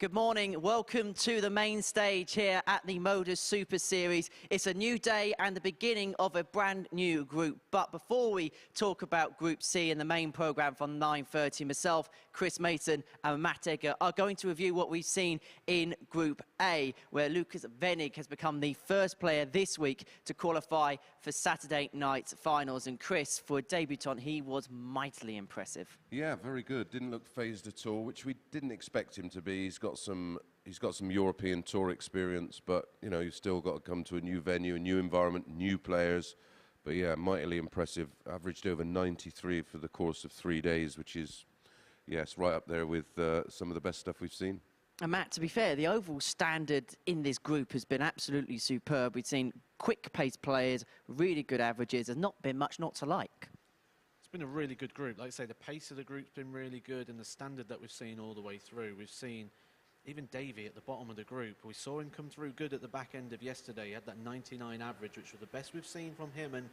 Good morning. Welcome to the main stage here at the MODUS Super Series. It's a new day and the beginning of a brand new group. But before we talk about Group C and the main programme from 9:30, myself, Chris Mason and Matt Egger are going to review what we've seen in Group A, where Lukas Wenig has become the first player this week to qualify for Saturday night's finals. And Chris, for a debutant, he was mightily impressive. Yeah, very good. Didn't look phased at all, which we didn't expect him to be. He's got some European Tour experience, but you know, you've still got to come to a new venue, a new environment, new players. But yeah, mightily impressive. Averaged over 93 for the course of 3 days, which is, yes, right up there with some of the best stuff we've seen. And Matt, to be fair, the overall standard in this group has been absolutely superb. We've seen quick-paced players, really good averages. There's not been much not to like. It's been a really good group. Like I say, the pace of the group's been really good, and the standard that we've seen all the way through. We've seen even Davy at the bottom of the group. We saw him come through good at the back end of yesterday. He had that 99 average, which was the best we've seen from him, and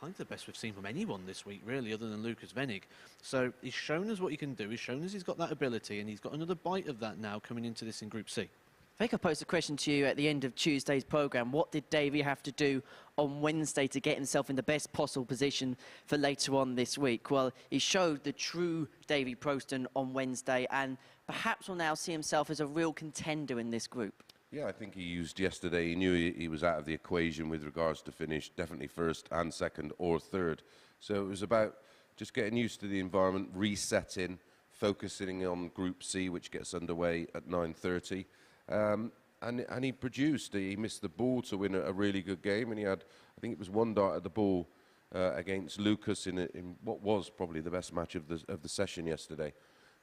kind of the best we've seen from anyone this week, really, other than Lukas Wenig. So he's shown us what he can do. He's shown us he's got that ability, and he's got another bite of that now coming into this in Group C. I think I posed a question to you at the end of Tuesday's programme. What did Davy have to do on Wednesday to get himself in the best possible position for later on this week? Well, he showed the true Davy Proosten on Wednesday, and perhaps will now see himself as a real contender in this group. Yeah, I think he used yesterday. He knew he was out of the equation with regards to finish, definitely first and second or third. So it was about just getting used to the environment, resetting, focusing on Group C, which gets underway at 9:30. And he produced. He missed the ball to win a really good game, and he had, I think it was one dart at the ball against Lukas in what was probably the best match of the session yesterday.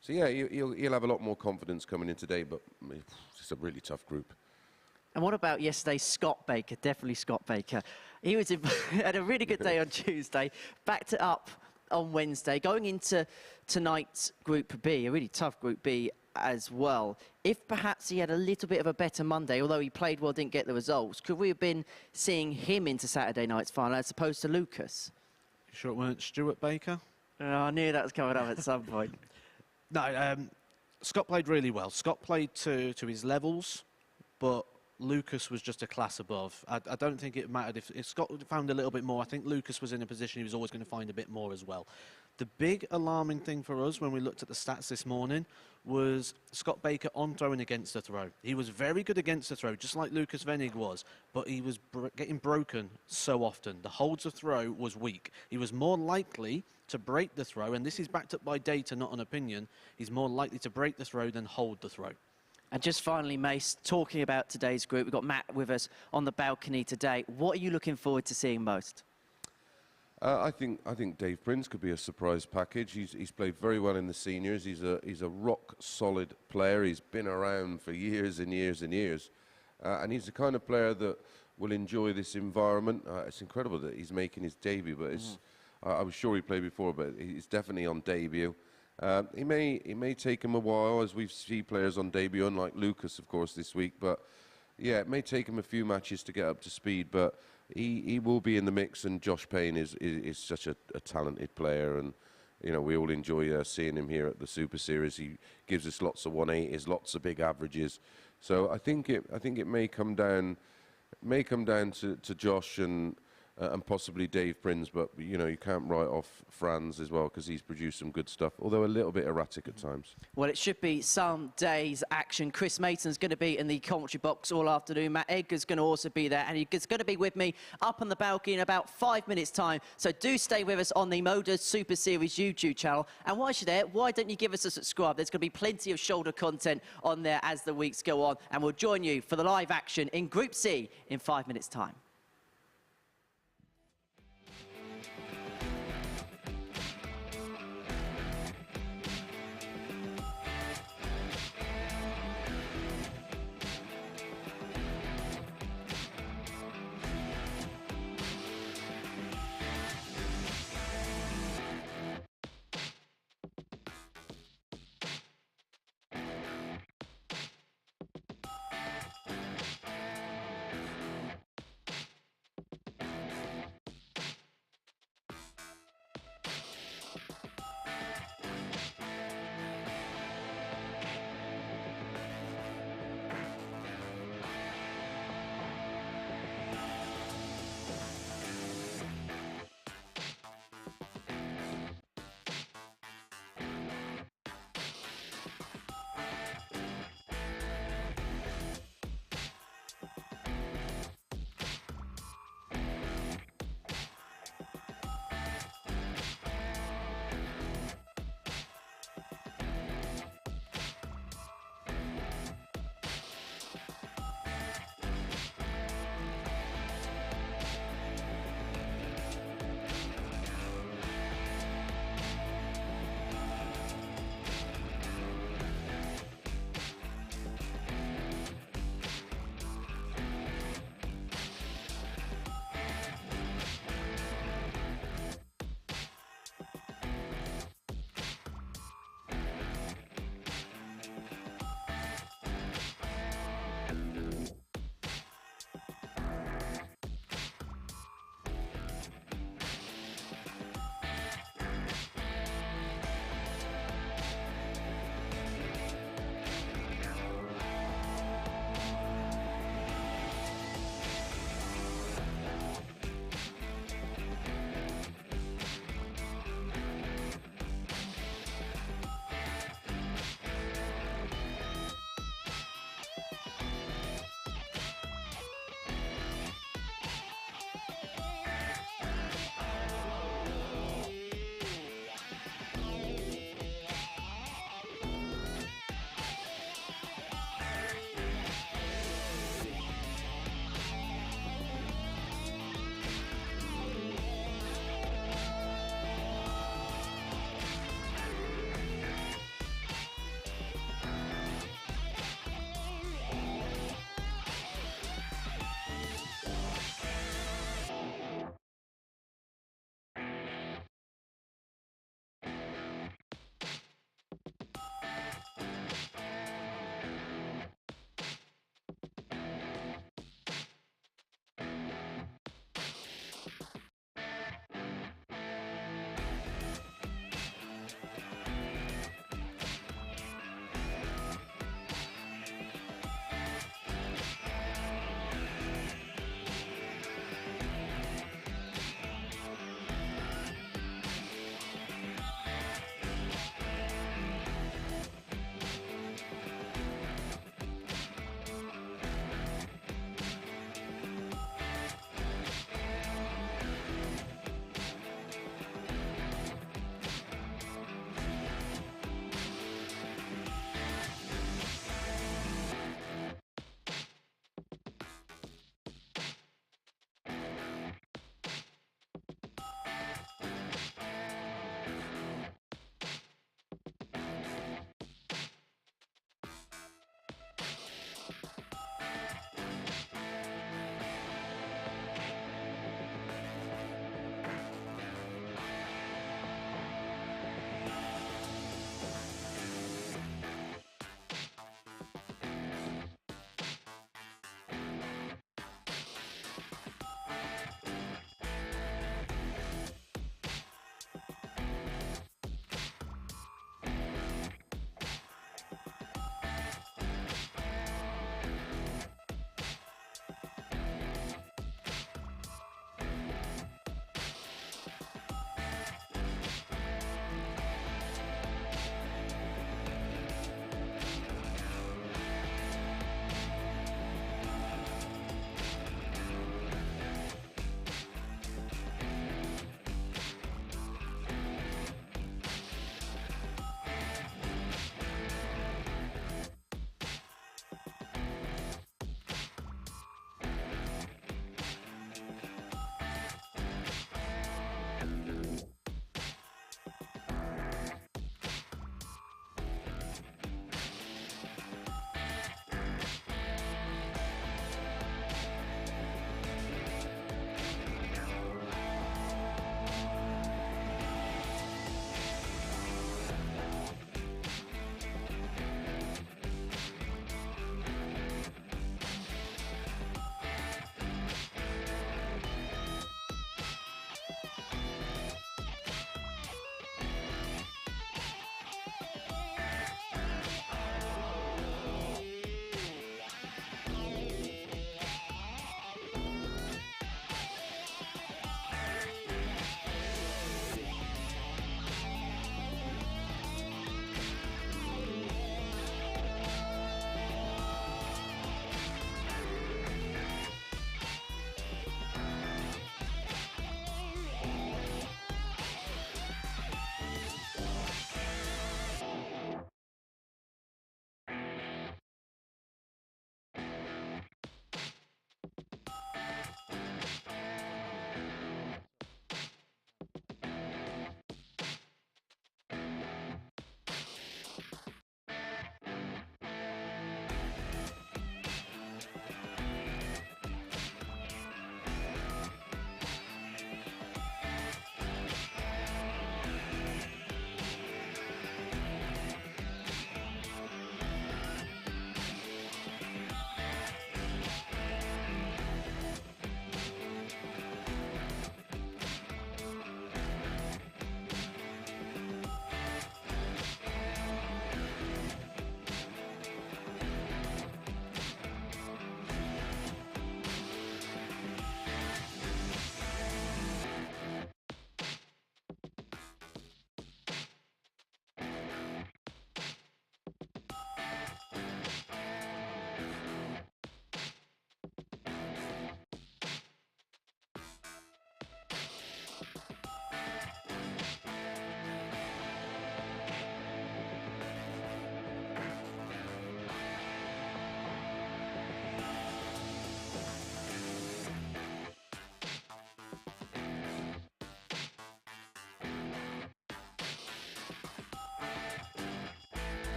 So yeah, he'll have a lot more confidence coming in today, but it's a really tough group. And what about yesterday, Scott Baker? Definitely Scott Baker. He was had a really good day on Tuesday, backed it up on Wednesday, going into tonight's Group B, a really tough Group B as well. If perhaps he had a little bit of a better Monday, although he played well, didn't get the results, could we have been seeing him into Saturday night's final as opposed to Lukas? You sure it weren't Stuart Baker? Oh, I knew that was coming up at some point. No, Scott played really well. Scott played to his levels, but Lukas was just a class above. I don't think it mattered if Scott found a little bit more. I think Lukas was in a position he was always going to find a bit more as well. The big alarming thing for us when we looked at the stats this morning was Scott Baker on throwing against the throw. He was very good against the throw, just like Lukas Wenig was, but he was getting broken so often. The holds of throw was weak. He was more likely to break the throw, and this is backed up by data, not an opinion. He's more likely to break the throw than hold the throw. And just finally, Mace, talking about today's group, we've got Matt with us on the balcony today. What are you looking forward to seeing most? I think Dave Prins could be a surprise package. He's played very well in the seniors. He's a rock solid player. He's been around for years and years and years, and he's the kind of player that will enjoy this environment. It's incredible that he's making his debut, but I was sure he played before, but he's definitely on debut. It may take him a while, as we've seen players on debut, unlike Lukas, of course, this week. But yeah, it may take him a few matches to get up to speed, but he will be in the mix. And Josh Payne is such a talented player, and you know, we all enjoy seeing him here at the Super Series. He gives us lots of 180s, lots of big averages. So I think it may come down to Josh and possibly Dave Prins, but you know, you can't write off Franz as well, because he's produced some good stuff, although a little bit erratic at times. Well, it should be some days action. Chris Mason's going to be in the commentary box all afternoon. Matt Egger's going to also be there, and he's going to be with me up on the balcony in about 5 minutes' time. So do stay with us on the MODUS Super Series YouTube channel. And while you're there, why don't you give us a subscribe? There's going to be plenty of shoulder content on there as the weeks go on, and we'll join you for the live action in Group C in 5 minutes' time.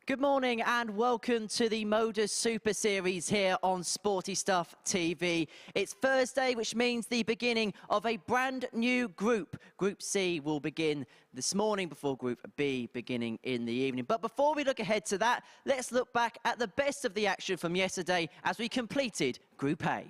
Good morning and welcome to the MODUS Super Series here on Sporty Stuff TV. It's Thursday, which means the beginning of a brand new group. Group C will begin this morning before Group B beginning in the evening. But before we look ahead to that, let's look back at the best of the action from yesterday as we completed Group A.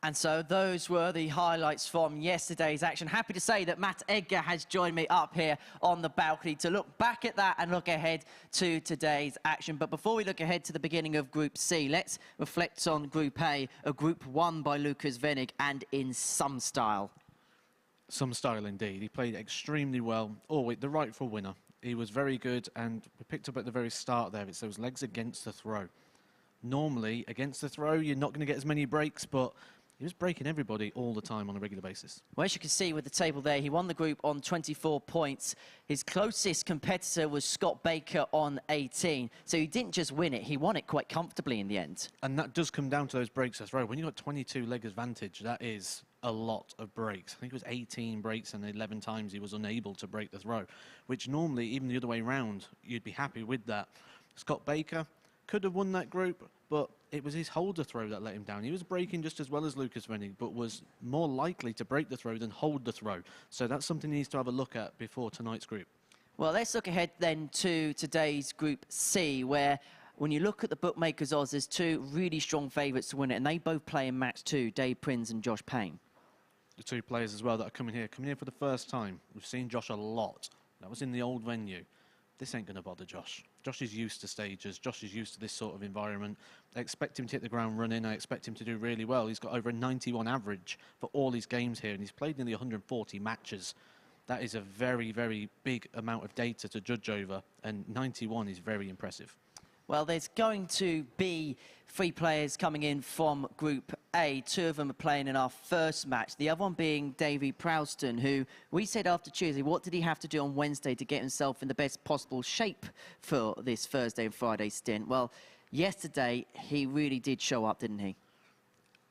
And so those were the highlights from yesterday's action. Happy to say that Matt Edgar has joined me up here on the balcony to look back at that and look ahead to today's action. But before we look ahead to the beginning of Group C, let's reflect on Group A, a group won by Lukas Wenig, and in some style. Some style indeed. He played extremely well. Oh, the rightful winner. He was very good, and we picked up at the very start there. It's those legs against the throw. Normally, against the throw, you're not going to get as many breaks, but he was breaking everybody all the time on a regular basis. Well, as you can see with the table there, he won the group on 24 points. His closest competitor was Scott Baker on 18. So he didn't just win it, he won it quite comfortably in the end. And that does come down to those breaks as well. When you've got 22 leg advantage, that is a lot of breaks. I think it was 18 breaks and 11 times he was unable to break the throw, which normally, even the other way round, you'd be happy with that. Scott Baker could have won that group, but it was his holder throw that let him down. He was breaking just as well as Lukas Wenig, but was more likely to break the throw than hold the throw. So that's something he needs to have a look at before tonight's group. Well, let's look ahead then to today's Group C, where when you look at the bookmakers' odds, there's two really strong favourites to win it, and they both play in match two, Davy Prins and Josh Payne. The two players as well that are coming here for the first time. We've seen Josh a lot. That was in the old venue. This ain't going to bother Josh. Josh is used to stages. Josh is used to this sort of environment. I expect him to hit the ground running. I expect him to do really well. He's got over a 91 average for all his games here, and he's played nearly 140 matches. That is a very, very big amount of data to judge over, and 91 is very impressive. Well, there's going to be 3 players coming in from Group A. 2 of them are playing in our first match. The other one being Davy Proosten, who we said after Tuesday, what did he have to do on Wednesday to get himself in the best possible shape for this Thursday and Friday stint? Well, yesterday, he really did show up, didn't he?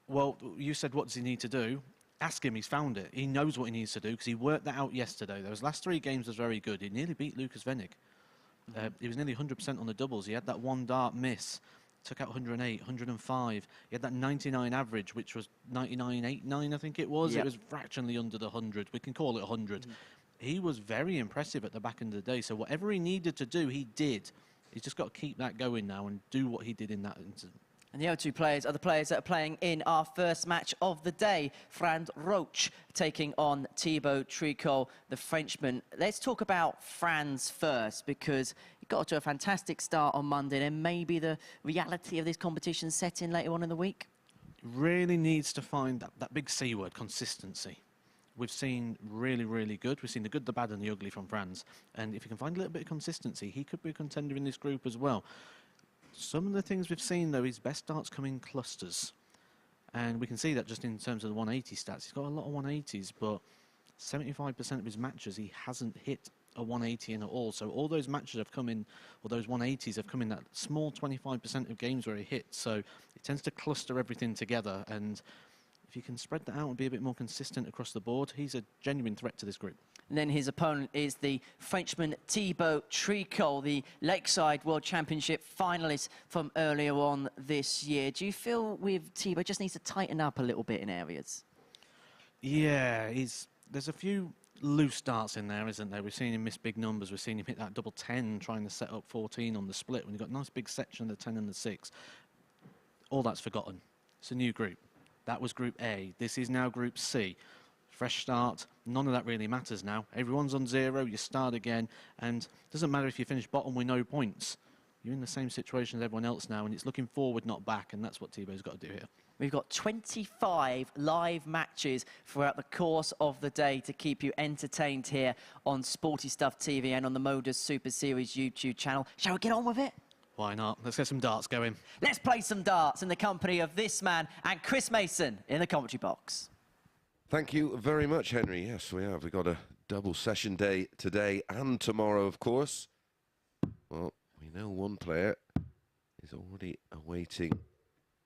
Well, you said, what does he need to do? Ask him, he's found it. He knows what he needs to do because he worked that out yesterday. Those last 3 games was very good. He nearly beat Lukas Wenig. He was nearly 100% on the doubles. He had that one dart miss, took out 108, 105. He had that 99 average, which was 99.89, I think it was. Yep. It was fractionally under the 100. We can call it 100. He was very impressive at the back end of the day. So whatever he needed to do, he did. He's just got to keep that going now and do what he did in that incident. And the other 2 players are the players that are playing in our first match of the day. Franz Roetzsch taking on Thibault Tricole, the Frenchman. Let's talk about Franz first, because he got to a fantastic start on Monday, and maybe the reality of this competition set in later on in the week. Really needs to find that big C word, consistency. We've seen really, really good. We've seen the good, the bad and the ugly from Franz. And if he can find a little bit of consistency, he could be a contender in this group as well. Some of the things we've seen, though, his best darts come in clusters. And we can see that just in terms of the 180 stats. He's got a lot of 180s, but 75% of his matches, he hasn't hit a 180 in at all. So all those matches have come in, or those 180s have come in that small 25% of games where he hits. So it tends to cluster everything together. And if you can spread that out and be a bit more consistent across the board, he's a genuine threat to this group. And then his opponent is the Frenchman Thibault Tricole, the Lakeside World Championship finalist from earlier on this year. Do you feel with Thibault just needs to tighten up a little bit in areas? Yeah, there's a few loose darts in there, isn't there? We've seen him miss big numbers. We've seen him hit that double 10 trying to set up 14 on the split when he got a nice big section of the 10 and the 6. All that's forgotten. It's a new group. That was Group A. This is now Group C. Fresh start. None of that really matters now. Everyone's on 0. You start again. And it doesn't matter if you finish bottom with no points. You're in the same situation as everyone else now, and it's looking forward, not back, and that's what Thibault's got to do here. We've got 25 live matches throughout the course of the day to keep you entertained here on Sporty Stuff TV and on the MODUS Super Series YouTube channel. Shall we get on with it? Why not? Let's get some darts going. Let's play some darts in the company of this man and Chris Mason in the commentary box. Thank you very much, Henry. Yes, we have. We've got a double session day today and tomorrow, of course. Well, we know one player is already awaiting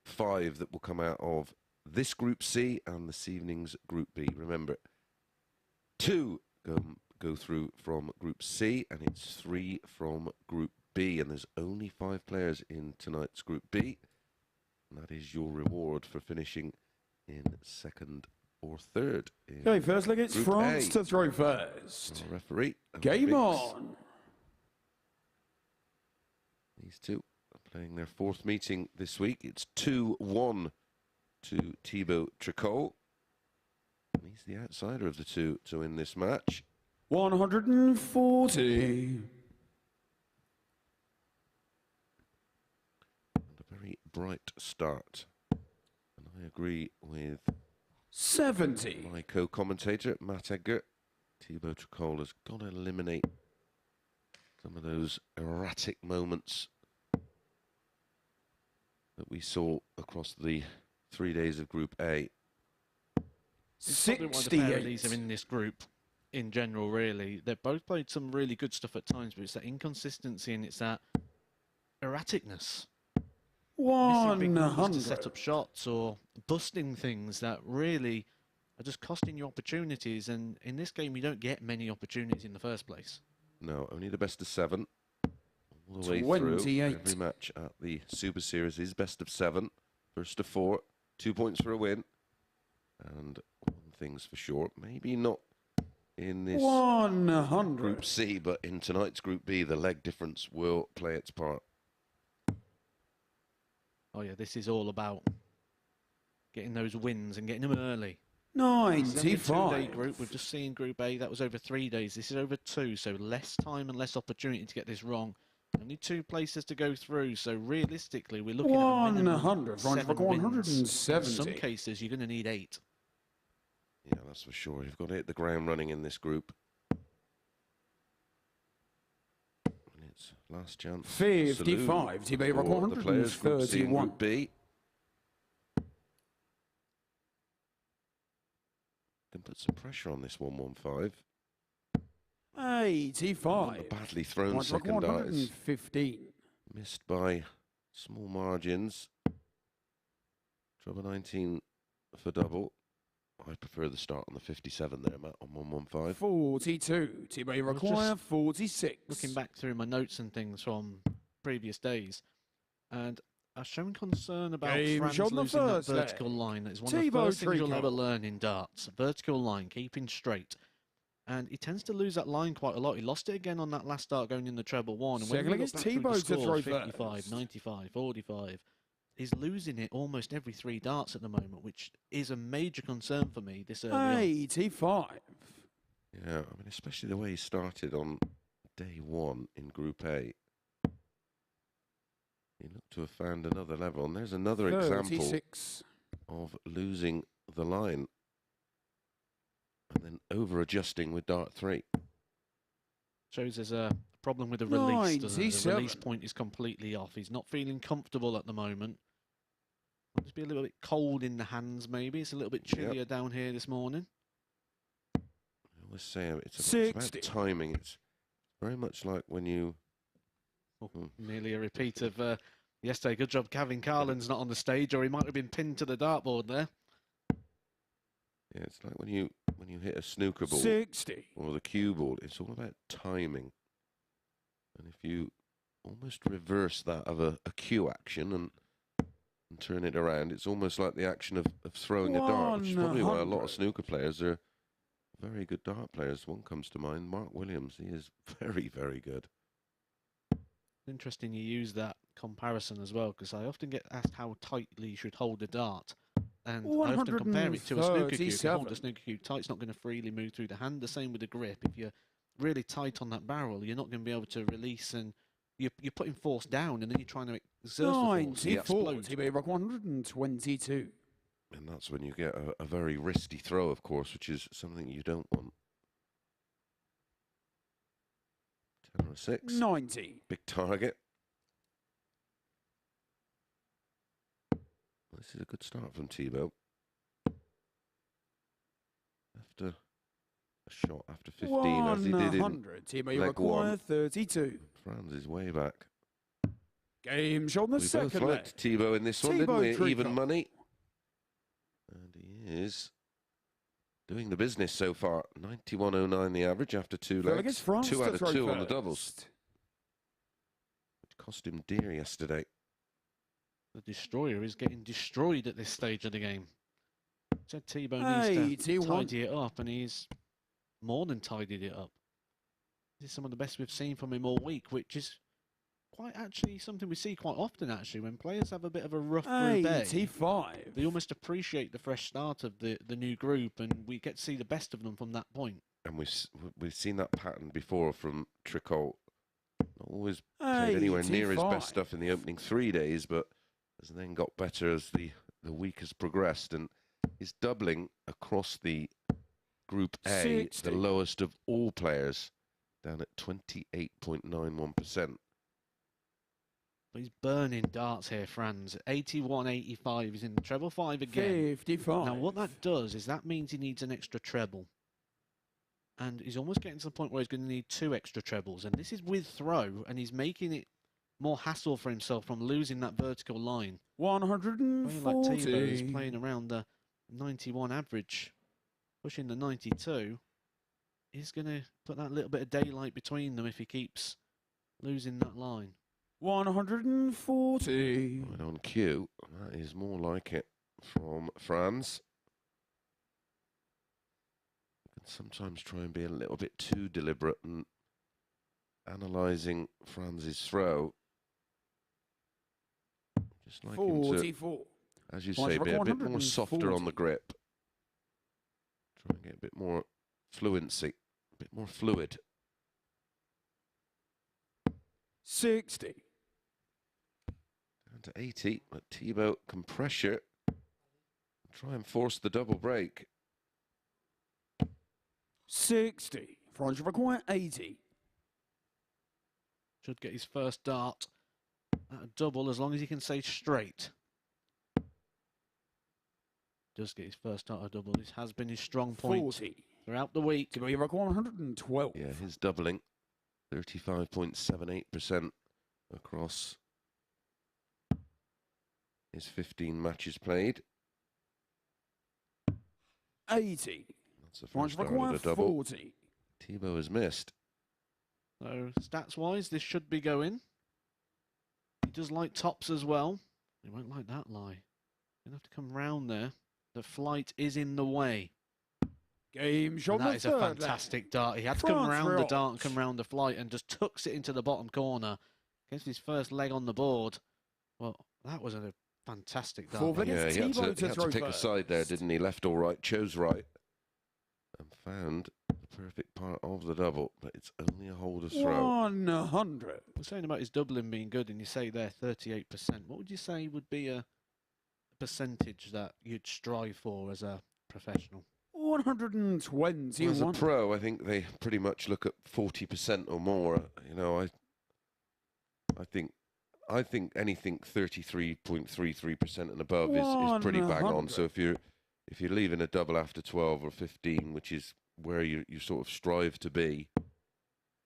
5 that will come out of this Group C and this evening's Group B. Remember, 2 go through from Group C, and it's 3 from Group B. And there's only 5 players in tonight's Group B. And that is your reward for finishing in second or third. Okay, first leg, it's Group France A. to throw first. Our referee. Game Biggs. on. These two are playing their 4th meeting this week. It's 2-1 to Thibault Tricole. And he's the outsider of the two to win this match. 140. And a very bright start. And I agree with 70. my co-commentator, Matt Edgar. Thibault Tricole has got to eliminate some of those erratic moments that we saw across the 3 days of Group A. It's probably why the pair of these 68. are in this group in general, really. They've both played some really good stuff at times, but it's that inconsistency and it's that erraticness. Missing big numbers to set 100. up shots or busting things that really are just costing you opportunities. And in this game, you don't get many opportunities in the first place. No, only the best of 7. All the way through. 28. Every match at the Super Series is best of 7. First to 4. 2 points for a win. And one thing's for sure, maybe not in this 100. Group C, but in tonight's Group B, the leg difference will play its part. Oh yeah, this is all about getting those wins and getting them early. This is only a 2-day 95. group. We've just seen Group A. That was over 3 days. This is over 2, so less time and less opportunity to get this wrong. Only 2 places to go through, so realistically, we're looking at a minimum 100. 7 wins. 170. In some cases, you're going to need 8. Yeah, that's for sure. You've got to hit the ground running in this group. And it's last chance. 55. Thibault for the players, Group C and 131. Group B. Can put some pressure on this 115. 85. A badly thrown White Rock second dart is 115. missed by small margins. Trouble 19 for double. I prefer the start on the 57 there, Matt, on 115. 42. Thibault require 46. Looking back through my notes and things from previous days, and I've shown concern about Game Franz shot on the losing that first leg. vertical line. That is one of the Thibault first things you'll Tricole. ever learn in darts. Vertical line, keeping straight. And he tends to lose that line quite a lot. He lost it again on that last start going in the treble 1. And when Second we leg look is back through the Thibault to throw scores, 55, first. 95, 45, he's losing it almost every 3 darts at the moment, which is a major concern for me this early on. 85. Yeah, I mean, especially the way he started on day 1 in Group A. He looked to have found another level, and there's another example 36. of losing the line and then over-adjusting with dart 3. Shows there's a problem with the release. doesn't it? The 97. release point is completely off. He's not feeling comfortable at the moment. Might just be a little bit cold in the hands, maybe. It's a little bit chillier down here this morning. always say it's about 60. timing. It's very much like when you... Nearly a repeat of yesterday. Good job Gavin Carlin's not on the stage, or he might have been pinned to the dartboard there. Yeah, it's like when you hit a snooker ball 60. or the cue ball. It's all about timing. And if you almost reverse that of a cue action and turn it around, it's almost like the action of throwing a dart, which is probably why a lot of snooker players are very good dart players. One comes to mind, Mark Williams. He is very, very good. Interesting you use that comparison as well, because I often get asked how tightly you should hold a dart. And I often compare it to a snooker cue. If you hold a snooker cue tight, it's not going to freely move through the hand. The same with the grip. If you're really tight on that barrel, you're not going to be able to release, and you're putting force down, and then you're trying to exert the force. 94. Thibault 122. And that's when you get a very wristy throw, of course, which is something you don't want. 10 or 6. 90. Big target. This is a good start from Thibault. After a shot after 15, as he did in 100. Thibault leg require 1. 32. Franz is way back. Game shot on the We both second leg. liked Thibault in this one, Thibault didn't we? Even Tricole. money. And he is doing the business so far. 91.09 the average after 2 Well, I legs. guess France 2 to out of throw 2 on the first. doubles. Which cost him dear yesterday. The destroyer is getting destroyed at this stage of the game. Said Thibault needs to 81. tidy it up, and he's more than tidied it up. This is some of the best we've seen from him all week, which is quite actually something we see quite often, actually, when players have a bit of a rough group A. 85. They almost appreciate the fresh start of the new group, and we get to see the best of them from that point. And we've seen that pattern before from Tricole. Not always played anywhere near his 85. best stuff in the opening 3 days, but has then got better as the week has progressed, and is doubling across the Group A, 60. the lowest of all players, down at 28.91%. But he's burning darts here, Franz. 81-85. He's in the treble 5 again. 55. Now, what that does is that means he needs an extra treble. And he's almost getting to the point where he's going to need 2 extra trebles. And this is with throw, and he's making it more hassle for himself from losing that vertical line. Playing like Thibault, he's 140. playing around the 91 average, pushing the 92. He's going to put that little bit of daylight between them if he keeps losing that line. 140. Right on cue. That is more like it from Franz. You can sometimes try and be a little bit too deliberate and analysing Franz's throw. Just like him to, 44. as you Points say, for be a bit more softer on 140. the grip. Try and get a bit more fluency, a bit more fluid. 60. Down to 80, but Thibault can pressure. Try and force the double break. 60. France require 80. Should get his first dart at a double as long as he can stay straight. Does get his first dart at a double. This has been his strong point 40. throughout the week. Thibault require 112. Yeah, his doubling, 35.78% across his 15 matches played. 80. That's the France first start require of the double. 40. Thibault has missed. So stats-wise, this should be going. He does like tops as well. He won't like that lie. Gonna have to come round there. The flight is in the way. Game shot And on that the is a third leg. fantastic dart. He had to come France round the dart and Roetzsch. come round the flight and just tucks it into the bottom corner. Gets his first leg on the board. Well, that was a fantastic dart. Four by him. Against Yeah, he Thibault had to to throw pick a first. side there, didn't he? Left or right, chose right. And found the perfect part of the double, but it's only a holder's throw. 100. We're saying about his doubling being good, and you say there 38%. What would you say would be a percentage that you'd strive for as a professional? 121. As a pro, I think they pretty much look at 40% or more. You know, I think anything 33.33% and above is pretty bang on. So if you're leaving a double after 12 or 15, which is where you sort of strive to be.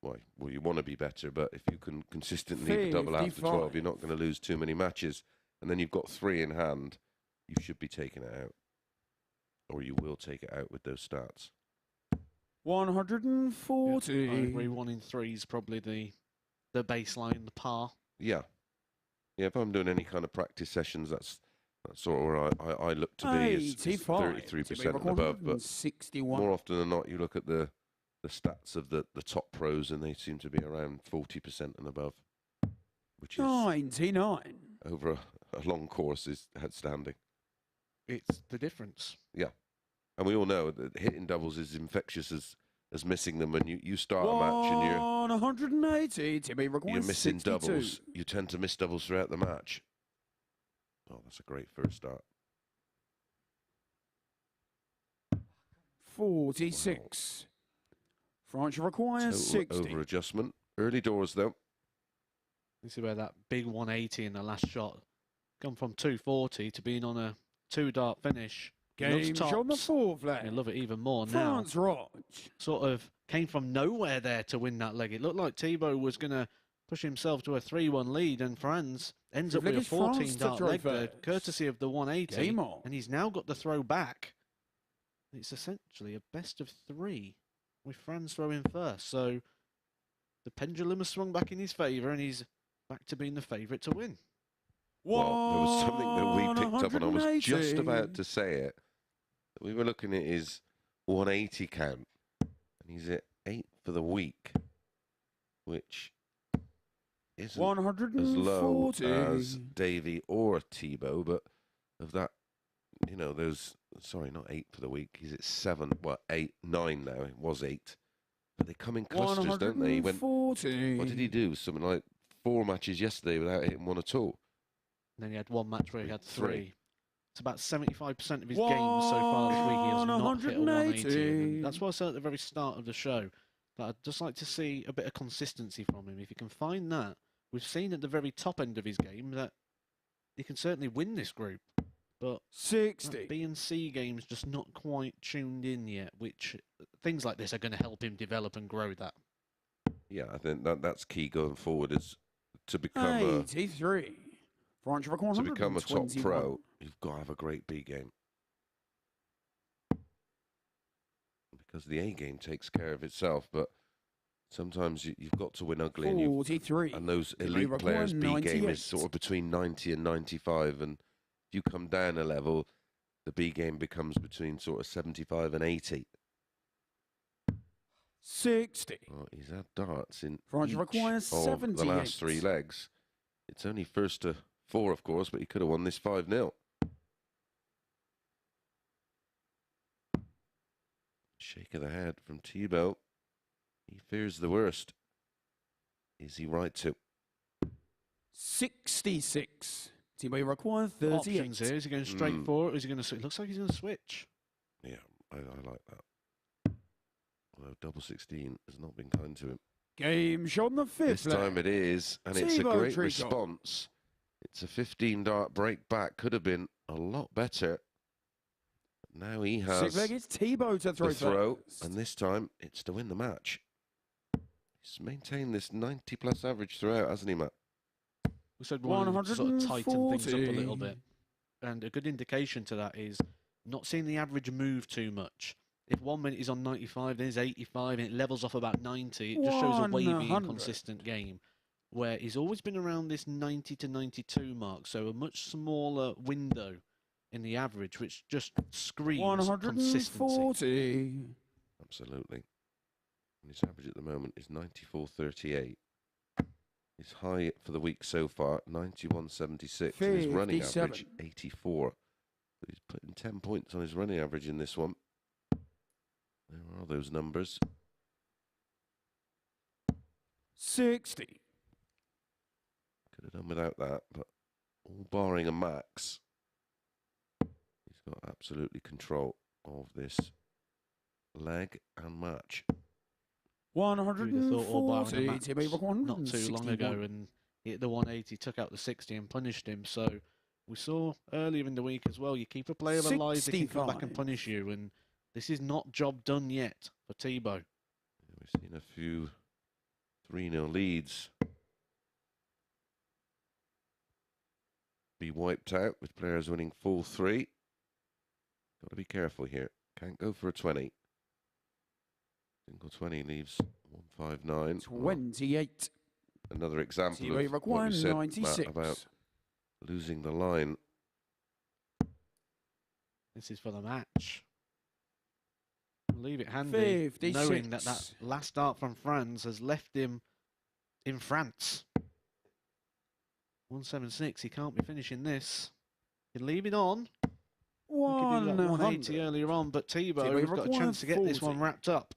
Well, you want to be better, but if you can consistently leave a double after 12, you're not going to lose too many matches. And then you've got 3 in hand, you should be taking it out. Or you will take it out with those stats. 140. Yeah, I agree. 1 in 3 is probably the baseline, the par. Yeah. Yeah, if I'm doing any kind of practice sessions, that's sort of where I look to be is 33% and above. But 61. more often than not, you look at the stats of the top pros, and they seem to be around 40% and above, which is 99. over a long course is outstanding. It's the difference. Yeah. And we all know that hitting doubles is infectious as missing them. When you start a match and 180 to be required. you're missing 62. doubles, you tend to miss doubles throughout the match. Oh, that's a great first start. 46. France requires 60. Over adjustment. Early doors though. You see where that big 180 in the last shot gone from 240 to being on a 2-dart finish. Game on the 4th leg. I love it even more now. Franz Roetzsch. Sort of came from nowhere there to win that leg. It looked like Thibault was going to push himself to a 3-1 lead, and Franz ends up with a 14-dart leg there, courtesy of the 180. Game on. And he's now got the throw back. It's essentially a best of 3 with Franz throwing first. So the pendulum has swung back in his favour, and he's back to being the favourite to win. Well, there was something that we picked up, and I was 180. just about to say it. We were looking at his 180 count, and he's at 8 for the week, which isn't as low 140. as Davy or Thibault, but of that, you know, those, sorry, not 8 for the week, he's at 7, well, 8, 9 now, it was 8. But they come in clusters, don't they? He went, what did he do? Something like 4 matches yesterday without hitting 1 at all. And then he had 1 match where he had 3. It's about 75% of his games so far this week. He has not hit a 180. And that's why I said at the very start of the show that I'd just like to see a bit of consistency from him. If he can find that, we've seen at the very top end of his game that he can certainly win this group. But 60. B and C games just not quite tuned in yet, which things like this are going to help him develop and grow that. Yeah, I think that's key going forward, is to become 83. to become a top pro, you've got to have a great B game. Because the A game takes care of itself, but sometimes you've got to win ugly. 43. And those elite players' B game is sort of between 90 and 95, and if you come down a level, the B game becomes between sort of 75 and 80. 60. Oh, he's had darts in France each requires of 78. the last 3 legs. It's only first to 4, of course, but he could have won this 5-0. Shake of the head from Thibault. He fears the worst. Is he right to? 66. Thibault requires 38. Options here. Is he going straight for it? Or is he going to? It looks like he's going to switch. Yeah, I like that. Although double 16 has not been kind to him. Game shot on the 5th. This time it is, and it's a Thibault great Tricole. response. It's a 15-dart break back. Could have been a lot better. Now he has 6 leg. It's Thibault to throw the throw, first. and this time it's to win the match. He's maintained this 90-plus average throughout, hasn't he, Matt? We said we wanted to sort of tighten things up a little bit. And a good indication to that is not seeing the average move too much. If 1 minute he's on 95, then he's 85, and it levels off about 90, it just shows a wavy, 100. inconsistent game. Where he's always been around this 90 to 92 mark, so a much smaller window in the average, which just screams consistency. 140. Absolutely. And his average at the moment is 94.38. His high for the week so far, 91.76. And his running 57. average, 84. But he's putting 10 points on his running average in this one. There are those numbers. 60. Could have done without that, but all barring a max, he's got absolutely control of this leg and match. 140. Not too long ago, and he hit the 180, took out the 60 and punished him. So we saw earlier in the week as well, you keep a player alive, they can come back and punish you. And this is not job done yet for Thibault. We've seen a few 3-0 leads be wiped out with players winning full 3. Got to be careful here. Can't go for a 20. Single 20 leaves 159. 28. Another example Thibault of what you said, 196. Matt, about losing the line. This is for the match. Leave it handy, 56. knowing that that last start from Franz has left him in France. 176, he can't be finishing this. He can leave it on. We could do that 180 earlier on, but Thibault's got a chance to get this one wrapped up.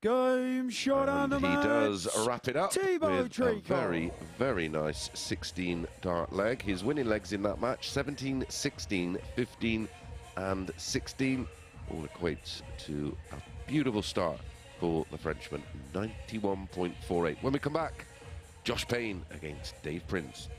Game shot on the He match. does wrap it up Thibault with a Tricole. very, very nice 16 dart leg. His winning legs in that match, 17, 16, 15 and 16, all equates to a beautiful start for the Frenchman, 91.48. When we come back, Josh Payne against Dave Prins.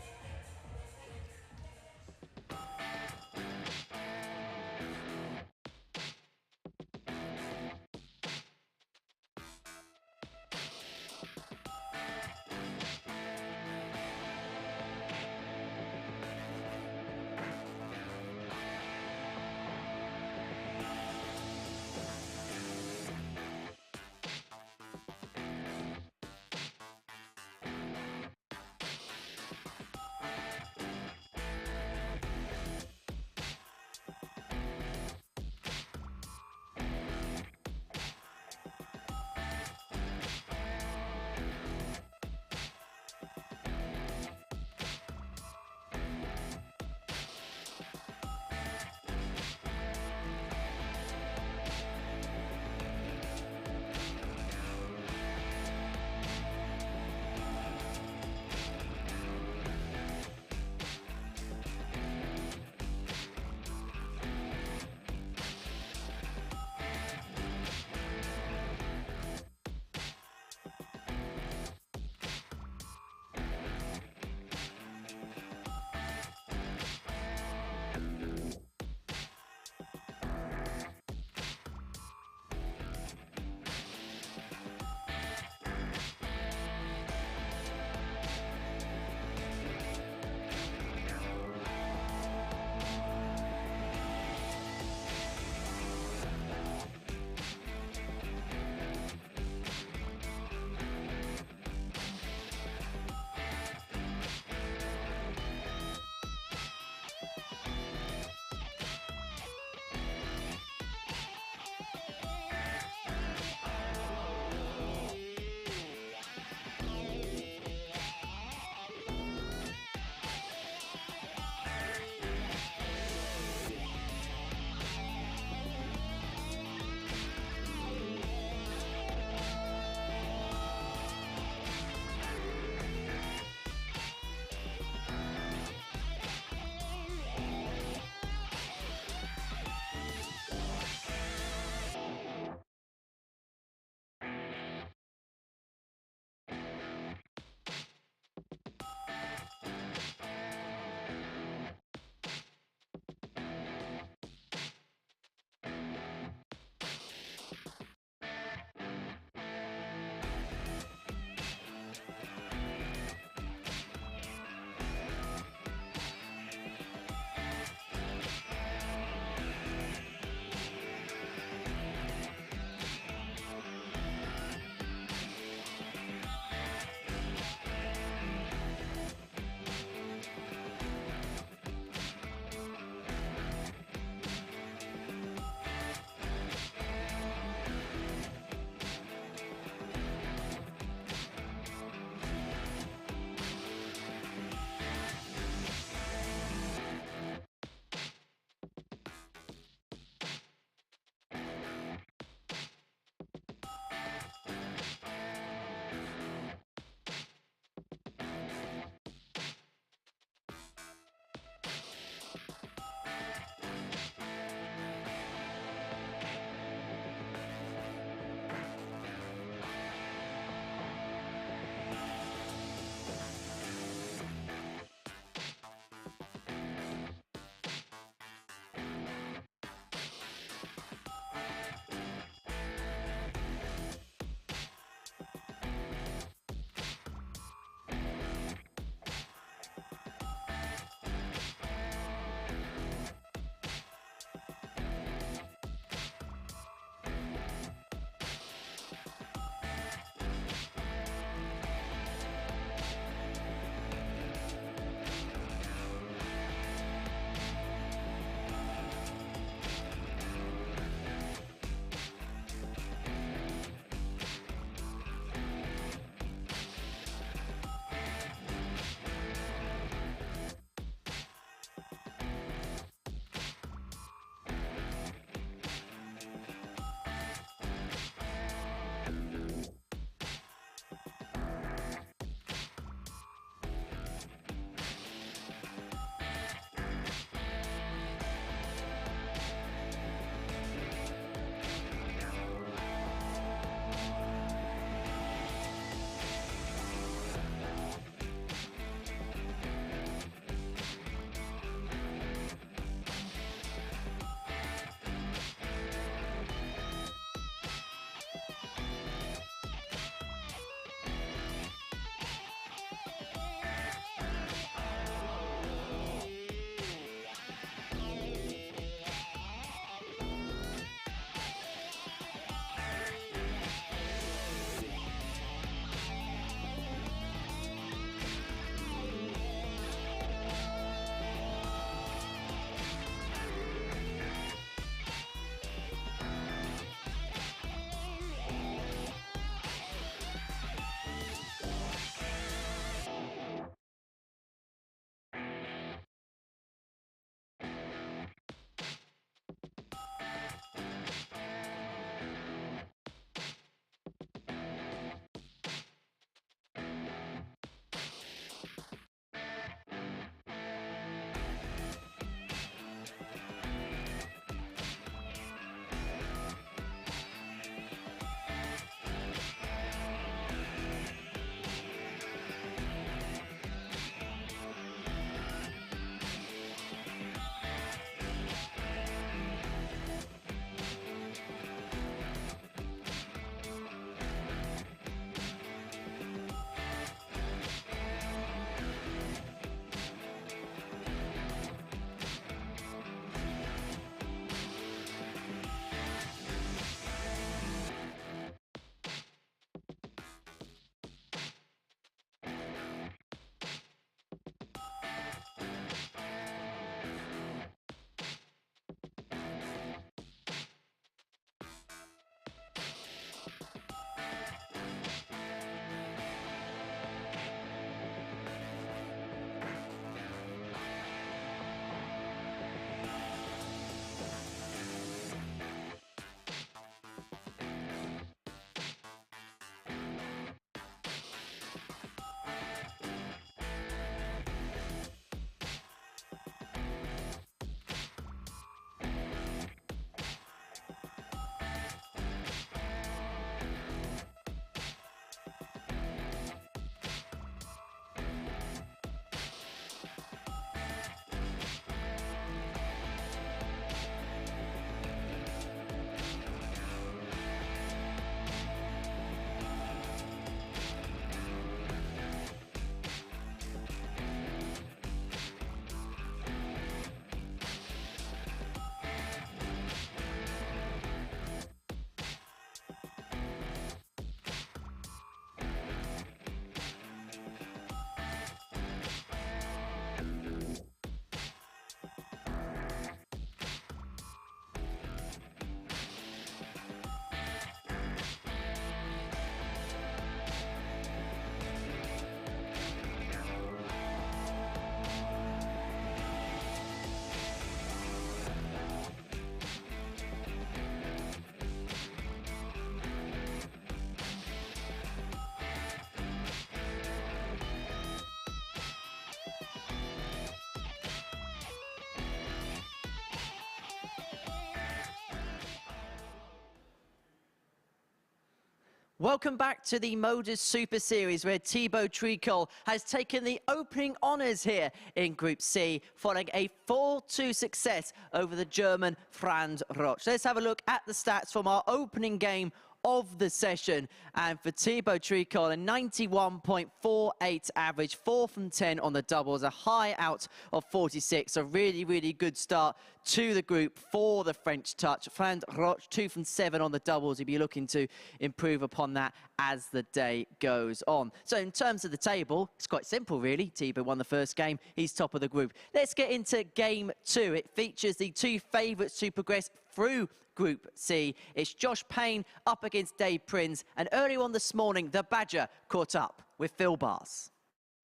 Welcome back to the MODUS Super Series, where Thibault Tricole has taken the opening honours here in Group C, following a 4-2 success over the German Franz Roetzsch. Let's have a look at the stats from our opening game of the session. And for Thibault Tricole, a 91.48 average, 4 from 10 on the doubles, a high out of 46. A really, really good start to the group for the French touch. Franz Roetzsch, 2 from 7 on the doubles. He'll be looking to improve upon that as the day goes on. So in terms of the table, it's quite simple, really. Thibault won the first game. He's top of the group. Let's get into game 2. It features the 2 favourites to progress through Group C. It's Josh Payne up against Davy Proosten, and earlier on this morning, the Badger caught up with Phil Bars.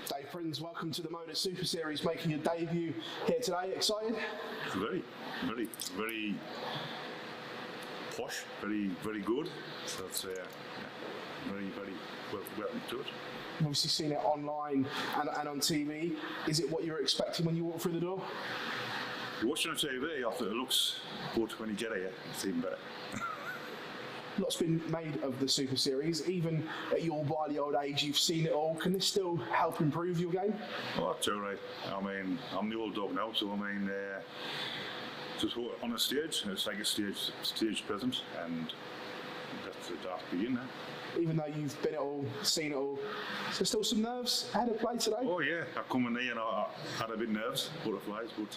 Davy Proosten, welcome to the MODUS Super Series, making your debut here today. Excited? Very posh, very good. So it's very welcome to it. You've obviously seen it online and on TV. Is it what you were expecting when you walked through the door? Watching on TV, I thought it looks good when you get here. It's even better. Lots been made of the Super Series. Even at your wily old age, you've seen it all. Can this still help improve your game? Oh, that's all right. I mean, I'm the old dog now, so I mean, just on a stage, it's like a stage presence, and that's the dark being there. Even though you've been it all, seen it all, is there still some nerves ahead of play today? Oh yeah, I come in here and I had a bit nerves, butterflies, but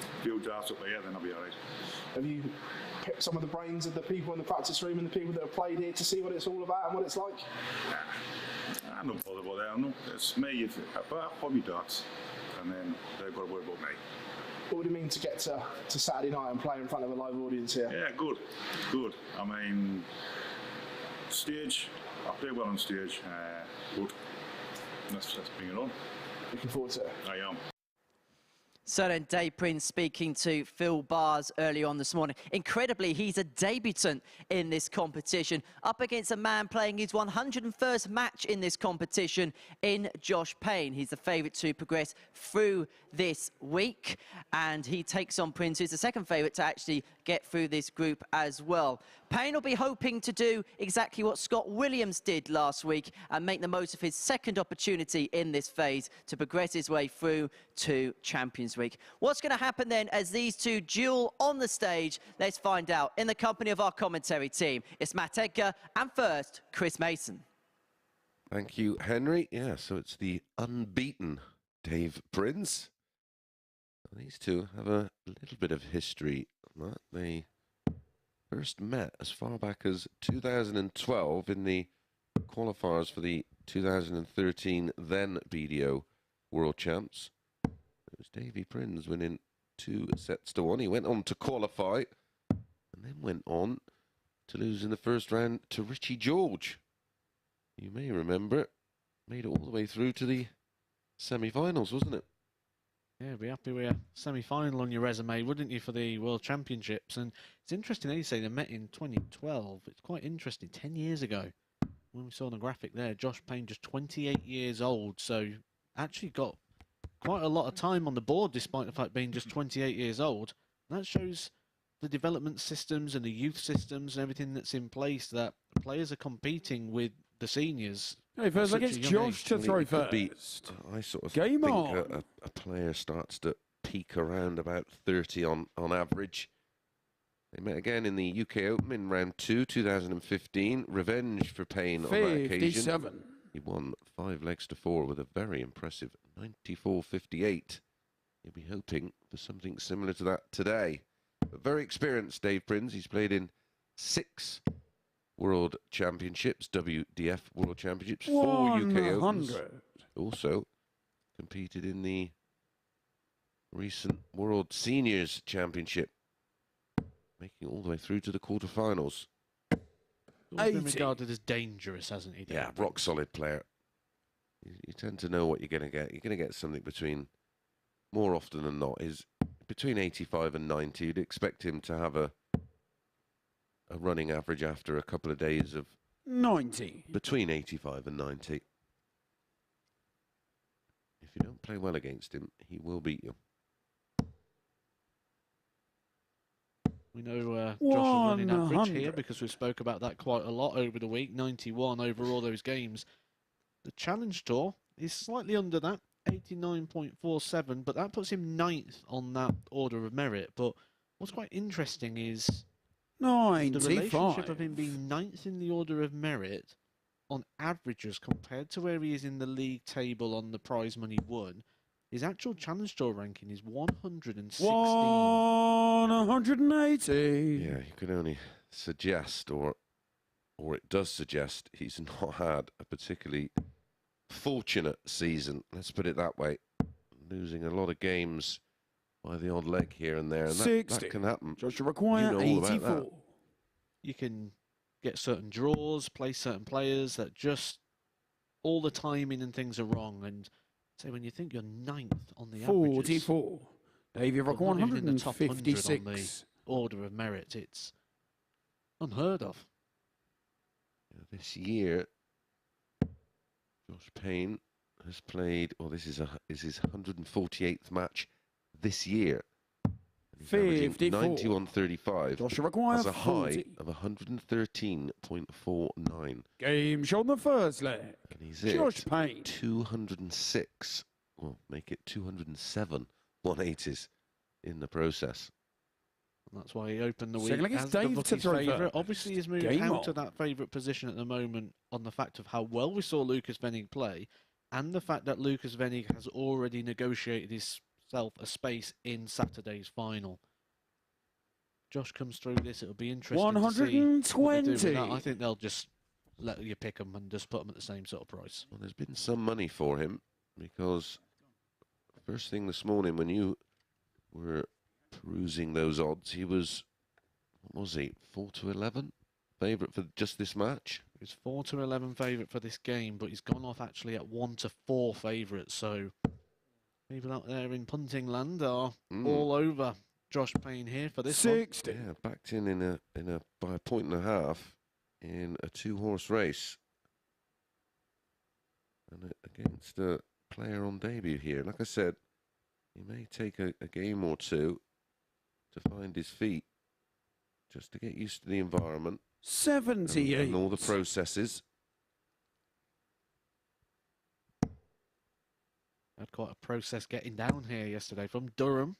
a few darts up here, then I'll be all right. Have you picked some of the brains of the people in the practice room and the people that have played here to see what it's all about and what it's like? I'm not bothered about that. I'm not, it's me. If I hobby darts, and then they've got to worry about me. What would it mean to get to Saturday night and play in front of a live audience here? Yeah, good. I mean, stage, I play well on stage, but let's bring it on. Looking forward to it. I am. So then Davy Proosten speaking to Phil Bars early on this morning. Incredibly, he's a debutant in this competition, up against a man playing his 101st match in this competition in Josh Payne. He's the favourite to progress through this week, and he takes on Prins, who's the second favourite to actually get through this group as well. Payne will be hoping to do exactly what Scott Williams did last week and make the most of his second opportunity in this phase to progress his way through to Champions Week. What's going to happen then as these two duel on the stage? Let's find out in the company of our commentary team. It's Matt Edgar and first, Chris Mason. Thank you, Henry. Yeah, so it's the unbeaten Davy Proosten. These two have a little bit of history. They first met as far back as 2012 in the qualifiers for the 2013 then BDO World Champs. It was Davy Proosten winning 2-1. He went on to qualify and then went on to lose in the first round to Richie George. You may remember, made it all the way through to the semi-finals, wasn't it? Yeah, be happy with a semi-final on your resume, wouldn't you, for the World Championships? And it's interesting how you say they met in 2012. It's quite interesting, 10 years ago, when we saw the graphic there. Josh Payne, just 28 years old, so actually got quite a lot of time on the board, despite the fact being just 28 years old. That shows the development systems and the youth systems and everything that's in place, that players are competing with the seniors. Hey, first against Josh to throw first. I sort of Game think on. a player starts to peak around about 30 on average. They met again in the UK Open in round 2, 2015. Revenge for Payne on that occasion. 57. He won 5 legs to 4 with a very impressive 94.58. He'll be hoping for something similar to that today. But very experienced, Davy Proosten. He's played in 6 World Championships, WDF World Championships, 4 UK Opens. Also competed in the recent World Seniors Championship, making it all the way through to the quarterfinals. He's been regarded as dangerous, hasn't he? Yeah, rock solid player. You tend to know what you're going to get. You're going to get something between, more often than not, is between 85 and 90. You'd expect him to have a running average after a couple of days of 90. Between 85 and 90. If you don't play well against him, he will beat you. We know Josh is running average here 100. because we spoke about that quite a lot over the week. 91 over all those games. The Challenge Tour is slightly under that, 89.47, but that puts him 9th on that order of merit. But what's quite interesting is the relationship of him 95. being 9th in the order of merit on averages compared to where he is in the league table on the prize money won. His actual Challenge Tour ranking is 116. 180. Yeah, you can only suggest, or it does suggest, he's not had a particularly fortunate season. Let's put it that way. Losing a lot of games by the odd leg here and there, and 60. that can happen. Joshua require You know all about 84. that. You can get certain draws, play certain players that just all the timing and things are wrong. And say when you think you're 9th on the averages, 44. Davy but Rock not even in the top 100 on the 156. order of merit, it's unheard of. This year, Josh Payne has played, this is his 148th match this year. He's averaging 54. 91.35. Joshua require Has a high 40. of 113.49. Game show on the first leg. And he's Josh at Payne. 206. Well, make it 207 180s in the process. And that's why he opened the week Second leg is as the Dave to rookie's throw favourite. first. Obviously, he's moved Game out to on. that favourite position at the moment on the fact of how well we saw Lucas Vennig play and the fact that Lucas Vennig has already negotiated himself a space in Saturday's final. Josh comes through this, it'll be interesting to see what they do with that. 120. I think they'll just let you pick them and just put them at the same sort of price. Well, there's been some money for him because first thing this morning when you were perusing those odds, he was, what was he, 4-11? Favourite for just this match? He's 4-11 favourite for this game, but he's gone off actually at 1-4 favourite. So people out there in punting land are all over Josh Payne here for this 60. Yeah, backed in by a point and a half in a 2-horse race. And against a player on debut here. Like I said, he may take a game or two to find his feet, just to get used to the environment 78. and all the processes. Had quite a process getting down here yesterday from Durham.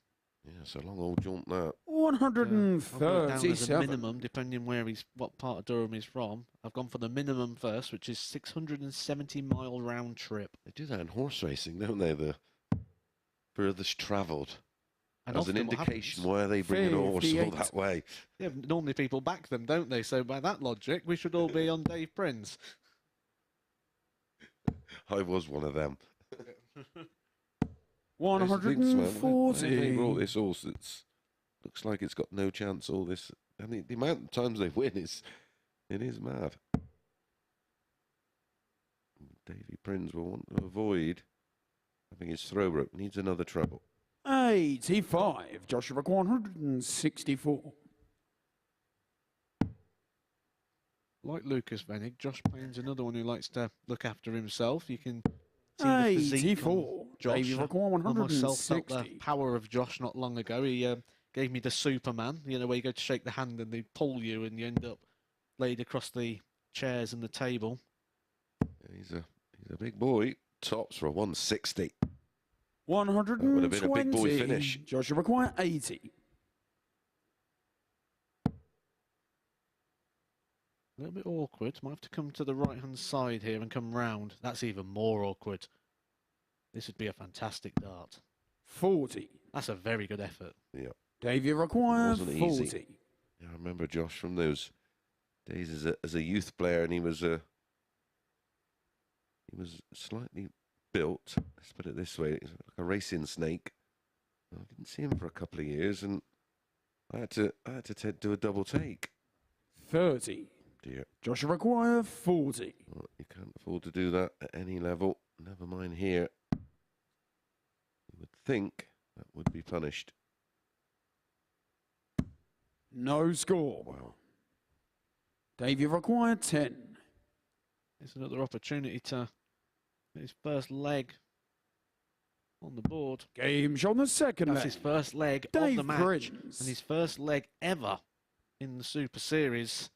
Yeah, it's a long old jaunt that. I've got it down as a 137. minimum, depending where what part of Durham he's from. I've gone for the minimum first, which is 670-mile round trip. They do that in horse racing, don't they? The furthest travelled. And As an often what indication happens- why they bring a horse all 58. that way. Yeah, normally people back them, don't they? So by that logic, we should all be on Dave Prins. I was one of them. 140. They brought this horse. Looks like it's got no chance. All this, and the amount of times they win is mad. Davy Prins will want to avoid having his throw rope. Needs another treble. 85. Joshua 164. Like Lucas Vennig, Josh Payne's another one who likes to look after himself. You can see the physique on 84. Josh. Davy Rock I myself felt the 160. power of Josh not long ago. He gave me the Superman, where you go to shake the hand and they pull you and you end up laid across the chairs and the table. He's a big boy. Tops for a 160. 120. would have been a big boy finish. Joshua require 80. A little bit awkward. Might have to come to the right-hand side here and come round. That's even more awkward. This would be a fantastic dart. 40. That's a very good effort. Yeah. Davy require Wasn't 40. easy. Yeah, I remember Josh from those days as a youth player, and he was slightly built. Let's put it this way: he's like a racing snake. I didn't see him for a couple of years, and I had to do a double take. 30. Dear, Joshua require 40. well, you can't afford to do that at any level. Never mind here. You would think that would be punished. No score. Wow. Davy require 10. It's another opportunity to get his first leg on the board. Game's on the second That's leg. his first leg of Dave the match. Prins. And his first leg ever in the Super Series.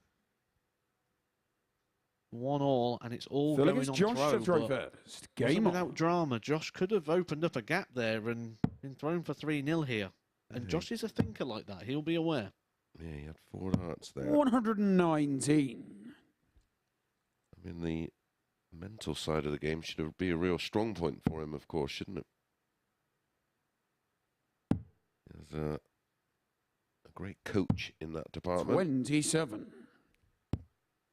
1-1, and it's all Filling going it's on Josh throw. to throw But first. Game without on. drama, Josh could have opened up a gap there and been thrown for 3-0 here. And Josh is a thinker like that. He'll be aware. Yeah, he had 4 darts there. 119. I mean, the mental side of the game should be a real strong point for him, of course, shouldn't it? There's a great coach in that department. 27.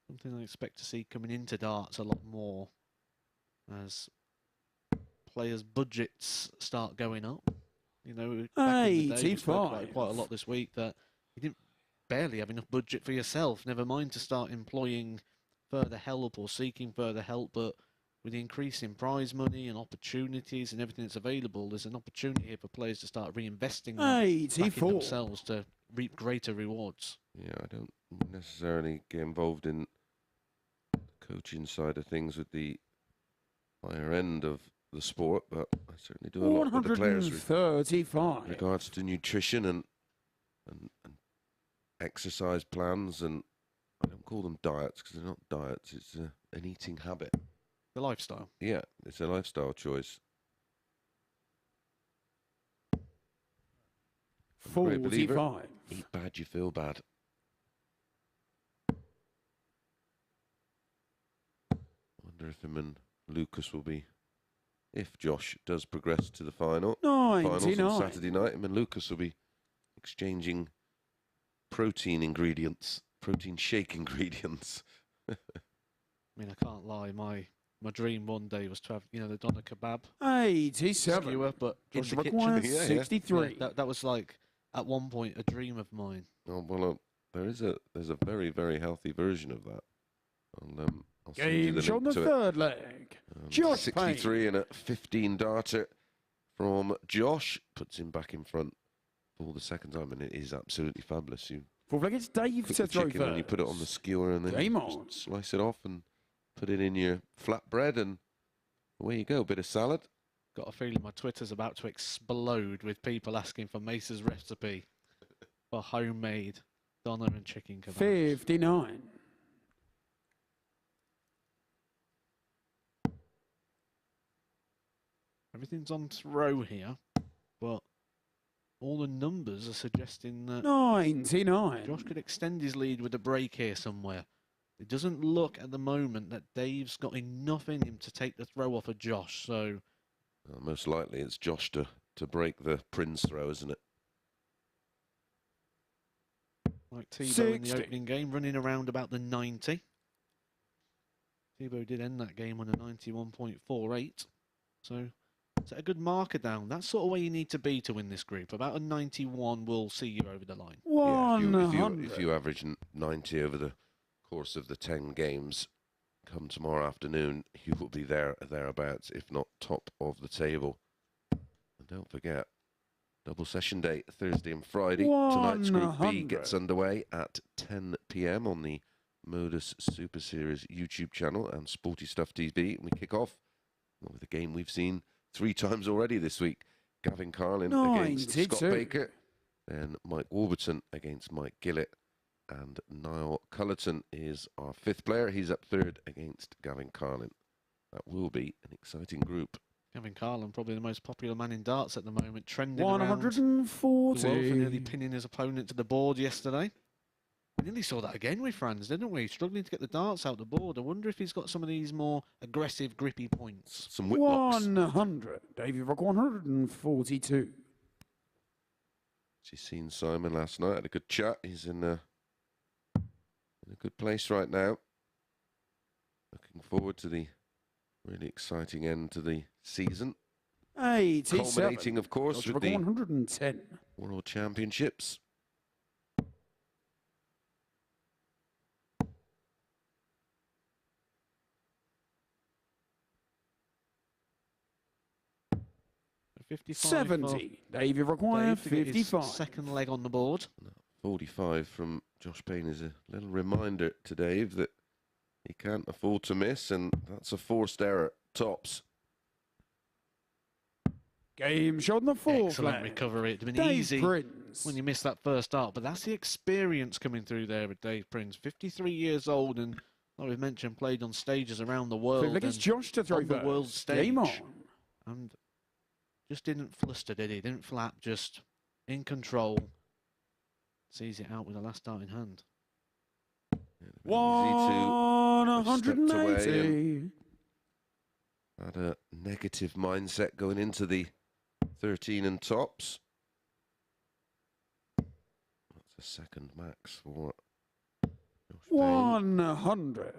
Something I expect to see coming into darts a lot more as players' budgets start going up. You know, back in the day, we spoke about it quite a lot this week that you didn't barely have enough budget for yourself, never mind to start employing further help or seeking further help. But with the increase in prize money and opportunities and everything that's available, there's an opportunity here for players to start reinvesting back in themselves to reap greater rewards. Yeah, I don't necessarily get involved in the coaching side of things with the higher end of the sport, but I certainly do a lot with the players with 135. regards to nutrition and exercise plans, and I don't call them diets because they're not diets, it's an eating habit. The lifestyle. Yeah, it's a lifestyle choice. I'm a great believer. 45. Eat bad, you feel bad. I wonder if him and Lucas will be, if Josh does progress to the finals 99. on Saturday night, him and Lucas will be exchanging protein ingredients, protein shake ingredients. I mean, I can't lie. My dream one day was to have, you know, the doner kebab 87. skewer, but in Josh the requires kitchen. Yeah. 63. Yeah, that was like at one point a dream of mine. Oh, well, there's a very, very healthy version of that. I'll send you the Game's on link the to it. third leg. Josh 63 and a 15 darter from Josh puts him back in front for the second time, and it is absolutely fabulous. You Fourth leg, it's Dave cook to the throw chicken first. and you put it on the skewer, and then Game you on. just slice it off and put it in your flatbread, and away you go. Bit of salad. Got a feeling my Twitter's about to explode with people asking for Mace's recipe for homemade doner and chicken kebab. 59. Everything's on throw here, but all the numbers are suggesting that 99. Josh could extend his lead with a break here somewhere. It doesn't look at the moment that Dave's got enough in him to take the throw off of Josh, so Most likely it's Josh to break the Prins throw, isn't it? like Thibault in the 60. opening game, running around about the 90. Thibault did end that game on a 91.48, so set a good marker down. That's sort of where you need to be to win this group. About a 91 will see you over the line. Yeah, 100. if you average 90 over the course of the 10 games, come tomorrow afternoon, you will be thereabouts, if not top of the table. And don't forget, double session day, Thursday and Friday. Tonight's Group B 100. gets underway at 10 p.m. on the MODUS Super Series YouTube channel and Sporty Stuff TV. And we kick off with a game we've seen 3 times already this week. Gavin Carlin against 92. Scott Baker, and Mike Warburton against Mike Gillett. And Niall Cullerton is our 5th player. He's up 3rd against Gavin Carlin. That will be an exciting group. Gavin Carlin, probably the most popular man in darts at the moment, trending around the 140. world for nearly pinning his opponent to the board yesterday. We nearly saw that again with Franz, didn't we? Struggling to get the darts out the board. I wonder if he's got some of these more aggressive, grippy points. Some whiplocks. 100. Davy Rock 142. She's seen Simon last night, had a good chat. He's in a good place right now. Looking forward to the really exciting end to the season. 87. Culminating, of course, Josh with Rock the 110. World Championships. So 55 70. Davy require Dave to get his 55. second leg on the board. 45 from Josh Payne is a little reminder to Dave that he can't afford to miss, and that's a forced error. Tops. Game shot on the fourth Excellent leg. recovery. It'd have been Dave easy Prins. when you missed that first start, but that's the experience coming through there with Dave Prins. 53 years old and, like we've mentioned, played on stages around the world. Fifth leg is and Josh to throw on the first. world stage. Game on. And just didn't fluster, did he? Didn't flap, just in control. Sees it out with the last dart in hand. Easy to have stepped away 180. and had a negative mindset going into the 13 and tops. That's a second max for Josh Payne. 100.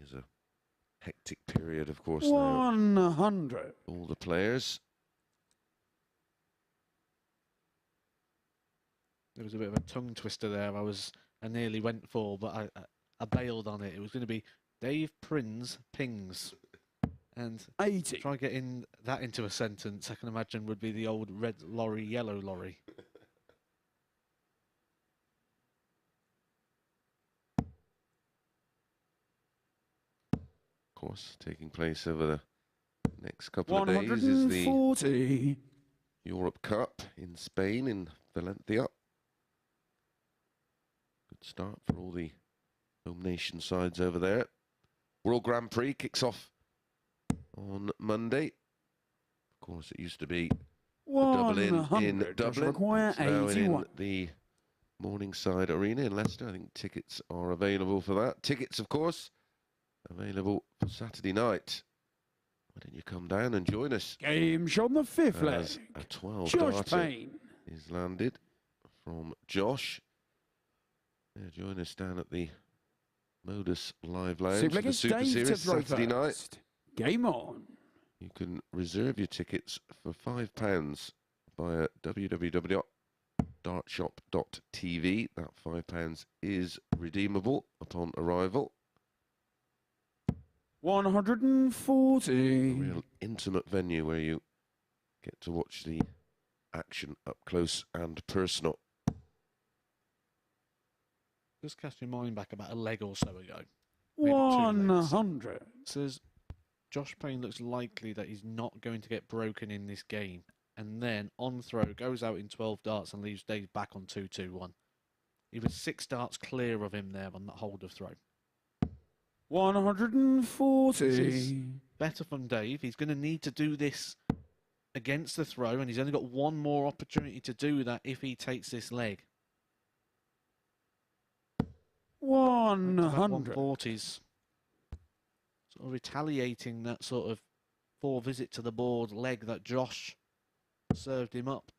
It's a hectic period, of course, now. 100. All the players. There was a bit of a tongue twister there. I nearly went for, but I bailed on it. It was going to be Dave Prins Pings. And 80. try getting that into a sentence, I can imagine, would be the old red lorry, yellow lorry. Of course, taking place over the next couple of days is the 140. Europe Cup in Spain, in Valencia. Good start for all the home nation sides over there. World Grand Prix kicks off on Monday. Of course, it used to be the double in 100. Dublin. Require It's now 81. in the Morningside Arena in Leicester. I think tickets are available for that. Tickets, of course, available for Saturday night. Why don't you come down and join us? Game shot on the fifth leg. As a 12 Josh darter Payne. is landed from Josh. Yeah, join us down at the Modus Live Lounge Sixth for leg the is Super Dave to Series throw Saturday night. first. Game on. You can reserve your tickets for £5 via www.dartshop.tv. That £5 is redeemable upon arrival. 140. A real intimate venue where you get to watch the action up close and personal. Just cast your mind back about a leg or so ago. Maybe 2 legs. 100. Says Josh Payne looks likely that he's not going to get broken in this game. And then on throw, goes out in 12 darts and leaves Dave back on 2-2-1. He was 6 darts clear of him there on that hold of throw. 140. This is better from Dave. He's going to need to do this against the throw, and he's only got one more opportunity to do that if he takes this leg. 100. 140s. Sort of retaliating that sort of 4 visit to the board leg that Josh served him up.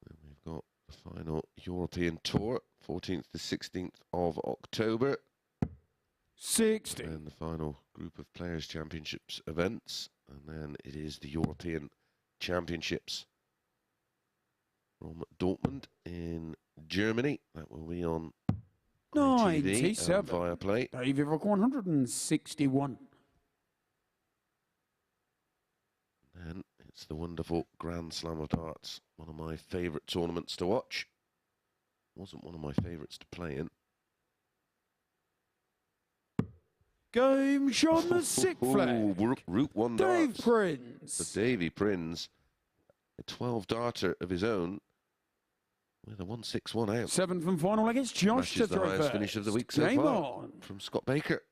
And we've got the final European Tour, 14th to 16th of October. 60. And the final group of Players' Championships events. And then it is the European Championships from Dortmund in Germany. That will be on ITV 97. and Viaplay. Davy Rook 161. And it's the wonderful Grand Slam of Darts, one of my favourite tournaments to watch. Wasn't one of my favourites to play in. Game shot on the sixth flag. Route 1 Dave darts. Prins. For Davy Prins, a 12 darter of his own with a 161 out. 7th and final leg. It's Josh to Smashes the throw highest first. finish of the week so Game far on. from Scott Baker.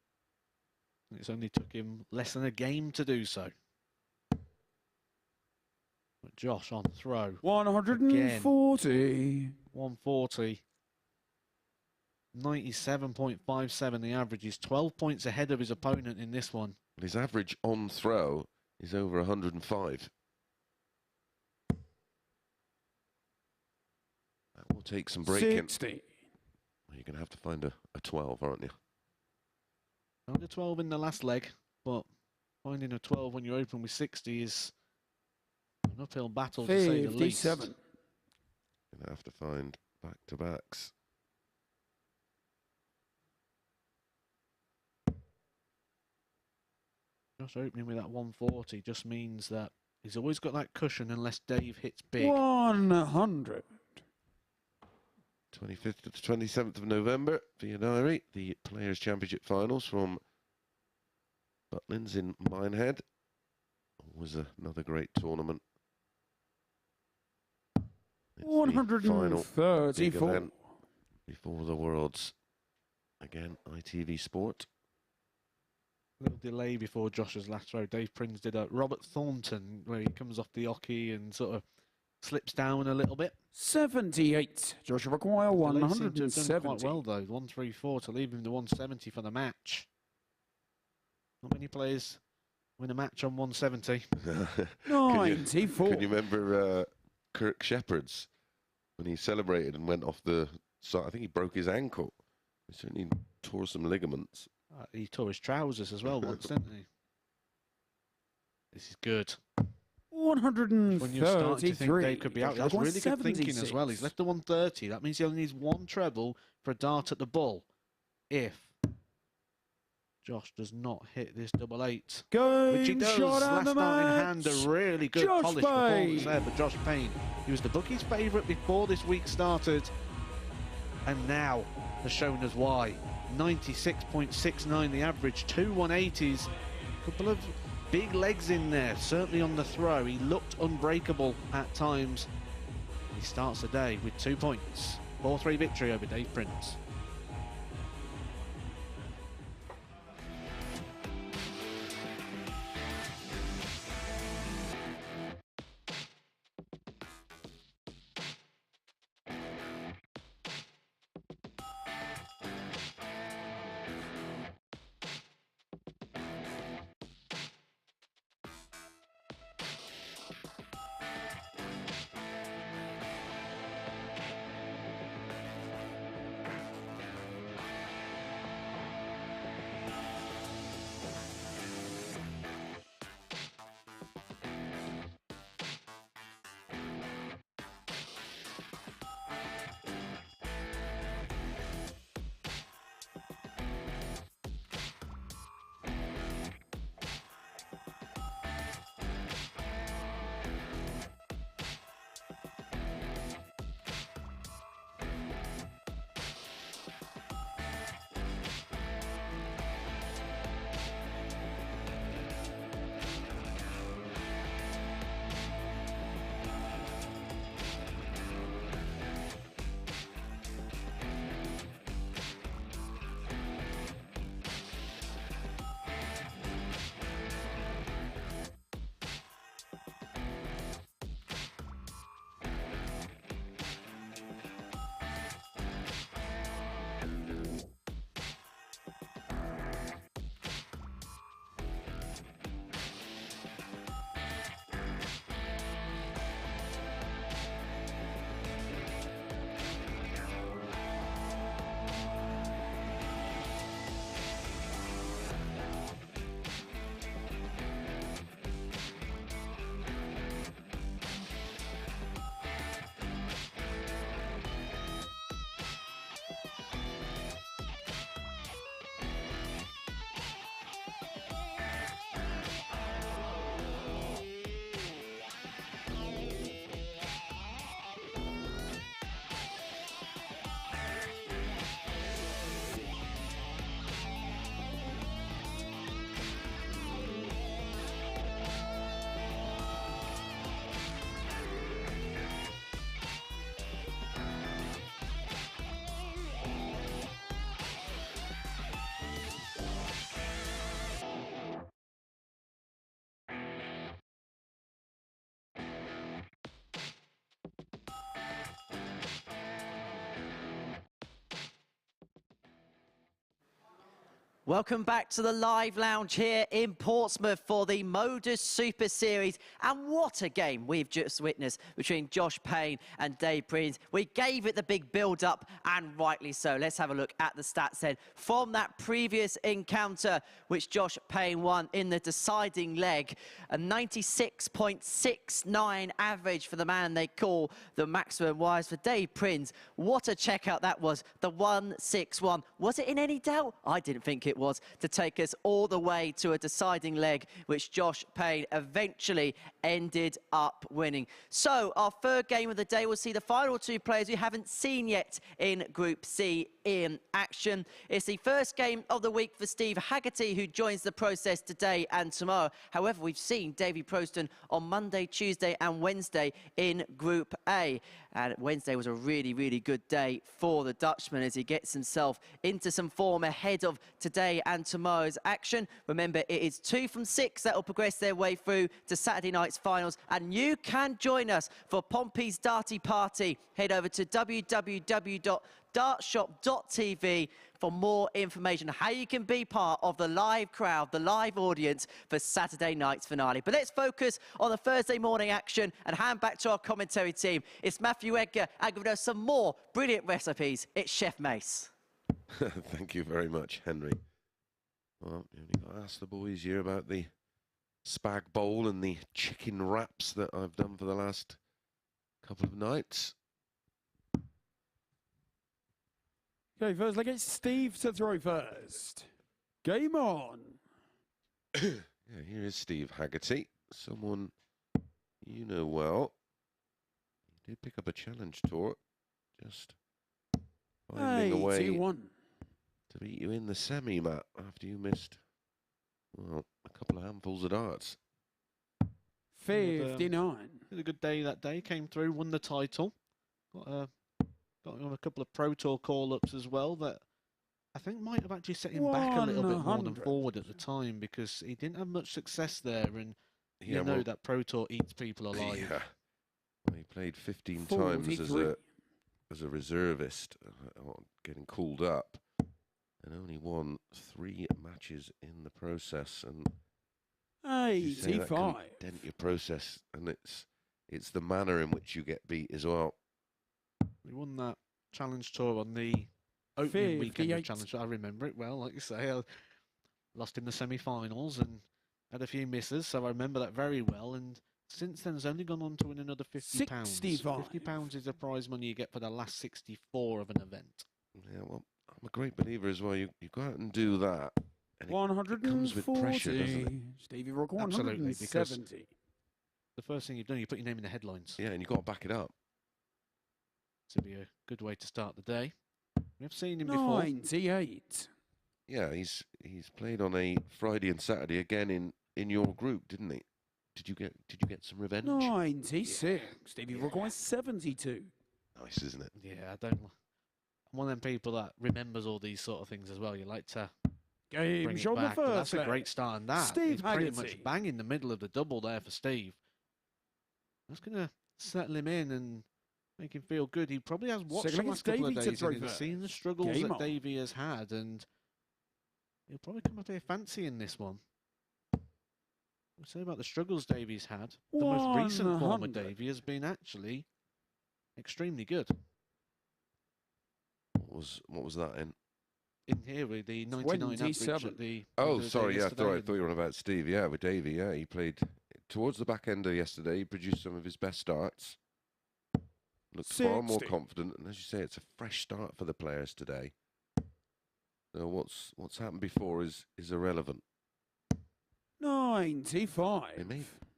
It's only took him less than a game to do so. But Josh on throw. 140. 140. 97.57 the average. He's 12 points ahead of his opponent in this one. His average on throw is over 105. That will take some breaking. 60. You're going to have to find a 12, aren't you? Found a 12 in the last leg, but finding a 12 when you open with 60 is an uphill battle, to say the least. 57. Going to have to find back-to-backs. Just opening with that 140 just means that he's always got that cushion unless Dave hits big. 100. 25th to the 27th of November for your diary. The Players' Championship Finals from Butlins in Minehead. Always another great tournament. It's the final big 134. event before the Worlds. Again, ITV Sport. A little delay before Josh's last throw. Dave Prins did a Robert Thornton where he comes off the oche and sort of slips down a little bit. 78. Joshua Quire, Delay seemed to have done 170. quite well though. 134 to leave him the 170 for the match. Not many players win a match on 170. 94. Can you remember Kirk Shepherd's when he celebrated and went off the side? I think he broke his ankle. He certainly tore some ligaments. He tore his trousers as well once, didn't he? This is good. 133. When you're starting to think they could be out, that's really good thinking as 176. well. He's left the 130. That means he only needs one treble for a dart at the bull. If Josh does not hit this double eight, which he Game does. shot Last on the start in match. hand, a really good Josh polished performance Payne. there for Josh Payne. He was the bookie's favourite before this week started, and now has shown us why. 96.69 the average, 2 180s, a couple of big legs in there, certainly on the throw. He looked unbreakable at times. He starts the day with 2 points. 4-3 victory over Dave Prins. Welcome back to the live lounge here in Portsmouth for the MODUS Super Series. And what a game we've just witnessed between Josh Payne and Dave Prins. We gave it the big build-up, and rightly so. Let's have a look at the stats then. From that previous encounter, which Josh Payne won in the deciding leg, a 96.69 average for the man they call the maximum wise for Dave Prins. What a checkout that was, the 161. Was it in any doubt? I didn't think it it was to take us all the way to a deciding leg, which Josh Payne eventually ended up winning. So our third game of the day will see the final two players we haven't seen yet in Group C in action. It's the first game of the week for Steve Haggerty, who joins the process today and tomorrow. However, we've seen Davy Proosten on Monday, Tuesday and Wednesday in Group A. And Wednesday was a really, really good day for the Dutchman as he gets himself into some form ahead of today and tomorrow's action. Remember, it is 2 from 6 that will progress their way through to Saturday night's finals. And you can join us for Pompey's Darty Party. Head over to www.dartshop.tv for more information on how you can be part of the live crowd, the live audience for Saturday night's finale. But let's focus on the Thursday morning action and hand back to our commentary team. It's Matthew Edgar and giving us some more brilliant recipes. It's Chef Mace. Thank you very much, Henry. Well, you only got to ask the boys here about the spag bowl and the chicken wraps that I've done for the last couple of nights. Okay, first leg, it's Steve to throw first. Game on. Yeah, here is Steve Haggerty, someone you know well. He did pick up a challenge tour, just finding a way 2-1. to beat you in the semi, Matt, after you missed, well, a couple of handfuls of darts. 59. Had a good day that day, came through, won the title. Got on a couple of Pro Tour call-ups as well that I think might have actually set him back a little bit more than 100. forward at the time, because he didn't have much success there, and Yeah, you know well, that Pro Tour eats people alive. Yeah. Well, he played 15 times 43. as a reservist, getting called up, and only won 3 matches in the process. And you say that can 85. dent your process, and it's the manner in which you get beat as well. We won that Challenge Tour on the opening weekend of 58. Challenge Tour. I remember it well, like you say. I lost in the semi-finals and had a few misses, so I remember that very well. And since then, has only gone on to win another £50. 65. £50 is the prize money you get for the last 64 of an event. Yeah, well, I'm a great believer as well. You go out and do that, and it 140. comes with pressure, doesn't it? Stevie Rook, Absolutely, because 170. the first thing you've done, you put your name in the headlines. Yeah, and you've got to back it up. This will be a good way to start the day. We've seen him before. 98. Yeah, he's played on a Friday and Saturday again in your group, didn't he? Did you get some revenge? 96. Stevie Rook, 72. Nice, isn't it? Yeah, I'm one of them people that remembers all these sort of things as well. You like to Game bring it shot the back. But first that's a leg. great start, and that Steve is pretty much Haggerty. bang in the middle of the double there for Steve. That's going to settle him in and make him feel good. He probably has watched Second the last couple of Davy to days throw and he's first. seen the struggles Game that on. Davy has had, and he'll probably come up here fancy in this one. We'll say about the struggles Davy's had. The most recent form of 100. Davy has been actually extremely good. What was that in? In here with the 99 average 27. at the Oh, end of the day sorry, yeah, I yesterday. thought you were on about Steve. Yeah, with Davy. Yeah, he played towards the back end of yesterday. He produced some of his best starts. Looks far more 60. confident, and as you say, it's a fresh start for the players today. So what's happened before is irrelevant. 95.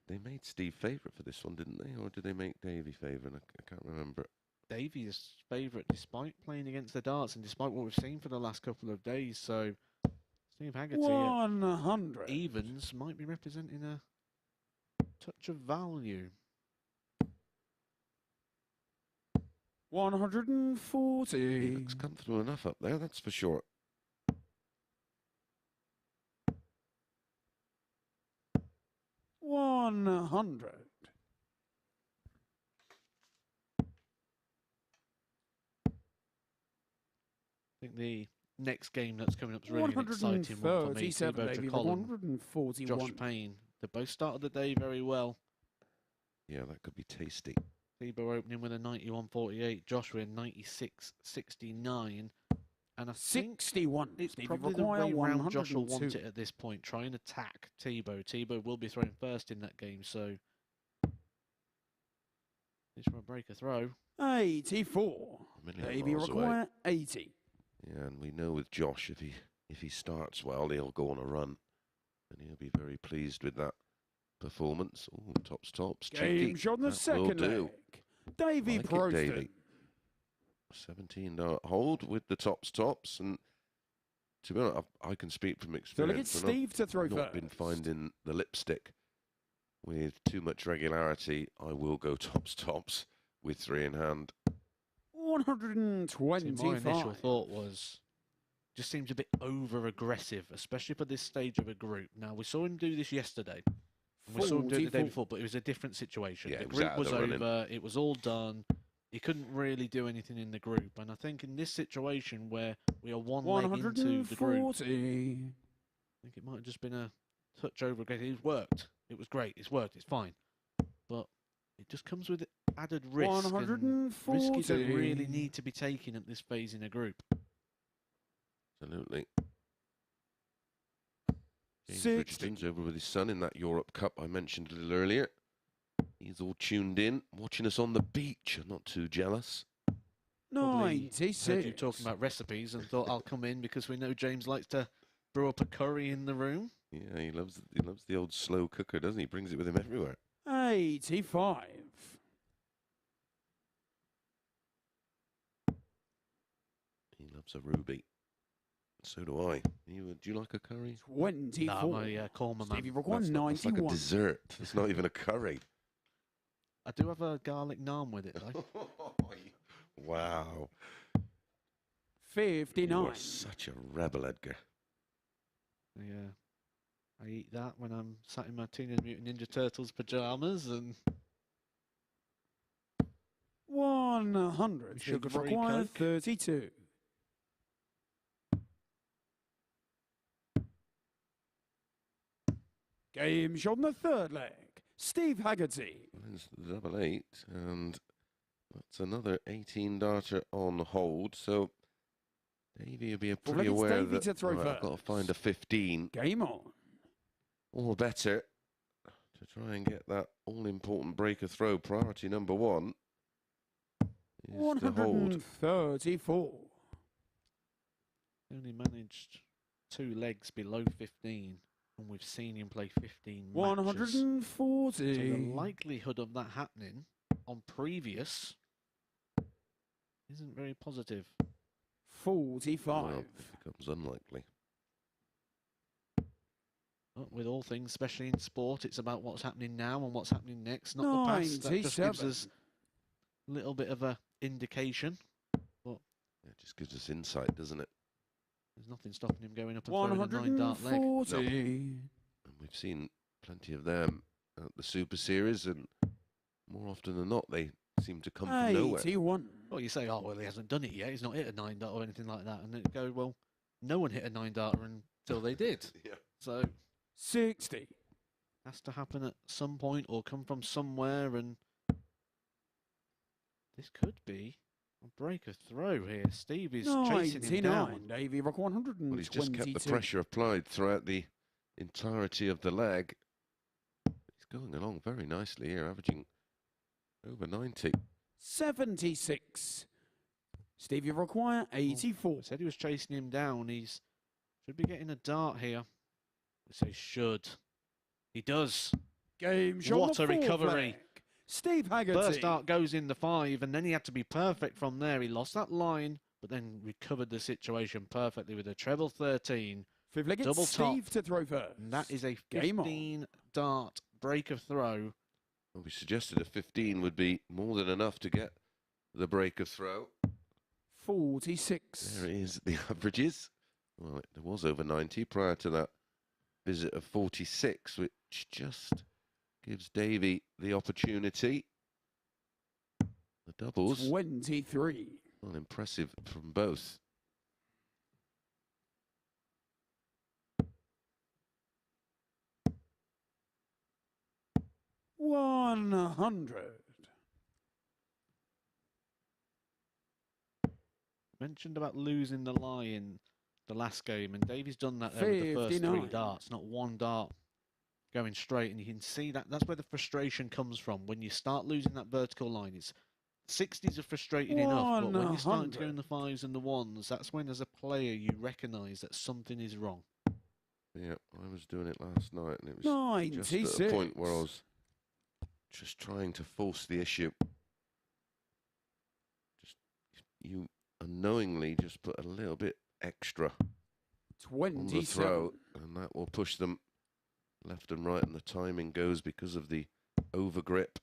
They made Steve favourite for this one, didn't they? Or did they make Davy favourite? I can't remember. Davy is favourite despite playing against the darts and despite what we've seen for the last couple of days. So Steve Haggerty at 100. evens might be representing a touch of value. 140. He looks comfortable enough up there, that's for sure. $100. I think the next game that's coming up is really an exciting one for me. Thibault 137, Tricole and 141. Josh Payne. They both started the day very well. Yeah, that could be tasty. Thibault opening with a 91.48, Josh with a 96.69. And I think 61. it's Stevie probably the Rook, way round Josh will 102. want it at this point. Try and attack Thibault. Thibault will be throwing first in that game, so he's for a breaker throw. 84. A million Davy miles away. Rook, 80. Yeah, and we know with Josh, if he if he starts well, he'll go on a run, and he'll be very pleased with that performance. Oh, tops. Game cheeky. shot on the That will second do. leg. Davy Like it, Proosten. Davy. 17-dart hold with the tops, and to be honest, I can speak from So experience. look at Steve to throw I've not first. been finding the lipstick with too much regularity. I will go tops with 3 in hand. 125. See, my initial thought was, just seems a bit over-aggressive, especially for this stage of a group. Now, we saw him do this yesterday, and we saw him do it the day 44. before, but it was a different situation. Yeah, The it was group out of was the running. over, it was all done. He couldn't really do anything in the group, and I think in this situation where we are one leg into the group, 140. I think it might have just been a touch over-aggressive. It worked. It was great. It's worked. It's fine. But it just comes with added risk. And 140. risk you don't really need to be taking at this phase in a group. Absolutely. James 60. Richardson's over with his son in that Europe Cup I mentioned a little earlier. He's all tuned in, watching us on the beach. I'm not too jealous. Probably 96. heard you talking about recipes and thought I'll come in because we know James likes to brew up a curry in the room. Yeah, he loves the old slow cooker, doesn't he? Brings it with him everywhere. 85. He loves a ruby. So do I. Do you like a curry? 24. Nah, my Corma man. Stevie Rook That's like a 91. dessert. It's not even a curry. I do have a garlic naan with it though. Wow. You 59. are such a rebel, Edgar. Yeah. I eat that when I'm sat in my Teenage Mutant Ninja Turtles pajamas and 100. Sugar-free Required Coke. 32. Game shot on the third leg. Steve Haggerty. There's the double 8, and that's another 18-darter on hold. So Davy will be pretty it's aware Davy that to throw I've got to first. find a 15 Game on. or better to try and get that all-important breaker throw. Priority number 1 is to hold. 134. only managed 2 legs below 15, and we've seen him play 15 matches. 140. So the likelihood of that happening on previous isn't very positive. 45. Well, it becomes unlikely. But with all things, especially in sport, it's about what's happening now and what's happening next, not the past. That just gives 97. us a little bit of a indication. But It just gives us insight, doesn't it? there's nothing stopping him going up and throwing a 9-dart leg. 140. And we've seen plenty of them at the Super Series, and more often than not, they seem to come from nowhere. 81. Well, you say, oh, well, he hasn't done it yet. He's not hit a 9-dart or anything like that. And then go, well, no one hit a 9-darter until they did. Yeah. So 60. has to happen at some point or come from somewhere, and this could be a breaker throw here. Steve is chasing him down. 99. Davy Rock 122. Well, he's just kept the pressure applied throughout the entirety of the leg. He's going along very nicely here, averaging over 90. 76. Stevie require 84. I said he was chasing him down. He's should be getting a dart here. I say should. He does. Game shot. What on the a fourth recovery. leg. Steve Haggerty. First dart goes in the 5, and then he had to be perfect from there. He lost that line, but then recovered the situation perfectly with a treble 13. Fifth leg, it's double top. Steve to throw first. And that is a Game on. 15-dart break of throw. Well, we suggested a 15 would be more than enough to get the break of throw. 46. There it is, the averages. Well, it was over 90 prior to that visit of 46, which just gives Davy the opportunity. The doubles, 23. well, impressive from both. $100. Mentioned about losing the lie in the last game, and Davy's done that there with the first 3 59. darts, not 1 dart going straight, and you can see that that's where the frustration comes from. When you start losing that vertical line, it's 60s are frustrating enough, but when you're starting to go in the 5s and the 1s, that's when, as a player, you recognise that something is wrong. Yeah, I was doing it last night, and it was just at a point where I was just trying to force the issue. Just you unknowingly just put a little bit extra on the throw, and that will push them left and right, and the timing goes because of the over grip.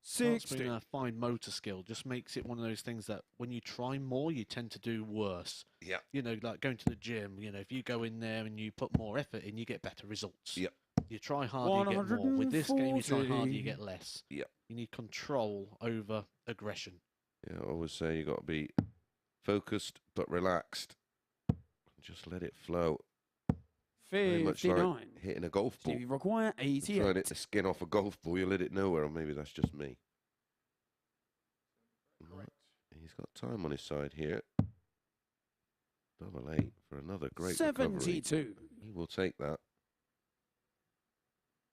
60. That's been a fine motor skill. Just makes it one of those things that when you try more, you tend to do worse. Yeah. You know, like going to the gym, you know, if you go in there and you put more effort in, you get better results. Yeah. You try harder, you get more. With this game, you try harder, you get less. Yeah. You need control over aggression. Yeah, I always say you got to be focused but relaxed. Just let it flow. Very much 59. like hitting a golf ball. Stevie require Try and 88. hit the skin off a golf ball, you let it nowhere, or maybe that's just me. Right. He's got time on his side here. Double 8 for another great 72. recovery. He will take that.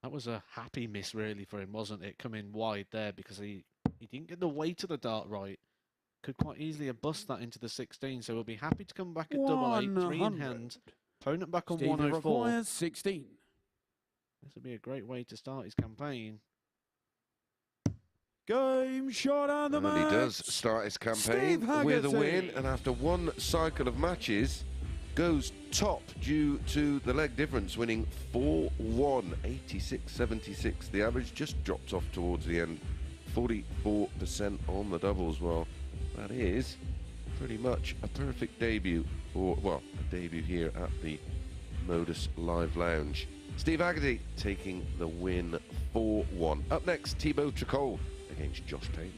That was a happy miss, really, for him, wasn't it? Coming wide there because he didn't get the weight of the dart right. Could quite easily have bust that into the 16, so we'll be happy to come back at double 8, 3 in hand. Opponent back on Stevie 104. requires 16. This would be a great way to start his campaign. Game shot on the And match. he does start his campaign with a win, and after one cycle of matches, goes top due to the leg difference, winning 4-1, 86-76. The average just dropped off towards the end, 44% on the doubles. Well, that is pretty much a perfect debut, or, well, a debut here at the Modus Live Lounge. Steve Haggerty taking the win 4-1. Up next, Thibault Tricole against Josh Payne.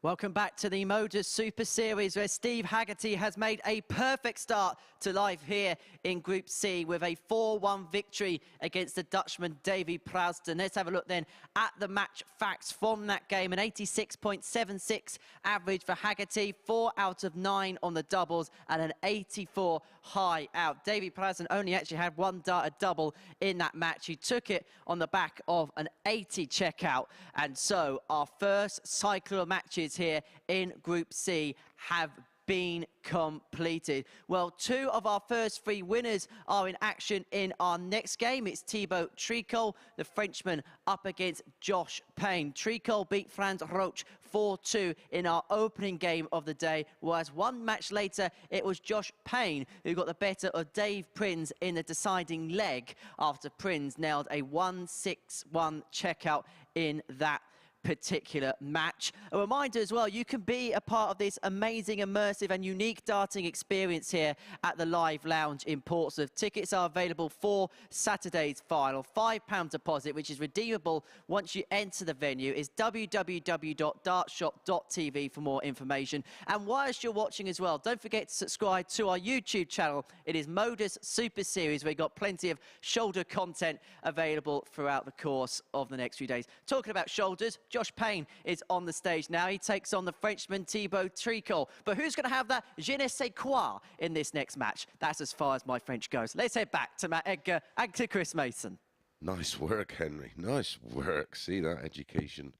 Welcome back to the MODUS Super Series, where Steve Haggerty has made a perfect start to life here in Group C with a 4-1 victory against the Dutchman Davy Proosten. Let's have a look then at the match facts from that game. An 86.76 average for Haggerty, 4 out of 9 on the doubles, and an 84 high out. Davy Proosten only actually had one darted double in that match. He took it on the back of an 80 checkout, and so our first cycle of matches here in Group C have been completed. Well, 2 of our first 3 winners are in action in our next game. It's Thibault Tricole, the Frenchman, up against Josh Payne. Tricole beat Franz Roetzsch 4-2 in our opening game of the day, whereas one match later, it was Josh Payne who got the better of Davy Proosten in the deciding leg after Prins nailed a 1-6-1 checkout in that particular match. A reminder as well, you can be a part of this amazing, immersive and unique darting experience here at the Live Lounge in Portsmouth. Tickets are available for Saturday's final. £5 deposit, which is redeemable once you enter the venue, is www.dartshop.tv for more information. And whilst you're watching as well, don't forget to subscribe to our YouTube channel. It is MODUS Super Series. We've got plenty of shoulder content available throughout the course of the next few days. Talking about shoulders, Josh Payne is on the stage now. He takes on the Frenchman Thibault Tricole. But who's going to have that je ne sais quoi in this next match? That's as far as my French goes. Let's head back to Matt Edgar and to Chris Mason. Nice work, Henry. Nice work. See, that education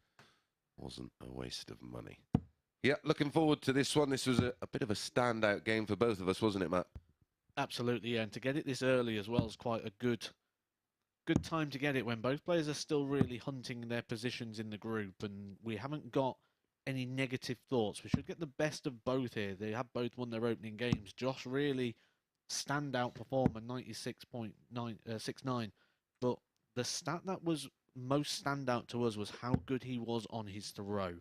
wasn't a waste of money. Yeah, looking forward to this one. This was a bit of a standout game for both of us, wasn't it, Matt? Absolutely, yeah. And to get it this early as well is quite a good time to get it when both players are still really hunting their positions in the group, and we haven't got any negative thoughts. We should get the best of both here. They have both won their opening games. Josh really standout performer, 96.69, but the stat that was most standout to us was how good he was on his throw.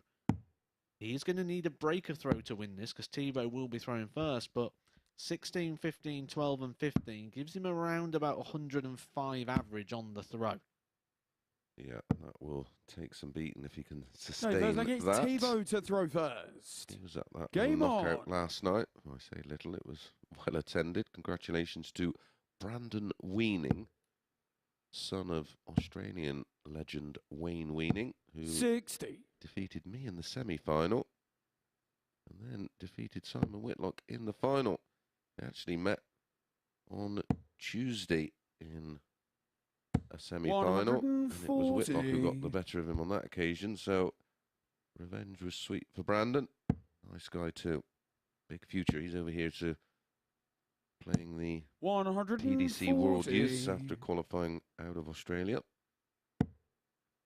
He's going to need a breaker throw to win this because Thibault will be throwing first, but 16, 15, 12 and 15 gives him around about 105 average on the throw. Yeah, that will take some beating if he can sustain It's that. Thibault to throw first. He was at that Game knockout on. last night. I say little, it was well attended. Congratulations to Brandon Weaning, son of Australian legend Wayne Weaning, who 60. defeated me in the semi-final and then defeated Simon Whitlock in the final. They actually met on Tuesday in a semi-final, and it was Whitlock who got the better of him on that occasion, so revenge was sweet for Brandon. Nice guy too. Big future. He's over here to playing the PDC World Youths after qualifying out of Australia.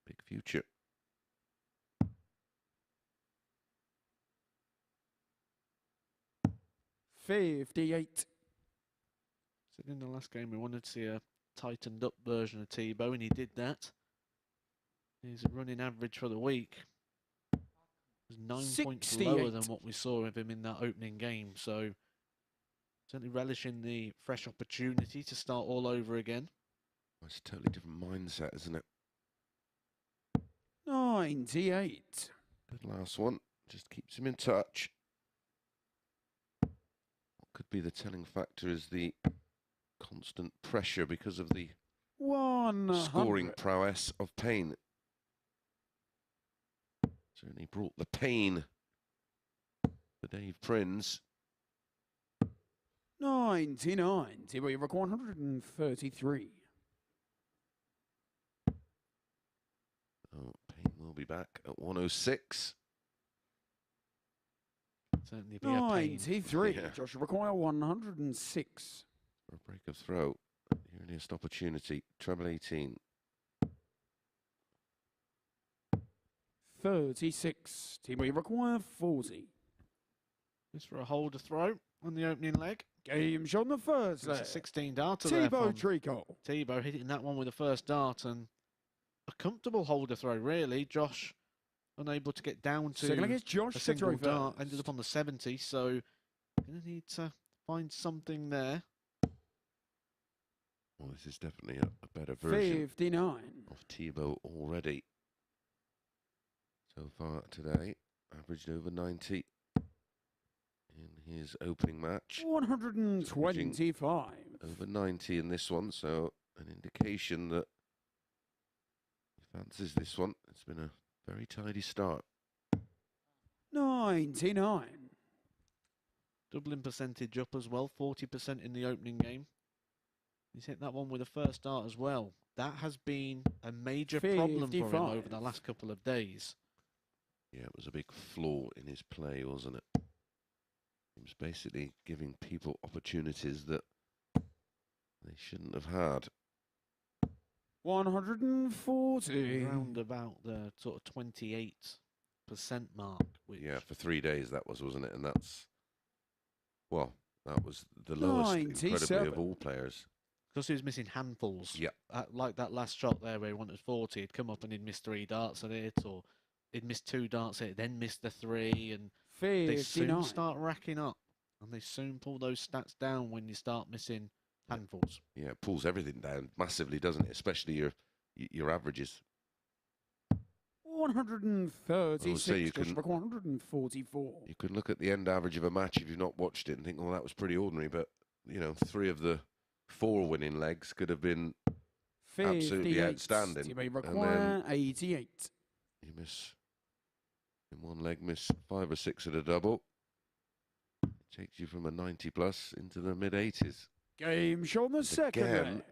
Big future. $58. So in the last game, we wanted to see a tightened up version of Thibault, and he did that. His running average for the week was 9 points lower than what we saw of him in that opening game. So certainly relishing the fresh opportunity to start all over again. It's a totally different mindset, isn't it? 98. Good last one. Just keeps him in touch. What could be the telling factor is the constant pressure because of the 100. scoring prowess of Payne. Certainly brought the pain for Davy Proosten. 99. Thibault, you record 133. Oh, Payne will be back at 106. Certainly be a pain. 93. Yeah. Josh require 106. For a break of throw. The earliest opportunity. Treble 18. 36. Thibault, you require 40. Just for a holder throw on the opening leg. Game shot on the first It's leg. a 16 darter there Thibault from Tricole. Thibault hitting that one with the first dart, and a comfortable holder throw, really. Josh unable to get down to Second leg is Josh a to single throw dart, first. ended up on the 70, so going to need to find something there. Well, this is definitely a better version 59. of Thibault already so far today. averaged over 90 in his opening match. 125. Over 90 in this one, so an indication that he fancies this one. It's been a very tidy start. 99. Doubling percentage up as well, 40% in the opening game. He's hit that one with a first start as well. That has been a major problem for him 55. over the last couple of days. Yeah, it was a big flaw in his play, wasn't it? He was basically giving people opportunities that they shouldn't have had. 140. Around about the sort of 28% mark. Which Yeah, for 3 days that was, wasn't it? And that's, well, that was the lowest, incredibly, 97. of all players. because he was missing handfuls. Yeah. Like that last shot there where he wanted 40, he'd come up and he'd miss 3 darts at it, or he'd miss 2 darts at it, then miss the 3, and they 59. soon start racking up. And they soon pull those stats down when you start missing handfuls. Yeah, it pulls everything down massively, doesn't it? Especially your averages. 136. you Josh can- Brook, 144. You can look at the end average of a match if you've not watched it and think, well, that was pretty ordinary. But, you know, 3 of the 4 winning legs could have been absolutely 58. outstanding. Thibault And Tricole, 88. you miss, in one leg, miss 5 or 6 at a double. It takes you from a 90 plus into the mid 80s. Game shot on the second Again, leg.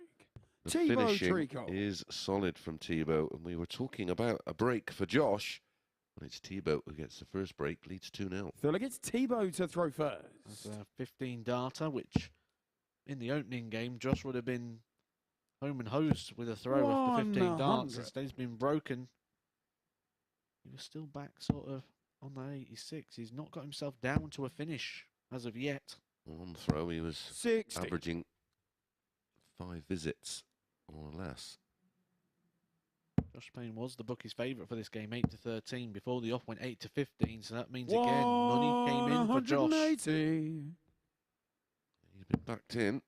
The Thibault finishing Tricole. is solid from Thibault, and we were talking about a break for Josh. And it's Thibault who gets the first break, leads 2-0. So look, it's Thibault to throw first. That's a 15 darter, which in the opening game, Josh would have been home and hosed with a throw after 15 darts. 100. Instead, he's been broken. He was still back sort of on the 86. He's not got himself down to a finish as of yet. On throw, he was 60. averaging 5 visits or less. Josh Payne was the bookie's favourite for this game, 8-13. Before the off went 8-15, so that means again money came in for Josh. 180. He's been backed in.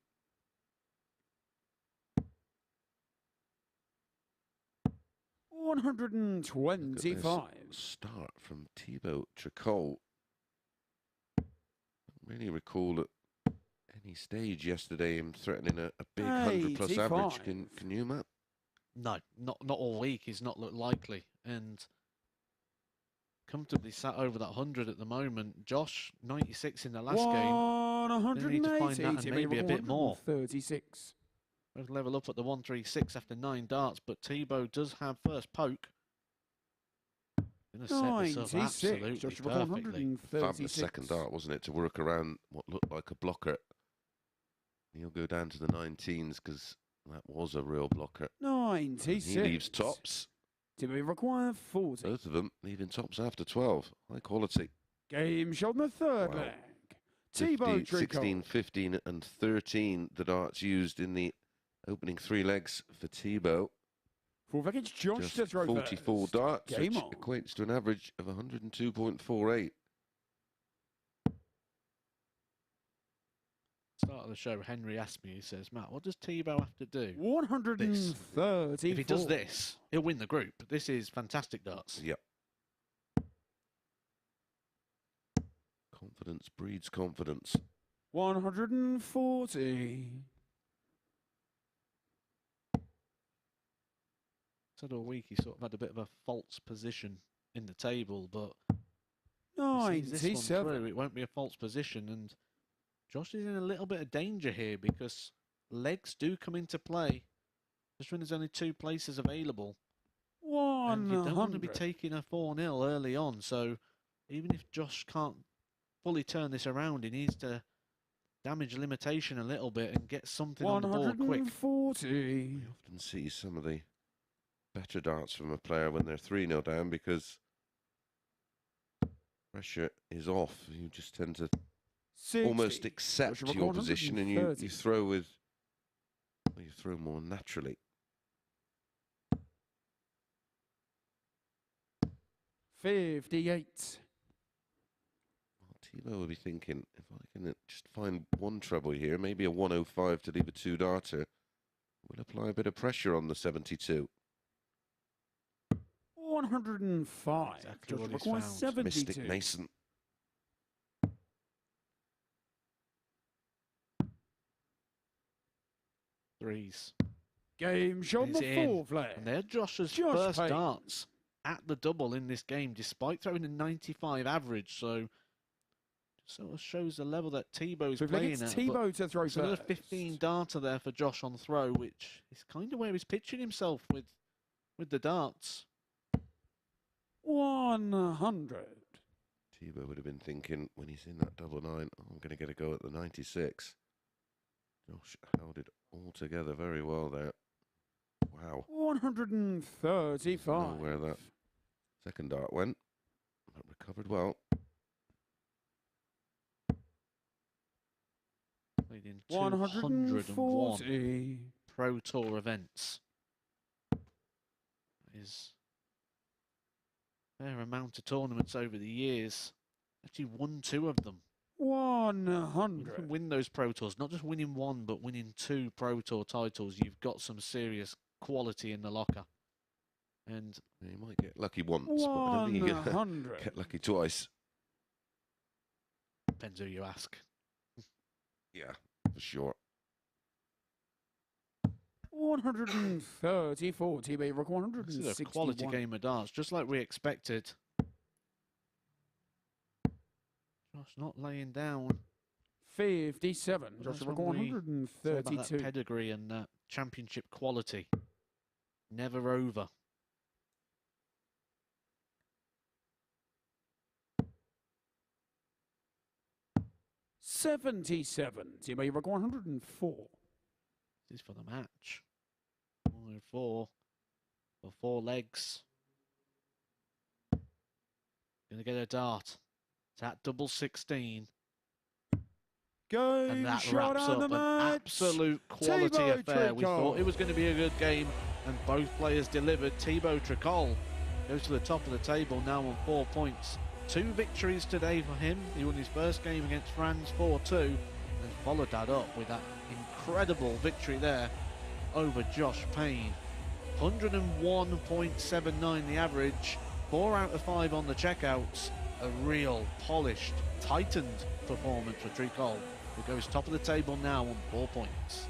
Look at this 125. start from Thibault Tricole. I don't really recall at any stage yesterday him threatening a big 100 plus average. 85. Can you, Matt? No, not all week. He's not looked likely, and comfortably sat over that 100 at the moment. Josh, 96 in the last game. 180. need to find that and maybe a bit more. 36. Both level up at the 136 after 9 darts, but Thibault does have first poke. Gonna set this up 96. absolutely Josh Brook, perfectly. Fabulous 136. second dart, wasn't it? To work around what looked like a blocker. He'll go down to the 19s because that was a real blocker. 96. He leaves tops. Do we require 40? Both of them leaving tops after 12. High quality. Game shot on the third Wow. leg. Thibault 16, Tricole. 15 and 13 the darts used in the opening 3 legs for Thibault. Full package, Josh Just to throw 44 first. darts, Game which on. equates to an average of 102.48. Start of the show, Henry asked me, he says, Matt, what does Thibault have to do? 134. If he does this, he'll win the group. This is fantastic darts. Yep. Confidence breeds confidence. 140. Said all week he sort of had a bit of a false position in the table, but he sees this one 97. through, it won't be a false position, and Josh is in a little bit of danger here because legs do come into play. Just when there's only 2 places available, and you don't want to be 100. taking a 4-0 early on. So even if Josh can't fully turn this around, he needs to damage limitation a little bit and get something on the board quick. 140. We often see some of the better darts from a player when they're 3-0 down because pressure is off. You just tend to 60. almost accept Joshua your Brook, position and 130. you throw with, well, you throw more naturally. 58. Well, Thibault will be thinking, if I can just find one treble here, maybe a 105 to leave a 2-darter, we'll apply a bit of pressure on the 72. 105. Exactly Josh what he's requires found. 72. Mystic Nascent. Threes. Game shot He's the in. fourth leg. And they're Josh's Josh first Payne. darts at the double in this game, despite throwing a 95 average. So sort of shows the level that Thibault's So playing it's at. Thibault to throw It's another first. 15 darter there for Josh on throw, which is kind of where he's pitching himself with the darts. 100. Thibault would have been thinking when he's in that double nine, oh, I'm going to get a go at the 96. Josh held it all together very well there. Wow. 135. Know where that second dart went, but recovered well. Played in 201 140. Pro Tour events. That is a fair amount of tournaments over the years. Actually won 2 of them. You 100. can win those Pro Tours, not just winning 1, but winning 2 Pro Tour titles. You've got some serious quality in the locker. And You might get lucky once, but I don't think you're going to 100. get lucky twice. depends who you ask. Yeah, for sure. 134 TB, Rook This is a quality 161. game of darts, just like we expected. Josh not laying down. 57. But Josh that's Rook when we say about that 132. pedigree and that championship quality. Never over. $77 TB, Rook 104. This is for the match. 104 for 4 legs. Gonna get a dart. It's at double 16. And Game that shot wraps on up the an match. absolute quality Thibault affair. We thought Tricole. it was going to be a good game, and both players delivered. Thibault Tricole goes to the top of the table now on 4 points. 2 victories today for him. He won his first game against Franz 4-2, and followed that up with that incredible victory there over Josh Payne. 101.79 the average, 4 out of 5 on the checkouts. A real polished, tightened performance for Tricole, who goes top of the table now on 4 points.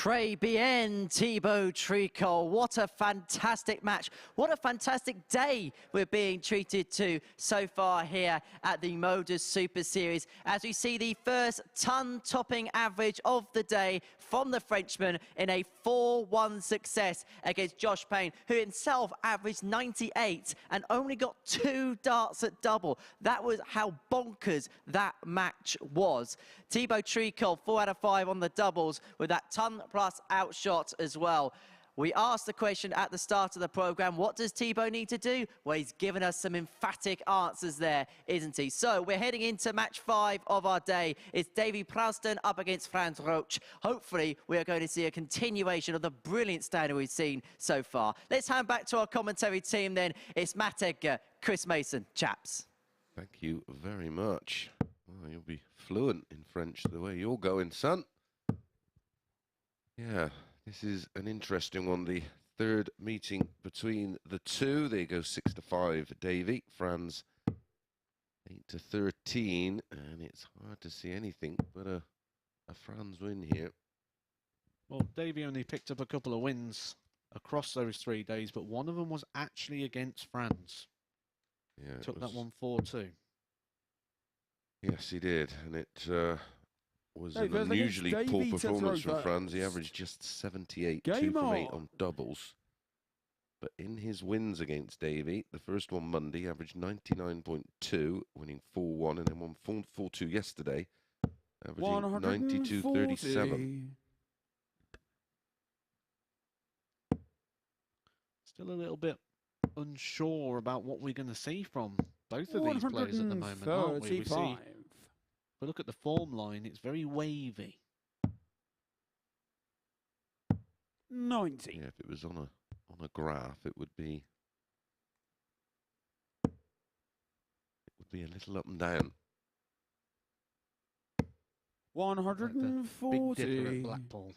Très bien, Thibault Tricole. What a fantastic match. What a fantastic day we're being treated to so far here at the MODUS Super Series. As we see the first ton-topping average of the day from the Frenchman in a 4-1 success against Josh Payne, who himself averaged 98 and only got 2 darts at double. That was how bonkers that match was. Thibault Tricole, 4 out of 5 on the doubles with that ton-plus outshot as well. We asked the question at the start of the programme, what does Thibault need to do? Well, he's given us some emphatic answers there, isn't he? So we're heading into match 5 of our day. It's Davy Proosten up against Franz Roetzsch. Hopefully, we are going to see a continuation of the brilliant standard we've seen so far. Let's hand back to our commentary team then. It's Matt Edgar, Chris Mason, chaps. Thank you very much. Well, you'll be fluent in French the way you're going, son. Yeah, this is an interesting one. The third meeting between the two. They go 6-5, Davy. Franz 8-13, and it's hard to see anything but a Franz win here. Well, Davy only picked up a couple of wins across those 3 days, but one of them was actually against Franz. Yeah, Took that one 4-2. Yes, he did, and it was Hey, an first unusually against poor Davy to performance throw from Franz. He first. averaged just 78, Game 2 from 8 on. on doubles. But in his wins against Davy, the first one Monday averaged 99.2, winning 4-1, and then won 4-2 yesterday, averaging 92.37. Still a little bit unsure about what we're going to see from both of these players at the moment, aren't we? We see, if we look at the form line, it's very wavy. 90. Yeah, if it was on a graph, it would be a little up and down. 140. Big Dipper at Blackpool.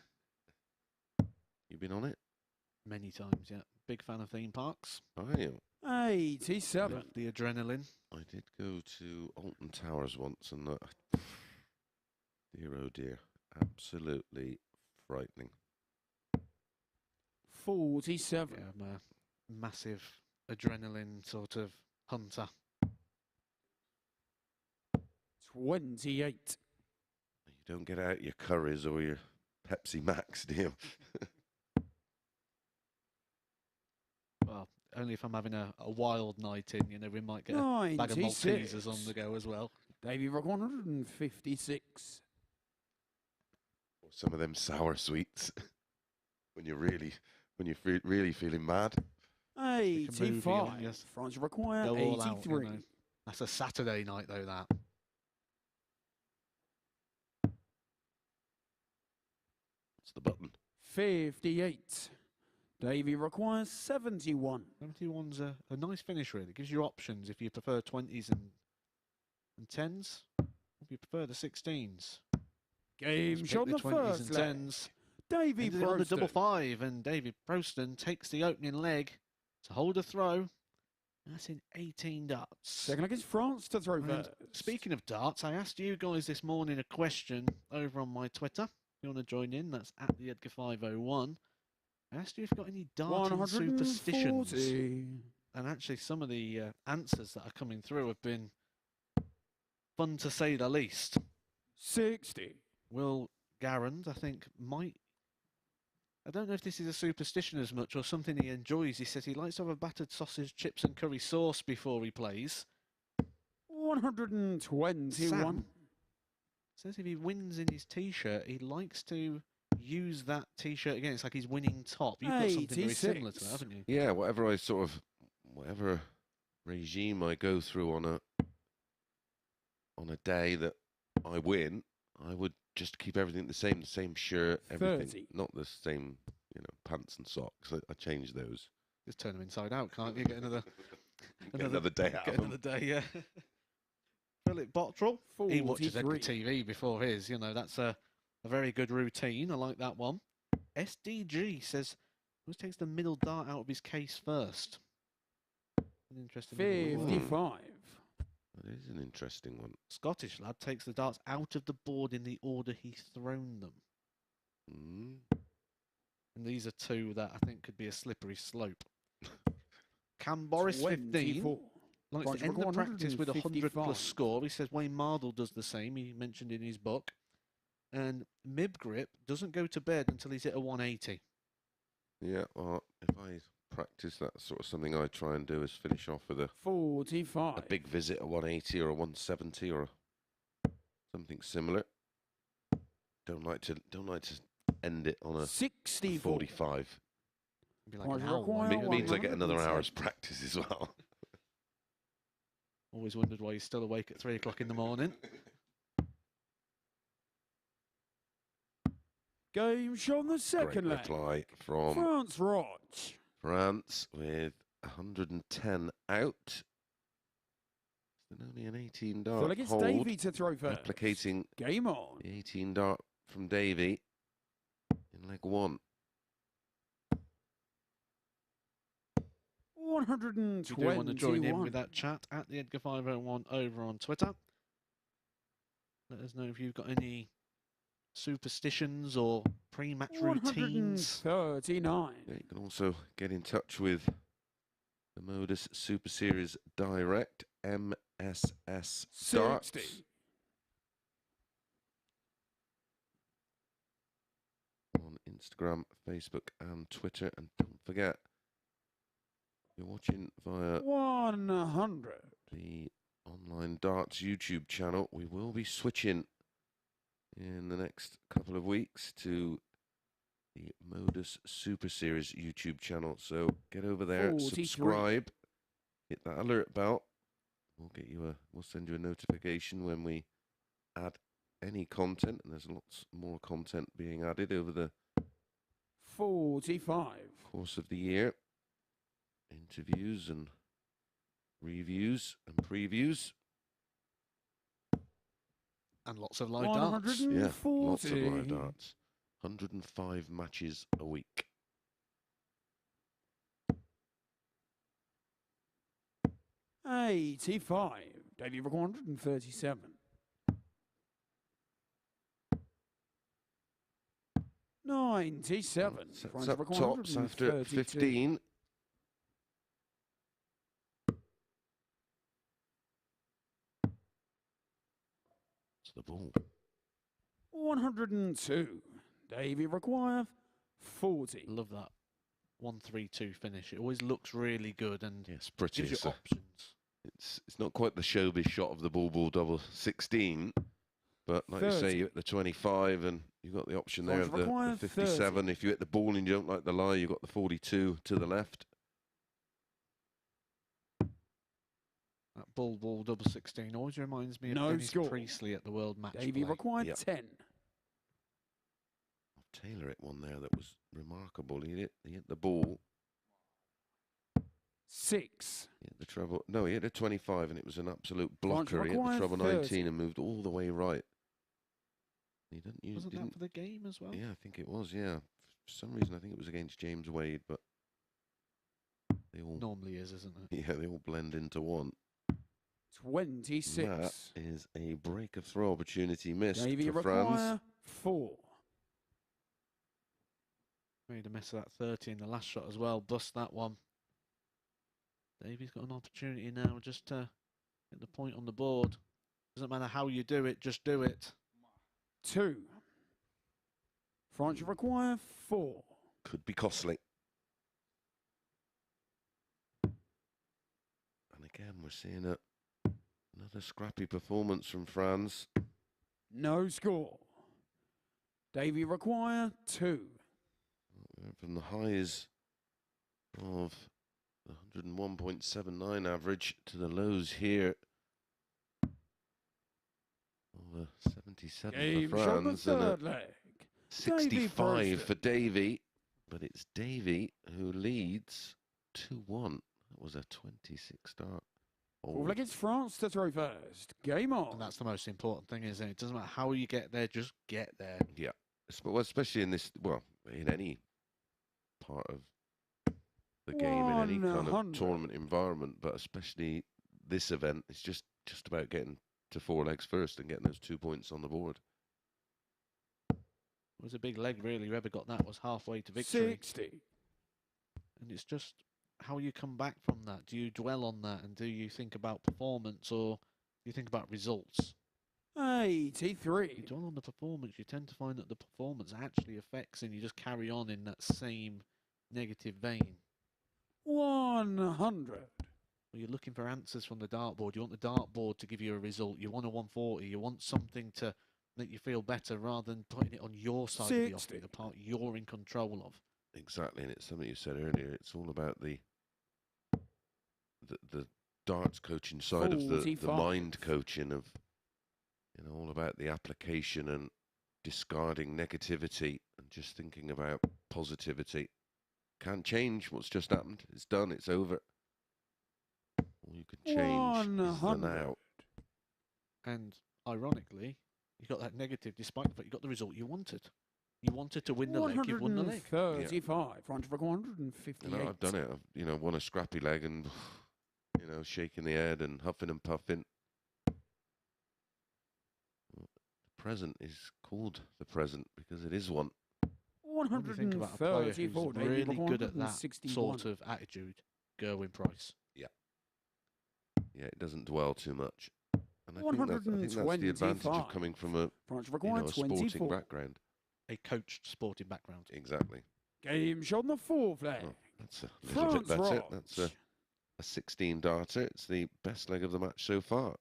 You been on it? Many times, yeah. Big fan of theme parks. Are you? 87. The adrenaline. I did go to Alton Towers once, and dear oh dear, absolutely frightening. 47. Yeah, I'm a massive adrenaline sort of hunter. 28. You don't get out your curries or your Pepsi Max, do you? Well, only if I'm having a wild night in, you know, we might get a bag of 96. Maltesers on the go as well. Davy Rock 156. Or some of them sour sweets when you're really feeling mad. Stick a movie on, 85. yes. France require Go all out, 83. you know. That's a Saturday night, though, that. What's the button? 58. Davy requires 71. 71's a nice finish, really. Gives you options if you prefer 20s and 10s, or if you prefer the 16s. Game Just shot pick the the 20s first and leg. 10s. Davy Ended it on the double Proosten. 5, and Davy Proosten takes the opening leg to hold a throw. That's in 18 darts. Second against France to throw And first. speaking of darts, I asked you guys this morning a question over on my Twitter. If you want to join in, that's at the Edgar501. I asked you if you've got any darting superstitions. 140. And actually, some of the answers that are coming through have been fun to say the least. 60. Will Garand, I think, might... I don't know if this is a superstition as much or something he enjoys. He says he likes to have a battered sausage, chips and curry sauce before he plays. 121. Sam says if he wins in his T-shirt, he likes to use that T-shirt again. It's like he's winning top. You've got something very similar to that, 86. haven't you? Yeah, whatever regime I go through on a day that I win, I would just keep everything the same shirt, everything, 30. not the same, pants and socks. I change those. Just turn them inside out, can't you? Get another Get another day out Get of another day, yeah. Philip Bottrell, he watches Edgar 43. TV before his. You know, that's a very good routine. I like that one. SDG says, who takes the middle dart out of his case first? An interesting one. 55. That is an interesting one. Scottish lad takes the darts out of the board in the order he's thrown them. And these are two that I think could be a slippery slope. Cam Boris 15 24. likes to Franz end the Roetzsch, practice with a 100 plus 155. score. He says Wayne Mardle does the same. He mentioned in his book. And Mib Grip doesn't go to bed until he's hit a 180. Yeah, well, if I practice, that's sort of something I try and do, is finish off with a 45. big visit, a 180 or a 170 or something similar. Don't like to end it on a 64. 45. Be like Franz an hour. Roetzsch, It means I get another 110. hour's practice as well. Always wondered why he's still awake at 3 o'clock in the morning. Game shot on the Great second leg. reply from Franz Roetzsch. France with 110 out. Then only an 18 Feel dart like it's hold, Davy to throw first. replicating Game on. the 18 dart from Davy in leg 1. 121. If you do want to join in with that chat at the Edgar 501 over on Twitter. Let us know if you've got any superstitions or pre-match routines. 139. Yeah, you can also get in touch with the Modus Super Series Direct, MSS Darts. 60. On Instagram, Facebook and Twitter. And don't forget, you're watching via 100. the Online Darts YouTube channel. We will be switching in the next couple of weeks to the Modus Super Series YouTube channel. So get over there, 43. subscribe, hit that alert bell. We'll send you a notification when we add any content, and there's lots more content being added over the 45. course of the year. Interviews and reviews and previews. And lots of live darts. Yeah, 140. lots of live darts. 105 matches a week. $85. Davy for 137. 97. Sets Franz up for tops after 132. 15. It's the ball. 102. Davy require 40. Love that 1-3-2 finish. It always looks really good and Yes, pretty. gives you So options. it's not quite the showbiz shot of the ball double 16, but like you say, 30. you hit the 25 and you've got the option there Franz of the require 57. 30. If you hit the ball and you don't like the lie, you've got the 42 to the left. That ball double 16 always reminds me of No Dennis score. Priestley at the World Match Davy Play. required Yep. 10. Taylor hit one there that was remarkable. He hit the ball. 6. He hit the treble. No, he hit a 25 and it was an absolute Franz blocker. He hit the required treble 30. 19 and moved all the way right. He didn't use. Wasn't that for the game as well? Yeah, I think it was. Yeah, for some reason I think it was against James Wade, but they all Normally is, isn't it? yeah they all blend into one. 26. That is a break of throw opportunity missed Davy for France. require 4. Made a mess of that 30 in the last shot as well. Bust that one. Davy's got an opportunity now just to get the point on the board. Doesn't matter how you do it, just do it. 2. France require 4. Could be costly. And again, we're seeing another scrappy performance from Franz. No score. Davy require 2. We went from the highs of the 101.79 average to the lows here of a 77 Game for shot the Franz and a third leg. 65 for Proosten. Davy. But it's Davy who leads 2-1. That was a 26 start. All like it's France to throw first. Game on. And that's the most important thing, isn't it? It doesn't matter how you get there, just get there. Yeah, well, especially in this, well, in any part of the game, in any kind of 100. tournament environment, but especially this event, it's just about getting to 4 legs first and getting those 2 points on the board. It was a big leg, really. Whoever got that was halfway to victory. 60. And it's just how you come back from that. Do you dwell on that and do you think about performance or do you think about results? 83. You dwell on the performance, you tend to find that the performance actually affects and you just carry on in that same negative vein. 100. Well, you're looking for answers from the dartboard. You want the dartboard to give you a result. You want a 140. You want something to make you feel better rather than putting it on your side of the offing, the part you're in control of. Exactly, and it's something you said earlier. It's all about the darts coaching side of the mind coaching of, all about the application and discarding negativity and just thinking about positivity. Can't change what's just happened. It's done. It's over. All you can change is the now. And ironically, you got that negative despite the fact you got the result you wanted. You wanted to win the leg, you've won the leg. 135, front of 158. I've done it. I've, won a scrappy leg and, shaking the head and huffing and puffing. The present is called the present because it is one. When you think about a player who's really good at that sort of attitude, Gerwyn Price. Yeah. Yeah, it doesn't dwell too much. And I think that's the advantage of coming from a sporting background. A coached sporting background. Exactly. Game shot on the fourth leg. Oh, that's a little bit better. That's a 16 darter. It's the best leg of the match so far.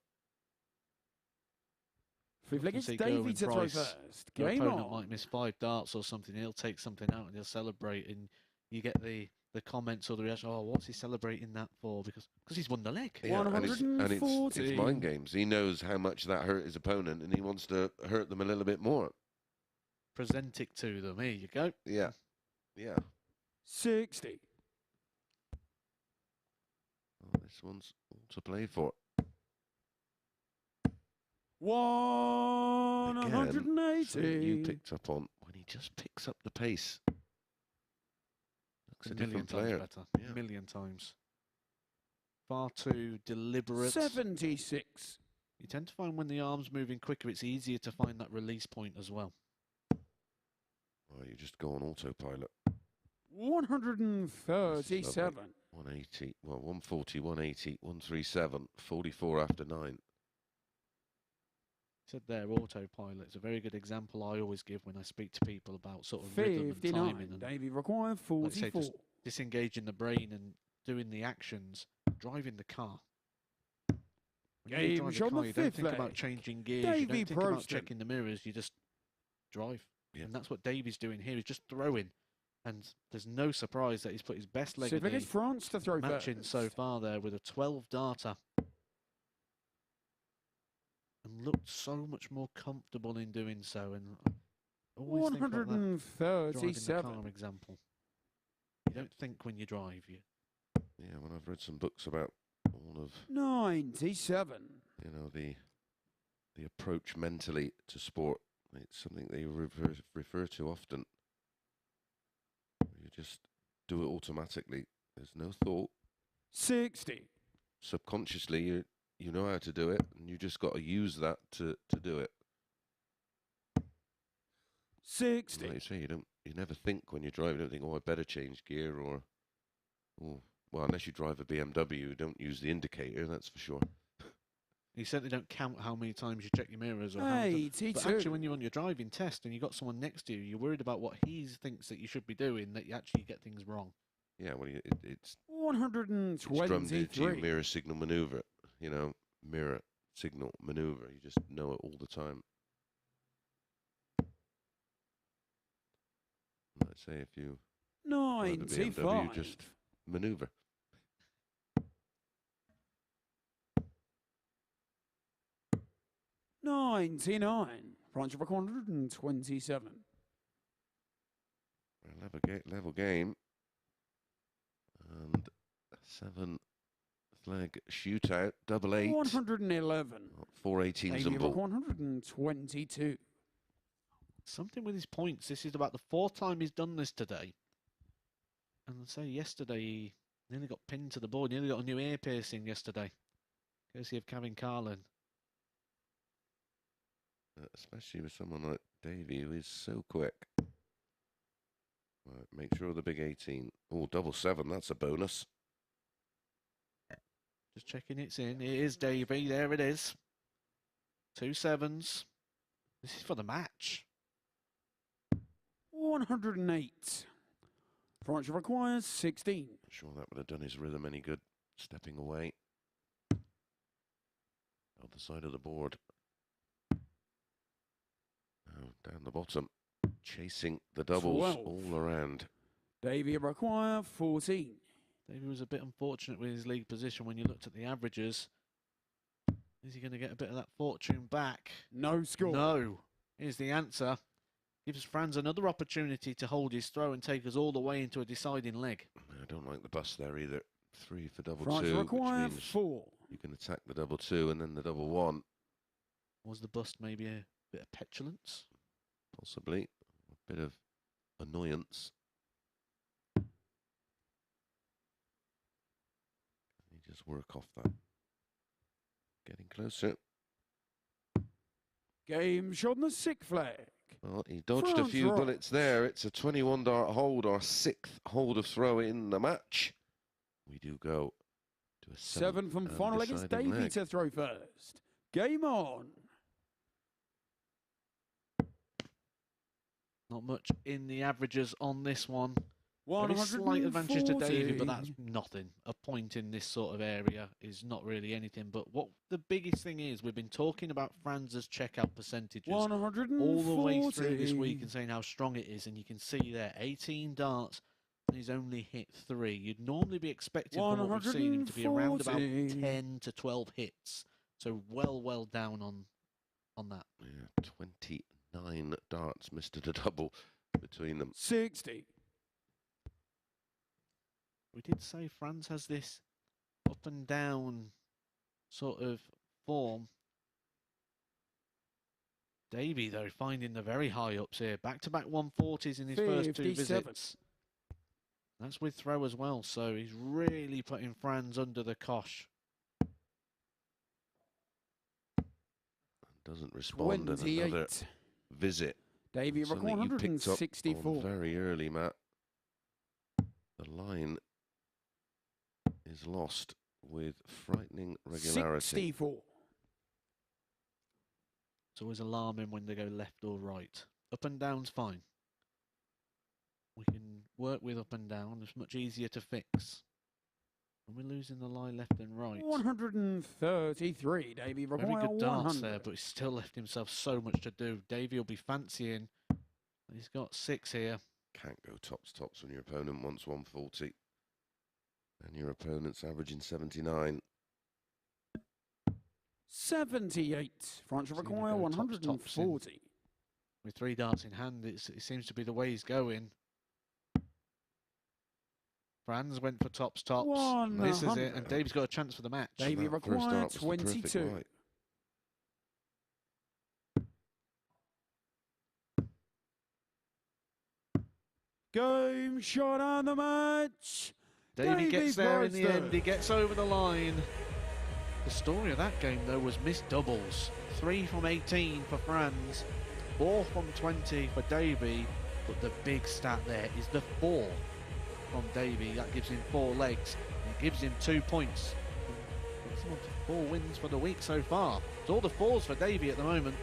Fifth leg is Davy to throw first. Your Game opponent on. might miss 5 darts or something. He'll take something out and he'll celebrate, and you get the comments or the reaction. Oh, what's he celebrating that for? Because he's won the leg. Yeah, and it's mind games. He knows how much that hurt his opponent, and he wants to hurt them a little bit more. Present it to them. Here you go. Yeah. Yeah. 60. Oh, this one's all to play for. 180. You picked up on when he just picks up the pace. Looks a different player. Better. Yeah. A million times. Far too deliberate. 76. You tend to find when the arm's moving quicker, it's easier to find that release point as well. Oh, you just go on autopilot. 137. 180. Well, 140, 180, 137, 44 after 9. Said there, autopilot. It's a very good example I always give when I speak to people about sort of rhythm and timing. And Davy required 44. Like say, disengaging the brain and doing the actions, driving the car. When you drive the car, you don't think about changing gears, you don't think about checking the mirrors, you just drive. Yeah. And that's what Davy's doing here. He's just throwing. And there's no surprise that he's put his best leg in the France to throw matching so far there with a 12-darter. And looked so much more comfortable in doing so. And always 137 car example. You don't think when you drive. Yeah, when I've read some books about all of 97. The approach mentally to sport, it's something they refer to often. You just do it automatically. There's no thought. 60. Subconsciously, you know how to do it, and you just got to use that to do it. 60. Like you say, you never think when you drive. You don't think, oh, I better change gear, or, oh, well, unless you drive a BMW, you don't use the indicator. That's for sure. You certainly don't count how many times you check your mirrors or how many times. But actually, when you're on your driving test and you've got someone next to you, you're worried about what he thinks that you should be doing, that you actually get things wrong. Yeah, well, it's 123. It's from the mirror signal maneuver. Mirror signal maneuver. You just know it all the time. Let's say if you 95. BMW, just maneuver. $99. Branch of 127. Level game. And 7th leg shootout, double 8. 111. 418s and ball. 122. Something with his points. This is about the 4th time he's done this today. And I'd say yesterday he nearly got pinned to the board. Nearly got a new ear piercing yesterday. Courtesy of Kevin Carlin. especially with someone like Davy, who is so quick. Right, make sure the big 18. Oh, double 7, that's a bonus. Just checking it's in. It is Davy. There it is. 2 7s. This is for the match. 108. Franz requires 16. Sure that would have done his rhythm any good. Stepping away. Other side of the board. Oh, down the bottom. Chasing the doubles 12. all around. Davy require 14. Davy was a bit unfortunate with his league position when you looked at the averages. Is he going to get a bit of that fortune back? No score. No. Here's the answer. Gives Franz another opportunity to hold his throw and take us all the way into a deciding leg. I don't like the bust there either. 3 for double Franz 2, which require means 4. you can attack the double 2 and then the double 1. Was the bust maybe a bit of petulance? Possibly. A bit of annoyance. You just work off that. Getting closer. Game shot on the 6th flag. Well, he dodged a Franz few Roetzsch. bullets there. It's a 21 dart hold, our 6th hold of throw in the match. We do go to a 7 from final leg. It's deciding Davy leg. to throw first. Game on. Not much in the averages on this one. Very slight advantage to 140. Davy, but that's nothing. A point in this sort of area is not really anything. But what the biggest thing is, we've been talking about Franz's checkout percentages 140. all the way through this week and saying how strong it is. And you can see there, 18 darts, and he's only hit 3. You'd normally be expecting from what we've seen him to be around about 140. 10 to 12 hits. So well down on that. Yeah, 29 darts, missed it a double between them. 60. We did say Franz has this up and down sort of form. Davy, though, finding the very high ups here. Back-to-back 140s in his first 2 57. visits. That's with throw as well, so he's really putting Franz under the cosh. Doesn't respond in another 28. visit. Davy Something you picked up 164. on very early, Matt. The line is lost with frightening regularity. 64. It's always alarming when they go left or right. Up and down's fine. We can work with up and down. It's much easier to fix. And we're losing the line left and right. 133. Davy Very require good darts 100. there, but he's still left himself so much to do. Davy will be fancying. He's got 6 here. Can't go tops when your opponent wants 140. And your opponent's averaging 79. 78. Franz Seeing him require go tops in. 140. With 3 darts in hand, it seems to be the way he's going. Franz went for tops. This is it, and Davy's got a chance for the match. Davy That first require dart was the terrific 22. right. Game shot on the match. Davy gets there in the Proosten. end. He gets over the line. The story of that game, though, was missed doubles. 3 from 18 for Franz, 4 from 20 for Davy. But the big stat there is the 4 from Davy. That gives him 4 legs and gives him 2 points. It's on to 4 wins for the week so far. It's all the 4s for Davy at the moment.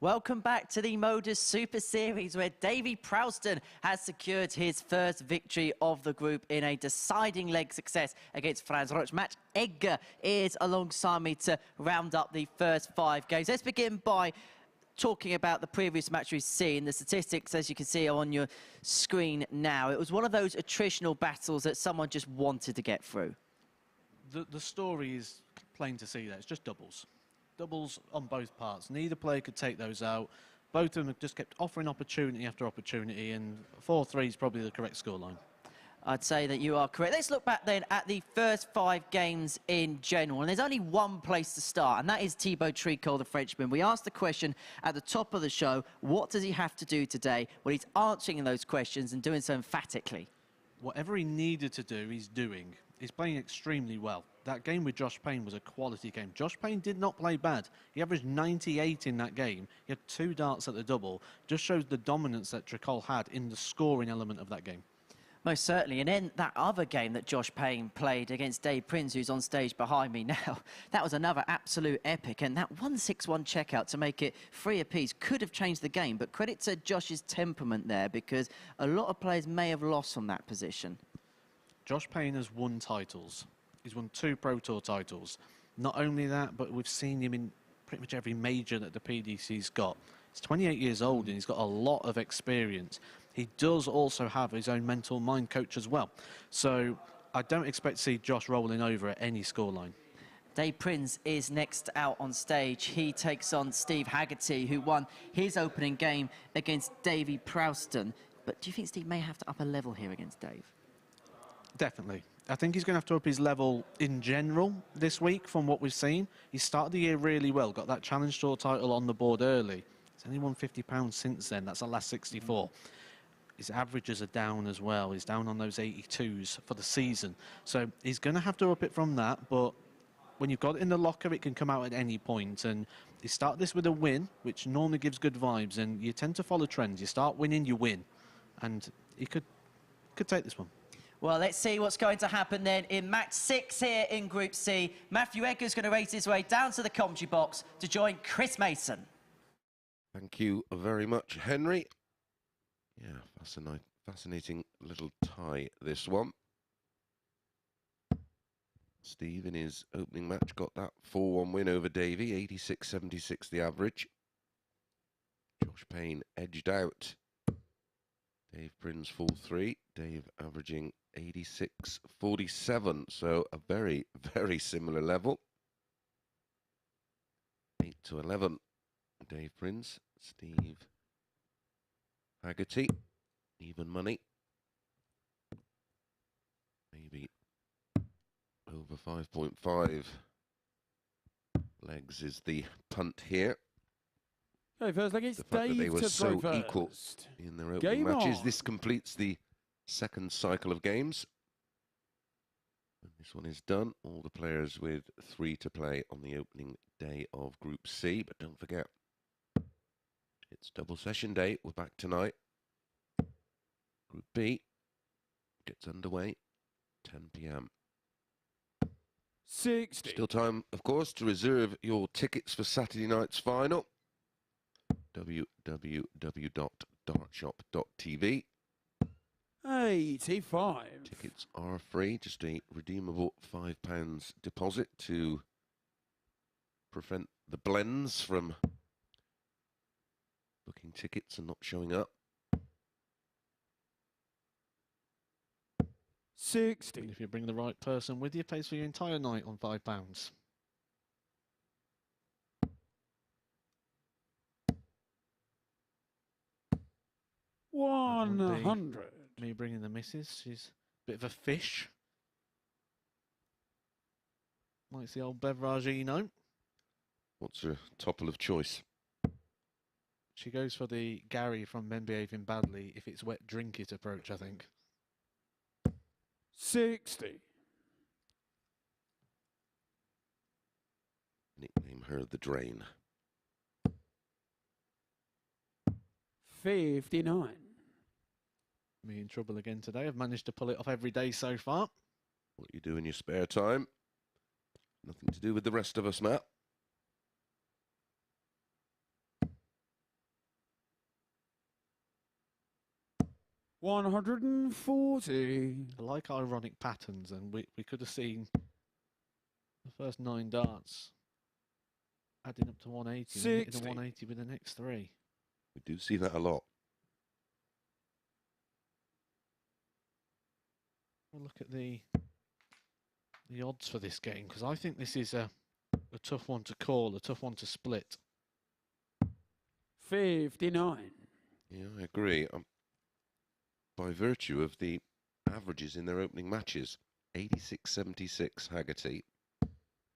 Welcome back to the MODUS Super Series, where Davy Proosten has secured his first victory of the group in a deciding leg success against Franz Roetzsch. Match Edgar is alongside me to round up the first 5 games. Let's begin by talking about the previous match we've seen. The statistics, as you can see, are on your screen now. It was one of those attritional battles that someone just wanted to get through. The story is plain to see there. It's just doubles. Doubles on both parts. Neither player could take those out. Both of them have just kept offering opportunity after opportunity, and 4-3 is probably the correct scoreline. I'd say that you are correct. Let's look back then at the first 5 games in general. And there's only one place to start, and that is Thibault Tricole, the Frenchman. We asked the question at the top of the show, what does he have to do today? Well, he's answering those questions and doing so emphatically. Whatever he needed to do, he's doing. He's playing extremely well. That game with Josh Payne was a quality game. Josh Payne did not play bad. He averaged 98 in that game. He had 2 darts at the double. Just shows the dominance that Tricole had in the scoring element of that game. Most certainly. And then that other game that Josh Payne played against Davy Proosten, who's on stage behind me now, that was another absolute epic. And that 1-6-1 checkout to make it 3 apiece could have changed the game. But credit to Josh's temperament there, because a lot of players may have lost on that position. Josh Payne has won titles. He's won 2 Pro Tour titles. Not only that, but we've seen him in pretty much every major that the PDC's got. He's 28 years old and he's got a lot of experience. He does also have his own mental mind coach as well. So I don't expect to see Josh rolling over at any scoreline. Davy Proosten is next out on stage. He takes on Steve Haggerty, who won his opening game against Davy Proosten. But do you think Steve may have to up a level here against Dave? Definitely. I think he's going to have to up his level in general this week from what we've seen. He started the year really well, got that Challenge Tour title on the board early. He's only won £50 since then. That's the last 64. His averages are down as well. He's down on those 82s for the season. So he's going to have to up it from that, but when you've got it in the locker, it can come out at any point. And you start this with a win, which normally gives good vibes, and you tend to follow trends. You start winning, you win. And he could take this one. Well, let's see what's going to happen then in match 6 here in Group C. Matthew Edgar's going to race his way down to the commentary box to join Chris Mason. Thank you very much, Henry. Yeah, fascinating little tie, this one. Steve, in his opening match, got that 4-1 win over Davy, 86.76 the average. Josh Payne edged out Dave Prins 4-3, Dave averaging 86.47, so a very, very similar level. 8-11, Dave Prins, Steve Haggerty, even money. Maybe over 5.5 legs is the punt here. Okay, first leg, it's The fact that Dave they were to so throw equal first. in their opening Game matches. on. This completes the second cycle of games. When this one is done, all the players with 3 to play on the opening day of Group C. But don't forget, it's double session day. We're back tonight. Group B gets underway 10 p.m. 60. Still time, of course, to reserve your tickets for Saturday night's final. www.dartshop.tv. 85. Tickets are free, just a redeemable £5 deposit to prevent the blends from booking tickets and not showing up. 60. And if you bring the right person with you, pays for your entire night on £5. 100. Me bringing the missus. She's a bit of a fish. Likes the old beveragino. What's her topple of choice? She goes for the Gary from Men Behaving Badly, if it's wet, drink it approach, I think. 60. Nickname her the Drain. 59. Me in trouble again today. I've managed to pull it off every day so far. What you do in your spare time? Nothing to do with the rest of us, Matt. 140. I like ironic patterns, and we could have seen the first 9 darts adding up to 180, and then hitting 60. the 180 with the next 3. We do see that a lot. We'll look at the odds for this game, because I think this is a tough one to call, a tough one to split. 59. Yeah, I agree. By virtue of the averages in their opening matches, 86.76 Haggerty,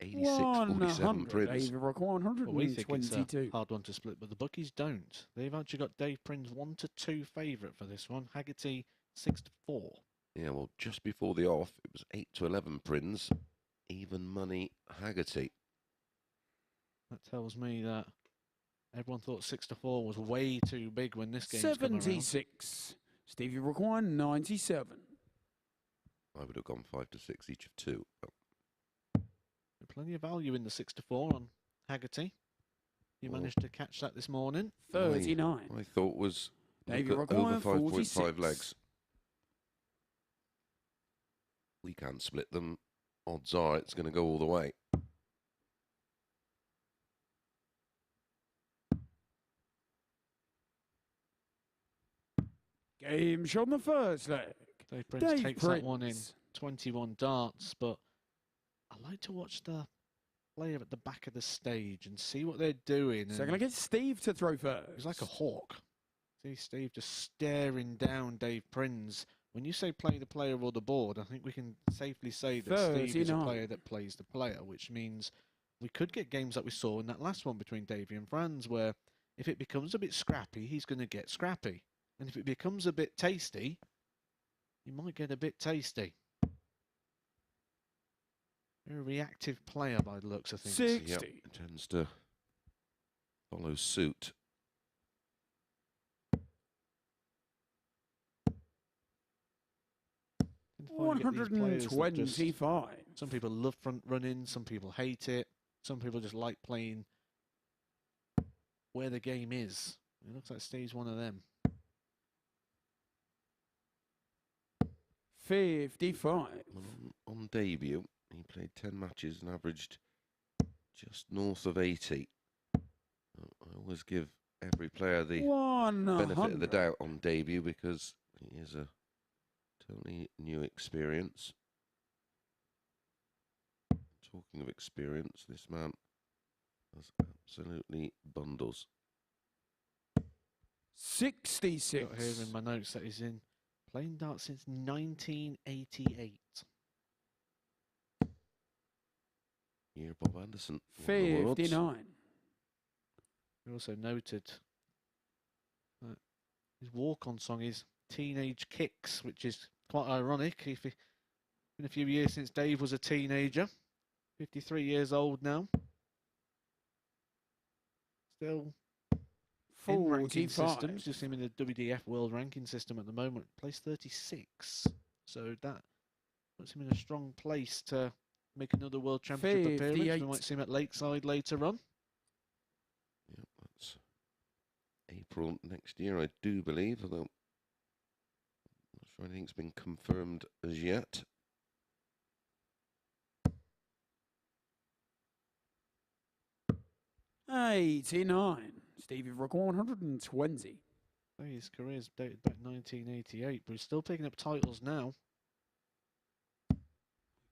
86.47 Prins. Davy Proosten, Well, we think it's a 122. hard one to split, but the bookies don't. They've actually got Dave Prins 1-2 favourite for this one. Haggerty 6-4. Yeah, well, just before the off, it was 8-11 Prins, even money Haggerty. That tells me that everyone thought 6-4 was way too big when this game's come around. 76. Stevie Proosten, 97. I would have gone 5-6 each of 2. But Plenty of value in the 6-4 on Haggerty. You Well, managed to catch that this morning. 39. my thought was Davy look at Proosten, over 5.5 46. legs. We can't split them. Odds are it's going to go all the way. Game shot on the first leg. Dave Prins Dave takes that one in Prins. 21 darts, but I like to watch the player at the back of the stage and see what they're doing. So I'm and going to get Steve to throw first. He's like a hawk. See Steve just staring down Dave Prins. When you say play the player or the board, I think we can safely say that Steve is a 39. player that plays the player, which means we could get games like we saw in that last one between Davy and Franz, where if it becomes a bit scrappy, he's going to get scrappy. And if it becomes a bit tasty, he might get a bit tasty. Very reactive player by the looks of things. 60. Yep, tends to follow suit. Tend to find you get these players that just- 125. Some people love front running, some people hate it, some people just like playing where the game is. It looks like Steve's one of them. 55. On debut, he played 10 matches and averaged just north of 80. I always give every player the 100. benefit of the doubt on debut because he is a totally new experience. Talking of experience, this man has absolutely bundles. 66. Got here in my notes that he's in playing darts since 1988. Here, Bob Anderson. won the Worlds. 59. We also noted that his walk-on song is Teenage Kicks, which is quite ironic. If it's been a few years since Dave was a teenager, 53 years old now. Still in ranking 45. systems, just him in the WDF World Ranking System at the moment, place 36. So that puts him in a strong place to make another World Championship appearance. We 58. might see him at Lakeside later on. Yep, that's April next year, I do believe, although I'm not sure anything's been confirmed as yet. $89. Stevie Rook, 120. His career's dated back 1988, but he's still picking up titles now.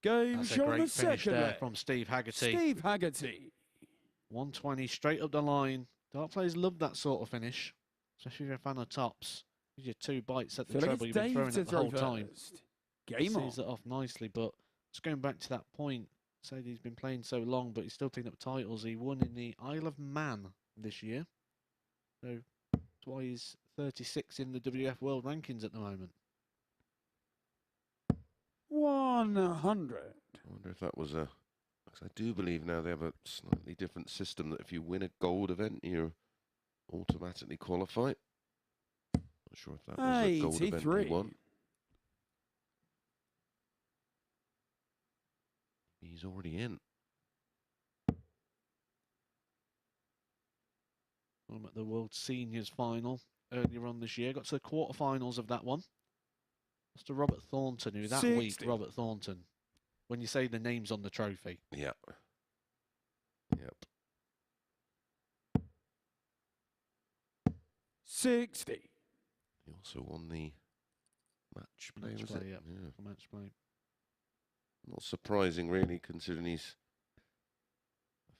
Game That's a shot on the great finish second there leg. from Steve Haggerty. Steve Haggerty. 120 straight up the line. Dart players love that sort of finish, especially if you're a fan of tops. Gives you 2 bites at the Feel like treble it's you've been Dave throwing to at the throw whole time. first. Game on. Sees it off nicely, but just going back to that point, said he's been playing so long, but he's still picking up titles. He won in the Isle of Man this year, so that's why he's 36 in the WF World Rankings at the moment. 100. I wonder if that was a... Because I do believe now they have a slightly different system that if you win a gold event, you're automatically qualified. Not sure if that was a gold event 83. he won. He's already in. I'm at the World Seniors final earlier on this year. Got to the quarterfinals of that one. What's to Robert Thornton, who that 60. week, Robert Thornton, when you say the names on the trophy. Yep. Yep. 60. He also won the match play, Match was play, it? yeah. For match play. Not surprising, really, considering he's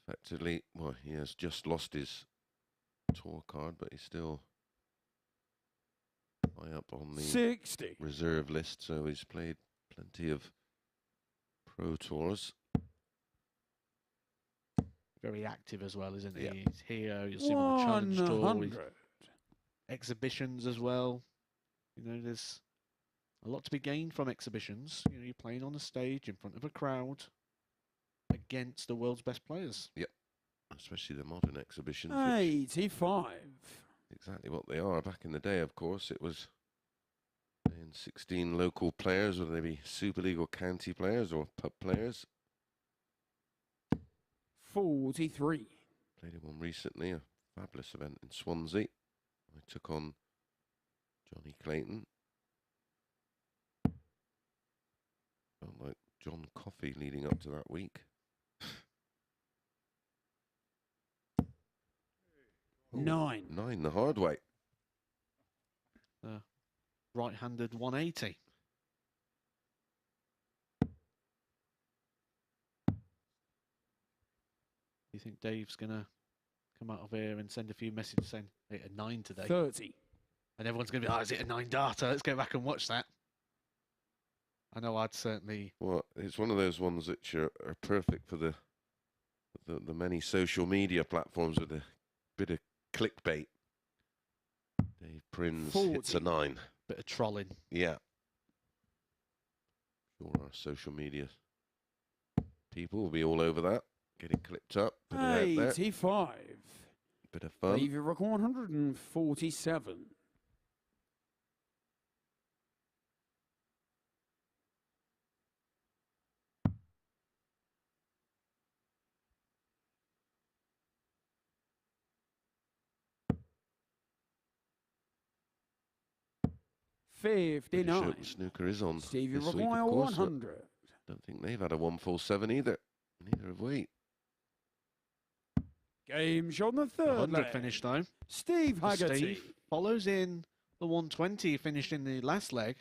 effectively, well, he has just lost his tour card, but he's still high up on the 60. reserve list, so he's played plenty of pro tours. Very active as well, isn't he? Yeah. He's here. You'll see him on the challenge tour. He's 100. exhibitions as well. You know, there's a lot to be gained from exhibitions. You know, you're playing on a stage in front of a crowd against the world's best players. Yep. Especially the modern exhibitions. Which 85. exactly what they are. Back in the day, of course, it was playing 16 local players, whether they be Super League or county players or pub players. 43. Played in one recently, a fabulous event in Swansea. I took on Johnny Clayton. Felt like John Coffey leading up to that week. Oh, 9. 9 the hard way. Right-handed 180. Do you think Dave's going to come out of here and send a few messages saying, hit a 9 today? 30. And everyone's going to be, oh, is it a 9 data? Let's go back and watch that. I know I'd certainly... Well, it's one of those ones which are perfect for the many social media platforms with a bit of clickbait. Dave Prins hits a 9. Bit of trolling. Yeah. Sure, our social media people will be all over that. Getting clipped up. Put it out there. 85. Bit of fun. Davy Proosten 147. Pretty 59. sure snooker is on Stevie this week, of Roetzsch course, but 100. don't think they've had a 147 either. Neither have we. Game shot on the third 100 leg. finish, though. Steve For Haggerty. Steve follows in the 120 finished in the last leg.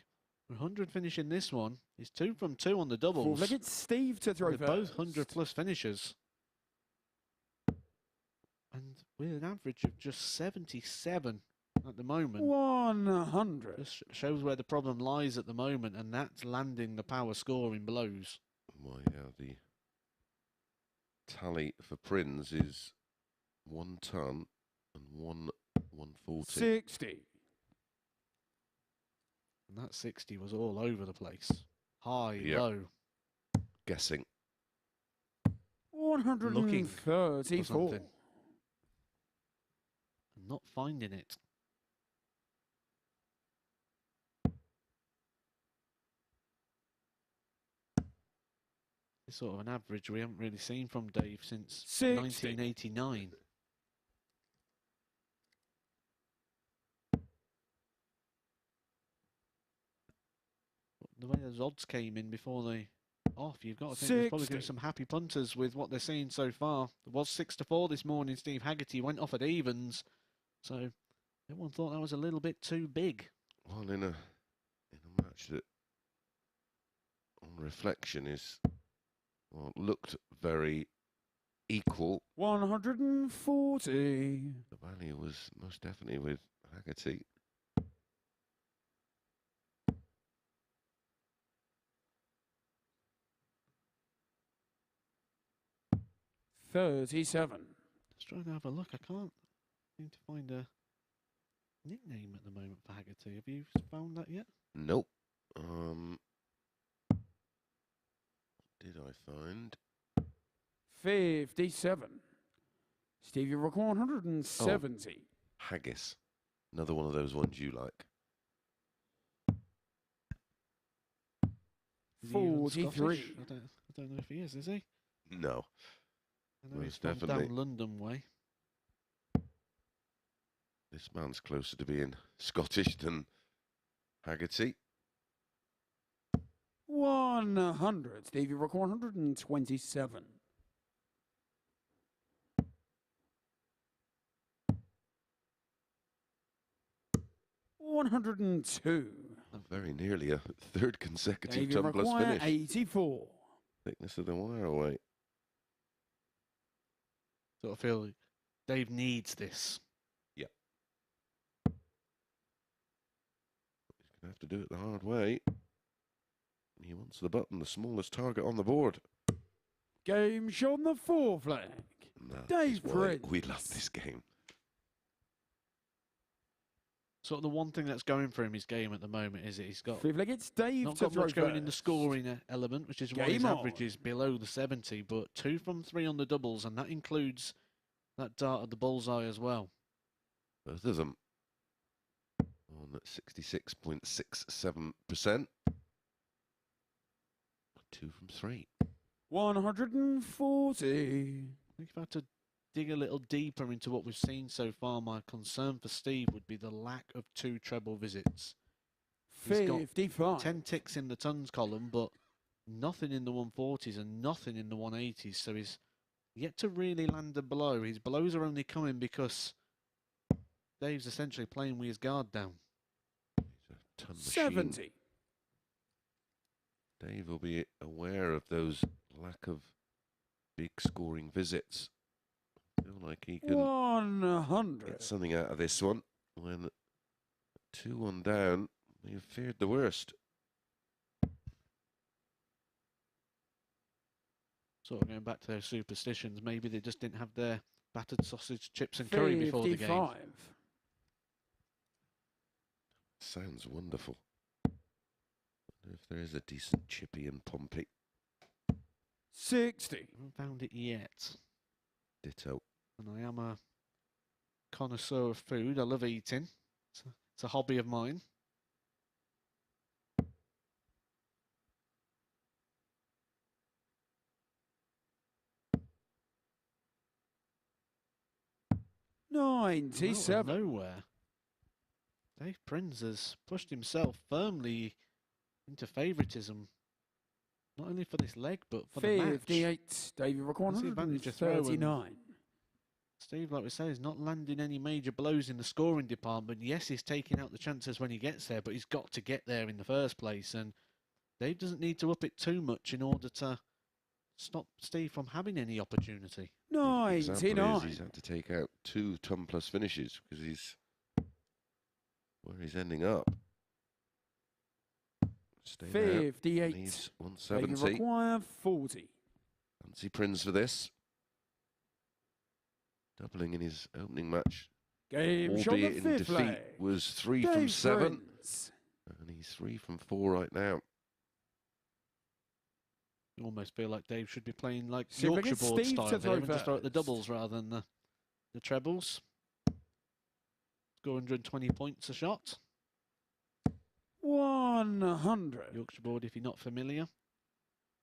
100 finish in this one. He's 2 from 2 on the doubles. Four-legged Steve to throw They're both first. 100 plus finishers. And with an average of just 77 at the moment. 100. Just shows where the problem lies at the moment, and that's landing the power scoring blows. Well, yeah, the tally for Prins is 1 ton and 140. 60. And that 60 was all over the place. High, Yeah. low. Guessing. 134. something. And not finding it. It's sort of an average we haven't really seen from Dave since 60. 1989. The way those odds came in before they off, you've got to think there's probably 60. going to be some happy punters with what they're seeing so far. It was 6-4 this morning. Steve Haggerty went off at evens, so everyone thought that was a little bit too big. Well, in a match that, on reflection, is well looked very equal. 140. The value was most definitely with Haggerty. $37. Just trying to have a look. I can't seem to find a nickname at the moment for Haggerty. Have you found that yet? Nope. Did I find? 57. Stevie Rook 170. Haggis. Another one of those ones you like. Is he even Scottish? 43. I don't know if he is he? No. I know he's Most from definitely. down London way. This man's closer to being Scottish than Haggerty. 100. Steve, you rock 127. 102. Very nearly a third consecutive Dave, you ton plus require finish. 84. Thickness of the wire away. Sort of feel like Dave needs this. Yeah. He's going to have to do it the hard way. He wants the button, the smallest target on the board. Game shot on the 4 flag. Dave Proosten. We love this game. Sort of the one thing that's going for him his game at the moment is that he's got 5 flag, it's Dave not to got throw much going in the first. scoring element, which is why his Game on. average is below the 70, but 2 from 3 on the doubles, and that includes that dart at the bullseye as well. Both of them on 66.67%. 2 from 3. 140. I think if I had to dig a little deeper into what we've seen so far, my concern for Steve would be the lack of 2 treble visits. He's got 55. 10 ticks in the tons column, but nothing in the 140s and nothing in the 180s, so he's yet to really land a blow. His blows are only coming because Dave's essentially playing with his guard down. He's a ton machine. 70. Dave will be aware of those lack of big scoring visits. Feel like he can 100. get something out of this one. When 2-1 down, you've feared the worst. Sort of going back to those superstitions, maybe they just didn't have their battered sausage, chips and curry before the game. 55. Sounds wonderful. Wonder if there is a decent chippy and pompey. 60. Haven't found it yet. Ditto. And I am a connoisseur of food. I love eating. It's a hobby of mine. Out of 97. nowhere. Dave Prins has pushed himself firmly into favouritism. Not only for this leg, but for the match. 58. David Rock That's the advantage of throw and- 139. Steve, like we say, is not landing any major blows in the scoring department. Yes, he's taking out the chances when he gets there, but he's got to get there in the first place. And Dave doesn't need to up it too much in order to stop Steve from having any opportunity. The example is 99. he's had to take out 2 ton plus finishes because he's where he's ending up. Stay there. 58. Needs David 170. require 40. Fancy Prins for this. Doubling in his opening match. Game shot Albeit the in 5th defeat flag. was 3 Dave from 7. Prins. And he's 3 from 4 right now. You almost feel like Dave should be playing like See if we Yorkshire get board Steve style to here throw and just throw at the first. doubles rather than the trebles. Score 120 points a shot. 100. Yorkshire board, if you're not familiar,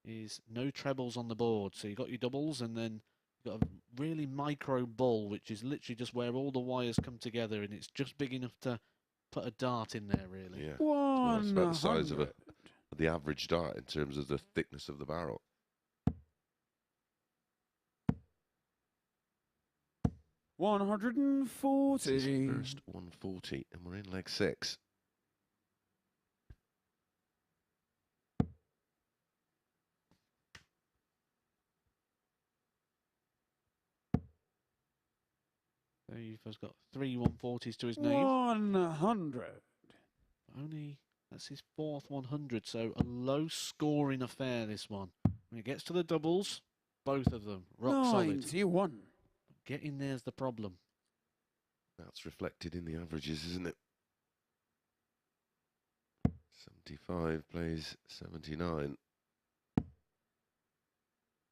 is no trebles on the board. So you've got your doubles and then you've got a really micro ball, which is literally just where all the wires come together, and it's just big enough to put a dart in there, really. Yeah. Well, it's about the size of 100. the average dart in terms of the thickness of the barrel. This is 140. first 140, and we're in leg 6. Dave has got 3 140s to his name. 100. Only, that's his 4th 100, so a low-scoring affair, this one. When it gets to the doubles, both of them, rock solid. 91. Getting there's the problem. That's reflected in the averages, isn't it? 75 plays 79. And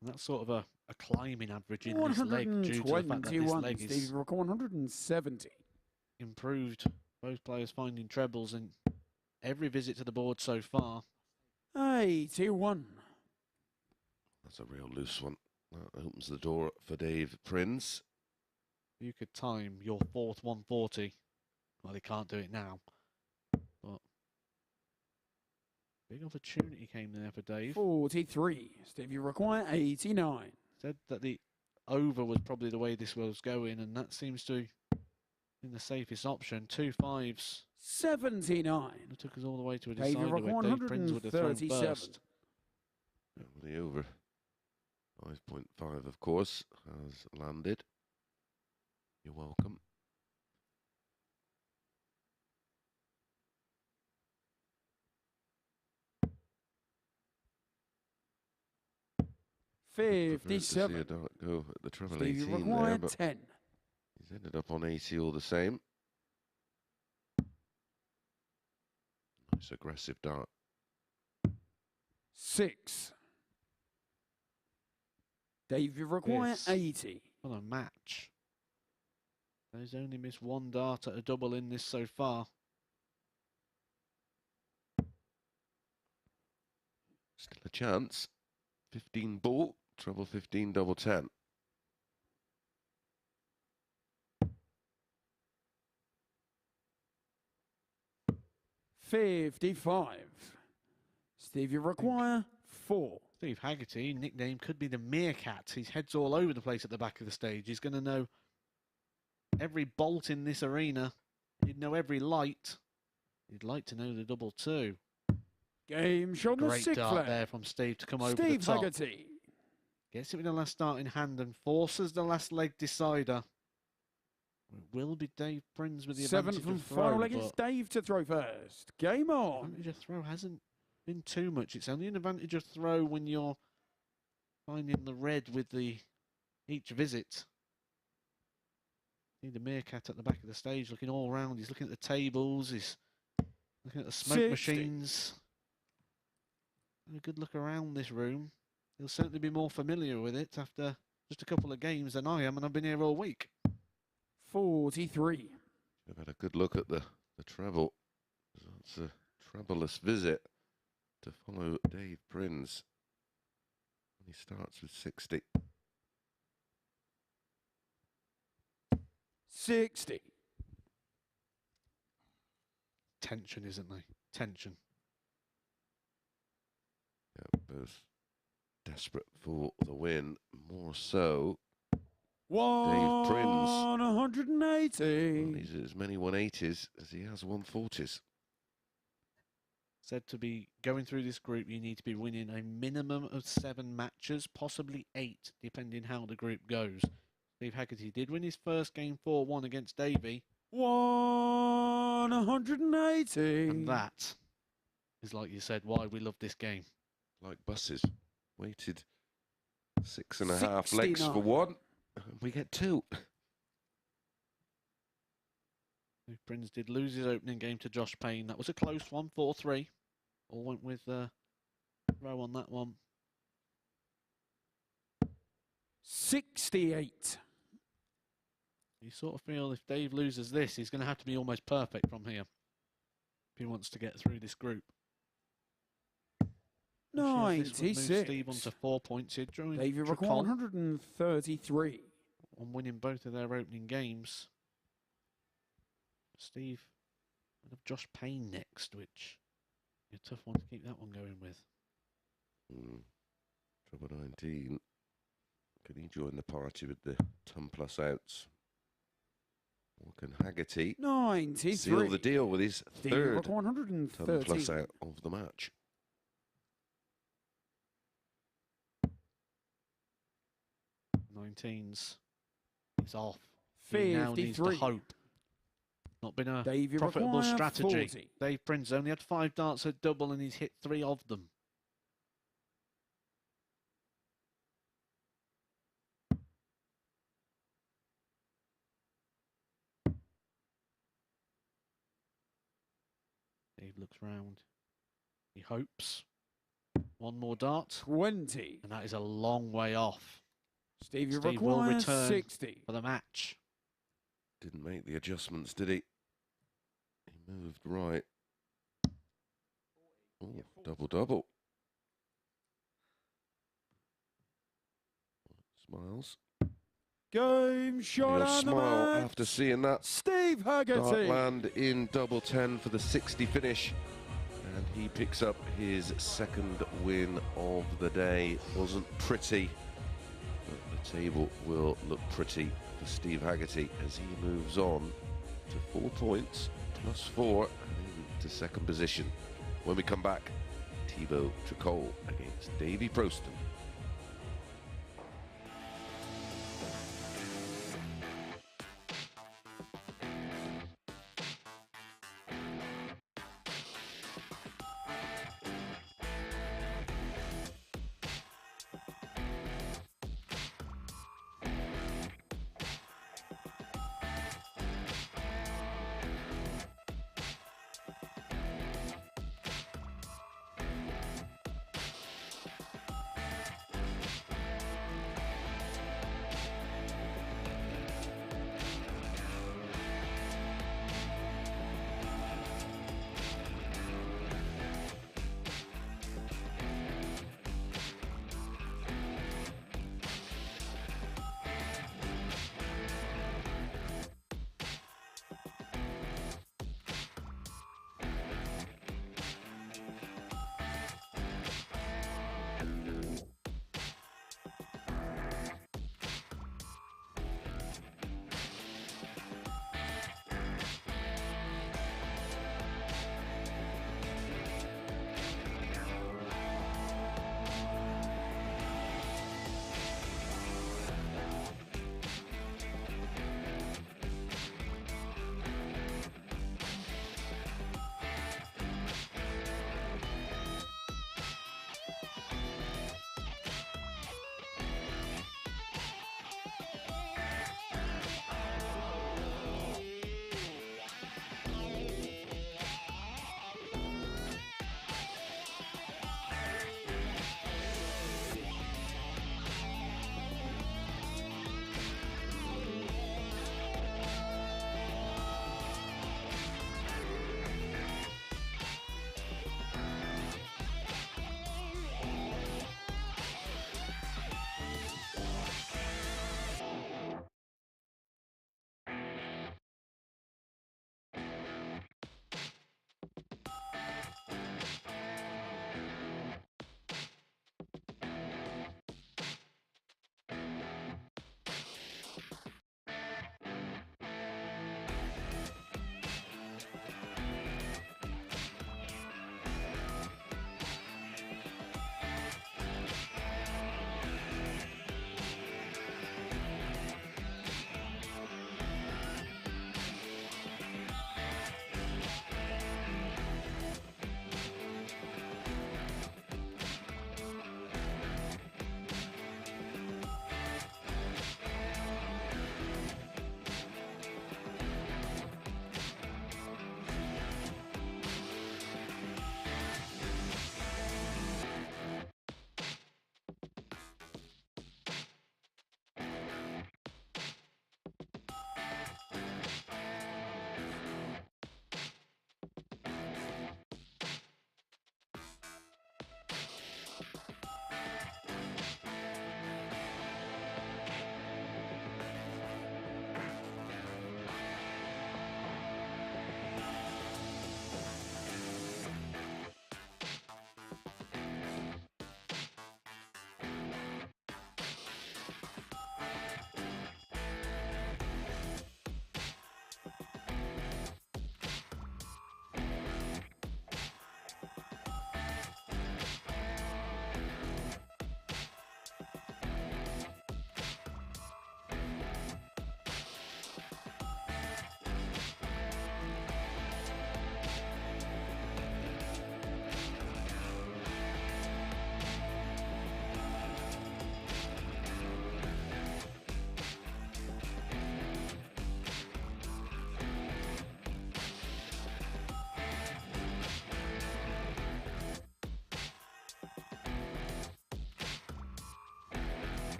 that's sort of a climbing average in this leg due to the fact that this 121. leg is Steve Rock 170. improved. Both players finding trebles in every visit to the board so far. 81. That's a real loose one. That opens the door for Dave Prins. You could time your 4th 140. Well, they can't do it now. But Big opportunity came there for Dave. 43. Steve, you require 89. Said that the over was probably the way this was going, and that seems to be the safest option. 2 5s. 79. It took us all the way to a Dave, decider you where require Dave Prins would have thrown 137. first. Yeah, well, the over 5.5, of course, has landed. You're welcome. Prefer to see a 57. dart go at the treble Steve, you 18 there, require but 10. he's ended up on 80 all the same. Nice aggressive dart. 6. Dave, you require Yes. 80. What a match. He's only missed 1 dart at a double in this so far. Still a chance. 15 ball, treble 15, double 10. $55. Steve, you require 4. Steve Haggerty, nickname could be the Meerkat. His head's all over the place at the back of the stage. He's going to know every bolt in this arena. He'd know every light. He'd like to know the double 2. Game shot the Great 6th dart leg. there from Steve to come over the Steve top. Haggerty. Gets it with the last dart in hand and forces the last leg decider. It will be Dave Prins with the 7th advantage and of final throw, leg. It's Dave to throw first. Game on. advantage of throw hasn't been too much. It's only an advantage of throw when you're finding the red with the each visit. See the Meerkat at the back of the stage looking all round. He's looking at the tables. He's looking at the smoke 60. machines. Have a good look around this room. He'll certainly be more familiar with it after just a couple of games than I am, and I've been here all week. 43. I've had a good look at the treble. It's a trebleless visit to follow Dave Prins. And he starts with 60. 60. Tension, isn't there? Tension. Yeah, both desperate for the win. More so, Dave Prins. 180. Well, he's as many 180s as he has 140s. Said to be going through this group, you need to be winning a minimum of 7 matches, possibly 8, depending how the group goes. Steve Haggerty did win his first game 4-1 against Davy. 180. And that is, like you said, why we love this game. Like buses. Waited 6.5 legs 69. for one. And we get 2. Dave Prins did lose his opening game to Josh Payne. That was a close one, 4-3. All went with row on that one. 68. You sort of feel if Dave loses this, he's going to have to be almost perfect from here if he wants to get through this group. Actually, if this would move 96. Steve onto 4 points. He'd join Davy require Tricole 133. on winning both of their opening games. Steve would have Josh Payne next, which is a tough one to keep that one going with. Treble 19. Can he join the party with the 10 plus outs? Or can Haggerty 93. seal the deal with his Steve third require 10 plus 130. out of the match? Nineteens. He's off. He now needs to 53. hope. Not been a Davy profitable require strategy. 40. Dave Prins only had 5 darts at double and he's hit 3 of them. Dave looks round. He hopes. 1 more dart. 20. And that is a long way off Steve, you Steve will require return. 60. for the match. Didn't make the adjustments, did he? He moved right. Oh, double. Smiles. Game shot He'll on the smile match. after seeing that Steve dart Haggerty. land in double 10 for the 60 finish. And He picks up his second win of the day. Wasn't pretty, but the table will look pretty for Steve Haggerty as he moves on to 4 points, +4, and into second position. When we come back, Thibault Tricole against Davy Proosten.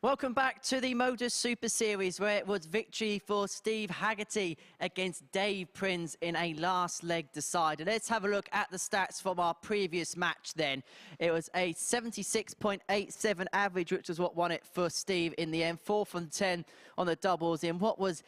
Welcome back to the MODUS Super Series, where it was victory for Steve Haggerty against Dave Prins in a last leg decider. Let's have a look at the stats from our previous match then. It was a 76.87 average, which was what won it for Steve in the end. 4 from 10 on the doubles in what was,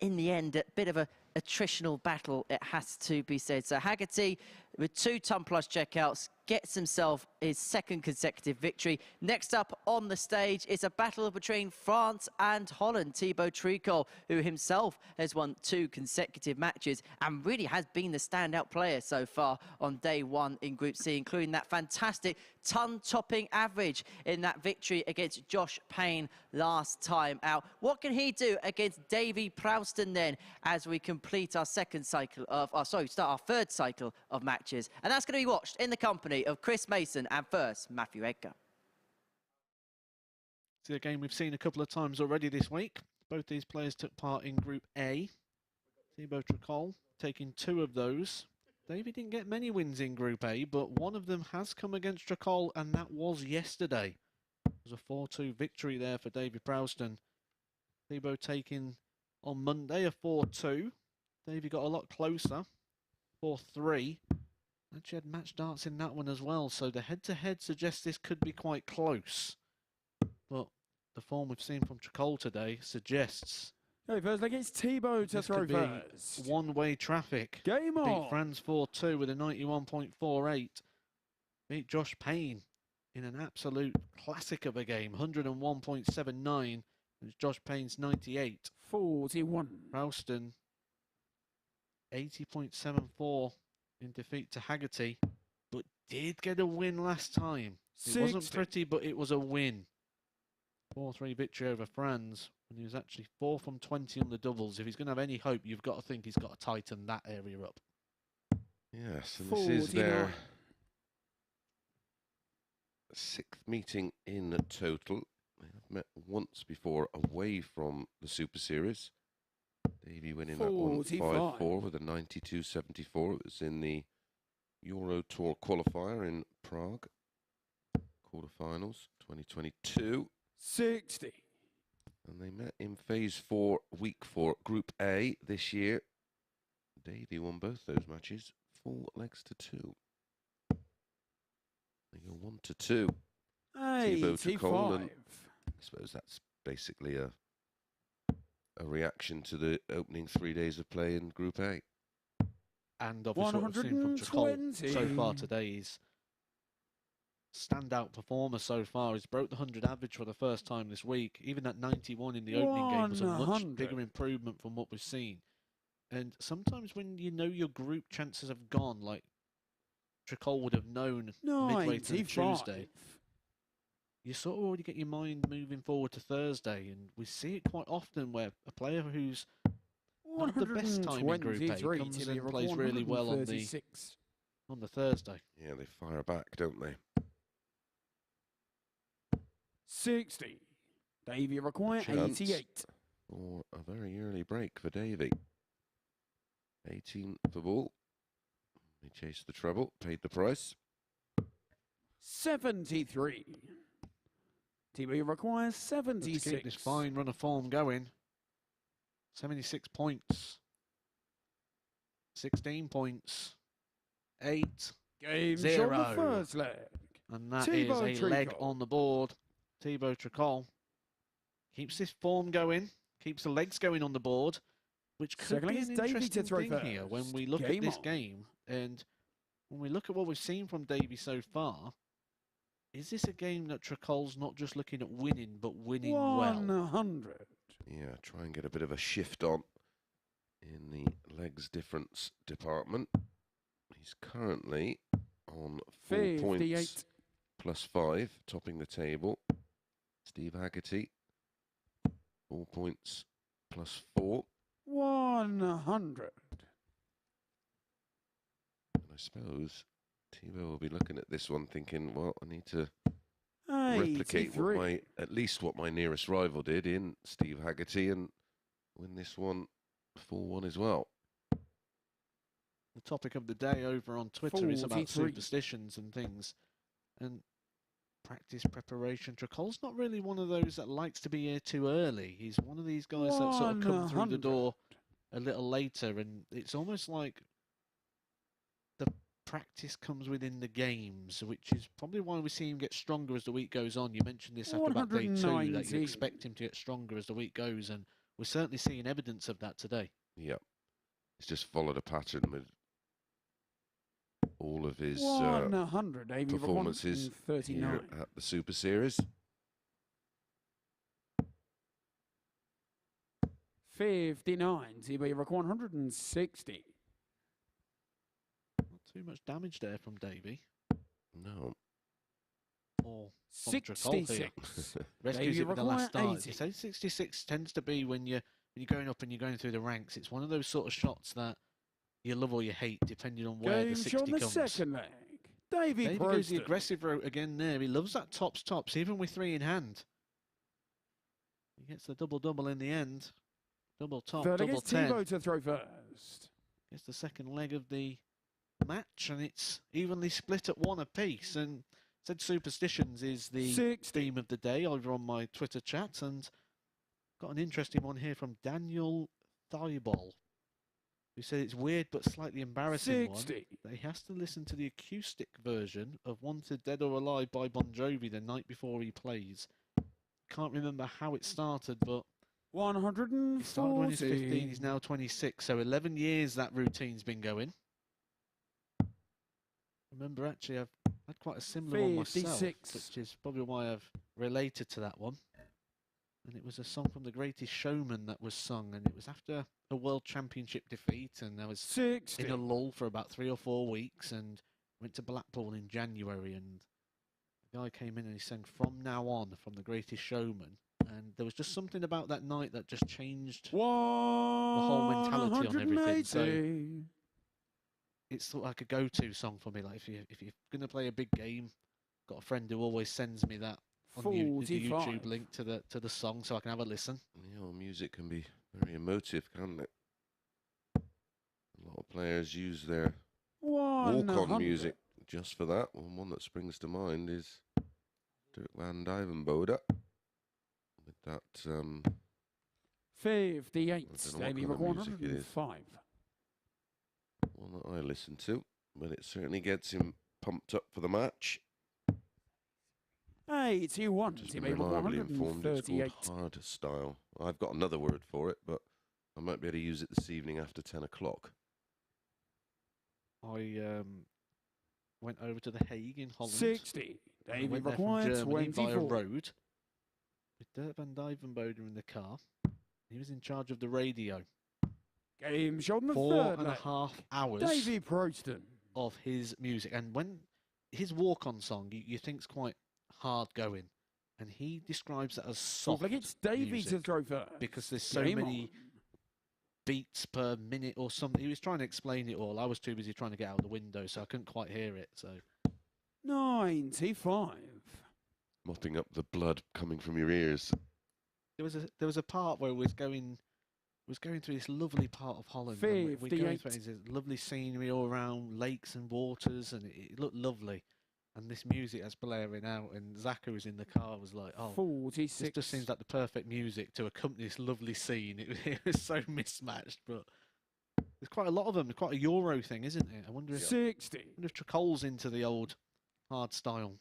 in the end, a bit of a attritional battle, it has to be said. So Haggerty, with 2 ton plus checkouts, gets himself his 2nd consecutive victory. Next up on the stage is a battle between France and Holland. Thibault Tricole, who himself has won 2 consecutive matches and really has been the standout player so far on day 1 in Group C, including that fantastic ton-topping average in that victory against Josh Payne last time out. What can he do against Davy Proosten then, as we complete our second cycle of, start our 3rd cycle of matches? And that's going to be watched in the company of Chris Mason and first Matthew Edgar. It's a game we've seen a couple of times already this week. Both these players took part in Group A. Thibault Tricole taking 2 of those. Davy didn't get many wins in Group A, but one of them has come against Tricole, and that was yesterday. It was a 4-2 victory there for Davy Proosten. Thibault taking on Monday a 4-2. Davy got a lot closer, 4-3. Actually had match darts in that one as well, so the head-to-head suggests this could be quite close. But the form we've seen from Tricole today suggests Okay, first leg, it's Thibault to this throw could be first. one-way traffic. Game Beat on. Franz 4-2 with a 91.48. Beat Josh Payne in an absolute classic of a game, 101.79. It's Josh Payne's 98. 41. Proosten, 80.74 in defeat to Haggerty, but did get a win last time. It wasn't 60. pretty, but it was a win. 4-3 victory over Franz, and he was actually 4 from 20 on the doubles. If he's going to have any hope, you've got to think he's got to tighten that area up. Yes, and this is 49. their 6th meeting in total. They have met once before away from the Super Series. Davy winning that one 45. 5-4 with a 92.74. It was in the Euro Tour qualifier in Prague. Quarterfinals 2022. 60. And they met in Phase 4, Week 4, Group A this year. Davy won both those matches, 4 legs to 2. They go 1-2. Thibault Tricole, and 85. I suppose that's basically a reaction to the opening 3 days of play in Group A. And obviously what we've seen from Tricole 120. so far today is standout performer so far. He's broke the 100 average for the first time this week. Even that 91 in the opening game was a much 100. bigger improvement from what we've seen. And sometimes when you know your group chances have gone, like Tricole would have known midway through 95. Tuesday, you sort of already get your mind moving forward to Thursday. And we see it quite often where a player who's not the best time in Group A comes and plays really well on the Thursday. Yeah, they fire back, don't they? 60. Davy require Chance 88. For a very early break for Davy. 18 for ball. He chased the treble, paid the price. 73. Thibault requires To 76. keep this fine run of form going, 76 points, 16 points, 8, Game 0. shot the first leg. and that Thibault is a leg Tricole. on the board. Thibault Tricole keeps this form going, keeps the legs going on the board, which could Second be leg is an Davy to interesting throw thing here when first. we look Game at this on. game. And when we look at what we've seen from Davy so far, is this a game that Tricole's not just looking at winning, but winning well? 100. Yeah, try and get a bit of a shift on in the legs difference department. He's currently on 4 points 58. plus 5, topping the table. Steve Haggerty, 4 points plus 4. 100. And I suppose Thibault will be looking at this one thinking, well, I need to replicate what 83. at least what my nearest rival did in Steve Haggerty and win this one 4-1 as well. The topic of the day over on Twitter is about 43. superstitions and things. And practice preparation. Tricole's not really one of those that likes to be here too early. He's one of these guys that sort of come through the 100. door a little later, and it's almost like the practice comes within the games, which is probably why we see him get stronger as the week goes on. You mentioned this after about day 2, that you 190. expect him to get stronger as the week goes, and we're certainly seeing evidence of that today. Yep. He's just followed a pattern with all of his 100. Davy performances here 39. at the Super Series. 59. Thibault 160. Not too much damage there from Davy. No. Or from Tricole here. 66. Rescues Davy it with the last require dive. 80. So 66 tends to be when you're going up and you're going through the ranks. It's one of those sort of shots that you love or you hate, depending on where the Game 60 shot on the comes. second leg. Davy Davy goes the Proosten. aggressive route again there. He loves that tops, even with 3 in hand. He gets the double in the end. Double top, Third double against 10. Thibault to throw first. Gets the second leg of the match, and it's evenly split at 1 apiece. And said superstitions is the 60. theme of the day over on my Twitter chat, and got an interesting one here from Daniel Thibault, who said it's weird but slightly embarrassing 60. one, that he has to listen to the acoustic version of Wanted Dead or Alive by Bon Jovi the night before he plays. Can't remember how it started, but he started when he was 15, 140. he's now 26, so 11 years that routine's been going. Remember, actually, I've had quite a similar one myself, 56. which is probably why I've related to that one. And it was a song from The Greatest Showman that was sung, and it was after a World Championship defeat, and I was 60. in a lull for about 3 or 4 weeks, and went to Blackpool in January, and the guy came in and he sang From Now On from The Greatest Showman, and there was just something about that night that just changed the whole mentality on everything. So 180. it's sort of like a go-to song for me. Like if you're gonna play a big game, got a friend who always sends me that on the 45. YouTube link to the song, so I can have a listen. You know, music can be very emotive, can't it? A lot of players use their walk-on 100. music just for that. One that springs to mind is Dirk van Dijvenbode with that. 58. I don't know Davy what kind of music it is. 105. One that I listen to, but it certainly gets him pumped up for the match. 81. Just Davy reliably informed. It's 138. called hard style. I've got another word for it, but I might be able to use it this evening after 10 o'clock. I went over to The Hague in Holland. 60. I Davy went there from required Germany via 24. road with Dirk van Dijvenbode in the car. He was in charge of the radio. Game shot on the 4 third and a leg. half hours Davy Proosten. of his music, and when his walk-on song you think's quite hard going, and he describes it as soft Like it's Davy to music throw first. because there's so Game many on. beats per minute or something. He was trying to explain it all. I was too busy trying to get out the window, so I couldn't quite hear it. So 95. Mopping up the blood coming from your ears. there was a part where it was going through this lovely part of Holland. And we're going through 58. this lovely scenery all around, lakes and waters, and it looked lovely. And this music that's blaring out, and Zach, who was in the car, was like, "Oh, 46. this just seems like the perfect music to accompany this lovely scene." It was so mismatched, but there's quite a lot of them. It's quite a Euro thing, isn't it? I wonder if 60. Tricole's into the old hard style.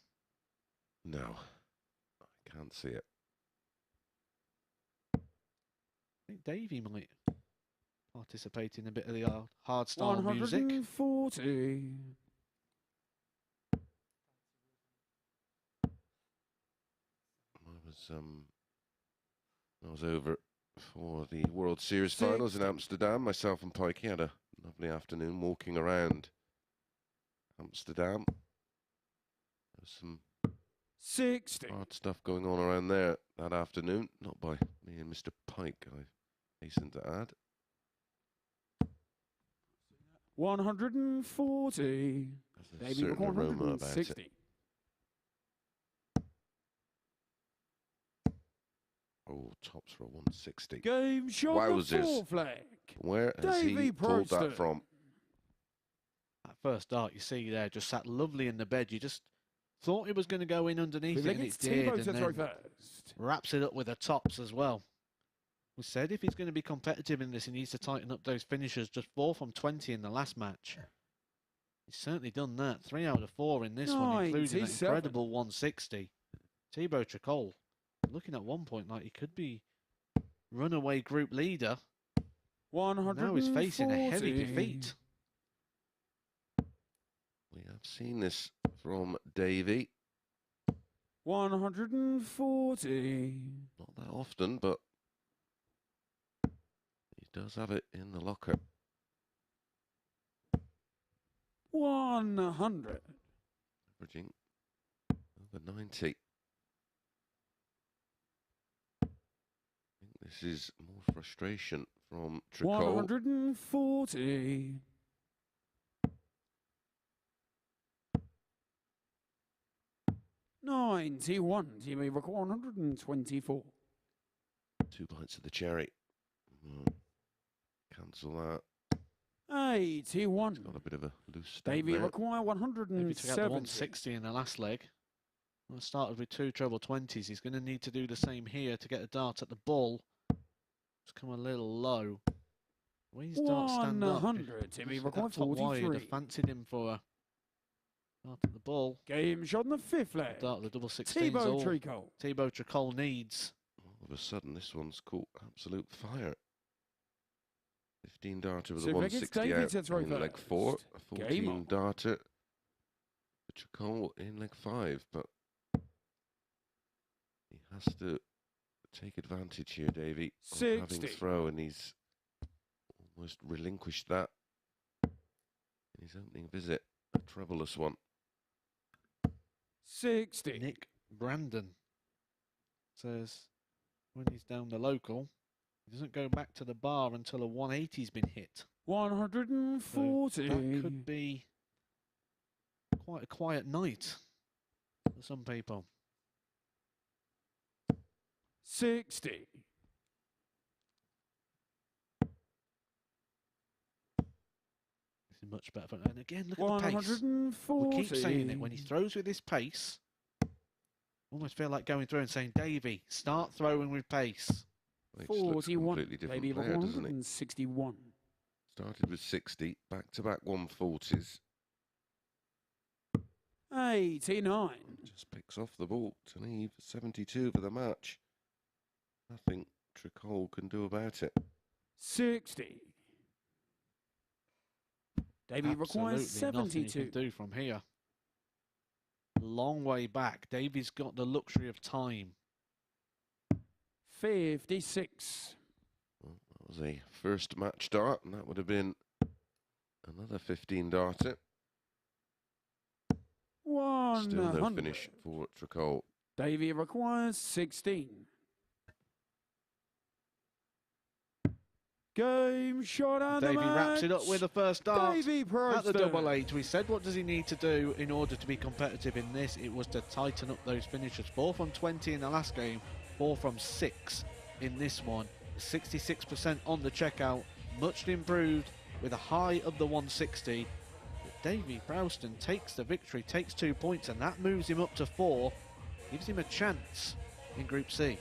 No, I can't see it. I think Davy might participate in a bit of the hard style music. 140. I was over for the World Series finals in Amsterdam. Myself and Pikey had a lovely afternoon walking around Amsterdam. There's some 60. hard stuff going on around there that afternoon. Not by me and Mr. Pike, I hasten to add. 140. There's a Davy certain aroma about it. 160. Oh, tops for a 160. Game shot on the Wowzers. fourth leg. Where has Davy he pulled that Proosten. from? That first dart you see there just sat lovely in the bed. You just Thought it was going to go in underneath We it, think and it's it did, Thibault and to throw then first. wraps it up with the tops as well. We said if he's going to be competitive in this, he needs to tighten up those finishes. Just 4 from 20 in the last match. He's certainly done that. 3 out of 4 in this one, including that 97. incredible 160. Thibault Tricole, looking at one point like he could be runaway group leader. 140. Now he's facing a heavy defeat. We have seen this from Davy. 140. Not that often, but he does have it in the locker. 100. Averaging over 90. I think this is more frustration from Tricole. 140. 91. Team A record 124. 2 bites of the cherry. Cancel that. 81. Got a bit of a loose step Davy there. require Maybe to get the 170. 160 in the last leg. Well, it started with 2 treble 20s. He's going to need to do the same here to get a dart at the ball. It's come a little low. Where his dart stand up? 100. Team A That require top wide, 43. I fancied him for a dart at the ball. Game shot on the 5th leg. Dart at the double 16s. Thibault all Tricole. Thibault Tricole needs. All of a sudden, this one's caught absolute fire. 15 darter with a So Vegas 160 Davy out to throw in leg 4. first. A Game 14 on. darter. Tricole in leg 5, but he has to take advantage here, Davy, of having 60. throw, and he's almost relinquished that in his opening visit. A troublous one. 60. Nick Brandon says when he's down the local, he doesn't go back to the bar until a 180's been hit. 140. That could be quite a quiet night for some people. 60. This is much better. And again, look at the pace. 140. We keep saying it. When he throws with this pace, almost feel like going through and saying, Davy, start throwing with pace. He just looks a 41. completely different Maybe player, doesn't he? 161. Started with 60, back-to-back 140s. 89. Just picks off the ball to leave 72 for the match. Nothing Tricole can do about it. 60. Davy requires Absolutely nothing you 72. can do from here. Long way back. Davy's got the luxury of time. 56. Well, that was a first match dart, and that would have been another 15 darter. Still no 100. finish for Tricole. Davy requires 16. Game shot and Davy the match. wraps it up with the first dart. Davy At the Proosten. double 8, we said, what does he need to do in order to be competitive in this? It was to tighten up those finishes. 4 from 20 in the last game, 4 from 6 in this one. 66% on the checkout, much improved with a high of the 160. But Davy Proosten takes the victory, takes 2 points, and that moves him up to 4. Gives him a chance in Group C.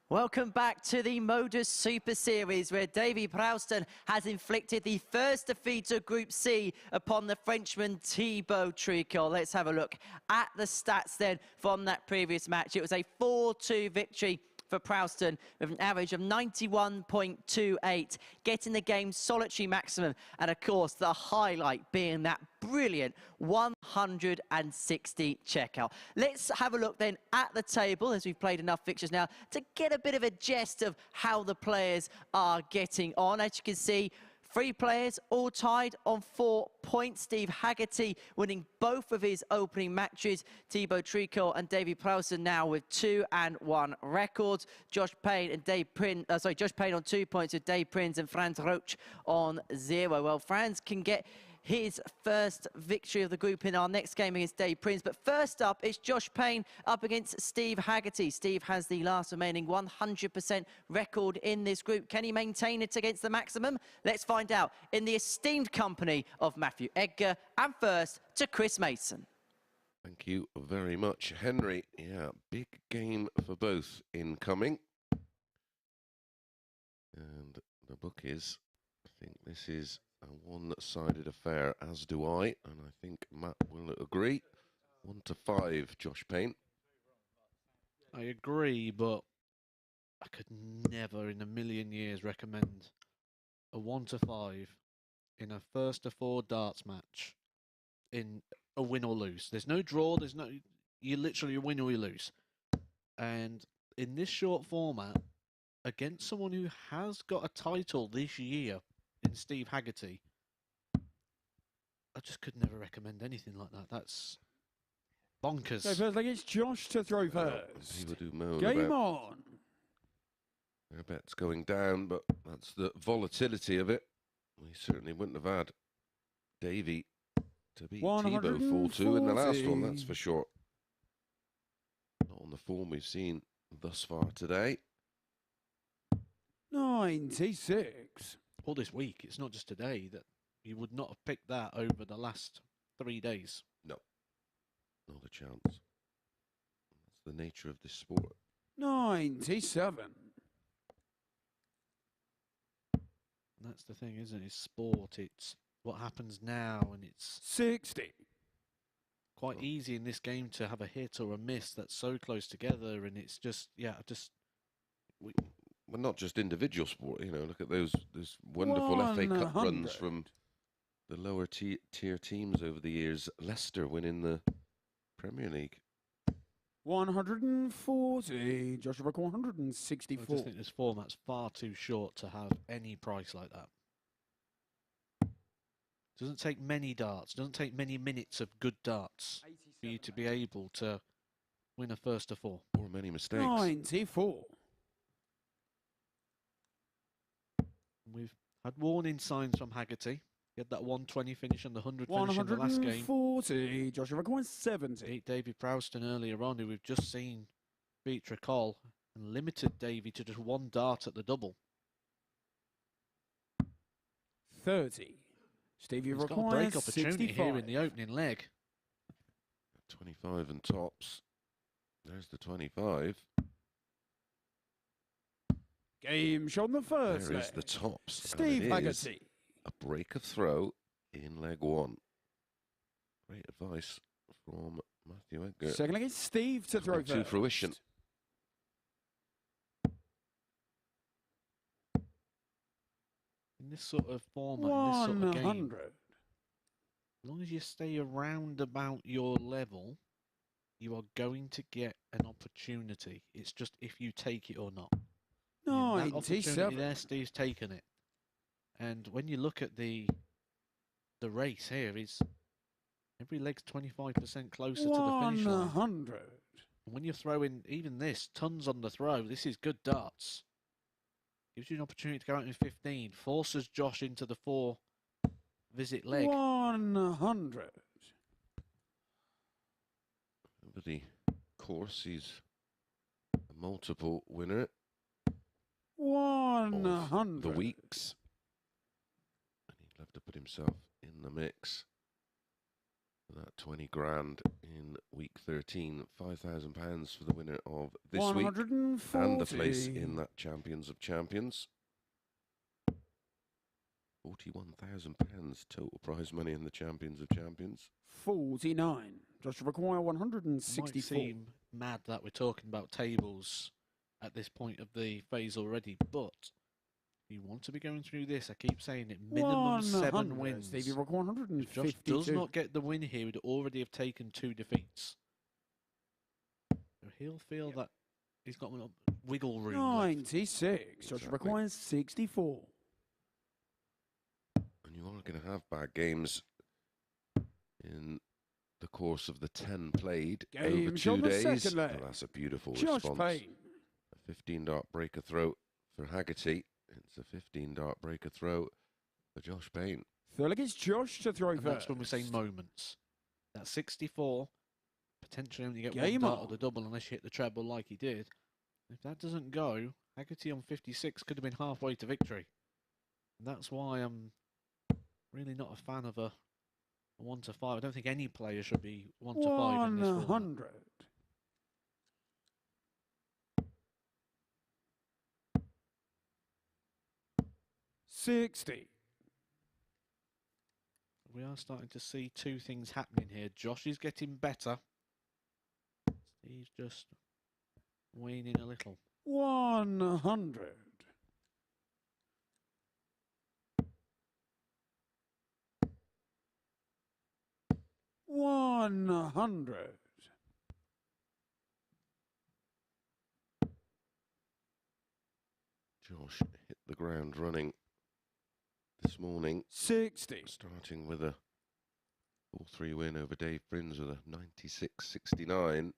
Welcome back to the MODUS Super Series, where Davy Proosten has inflicted the first defeat of Group C upon the Frenchman Thibault Tricole. Let's have a look at the stats then from that previous match. It was a 4-2 victory for Proosten with an average of 91.28, getting the game's solitary maximum, and of course the highlight being that brilliant 160 checkout. Let's have a look then at the table, as we've played enough fixtures now to get a bit of a gist of how the players are getting on. As you can see, 3 players all tied on 4 points. Steve Haggerty winning both of his opening matches. Thibault Tricole and Davy Proosten now with 2 and 1 records. Josh Payne and Josh Payne on 2 points with Dave Prins and Franz Roetzsch on 0. Well, Franz can get his first victory of the group in our next game against Dave Prins. But first up, it's Josh Payne up against Steve Haggerty. Steve has the last remaining 100% record in this group. Can he maintain it against the maximum? Let's find out in the esteemed company of Matthew Edgar, and first to Chris Mason. Thank you very much, Henry. Yeah, big game for both incoming. And the book is, I think this is a one-sided affair, as do I, and I think Matt will agree. 1-5, Josh Payne. I agree, but I could never in a million years recommend a 1-5 in a 1st-to-4 darts match in a win or lose. There's no draw, you literally win or you lose. And in this short format, against someone who has got a title this year, in Steve Haggerty, I just could never recommend anything like that. That's bonkers. So first leg, it's Josh to throw first. People do moan Game about on. their bets going down, but that's the volatility of it. We certainly wouldn't have had Davy to beat Thibault 4-2 in the last one, that's for sure. Not on the form we've seen thus far today. 96. All this week, it's not just today, that you would not have picked that over the last 3 days. No, not a chance. That's the nature of this sport. 97. That's the thing, isn't it? It's sport. It's what happens now, and it's 60. quite easy in this game to have a hit or a miss that's so close together, and it's just, Well, not just individual sport, you know, look at those wonderful FA Cup runs from the lower tier teams over the years. Leicester winning the Premier League. 140. Joshua Rock, I 164. just think this format's far too short to have any price like that. Doesn't take many darts, doesn't take many minutes of good darts for you to be able to win a 1st-to-4. Or many mistakes. 94. We've had warning signs from Haggerty. He had that 120 finish and the 100 finish in the last game. 140. Joshua Rock, 170. Beat Davy Proosten earlier on, who we've just seen beat Tricole, and limited Davy to just 1 dart at the double. 30. Stevie He's got a requires break opportunity 65. here in the opening leg. 25 and tops. There's the 25. Game shot on the first There leg. is the tops. and Steve it is Haggerty. a break of throw in leg 1. Great advice from Matthew Edgar. Second leg is Steve to throw Coming to first. fruition. In this sort of format, in this sort of game, 100. as long as you stay around about your level, you are going to get an opportunity. It's just if you take it or not. And that opportunity 97. there, Steve's taken it. And when you look at the race here, is every leg's 25% closer to the finish line. 100. And when you're throwing even this, tons on the throw, this is good darts. Gives you an opportunity to go out in 15, forces Josh into the 4-visit leg. 100. Over the course, he's a multiple winner 100. of the weeks. And he'd love to put himself in the mix. That 20 grand in week 13, £5,000 for the winner of this week, 140. and the place in that Champions of Champions. £41,000 total prize money in the Champions of Champions. 49. Just require Might 164. seem mad that we're talking about tables at this point of the phase already, but you want to be going through this. I keep saying it, minimum 7 wins. Stevie Rock If 152. Josh does not get the win here, he'd already have taken 2 defeats. So he'll feel that he's got wiggle room. 96. Just Exactly. requires 64. And you are going to have bad games in the course of the 10 played over Games 2 on the days. second leg. Oh, that's a beautiful Josh response. Payne. A 15-dart breaker throw for Haggerty. It's a 15-dart breaker throw for Josh Payne. Third leg, it's Josh to throw And first. that's when we say moments. That's 64. Potentially only get Game 1 dart on. of the double unless you hit the treble like he did. If that doesn't go, Haggerty on 56 could have been halfway to victory. And that's why I'm really not a fan of a 1 to 5. I don't think any player should be 1 to 5 in this format. 100. $60. We are starting to see 2 things happening here. Josh is getting better. Steve's just waning a little. 100. 100. Josh hit the ground running this morning, 60. starting with a 4-3 win over Dave Prins with a 96-69.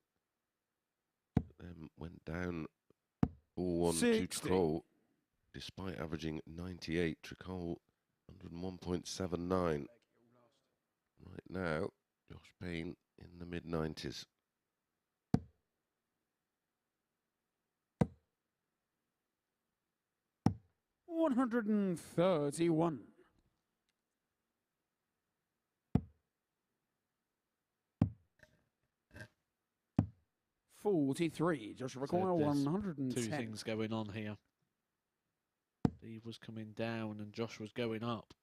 Then went down 4-1 to 60. Tricole, despite averaging 98. Tricole 101.79. Right now, Josh Payne in the mid-90s. $131. $43. Just require there's 110. 2 things going on here. Steve was coming down and Josh was going up.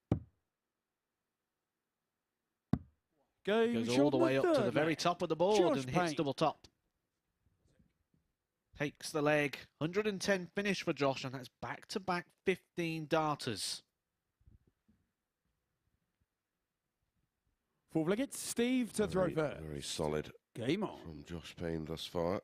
Goes all the way up to the very top of the board Josh and hits Payne. double top. Takes the leg. 110 finish for Josh, and that's back-to-back 15 darters. Fourth leg, it's Steve to throw first. Very solid Game on. from Josh Payne thus far.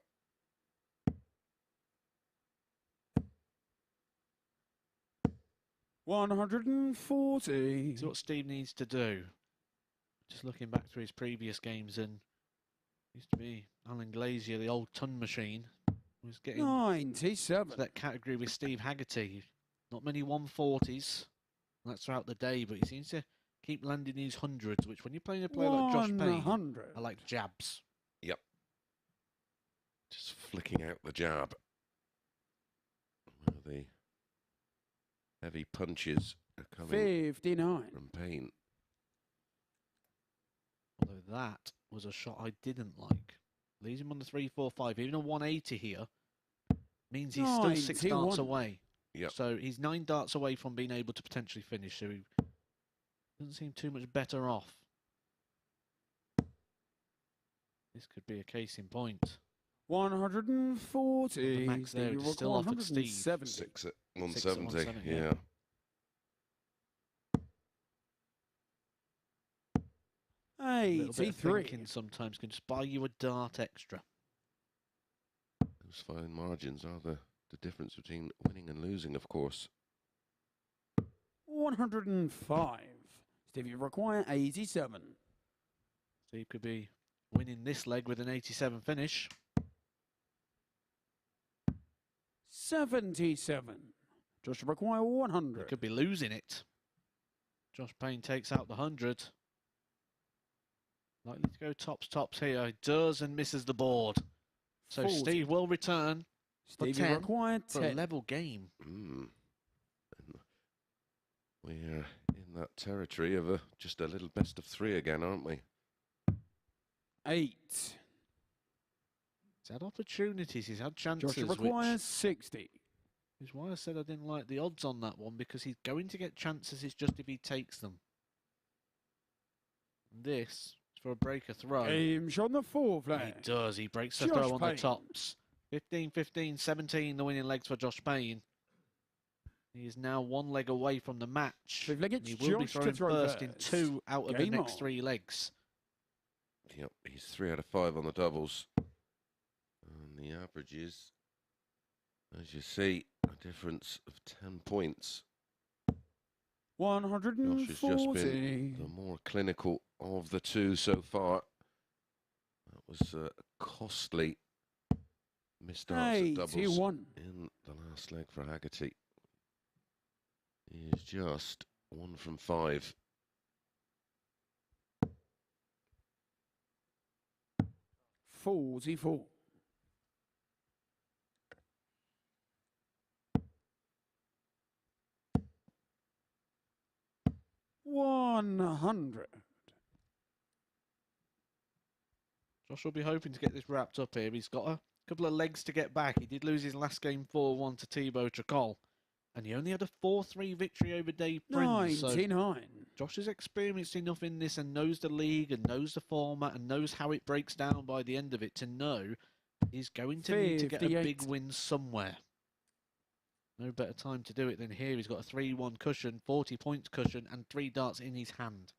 $140. See what Steve needs to do. Just looking back through his previous games, and used to be Alan Glazier, the old ton machine, was getting 97. that category with Steve Haggerty. Not many 140s. That's throughout the day, but he seems to keep landing these hundreds, which when you're playing a player like Josh Payne, 100. are like jabs. Yep. Just flicking out the jab. Where the heavy punches are coming 59. from Payne. Although that was a shot I didn't like. Leaves him on the 3-4-5. Even a 180 here means he's still 6 darts 91. away. Yep. So he's 9 darts away from being able to potentially finish. So he doesn't seem too much better off. This could be a case in point. 140. The max there, Stevie it's still Rock off at Steve. 170. 6 at 6 at 170. 170, yeah. Yeah. A little bit of 83. thinking sometimes can just buy you a dart extra. Those fine margins are the difference between winning and losing, of course. 105. Stevie require 87. Steve could be winning this leg with an 87 finish. 77. Josh require He 100. could be losing it. Josh Payne takes out the 100. Likely to go tops here. He does and misses the board. So 40. Steve will return for Stevie 10 require for a 10. level game. And we're in that territory of just a little best of 3 again, aren't we? 8. He's had opportunities, he's had chances. Joshua requires 60. Which is why I said I didn't like the odds on that one, because he's going to get chances, it's just if he takes them. This is for a breaker throw. Aim shot on the 4 flag. He does, he breaks the Josh throw on Payne. the tops. 15-15, 17 the winning legs for Josh Payne. He is now 1 leg away from the match. Fifth leg, it's He will be Josh to throwing throw first in first. 2 out of Game the next on. 3 legs. Yep, he's 3 out of 5 on the doubles. And the averages, as you see, a difference of 10 points. Josh has just 140. been the more clinical of the two so far. That was a costly missed darts at doubles 81. in the last leg for Haggerty. He is just 1 from 5. $44. 100. Josh will be hoping to get this wrapped up here. He's got a couple of legs to get back. He did lose his last game 4-1 to Thibault Tricole. And he only had a 4-3 victory over Davy Proosten. So 99. Josh is experienced enough in this and knows the league and knows the format and knows how it breaks down by the end of it to know he's going to need to get a 58. big win somewhere. No better time to do it than here. He's got a 3-1 cushion, 40 points cushion, and 3 darts in his hand.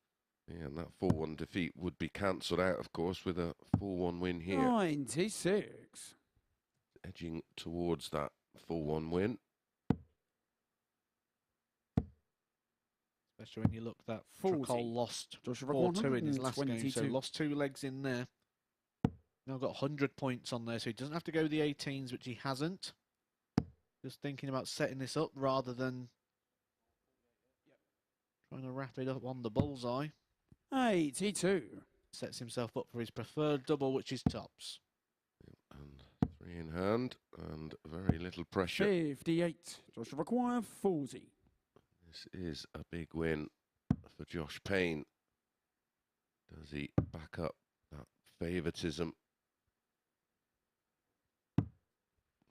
Yeah, and that 4-1 defeat would be cancelled out, of course, with a 4-1 win here. 96. Edging towards that 4-1 win. Especially when you look that 40. Tricole lost Joshua 4-2 in his last game, so 122. lost 2 legs in there. Now got 100 points on there, so he doesn't have to go the 18s, which he hasn't. Just thinking about setting this up rather than trying to wrap it up on the bullseye. 82. Sets himself up for his preferred double, which is tops. And 3 in hand, and very little pressure. 58. Joshua require 40. This is a big win for Josh Payne. Does he back up that favouritism?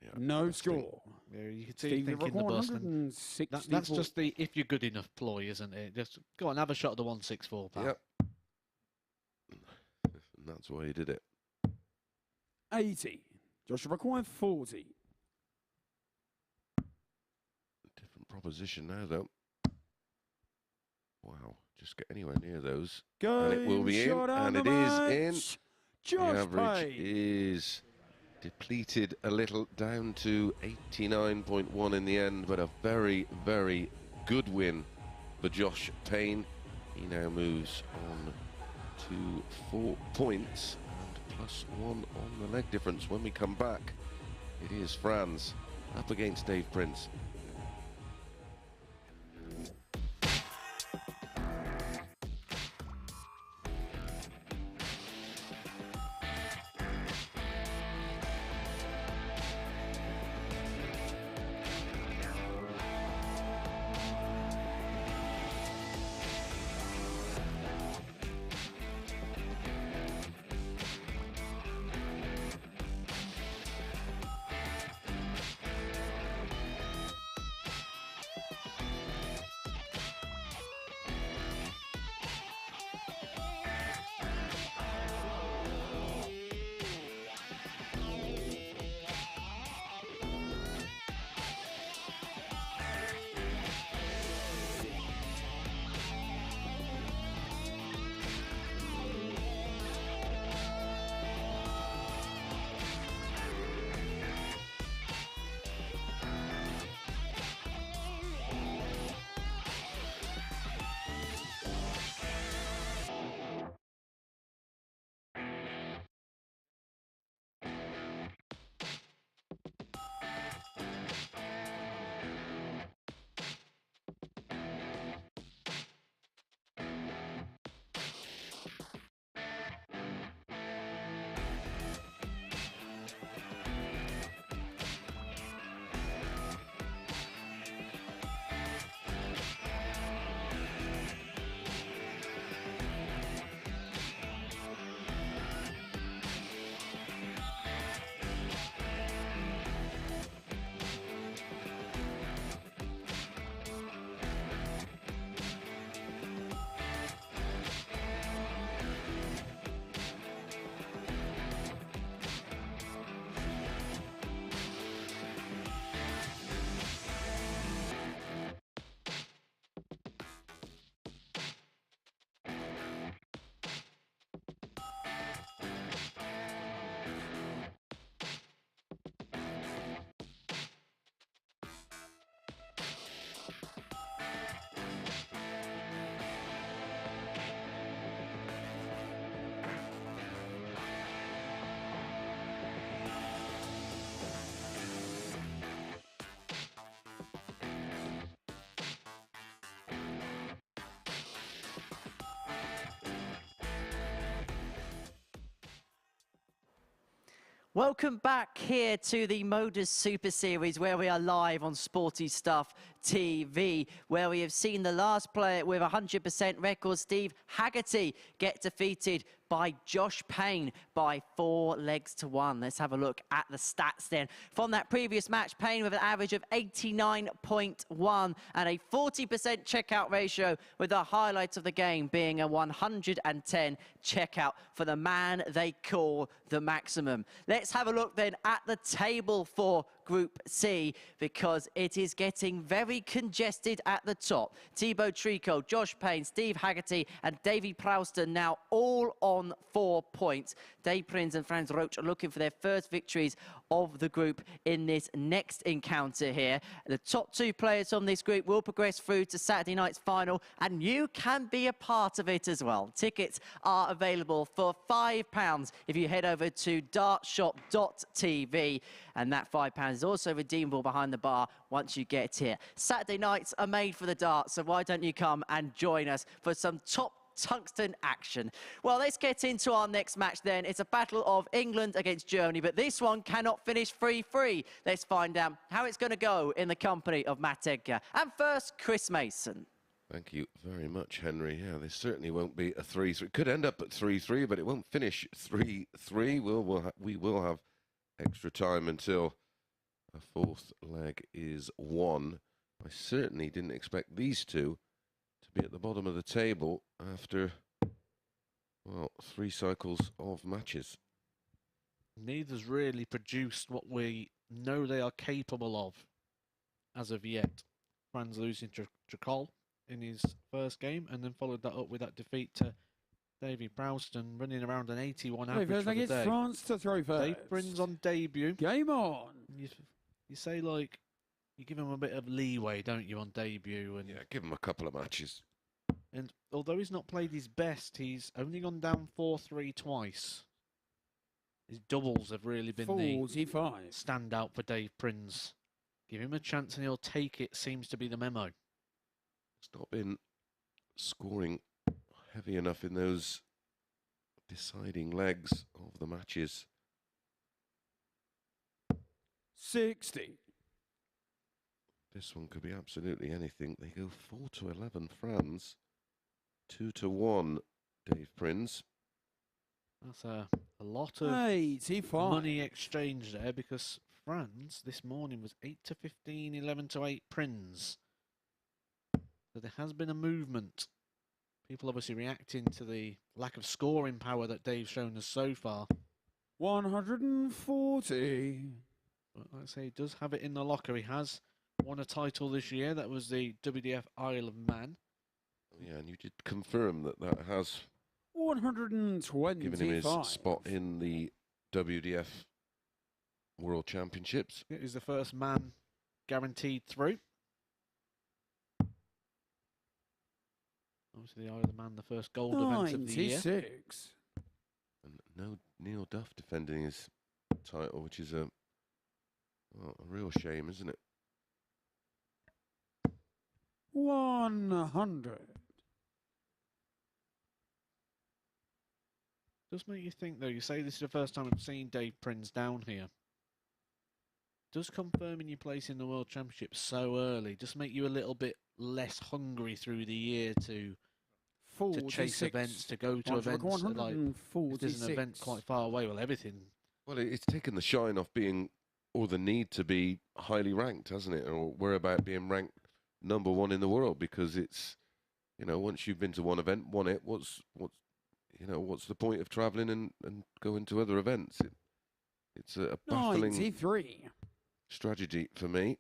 Yeah, No testing. score. Yeah, you can see Steve thinking the bust. And 164. that's just the if you're good enough ploy, isn't it? Just go on, have a shot at the 164, pal. Yep. And that's why he did it. 80. Joshua require 40. Different proposition now, though. Wow, just get anywhere near those. Go. And it will be in, and it is in. Josh The average Payne. is depleted a little, down to 89.1 in the end, but a very, very good win for Josh Payne. He now moves on to 4 points and +1 on the leg difference. When we come back, it is Franz up against Dave Prins. Welcome back here to the MODUS Super Series, where we are live on Sporty Stuff TV, where we have seen the last player with 100% record, Steve Haggerty, get defeated by Josh Payne by 4 legs to 1. Let's have a look at the stats then. From that previous match, Payne with an average of 89.1 and a 40% checkout ratio, with the highlight of the game being a 110 checkout for the man they call the Maximum. Let's have a look then at the table for Group C, because it is getting very congested at the top. Thibault Tricole, Josh Payne, Steve Haggerty and Davy Proosten now all on 4 points. Prins and Franz Roetzsch are looking for their first victories of the group in this next encounter here. The top 2 players from this group will progress through to Saturday night's final, and you can be a part of it as well. Tickets are available for £5 if you head over to dartshop.tv, and that £5 is also redeemable behind the bar once you get here. Saturday nights are made for the darts, so why don't you come and join us for some top tungsten action. Well, let's get into our next match then. It's a battle of England against Germany, but this one cannot finish 3-3. Let's find out how it's going to go in the company of Matt Edgar. And first, Chris Mason. Thank you very much, Henry. Yeah, this certainly won't be a 3-3. Could end up at 3-3, but it won't finish 3-3. We will have extra time until a 4th leg is won. I certainly didn't expect these two to be at the bottom of the table after, well, 3 cycles of matches. Neither's really produced what we know they are capable of as of yet. Franz losing to Tricole in his first game, and then followed that up with that defeat to Davy Proosten, running around an 81 average for the day. France to throw first. Dave Prins on debut. Game on. You say, like, you give him a bit of leeway, don't you, on debut? And Yeah, give him a couple of matches. And although he's not played his best, he's only gone down 4-3 twice. His doubles have really been 45. the standout for Dave Prins. Give him a chance and he'll take it, seems to be the memo. He's not been scoring heavy enough in those deciding legs of the matches. 60. This one could be absolutely anything. They go 4-11 Franz, 2-1 Dave Prins. That's a lot of 85. money exchange there, because Franz this morning was 8-15, 11-8 Prins. So there has been a movement. People obviously reacting to the lack of scoring power that Dave's shown us so far. 140. But like I say, he does have it in the locker. He has won a title this year. That was the WDF Isle of Man. Yeah, and you did confirm that that has 125. given him his spot in the WDF World Championships. It is the first man guaranteed through. Obviously, the Isle of Man, the first gold event of the year. 96. And no Neil Duff defending his title, which is a real shame, isn't it? 100. Does make you think, though, you say this is the first time I've seen Dave Prins down here. Does confirming your place in the World Championship so early just make you a little bit less hungry through the year to chase events, to go to events? Like, if there's an event quite far away, well, everything. Well, it's taken the shine off being, or the need to be highly ranked, hasn't it? Or worry about being ranked #1 in the world, because it's, you know, once you've been to one event, won it, what's the point of travelling and going to other events? It's a baffling 93. strategy for me.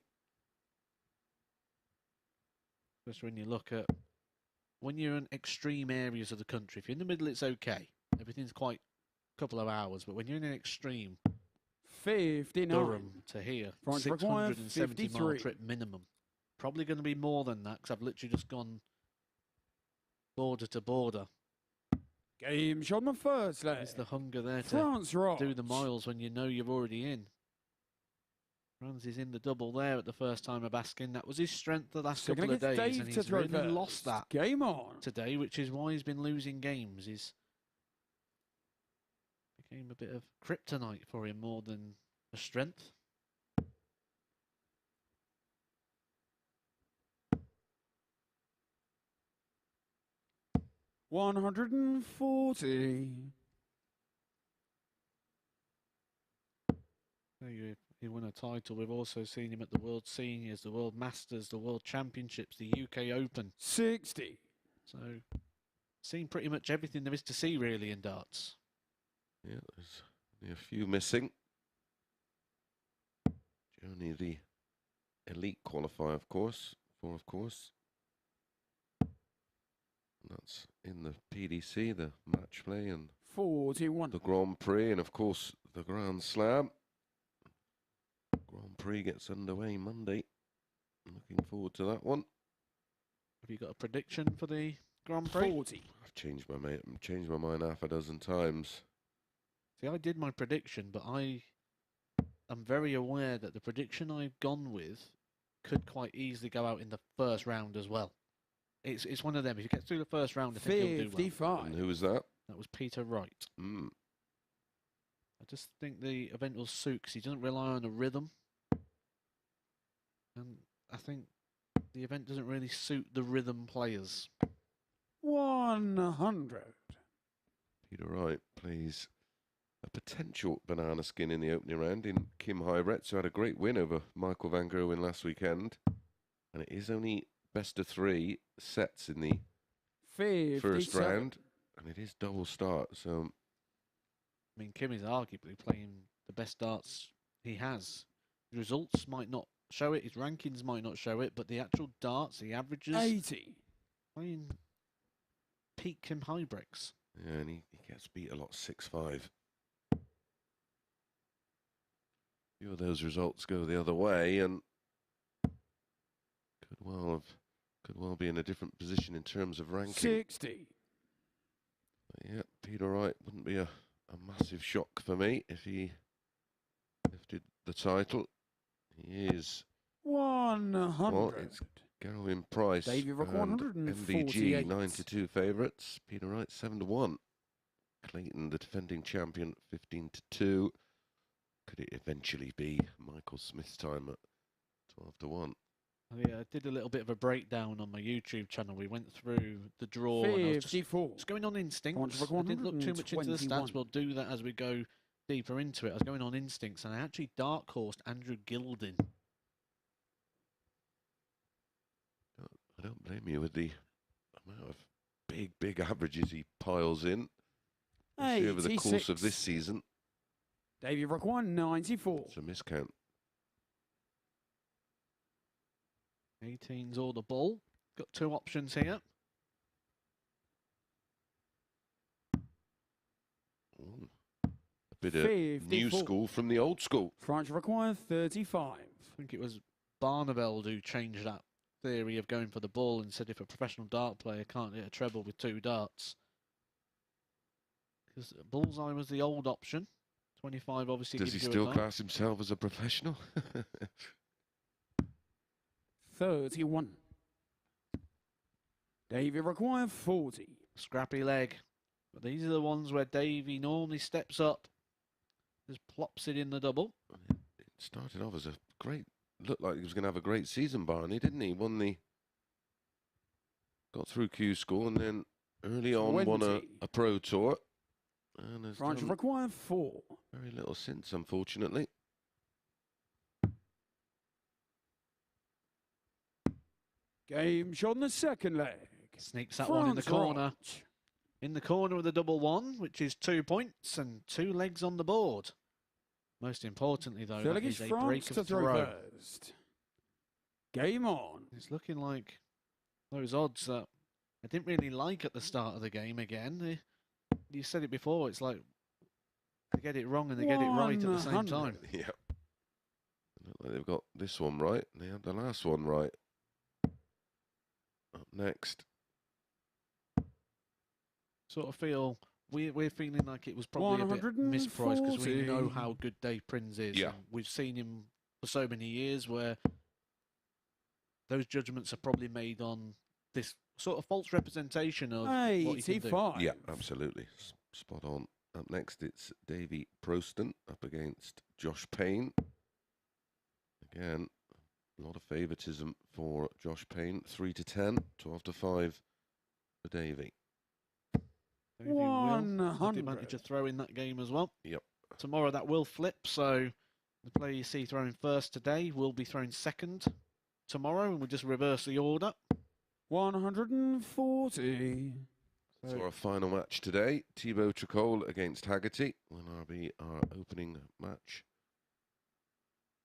Especially when you look at, when you're in extreme areas of the country, if you're in the middle, it's okay. Everything's quite a couple of hours. But when you're in an extreme, 59. Durham to here, France requires 670-mile 53. trip minimum. Probably going to be more than that, because I've literally just gone border to border. Game shot on the first leg. It's the hunger there to France Roetzsch. do the miles when you know you're already in. Franz is in the double there at the first time of asking. That was his strength the last couple of days, Dave and to he's throw really first. lost that Game on. today, which is why he's been losing games. He's Became a bit of kryptonite for him more than a strength. $140. He won a title. We've also seen him at the World Seniors, the World Masters, the World Championships, the UK Open. 60. So, seen pretty much everything there is to see, really, in darts. Yeah, there's only a few missing. Only the elite qualify, of course. And that's in the PDC, the match play, and 41. the Grand Prix, and of course the Grand Slam. Grand Prix gets underway Monday. I'm looking forward to that one. Have you got a prediction for the Grand Prix? 40. I've changed my mind half a dozen times. See, I did my prediction, but I am very aware that the prediction I've gone with could quite easily go out in the first round as well. It's one of them. If you get through the first round, I think you'll do well. 55. And who was that? That was Peter Wright. Mm. I just think the event will suit because he doesn't rely on a rhythm. And I think the event doesn't really suit the rhythm players. 100. Peter Wright plays a potential banana skin in the opening round in Kim Hyretz, who had a great win over Michael van Gerwen last weekend. And it is only best of 3 sets in the 57. first round. And it is double start, so... I mean, Kim is arguably playing the best darts he has. The results might not show it, his rankings might not show it, but the actual darts, the averages... 80. Playing peak Kim Hybricks. Yeah, and he gets beat a lot, 6-5. Few of those results go the other way, and could well be in a different position in terms of ranking. 60. But yeah, Peter Wright wouldn't be a massive shock for me if he lifted the title. He is 100. well, it's Gerwin Price Davy and Proosten, MVG 148. 92 favourites. Peter Wright 7-1. Clayton, the defending champion, 15-2. Could it eventually be Michael Smith's time at 12-1? Yeah, I did a little bit of a breakdown on my YouTube channel. We went through the draw. And I was 54. just going on instincts. I didn't look too much into the stats. We'll do that as we go deeper into it. I was going on instincts, and I actually dark horsed Andrew Gilding. I don't blame you with the amount of big averages he piles in. Especially over the course of this season. Davy Proosten, 94. It's a miscount. 18's all the ball. Got 2 options here. Ooh. A bit of new 54. school from the old school. Franz Roetzsch, 35. I think it was Barneveld who changed that theory of going for the ball and said if a professional dart player can't hit a treble with 2 darts. Because bullseye was the old option. 25 obviously Does he gives you still a class himself as a professional? 31. Davy Proosten, 40. scrappy leg. But these are the ones where Davy normally steps up, just plops it in the double. It started off as a great, looked like he was going to have a great season, Barney, didn't he? Got through Q School and then early on 20. won a pro tour. And has Franz done Roetzsch, 4. very little since, unfortunately. Game shot on the second leg. Sneaks that one in the Franz corner. Roetzsch. In the corner of the double 1, which is 2 points and 2 legs on the board. Most importantly, though, that Felix is a France break to of throw throw. first. Game on. It's looking like those odds that I didn't really like at the start of the game again. You said it before, it's like they get it wrong and they get it right at the same 100. time. Yeah. Look like they've got this one right. They had the last one right. Up next. Sort of feel we're feeling like it was probably a bit 140. mispriced because we know how good Dave Prins is. Yeah. And we've seen him for so many years where those judgments are probably made on this sort of false representation of what he can do. 85. Yeah, absolutely. Spot on. Up next, it's Davy Proosten up against Josh Payne. Again, a lot of favouritism for Josh Payne. 3-10, 12-5 for Davy. Davy will have the 100. advantage of throwing that game as well. Yep. Tomorrow that will flip, so the player you see throwing first today will be throwing second tomorrow, and we'll just reverse the order. 140. So our final match today, Thibault Tricole against Haggerty. Will be our opening match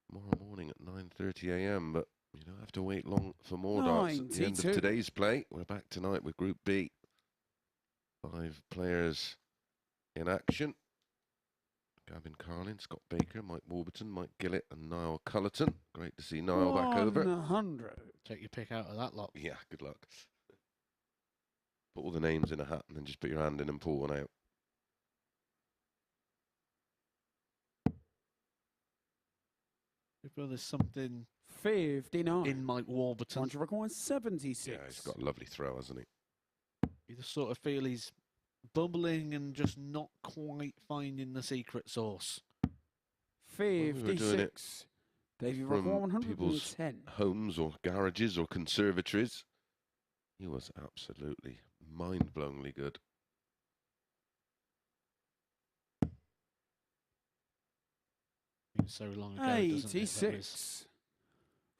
tomorrow morning at 9:30 a.m. But you don't have to wait long for more darts at the end of 92. today's play. We're back tonight with Group B. 5 players in action. Gavin Carlin, Scott Baker, Mike Warburton, Mike Gillett and Niall Cullerton. Great to see Niall back over. 100. Take your pick out of that lot. Yeah, good luck. Put all the names in a hat and then just put your hand in and pull one out. I feel there's something 59. in Mike Warburton. One to require 76. Yeah, he's got a lovely throw, hasn't he? You just sort of feel he's bubbling and just not quite finding the secret sauce. we were doing it 56. Davy require From people's 110. homes or garages or conservatories. He was absolutely mind-blowingly good. Been so long ago, doesn't it? That was 86.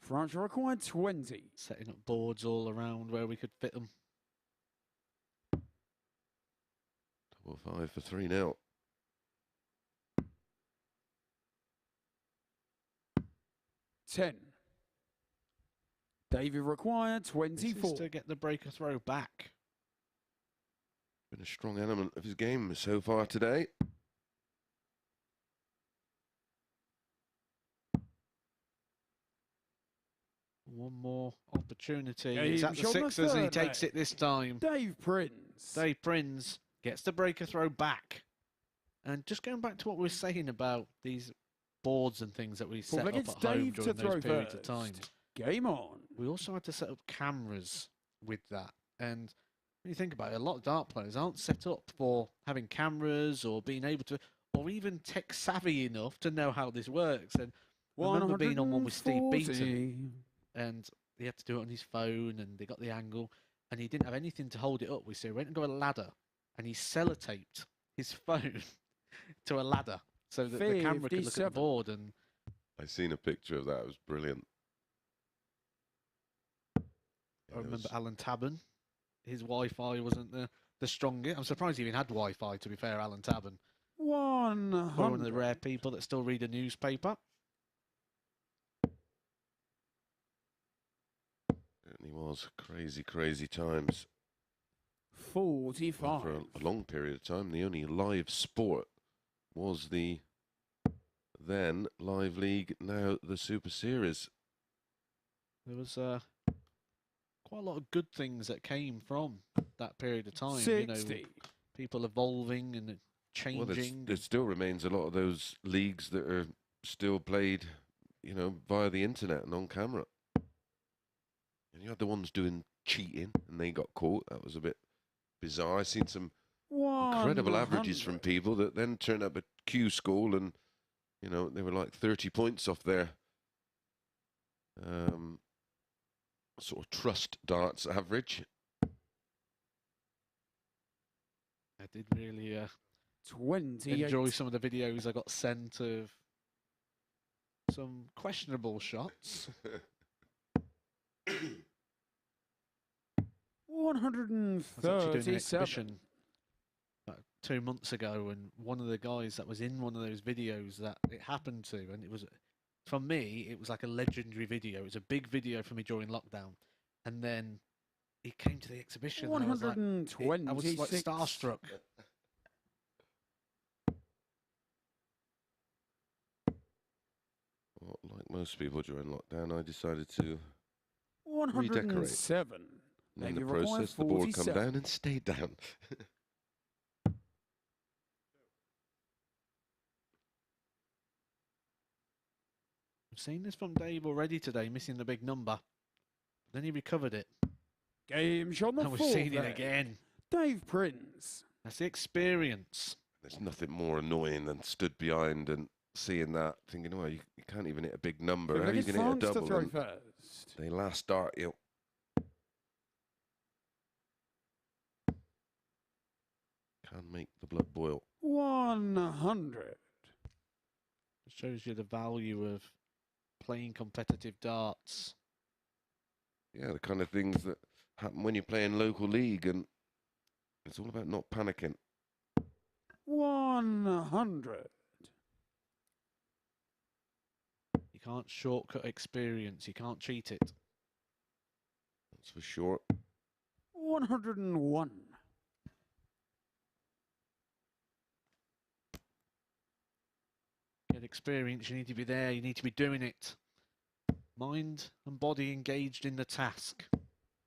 France required 20. setting up boards all around where we could fit them. 5 for 3-0. Ten. Davy required This 24. is to get the breaker throw back. Been a strong element of his game so far today. One more opportunity. Yeah, He's he at the shot the sixes and he third takes leg. it this time. Dave Prins. Dave Prins gets the breaker throw back. And just going back to what we were saying about these boards and things that we set up It's at home Dave during to those throw periods of first. time. Game on. We also had to set up cameras with that. And when you think about it, a lot of dart players aren't set up for having cameras or being able to, or even tech savvy enough to know how this works. And I remember being on one with Steve Beaton, 140. and he had to do it on his phone, and they got the angle, and he didn't have anything to hold it up. So he went and got a ladder, and he sellotaped his phone to a ladder so that the camera could look at the 57. board. And I seen a picture of that. It was brilliant. I remember Alan Tabben. His Wi-Fi wasn't the strongest. I'm surprised he even had Wi-Fi, to be fair, Alan Tabben. 100. One of the rare people that still read a newspaper. Certainly was crazy, crazy times. 45. Well, for a long period of time, the only live sport was the then live league, now the Super Series. There was quite a lot of good things that came from that period of time. 60. You know, people evolving and Well, changing. there still remains a lot of those leagues that are still played, you know, via the internet and on camera. And you had the ones doing cheating and they got caught. That was a bit bizarre. I've seen some incredible averages from 100. people that then turned up at Q school and, you know, they were like 30 points off their sort of trust darts average. I did really 28. enjoy some of the videos I got sent of some questionable shots. 137. I was actually doing an exhibition about 2 months ago, and one of the guys that was in one of those videos that it happened to, and it was, for me, it was like a legendary video. It was a big video for me during lockdown, and then he came to the exhibition. And I was like 126. starstruck. Well, like most people during lockdown, I decided to 107. And in Now the you require process, the board come 47. down and stayed down. I've seen this from Dave already today, missing the big number. Then he recovered it. Game shot on the And we've fourth seen it there. again. Dave Prins. That's the experience. There's nothing more annoying than stood behind and seeing that, thinking, oh, you can't even hit a big number. How are you going to hit a France to double? throw And first. they last start you. Can make the blood boil. 100. It shows you the value of playing competitive darts. Yeah, the kind of things that happen when you're playing local league, and it's all about not panicking. 100. You can't shortcut experience. You can't cheat it. That's for sure. 101. Get experience. You need to be there. You need to be doing it. Mind and body engaged in the task.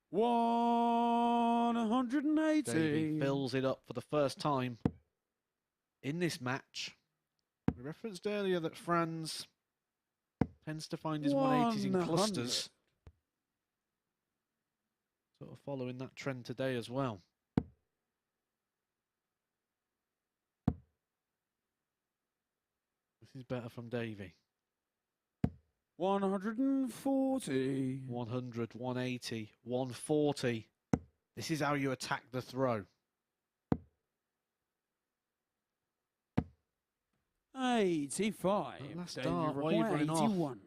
180. Davy fills it up for the first time in this match. We referenced earlier that Franz tends to find his 180s in 100. clusters. Sort of following that trend today as well. This is better from Davy. 140. 100, 180, 140. This is how you attack the throw. 85. That last Davy dart require wavering off. 81.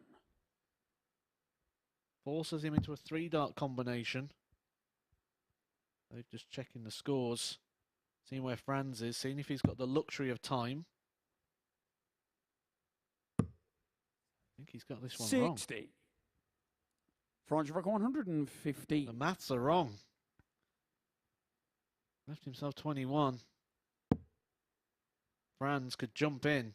Forces him into a 3-dart combination. They're just checking the scores. Seeing where Franz is. Seeing if he's got the luxury of time. I think he's got this one wrong. 60. France require 115. The maths are wrong. Left himself 21. Franz could jump in.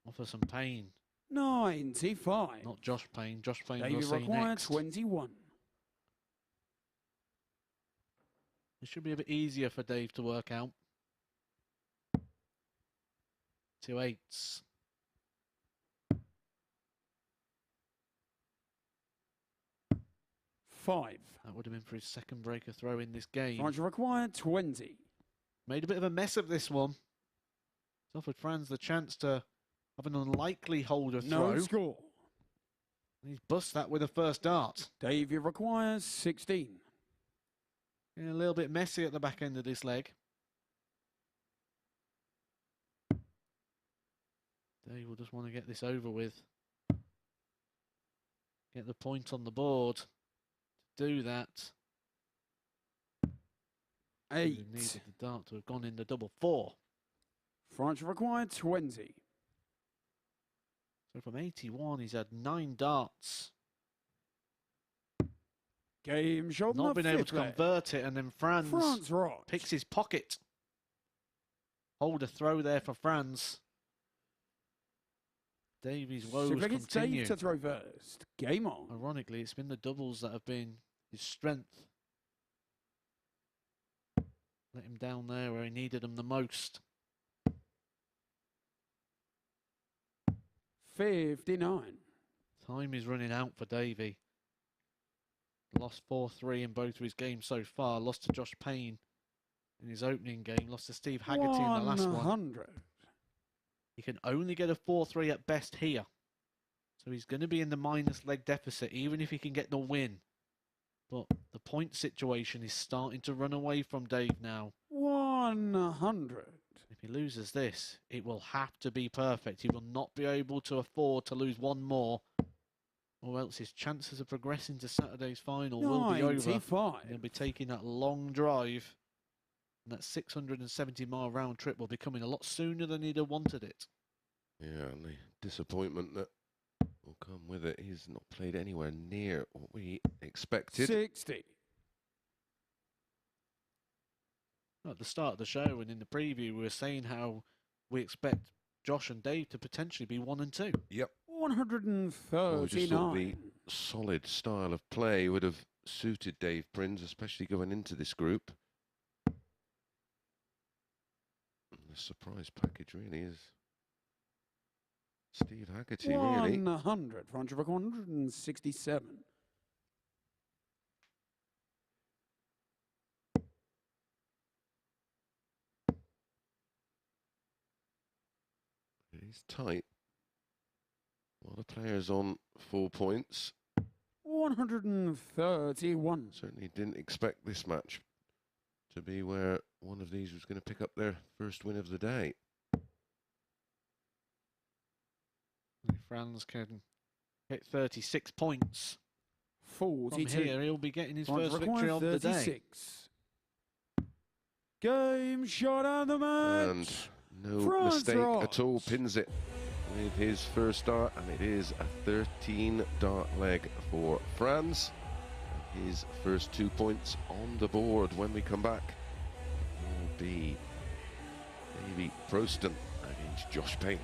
Offer some Payne. 95. Not Josh Payne. Josh Payne Davy will see require next. 21. It should be a bit easier for Dave to work out. 2 8s. Five. That would have been for his second breaker throw in this game. France require 20. Made a bit of a mess of this one. It's offered Franz the chance to have an unlikely holder throw. No score. And he's bust that with a first dart. Davy requires 16. Yeah, a little bit messy at the back end of this leg. Dave will just want to get this over with. Get the point on the board. To do that, 8. he needed the dart to have gone in the double 4. France require 20. So from 81, he's had 9 darts. Game shot. Not been able to convert it, and then Franz Roetzsch picks his pocket. Hold a throw there for Franz. Davy's woes continue. Dave to throw first. Game on. Ironically, it's been the doubles that have been his strength. Let him down there where he needed them the most. 59. Time is running out for Davy. Lost 4-3 in both of his games so far. Lost to Josh Payne in his opening game. Lost to Steve Haggerty in the last one. 100. He can only get a 4-3 at best here. So he's going to be in the minus leg deficit, even if he can get the win. But the point situation is starting to run away from Dave now. 100. If he loses this, it will have to be perfect. He will not be able to afford to lose one more, or else his chances of progressing to Saturday's final will be over. 95. He'll be taking that long drive, and that 670-mile round trip will be coming a lot sooner than he'd have wanted it. Yeah, and the disappointment that will come with it. He's not played anywhere near what we expected. 60. At the start of the show and in the preview, we were saying how we expect Josh and Dave to potentially be 1 and 2. Yep. 139. We just thought the solid style of play would have suited Dave Prins, especially going into this group. And the surprise package really is Steve Haggerty, really. 100. France require 167. He's tight. A lot of players on 4 points. 131. Certainly didn't expect this match to be where one of these was going to pick up their first win of the day. Franz can hit 36 points. 42. From here, he'll be getting his Points first victory of the day. 36. Game shot on the match. And no Franz mistake Roetzsch. at all, pins it with his first dart, and it is a 13 dart leg for Franz. And his first 2 points on the board. When we come back, it will be Davy Proosten against Josh Payne.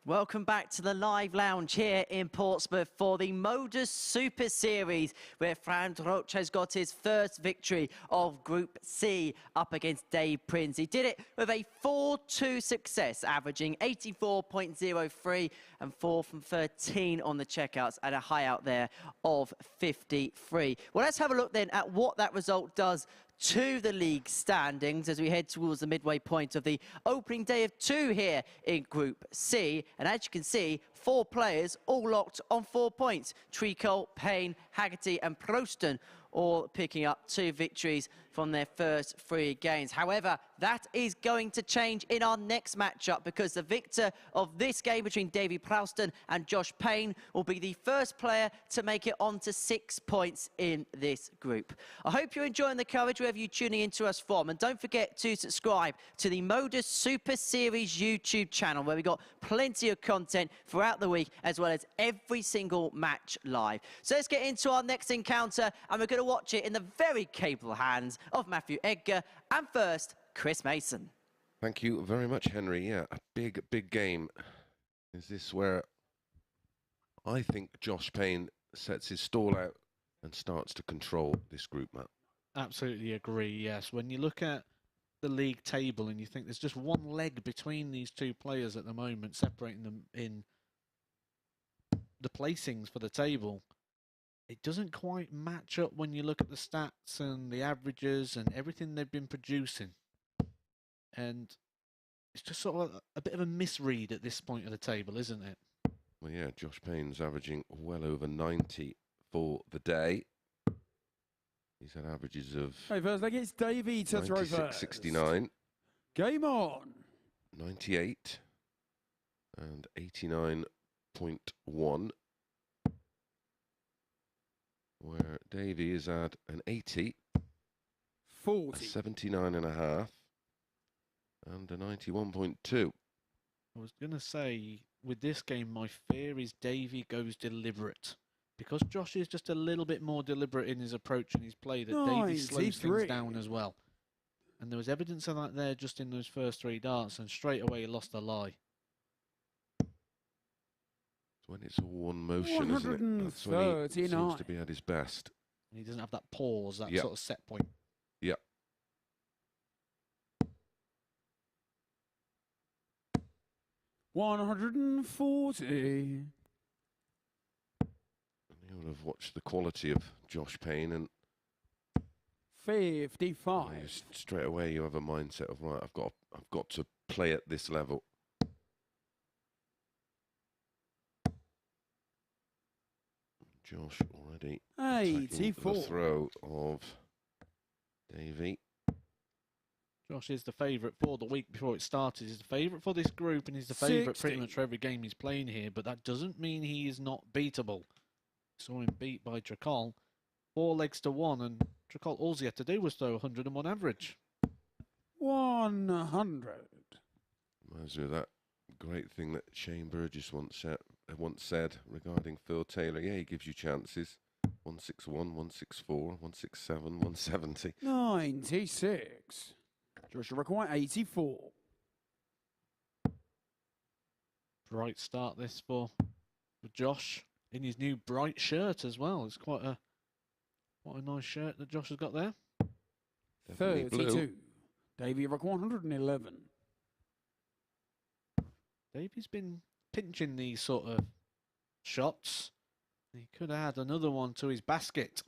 Welcome back to the live lounge here in Portsmouth for the MODUS Super Series, where Franz Roetzsch has got his first victory of Group C up against Davy Proosten. He did it with a 4-2 success, averaging 84.03 and 4 from 13 on the checkouts at a high out there of 53. Well, let's have a look then at what that result does to the league standings as we head towards the midway point of the opening day of 2 here in Group C. And as you can see, 4 players all locked on 4 points. Tricole, Payne, Haggerty and Proosten all picking up 2 victories from their first 3 games. However, that is going to change in our next matchup because the victor of this game between Davy Proosten and Josh Payne will be the first player to make it on to 6 points in this group. I hope you're enjoying the coverage wherever you're tuning into us from, and don't forget to subscribe to the MODUS Super Series YouTube channel where we've got plenty of content throughout the week as well as every single match live. So let's get into our next encounter, and we're going to watch it in the very capable hands of Matthew Edgar, and first, Chris Mason. Thank you very much, Henry. Yeah, a big game. Is this where I think Josh Payne sets his stall out and starts to control this group, Matt? Absolutely agree, yes. When you look at the league table and you think there's just one leg between these 2 players at the moment, separating them in the placings for the table, it doesn't quite match up when you look at the stats and the averages and everything they've been producing. And it's just sort of a bit of a misread at this point of the table, isn't it? Well, yeah, Josh Payne's averaging well over 90 for the day. He's had averages of First leg, it's Davy to throw first. 69, Game on. 98, and 89.1. Where Davy is at an 80, a 40. 79.5, and a 91.2. I was going to say, with this game, my fear is Davy goes deliberate. Because Josh is just a little bit more deliberate in his approach and his play, that Davy slows things down as well. And there was evidence of that there just in those first 3 darts, and straight away he lost a lie. It's when it's all one motion, isn't it? That's when he seems to be at his best. And he doesn't have that pause, that Yep. sort of set point. Yep. $140. You'll have watched the quality of Josh Payne, and 55. straight away you have a mindset of, right, I've got to play at this level. Josh already attacking 84. the throw of Davy. Josh is the favourite for the week before it started. He's the favourite for this group, and he's the favourite pretty 60. much for every game he's playing here. But that doesn't mean he is not beatable. Saw him beat by Tricole, 4 legs to 1, and Tricole, all he had to do was throw 101 average. 100. Reminds me of that great thing that Shane Burgess once said regarding Phil Taylor. Yeah, he gives you chances. 161, 164, 167, 170. 96. Joshua require 84. Bright start this for Josh in his new bright shirt as well. It's quite a nice shirt that Josh has got there. Definitely 32. blue. Davy require 111. Davy's been pinching these sort of shots. He could add another one to his basket.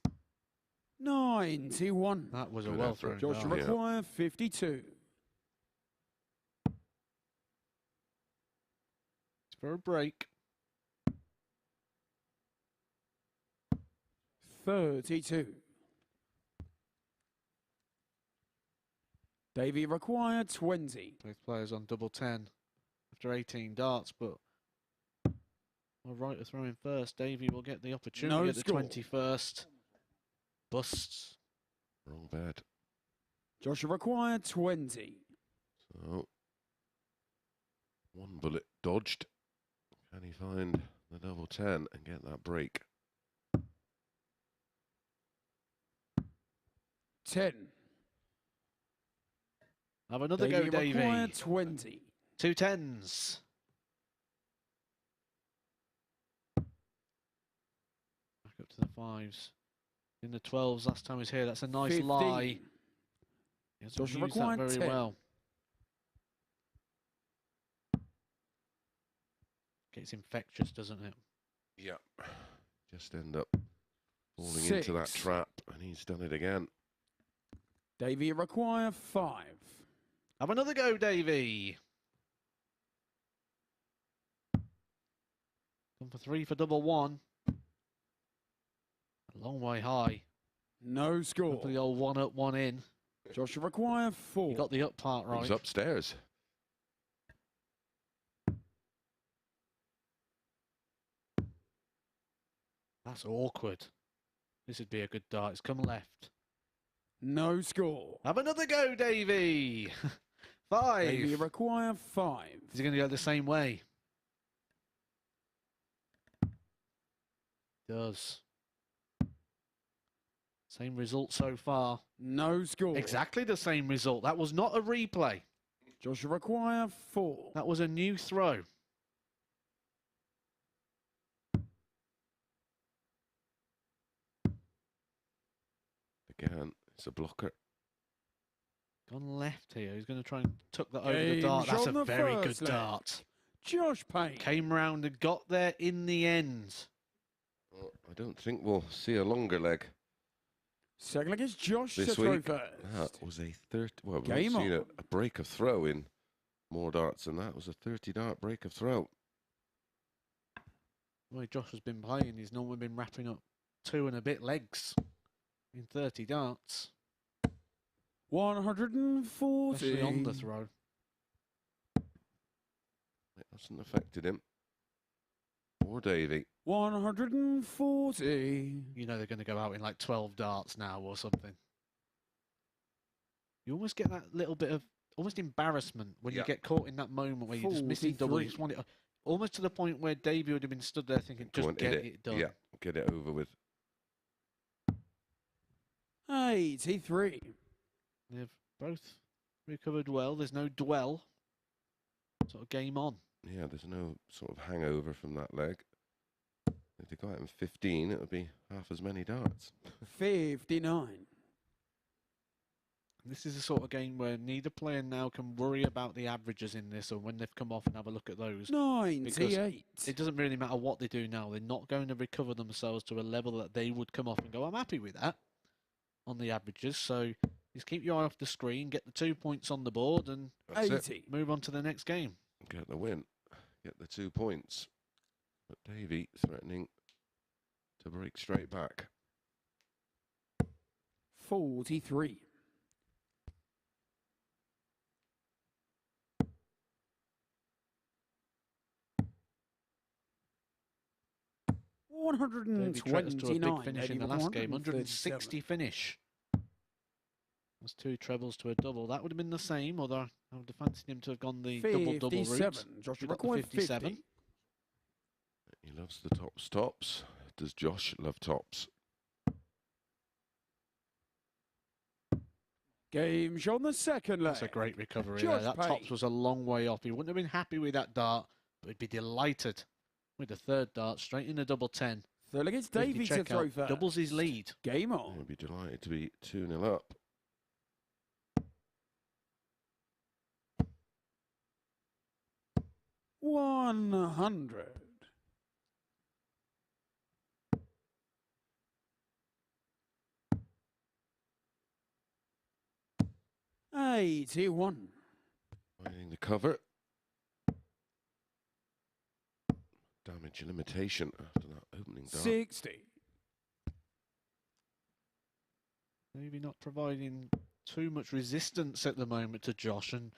91. That was a Good well effort. thrown Joshua dart. Yeah. require 52. It's for a break. 32. Davy require 20. Both players on double 10 after 18 darts, but well, right to throw in first. Davy will get the opportunity No at the score. 21st. Busts. Wrong bed. Joshua require 20. So, one bullet dodged. Can he find the double 10 and get that break? 10. Have another go, Davy require Davy. 20. 2 10s. Back up to the 5s. In the 12s last time he was here. That's a nice 15. lie. He hasn't Joshua used that required very 10. well. Gets infectious, doesn't it? Yep. Just end up falling into that 6. trap, and he's done it again. Davy require 5. Have another go, Davy. Come for 3 for double 1. A long way high. No score. Go for the old 1 up, 1 in. Joshua require 4. You got the up part right. He's upstairs. That's awkward. This would be a good dart. It's come left. No score. Have another go, Davy. 5. Davy require 5. Is he going to go the same way? Does. Same result so far. No score. Exactly the same result. That was not a replay. Joshua require 4. That was a new throw. Again, it's a blocker. Gone left here. He's going to try and tuck that over the Game dart. That's shot a on the very good first leg. dart. Josh Payne. Came round and got there in the end. Well, I don't think we'll see a longer leg Second leg is Josh this to throw week. first. That was a 30. Well, we've Game not seen on. a break of throw in more darts than that. Was a 30-dart break of throw. The way Josh has been playing, he's normally been wrapping up 2 and a bit legs in 30 darts, 140. especially on the throw. It hasn't affected him. Or Davy. 140. You know they're going to go out in like 12 darts now or something. You almost get that little bit of almost embarrassment when you Yeah. get caught in that moment where you're just missing double. You just want it almost to the point where Davy would have been stood there thinking, Go just on, get hit it done. Yeah, get it over with. 83. They've both recovered well. There's no dwell. Sort of game on. Yeah, there's no sort of hangover from that leg. If they got out in 15, it would be half as many darts. 59. This is the sort of game where neither player now can worry about the averages in this or when they've come off and have a look at those. 98. It doesn't really matter what they do now. They're not going to recover themselves to a level that they would come off and go, I'm happy with that on the averages. So just keep your eye off the screen, get the 2 points on the board and That's it. 80. move on to the next game. Get the win. Get the 2 points. But Davy threatening to break straight back. 43. 129. To a big finish in the last game, 137. 160 finish. That's 2 trebles to a double. That would have been the same, although I would have fancied him to have gone the double-double route. 57. Josh We got the required 57. 50. He loves the tops. Does Josh love tops? Game shot on the second leg. That's a great recovery Josh there. That Payne. tops was a long way off. He wouldn't have been happy with that dart, but he'd be delighted with the third dart straight in the double 10. Third leg, it's With the Davy to checkout, throw first. doubles his lead. Game on. He'll be delighted to be 2-0 up. $100. 81. Finding the cover. Damage limitation after that opening dart. 60. Maybe not providing too much resistance at the moment to Josh, and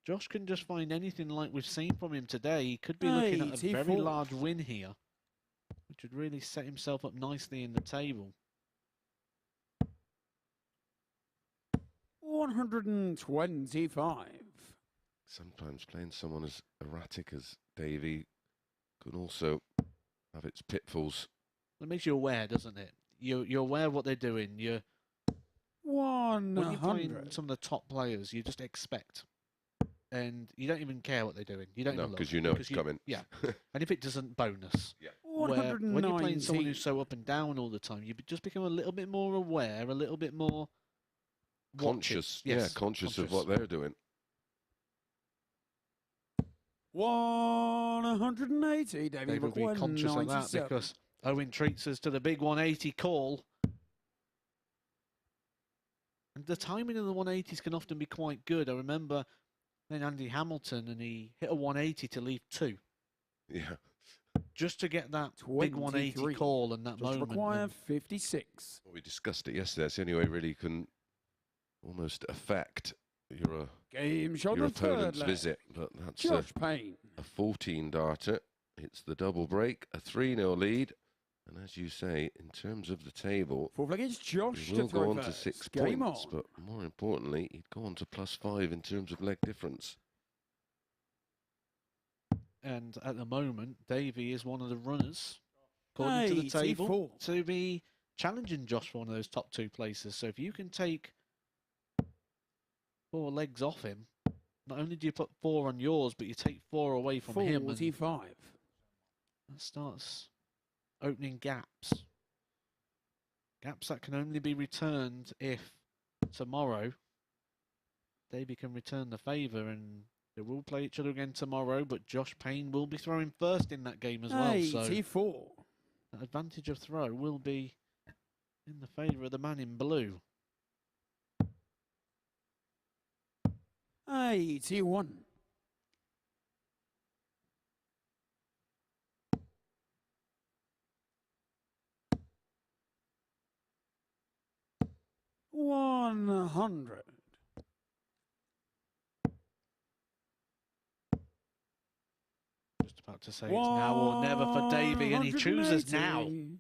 Josh can just find anything like we've seen from him today. He could be looking at a very 84. large win here, which would really set himself up nicely in the table. 125. Sometimes playing someone as erratic as Davy can also have its pitfalls. It makes you aware, doesn't it? You're aware of what they're doing. When you're playing 100. some of the top players, you just expect, and you don't even care what they're doing. You don't No, even look, because you know it's coming. Yeah, and if it doesn't, bonus. Yeah. Where when you're playing someone 190. who's so up and down all the time, you just become a little bit more aware, a little bit more watching. Conscious, Yes, conscious of what they're doing. 180. Davy They will be required conscious of that 97. because Owen treats us to the big 180 call. And the timing of the 180s can often be quite good. I remember then Andy Hamilton, and he hit a 180 to leave 2. Yeah. Just to get that big 180 23. call and that Just moment. require and 56. Well, we discussed it yesterday. It's the only way really you can almost affect your Game shot your on the third opponent's leg. visit. But that's Josh Payne. a 14 darter. It's the double break, a 3-0 lead. And as you say, in terms of the table, Fourth leg is Josh he to will throw go on to first. 6 Game points. on. But more importantly, he'd go on to +5 in terms of leg difference. And at the moment, Davy is one of the runners, according to the table, 84. to be challenging Josh for one of those top 2 places. So if you can take 4 legs off him, not only do you put 4 on yours, but you take 4 away from him. And 45. that starts opening gaps. Gaps that can only be returned if tomorrow Davy can return the favour and They will play each other again tomorrow, but Josh Payne will be throwing first in that game as well. So 84. that advantage of throw will be in the favour of the man in blue. 81. $100. Just about to say it's now or never for Davy, and he chooses now. 180.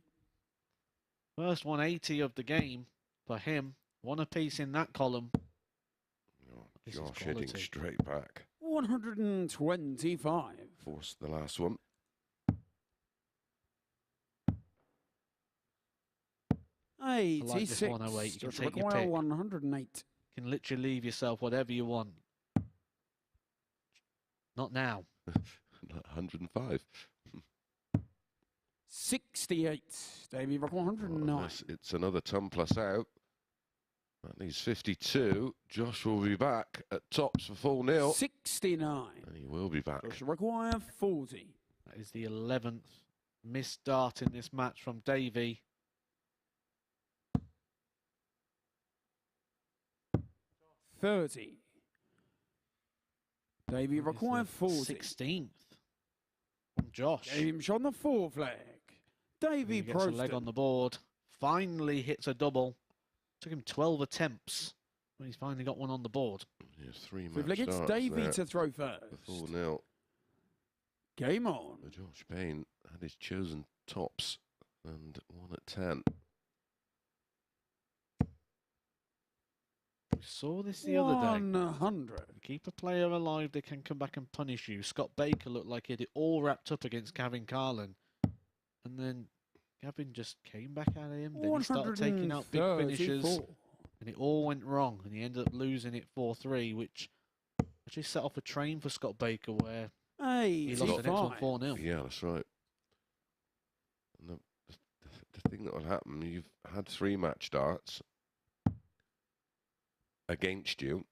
First 180 of the game for him. One apiece in that column. This is Josh hitting quality. straight back. 125. Forced the last one. I like this 86. 108. You can Joshua take your McGuire, pick. 108. You can literally leave yourself whatever you want. Not now. 105. 68. Davy Rock, 109. It's another ton plus out. That leaves 52. Josh will be back at tops for full nil. 69. And he will be back. Joshua McGuire, 40. That is the 11th missed dart in this match from Davy. 30. Davy That is McGuire, the 40. 16th from Josh. Gave him on the 4 flag. Davy He gets a leg Proosten. on the board. Finally hits a double. Took him 12 attempts when he's finally got one on the board. Yeah, 3 Fifth match leg, it's starts Davy there to throw for first. full nil. Game on. Josh Payne had his chosen tops and 1 at 10. We saw this the other day. 100. You keep a player alive, they can come back and punish you. Scott Baker looked like he had it all wrapped up against Gavin Carlin. And then Gavin just came back at him. Then he started taking out big finishes. 134. And it all went wrong. And he ended up losing it 4-3, which actually set off a train for Scott Baker where he lost the next one 85. 4-0. Yeah, that's right. And the thing that will happen, you've had 3 match starts against you,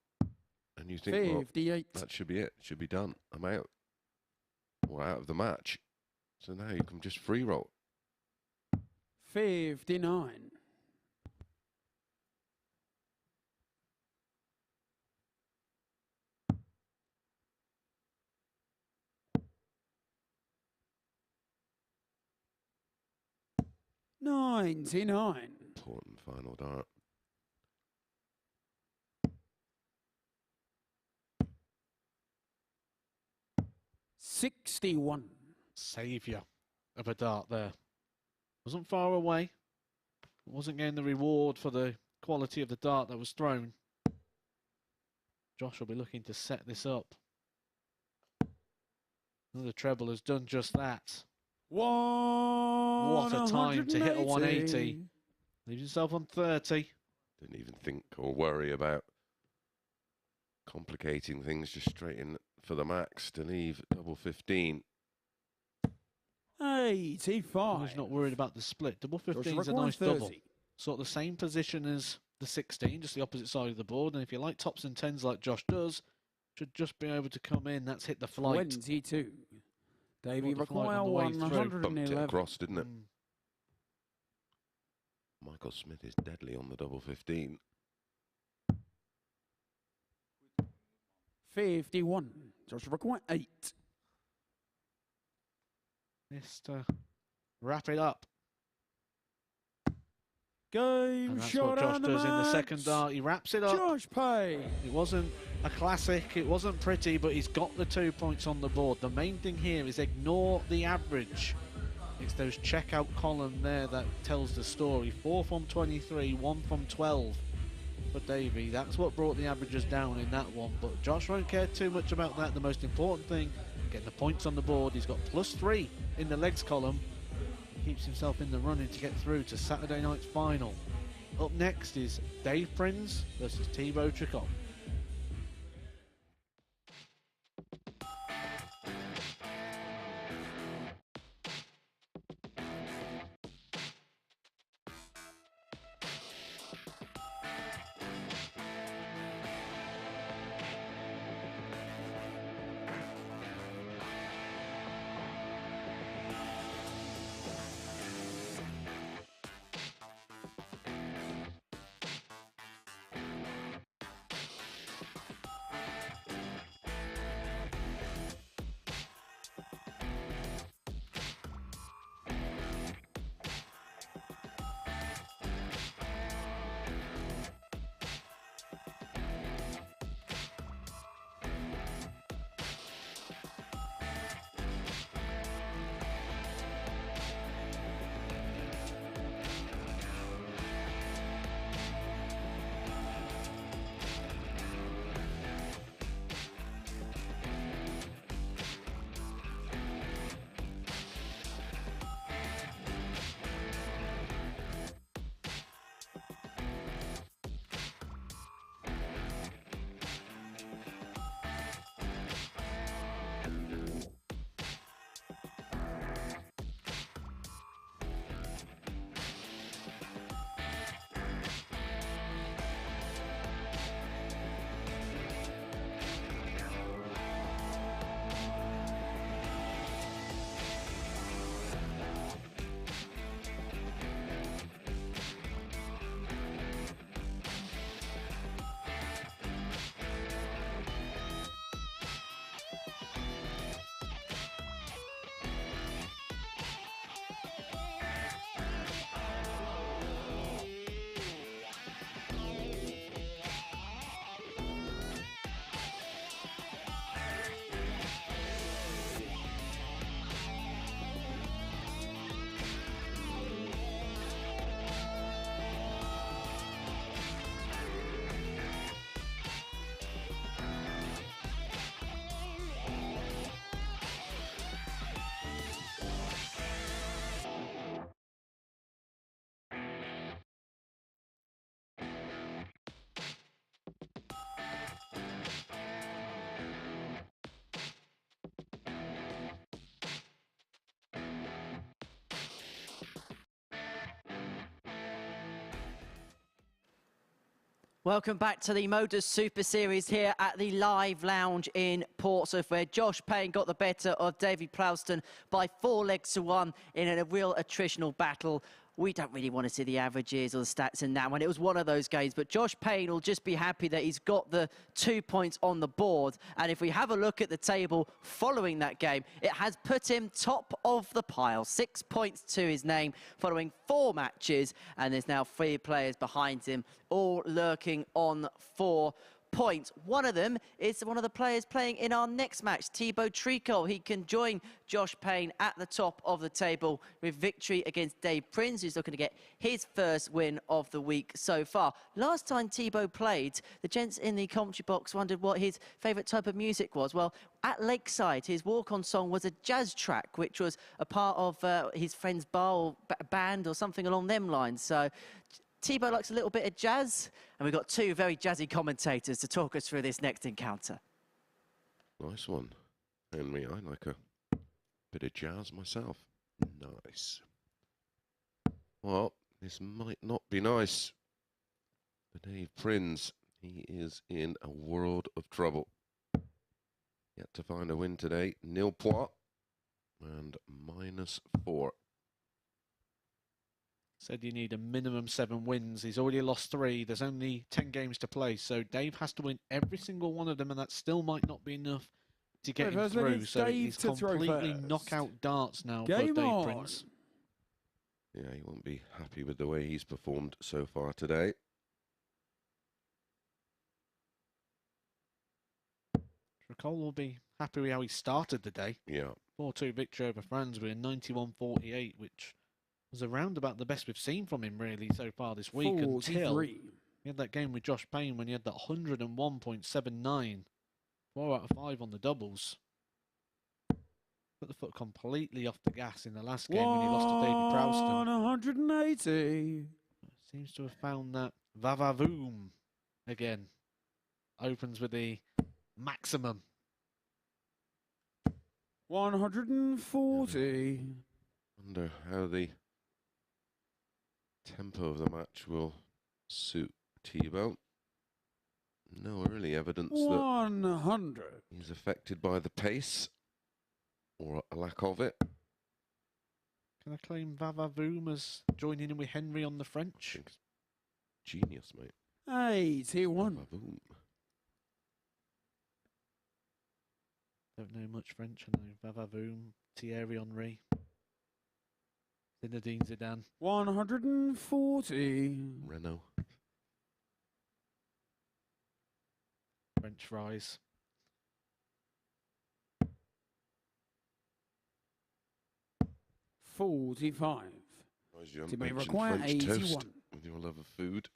and you think, well, 58. that should be it. Should be done. I'm out. Or out of the match. So now you can just free roll. 59. $99. Important final dart. $61. Saviour of a dart there. Wasn't far away. Wasn't getting the reward for the quality of the dart that was thrown. Josh will be looking to set this up. Another treble has done just that. What a time to hit a 180. Leaves himself on 30. Didn't even think or worry about complicating things. Just straight in for the max to leave double 15. 85. He's not worried about the split. Double 15 is a Joshua nice McGuire, double. 30. Sort of the same position as the 16, just the opposite side of the board. And if you like tops and tens like Josh does, should just be able to come in. That's hit the flight. 22. Davy Brought the flight McGuire, on the way through. Bumped it 111. across, didn't it? Mm. Michael Smith is deadly on the double 15. 51. Joshua McGuire, 8. Just wrap it up. Game And that's shot what Josh and the does in the match. second dart. He wraps it up. Josh Payne. It wasn't a classic, it wasn't pretty, but he's got the 2 points on the board. The main thing here is ignore the average. It's those checkout column there that tells the story. 4 from 23, 1 from 12 for Davy. That's what brought the averages down in that one, but Josh won't care too much about that. The most important thing, getting the points on the board. He's got +3 in the legs column. Keeps himself in the running to get through to Saturday night's final. Up next is Davy Prins versus Thibault Tricole. Welcome back to the MODUS Super Series here at the Live Lounge in Portsmouth, where Josh Payne got the better of Davy Proosten by 4 legs to 1 in a real attritional battle. We don't really want to see the averages or the stats in that one. It was one of those games, but Josh Payne will just be happy that he's got the 2 points on the board. And if we have a look at the table following that game, it has put him top of the pile. 6 points to his name following 4 matches, and there's now 3 players behind him, all lurking on 4 points. One of them is one of the players playing in our next match, Thibault Tricole. He can join Josh Payne at the top of the table with victory against Davy Proosten, who's looking to get his first win of the week so far. Last time Thibault played, the gents in the commentary box wondered what his favourite type of music was. Well, at Lakeside, his walk-on song was a jazz track, which was a part of his friend's bar or band or something along them lines. So Thibault likes a little bit of jazz, and we've got 2 very jazzy commentators to talk us through this next encounter. Nice one, Henry. I like a bit of jazz myself. Nice. Well, this might not be nice. For Davy Prins, he is in a world of trouble. Yet to find a win today, nil point and -4. Said you need a minimum 7 wins. He's already lost 3. There's only 10 games to play, so Dave has to win every single one of them, and that still might not be enough to get him through. So he's completely knockout darts now for Dave Prins. Yeah, he won't be happy with the way he's performed so far today. Tricole will be happy with how he started the day. Yeah. 4-2 victory over Franz with a 91-48, which was around about the best we've seen from him really so far this week, until he had that game with Josh Payne when he had that 101.79, 4 out of 5 on the doubles. Put the foot completely off the gas in the last game when he lost to Davy Proosten. 180. Seems to have found that va-va-voom again. Opens with the maximum. 140. Wonder how the tempo of the match will suit Thibault. No early evidence 100. that he's affected by the pace or a lack of it. Can I claim va-va-voom as joining in with Henry on the French? Genius, mate. 81. Boom. Don't know much French, I know va-va-voom, Thierry Henry, Zinedine Zidane. 140. Renault. French fries. $45. You may mentioned require French 81. toast with your love of food.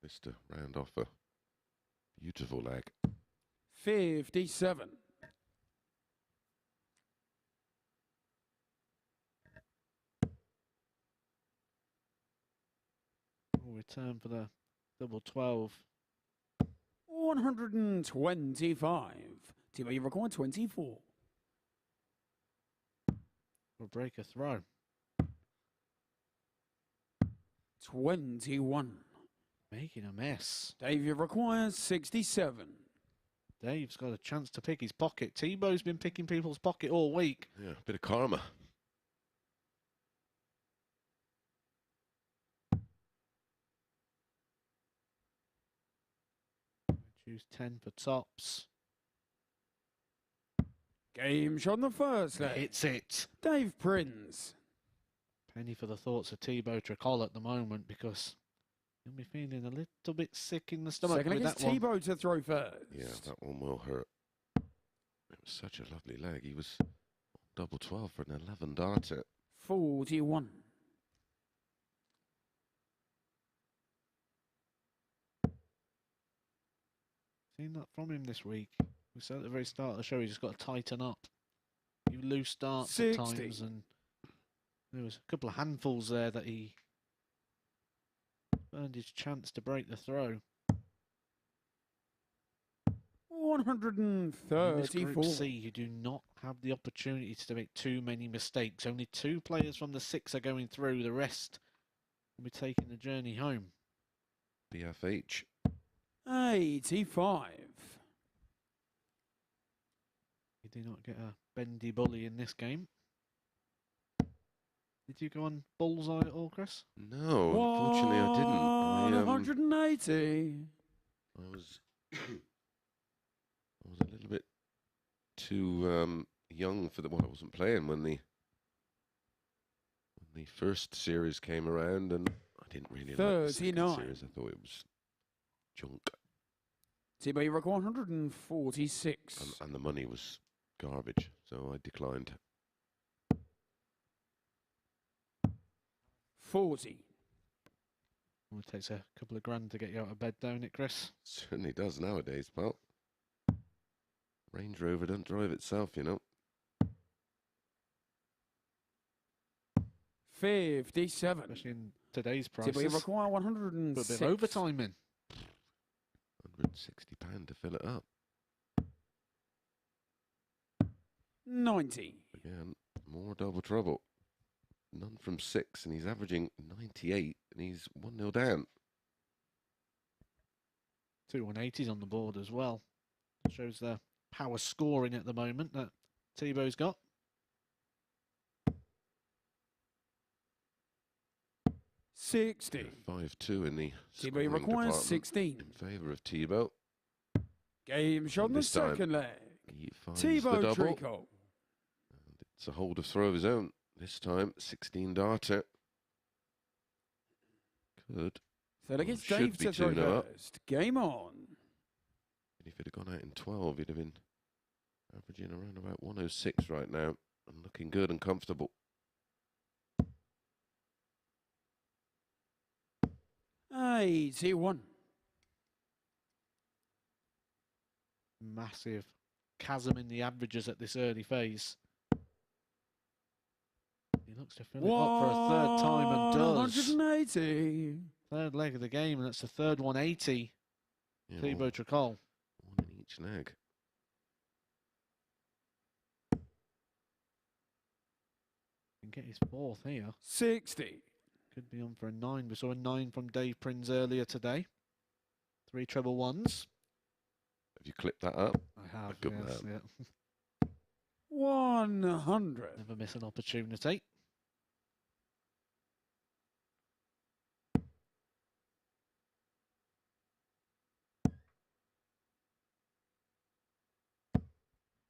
This to round off a beautiful leg. 57. We'll return for the double 12. 125. Thibault, you require 24. We'll break a throw. 21. Making a mess. Dave, you require 67. Dave's got a chance to pick his pocket. Thibault's been picking people's pocket all week. Yeah, a bit of karma. Choose 10 for tops. Game shot on the first leg. Hits it. Dave Prins. Penny for the thoughts of Thibault Tricole at the moment, because he'll be feeling a little bit sick in the stomach Second with leg that is one. Thibault to throw first. Yeah, that one will hurt. It was such a lovely leg. He was double 12 for an 11 darter. 41. Seen that from him this week. We said at the very start of the show, he's just got to tighten up. You loose starts 60. at times, and there was a couple of handfuls there that he earned his chance to break the throw. 134. In this Group C, you do not have the opportunity to make too many mistakes. Only 2 players from the 6 are going through. The rest will be taking the journey home. BFH. 85. You do not get a bendy bully in this game. Did you go on bullseye at all, Chris? No, unfortunately I didn't. 180. I was a little bit too young for the one. I wasn't playing when the first series came around, and I didn't really like the second 39. series. I thought it was junk, Thibault, you require 146. and the money was garbage, so I declined. 40. Well, it takes a couple of grand to get you out of bed, don't it, Chris? Certainly does nowadays, pal. Range Rover don't drive itself, you know. 57. Especially in today's Thibault, prices. you require Put a 106. bit of overtime in. £160 to fill it up. 90. Again, more double trouble. None from 6, and he's averaging 98, and he's 1-0 down. 2 180s on the board as well. Shows the power scoring at the moment that Thibault's got. 60. 5-2 in the Thibault scoring requires department 16. in favour of Thibault. Game shot on the This time, second leg. He finds Thibault the double. Tricole. And it's a hold of throw of his own. This time, 16 darter. Could. So that gets should Dave be to throw 2-0 up. first. Game on. And if it had gone out in 12, he'd have been averaging around about 106 right now. And looking good and comfortable. 81. Massive chasm in the averages at this early phase. He looks to fill it up for a third time and does. 180. Third leg of the game, and that's the third 180. Yeah, Thibault Tricole. one in each leg. Can get his 4th here. 60. Could be on for a 9. We saw a 9 from Davy Proosten earlier today. 3 treble ones. Have you clipped that up? I have, good yes. man. Yeah. 100. Never miss an opportunity.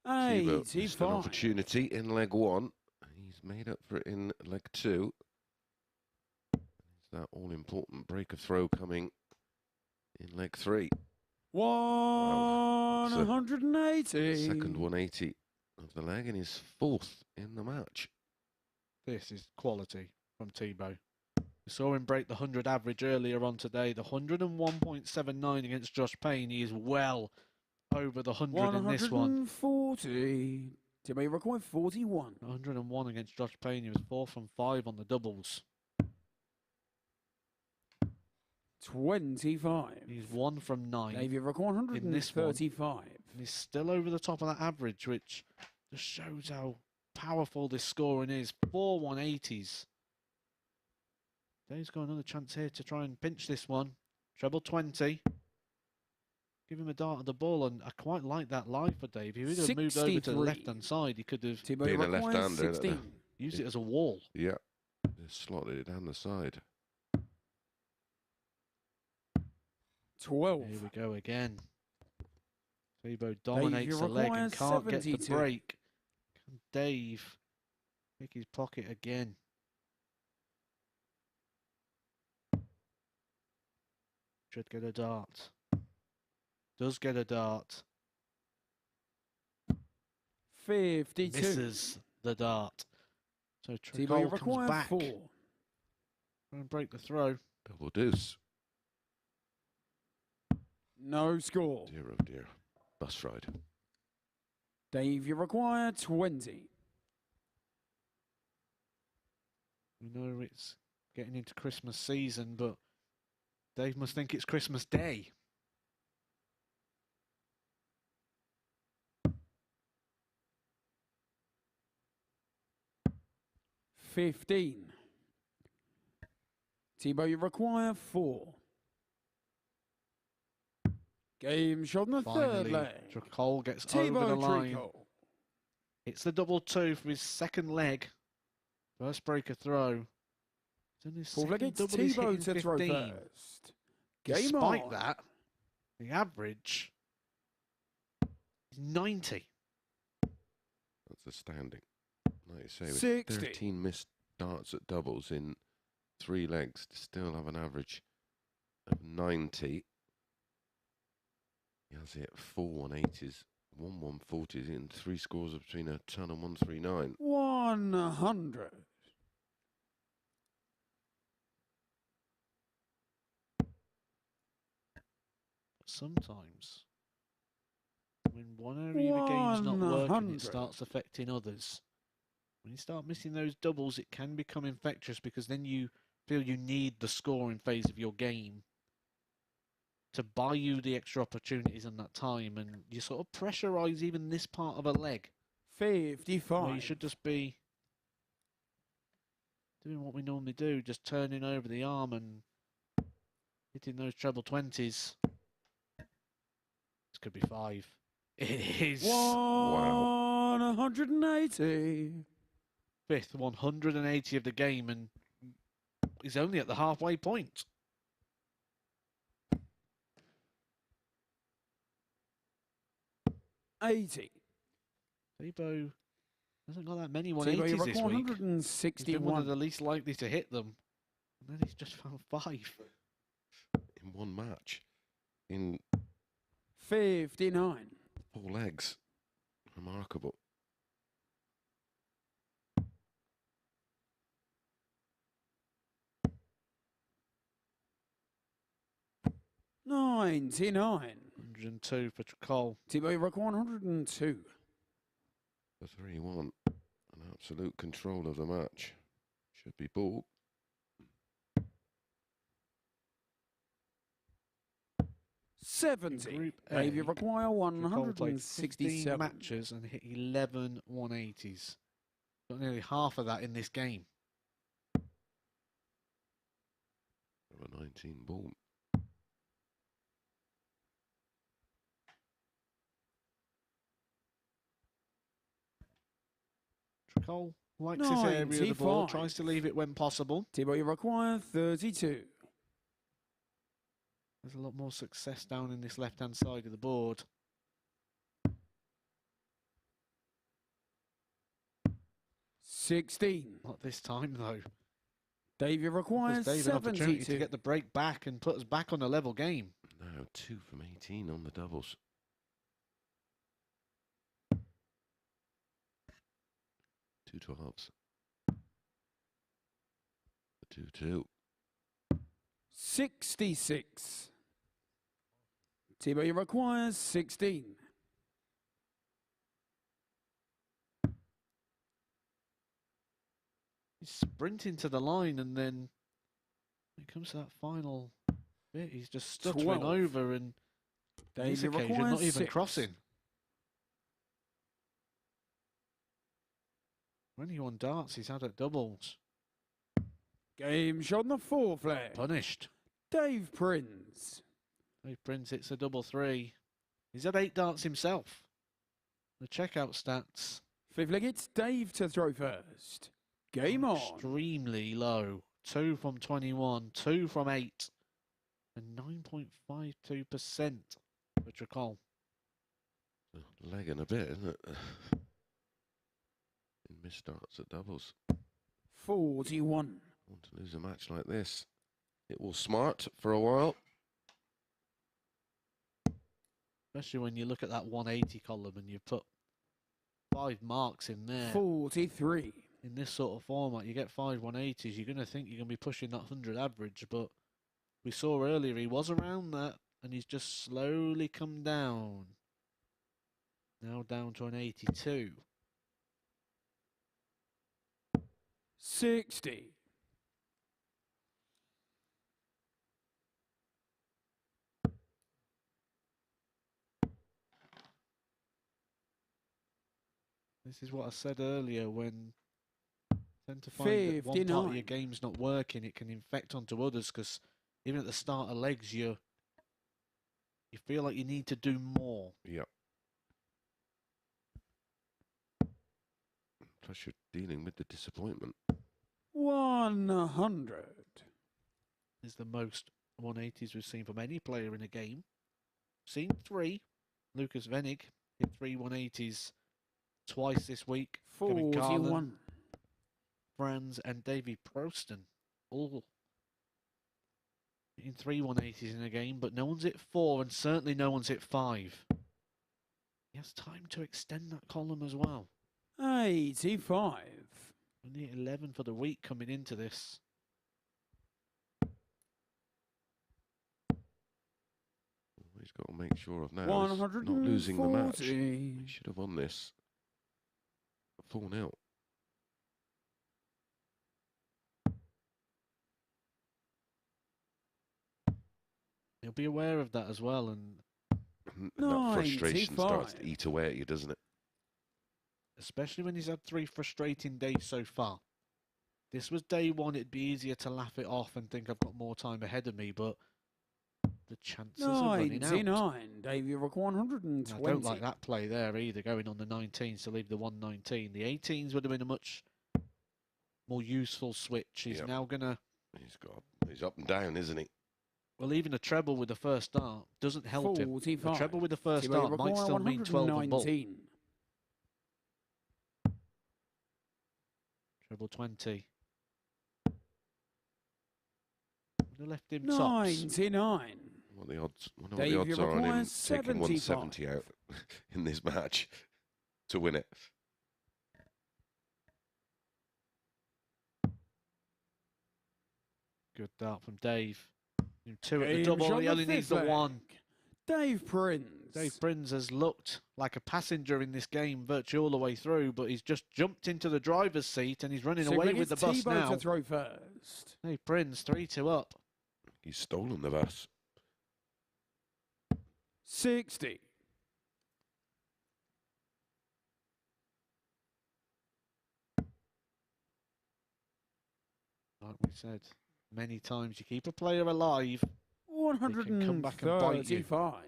Thibault missed an 85. opportunity in leg 1. He's made up for it in leg 2. It's that all-important break of throw coming in leg 3. 180. Second 180 of the leg, and his 4th in the match. This is quality from Thibault. We saw him break the 100 average earlier on today. The 101.79 against Josh Payne. He is well over the 100 in this one. 140. Thibault required 41. 101 against Josh Payne. He was 4 from 5 on the doubles. 25. He's 1 from 9. Davy required in this one. 135. And he's still over the top of that average, which just shows how powerful this scoring is. 4 180s. Dave's got another chance here to try and pinch this one. Treble 20. Give him a dart at the ball, and I quite like that lie for Dave. If he would have moved over to the 63. left-hand side, he could have Thibault Being a required left-hander, 16. used it as a wall. Yeah, just slotted it down the side. 12. Here we go again. Thibault dominates the leg and requires can't get the 72. break. Can Dave pick his pocket again? Should get a dart. Does get a dart. 52. Misses the dart. So Thibault Tricole comes required back 4. and break the throw. Double deuce. No score. Dear, oh dear. Bus ride. Dave, you require 20. We know it's getting into Christmas season, but Dave must think it's Christmas Day. 15. Thibault, you require 4. Game shot on the third Finally, leg. Tricole gets Thibault over the line. Tricole. It's the double 2 for his second leg. First breaker throw. It's only his Fourth leg, second it's double he's Thibault hitting to throw 15. first. Game Despite on. that, the average is 90. That's astounding. Like you say, with 60. 13 missed darts at doubles in 3 legs to still have an average of 90. He has hit 4 180s, 1 140s, in 3 scores of between a ton and 139. 100. Sometimes, when one area of the game's not working, 100. it starts affecting others. When you start missing those doubles, it can become infectious because then you feel you need the scoring phase of your game to buy you the extra opportunities in that time, and you sort of pressurize even this part of a leg. 55. Where you should just be doing what we normally do, just turning over the arm and hitting those treble 20s. This could be 5. It is. 180. Fifth 180 of the game, and he's only at the halfway point. $80. Thibault hasn't got that many Thibault, 180s you this require week. He's been one of 161. the least likely to hit them. And then he's just found 5. In 1 match, in 59. 4 legs. Remarkable. $99. 102 for Tricole. Thibault, you require 102. The 3-1. An absolute control of the match. Should be ball. $70. Group A, Dave, you require Tricole played 15 167. matches and hit 11 180s. Got nearly half of that in this game. A 19 ball. Tricole likes this area of the ball, 95. tries to leave it when possible. Thibault, you require 32. There's a lot more success down in this left-hand side of the board. $16. Not this time, though. Dave, you require Gives Dave an opportunity to 72. get the break back and put us back on a level game. Now 2 from 18 on the doubles. Two 12s. The 2-2. 66. Thibault, you require 16. He's sprinting to the line, and then when it comes to that final bit, he's just stuttering 12. over, and on Dave, this you occasion, require not even 6. crossing. 21 darts he's had at doubles. Game shot on the 4th leg. Punished. Dave Prins. Dave Prins hits a double 3. He's had 8 darts himself. The checkout stats. 5th leg, it's Dave to throw first. Game on. Extremely low. 2 from 21, 2 from 8, and 9.52% for Tricole. Legging a bit, isn't it? In missed starts at doubles. 41. Want to lose a match like this. It will smart for a while. Especially when you look at that 180 column and you put 5 marks in there. 43. In this sort of format, you get 5 180s, you're going to think you're going to be pushing that 100 average, but we saw earlier he was around that, and he's just slowly come down. Now down to an 82. 60. This is what I said earlier when tend to find that one part of your 59. game's not working, it can infect onto others, because even at the start of legs, you feel like you need to do more. Yeah. Plus, you're dealing with the disappointment. 100. Is the most 180s we've seen from any player in a game. Seen 3. Lucas Venig hit 3 180s twice this week. Kevin Garland, 41. Franz and Davy Proosten all in 3 180s in a game, but no one's hit 4 and certainly no one's hit 5. He has time to extend that column as well. 85. Only 11 for the week coming into this. He's got to make sure of now he's not losing the match. He should have won this 4-0. He'll be aware of that as well, and that frustration 95. starts to eat away at you, doesn't it? especially when he's had 3 frustrating days so far. This was day 1, it'd be easier to laugh it off and think I've got more time ahead of me, but the chances are running out. 99. Davy Rook 120. I don't like that play there either, going on the 19s to leave the 119. The 18s would have been a much more useful switch. He's now going to... He's up and down, isn't he? Well, even a treble with the first start doesn't help him. 45. A treble with the first Thibault start might still mean 12 and bull. 119. Treble 20. Would have left him tops. 99. What the odds? What Davey the odds are on him requires taking 170 75. out in this match to win it? Good dart from Dave. 2 at the Game double, shot he the only needs fifth the 1. Dave Prins. Dave Prins has looked like a passenger in this game virtually all the way through, but he's just jumped into the driver's seat and he's running away with the bus Thibault now. to throw first. Dave Prins, 3-2 up. He's stolen the bus. 60. Like we said many times, you keep a player alive, they can come back and bite you. 135.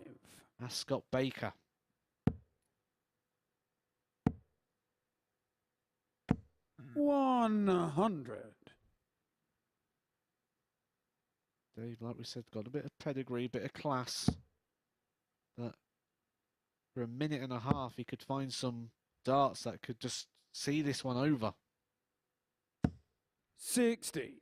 That's Scott Baker. Mm. 100. Dave, like we said, got a bit of pedigree, a bit of class. That for a minute and a half, he could find some darts that could just see this one over. 60.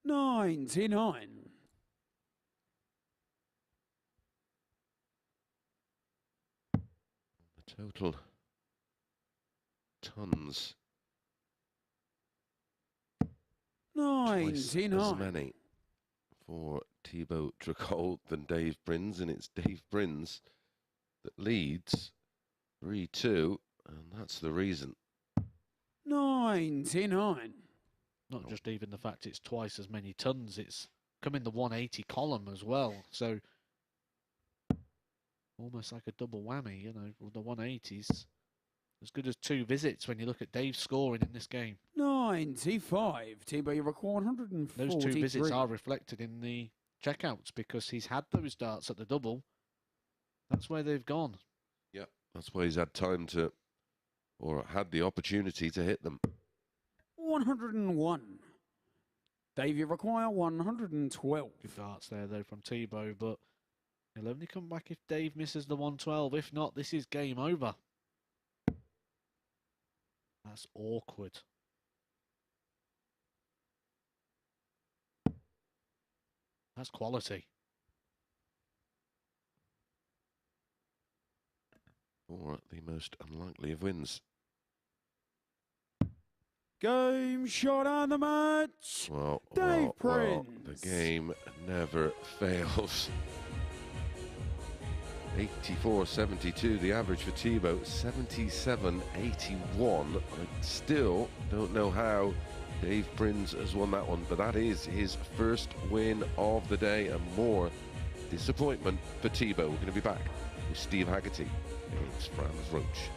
$99. The total tons. Twice as 99. many for Thibault Tricole than Dave Prins, and it's Dave Prins that leads 3-2, and that's the reason. 99. Not just even the fact it's twice as many tons, it's come in the 180 column as well. So almost like a double whammy, you know, with the 180s. As good as 2 visits when you look at Dave's scoring in this game. 95. Thibault Rook 143. Those 2 visits are reflected in the checkouts because he's had those darts at the double. That's where they've gone. Yeah, that's why he's had time to, or had the opportunity to hit them. 101. Davey require 112. Good darts there, though, from Thibault, but he'll only come back if Dave misses the 112. If not, this is game over. That's awkward. That's quality. For the most unlikely of wins. Game shot on the match. Well, Dave well, Prins. the game never fails. 84.72, the average for Thibault, 77.81. I still don't know how Dave Prins has won that one, but that is his first win of the day and more disappointment for Thibault. We're going to be back with Steve Haggerty against Franz Roetzsch.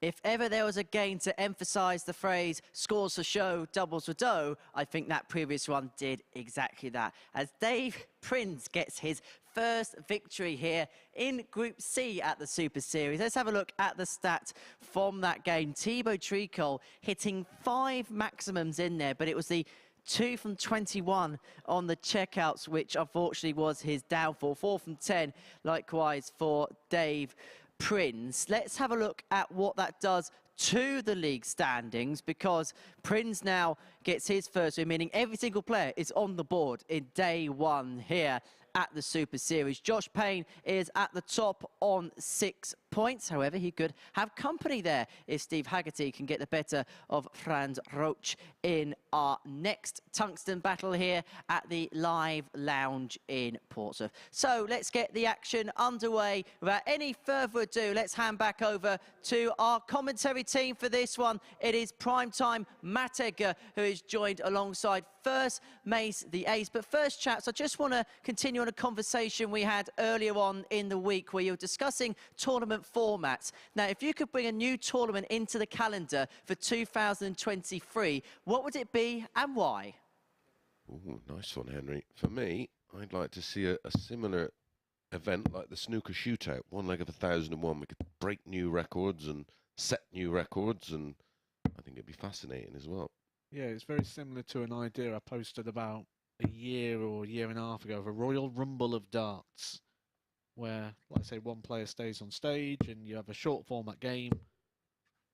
If ever there was a game to emphasise the phrase scores for show, doubles for dough, I think that previous one did exactly that. As Davy Proosten gets his first victory here in Group C at the Super Series. Let's have a look at the stats from that game. Thibault Tricole hitting 5 maximums in there, but it was the 2 from 21 on the checkouts, which unfortunately was his downfall. 4 from 10, likewise for Davy Proosten. Let's have a look at what that does to the league standings, because Prins now gets his first win, meaning every single player is on the board in day 1 here at the Super Series. Josh Payne is at the top on 6 points. However, he could have company there if Steve Haggerty can get the better of Franz Roetzsch in our next tungsten battle here at the Live Lounge in Portsmouth. So let's get the action underway. Without any further ado, let's hand back over to our commentary team for this one. It is primetime Matt Edgar who is joined alongside first Mace the Ace. But first, chaps, I just want to continue on a conversation we had earlier on in the week where you were discussing tournament formats. Now, if you could bring a new tournament into the calendar for 2023, what would it be and why? Ooh, nice one, Henry. For me, I'd like to see a similar event like the snooker shootout, one leg of 1,001. We could break new records and set new records, and I think it'd be fascinating as well. Yeah, it's very similar to an idea I posted about a year or a year and a half ago of a Royal Rumble of darts, where, like I say, one player stays on stage and you have a short format game,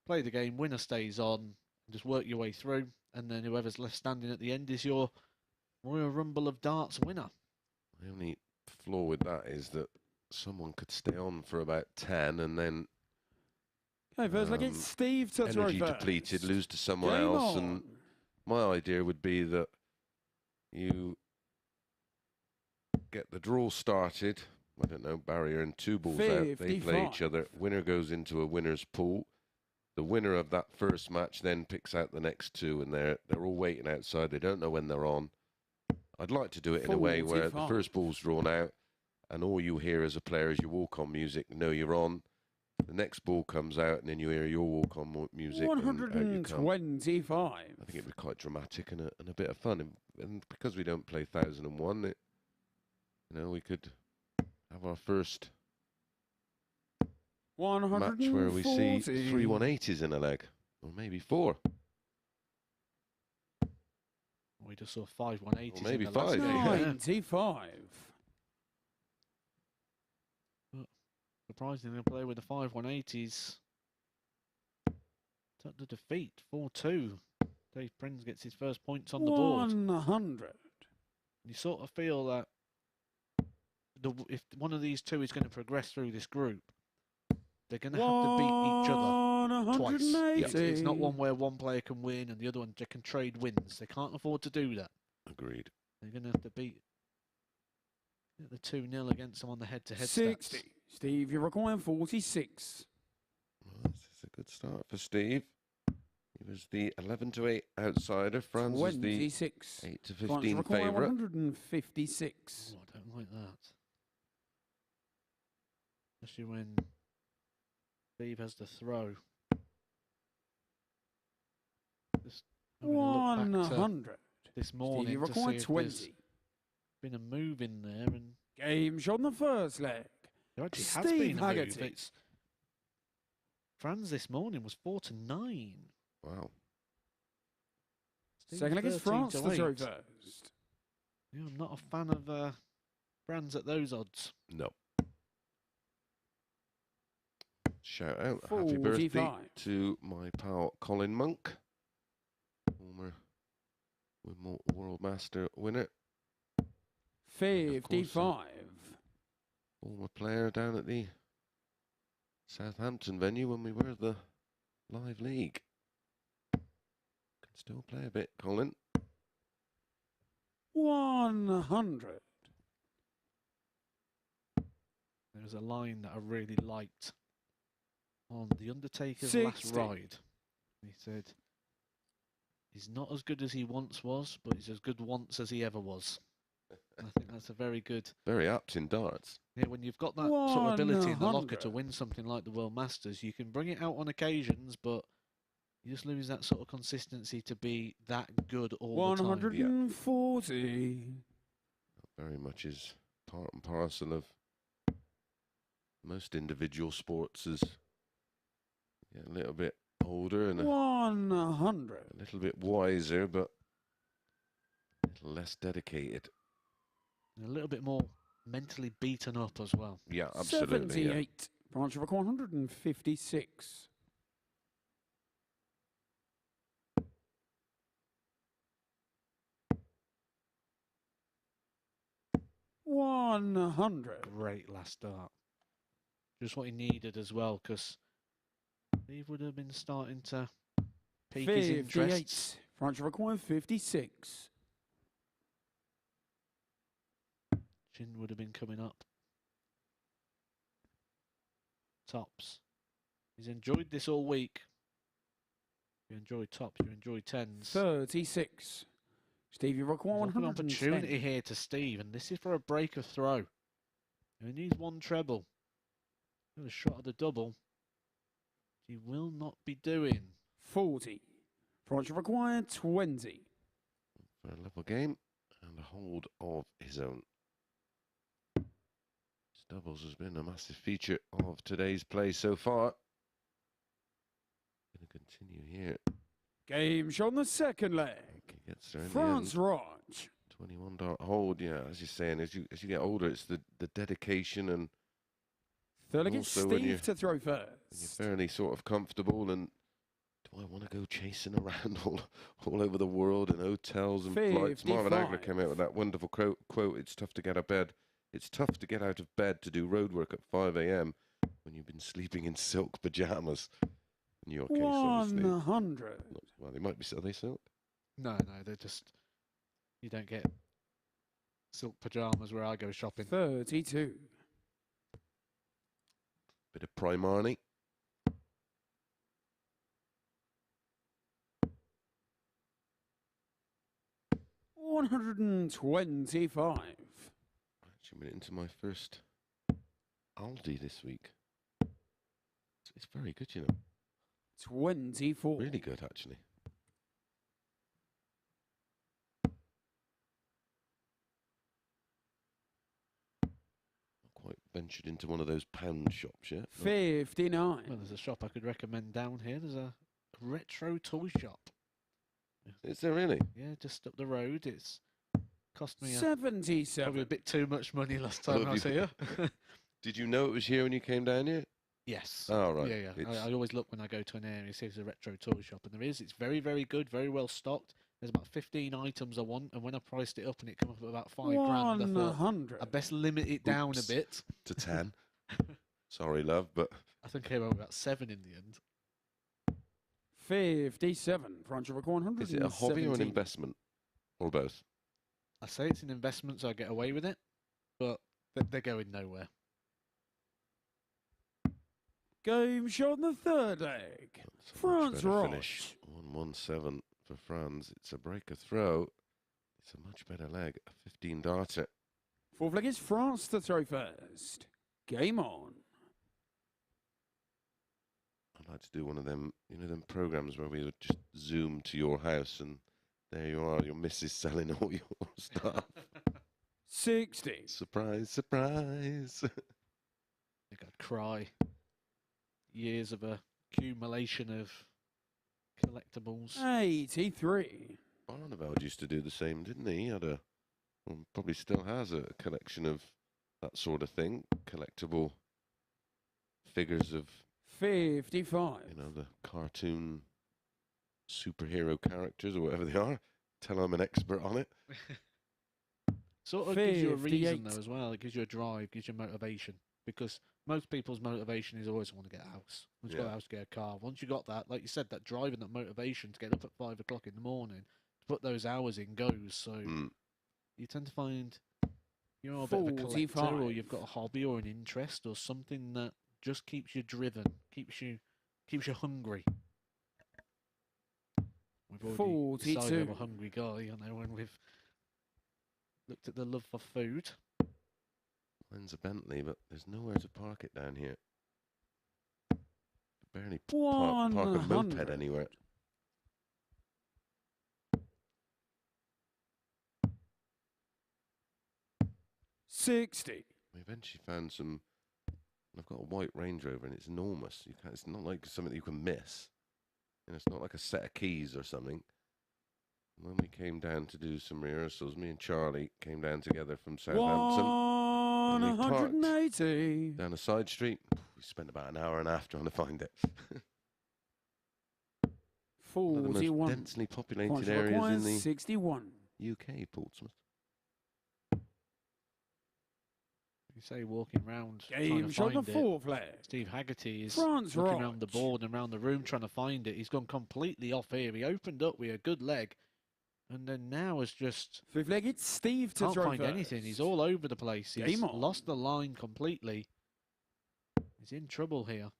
play the game, winner stays on, and just work your way through, and then whoever's left standing at the end is your Royal Rumble of darts winner. The only flaw with that is that someone could stay on for about 10 and then Okay, first, like it's Steve to throw energy first. depleted, lose to someone Game else. on. And my idea would be that you get the draw started I don't know, barrier and 2 balls out. They play each 55. other. Winner goes into a winner's pool. The winner of that first match then picks out the next 2, and they're all waiting outside. They don't know when they're on. I'd like to do it in a way where the 45. first ball's drawn out, and all you hear as a player is your walk-on music. Know you're on. The next ball comes out, and then you hear your walk-on music. And out you come. 125. I think it'd be quite dramatic and a bit of fun. And because we don't play 1001, we could have our first 140. match where we see 3 180s in a leg, or maybe 4. We just saw 5 180s. Or maybe in the last 5. game. 95. Surprisingly, they play with the 5 180s. Took the defeat 4-2. Dave Prins gets his first points on the board. 100. You sort of feel that if one of these two is going to progress through this group, they're going to have to beat each other twice. 180. It's not one where one player can win and the other one can trade wins. They can't afford to do that. Agreed. They're going to have to beat the 2-0 against them on the head-to-head 60. stats. Steve, you're requiring 46. Well, this is a good start for Steve. He was the 11-8 outsider. Franz was the 26. 8-15 favourite. 156. Oh, I don't like that. Especially when Steve has the throw. Just having a look back to 100. this morning Steve, you to see require if 20. there's been a move in there, and Game shot on the first leg. there actually has Steve been a move. Haggerty. It's Franz this morning was 4-9. Wow. Steve Second leg is 13 France to to throw 8. first. Yeah, I'm not a fan of Franz at those odds. No. Shout out. Happy birthday 45. to my pal Colin Monk, former World Master winner. 55. Former player down at the Southampton venue when we were the live league. Can still play a bit, Colin. 100. There was a line that I really liked on The Undertaker's 60. last ride. He said, he's not as good as he once was, but he's as good once as he ever was. And I think that's a very good... Very apt in darts. Yeah, when you've got that sort of ability in the locker 100. to win something like the World Masters, you can bring it out on occasions, but you just lose that sort of consistency to be that good all the time. 140. Very much is part and parcel of most individual sports as you get a little bit older and a 100. little bit wiser, but a little less dedicated. And a little bit more mentally beaten up as well. Yeah, absolutely. Yeah. 78. Branch of 156. $100. Great last start. Just what he needed as well, because Steve would have been starting to pique his interests. 58. Branch of require 56. Chin would have been coming up. Tops. He's enjoyed this all week. You enjoy tops, you enjoy tens. 36. Steve, you require There's an 110. opportunity here to Steve, and this is for a break of throw. He needs one treble. Got a shot at the double. He will not be doing. 40. Branch of require 20. For a level game and a hold of his own. His doubles has been a massive feature of today's play so far. Going to continue here. Game shot on the second leg. He gets there in Franz the end. Roetzsch. 21 dart hold, yeah, as you're saying, as you get older, it's the dedication, and Third leg is also when you're- Steve to throw you're first. fairly sort of comfortable, and do I want to go chasing around all over the world in hotels and flights? Marvin 55. Agler came out with that wonderful quote, it's tough to get out of bed. It's tough to get out of bed to do road work at 5 a.m. when you've been sleeping in silk pajamas. In your case, obviously. 100. Well, they might be, are they silk? No, they're just... You don't get silk pyjamas where I go shopping. 32. Bit of Primarni. $125. Actually went into my first Aldi this week. It's very good, you know. 24. Really good, actually. Not quite ventured into one of those pound shops yet. 59. Well, there's a shop I could recommend down here. There's a retro toy shop. Is there really? Yeah, just up the road. It's cost me $77. probably a bit too much money last time I was here. Did you know it was here when you came down here? Yes. Oh, right. Yeah, yeah. I always look when I go to an area, see if there's a retro toy shop, and there is. It's very, very good, very well stocked. There's about 15 items I want, and when I priced it up and it came up at about $5 grand, I thought 100. I best limit it down Oops. a bit. To 10. Sorry, love, but I think I came up with about 7 in the end. 57. Front of 100. is it a hobby or an investment? Or both? I say it's an investment, so I get away with it, but they're going nowhere. Game shot in the third leg. That's a much Franz better Roetzsch. finish. 117 for Franz. It's a breaker throw. It's a much better leg. A 15 darter. Fourth leg is France to throw first. Game on. I'd like to do one of them, you know, them programs where we would just zoom to your house and there you are, your missus selling all your stuff. 60. Surprise, surprise. I think I'd cry. Years of accumulation of collectibles. 83. Barneveld used to do the same, didn't he? He had a, well, probably still has a collection of that sort of thing. Collectible figures of, 55. you know, the cartoon superhero characters or whatever they are. Tell I'm an expert on it. Sort of gives you a reason 58. though as well. It gives you a drive, gives you motivation. Because most people's motivation is always want to get a house. Once you got a house, get a car. Once you got that, like you said, that drive and that motivation to get up at 5 o'clock in the morning, to put those hours in goes. So you tend to find you're a bit of a collector, 45. or you've got a hobby or an interest or something that just keeps you driven, keeps you hungry. We've already decided 42. I'm a hungry guy, you know, when we've looked at the love for food. Mine's a Bentley, but there's nowhere to park it down here. Barely park a 100. moped anywhere. $60. We eventually found some. I've got a white Range Rover and it's enormous. You can't, it's not like something that you can miss. And it's not like a set of keys or something. When we came down to do some rehearsals, me and Charlie came down together from Southampton. And we parked 180. down a side street. We spent about an hour and a half trying to find it. One of the most 41. densely populated Point areas in requires the 61. UK, Portsmouth. You say walking round trying Game to shot the find it. fourth leg. Steve Haggerty is Franz looking around the Roetzsch. board and around the room trying to find it. He's gone completely off here. He opened up with a good leg, and then now has just Fifth leg, it's Steve to can't throw find first. anything. He's all over the place. He's Game on. lost the line completely. He's in trouble here.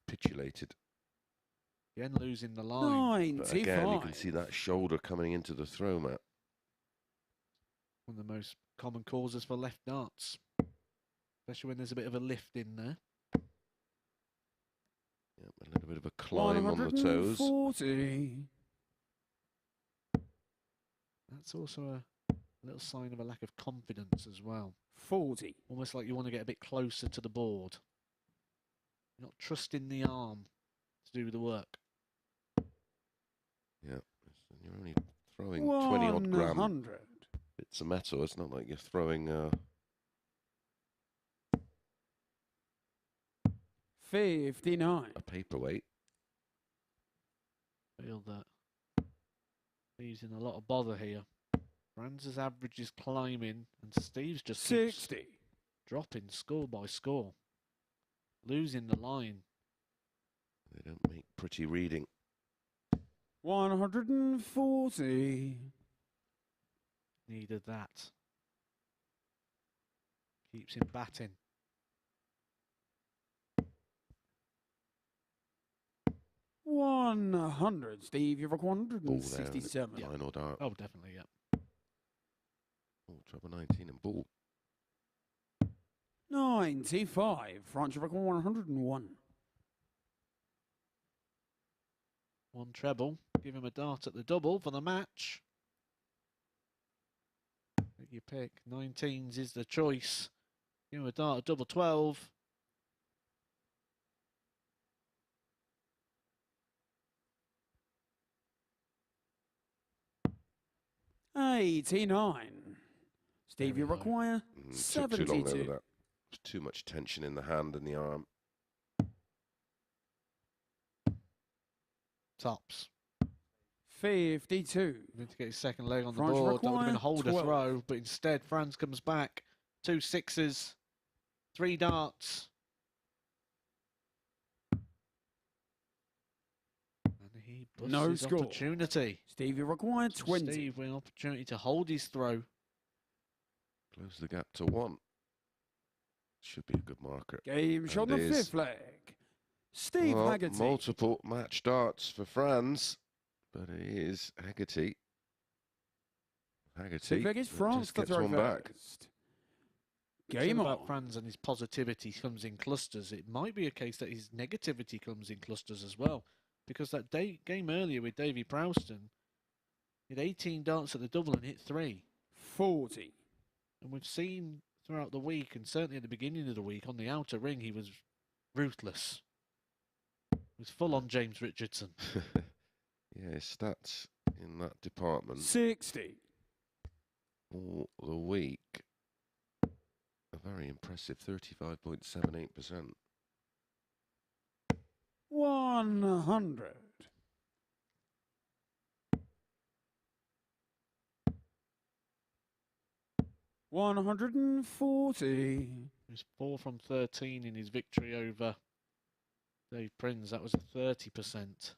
Capitulated. Again, losing the line. 95. But again, you can see that shoulder coming into the throw mat. One of the most common causes for left darts, especially when there's a bit of a lift in there. Yep, a little bit of a climb on the toes. 140. That's also a little sign of a lack of confidence as well. 40. Almost like you want to get a bit closer to the board. You're not trusting the arm to do the work. Yeah, and you're only throwing 20 odd gram 100. bits of metal. It's not like you're throwing 59. a paperweight. Feel that he's in a lot of bother here. Franz's average is climbing, and Steve's just keeps 60. dropping score by score, losing the line. They don't make pretty reading. 140. Needed that. Keeps him batting. 100. Steve, you've got Ball there, isn't it? 167. Final dart. Oh, definitely, yeah. Oh, treble 19 and ball. 95. France, you've got 101. One treble. Give him a dart at the double for the match. Take your pick. 19s is the choice. Give him a dart at double 12. $89. Steve, you Very low. require Took too long there with 72. that. There's too much tension in the hand and the arm. Tops. 52. Need to get his second leg on the France board. That would have been a require holder 12. throw, but instead Franz comes back. 2 6s, 3 darts. And he busts No his score. opportunity. Steve, you require So 20. Steve with an opportunity to hold his throw. Close the gap to 1. Should be a good marker. Game shot And the it is. fifth leg. Steve Well, Haggerty. multiple match darts for Franz, but it is Haggerty. Haggerty Steve Haggerty's that France just to gets throw one back. first. Thing Game about on. Franz and his positivity comes in clusters. It might be a case that his negativity comes in clusters as well, because that game earlier with Davy Proosten, he had 18 darts at the double and hit 3. 40. And we've seen throughout the week, and certainly at the beginning of the week on the outer ring, he was ruthless. He was full on James Richardson. Yeah, his stats in that department 60. all the week are very impressive. 35.78%. 100. $140. He was 4 from 13 in his victory over Dave Prins. That was a 30%.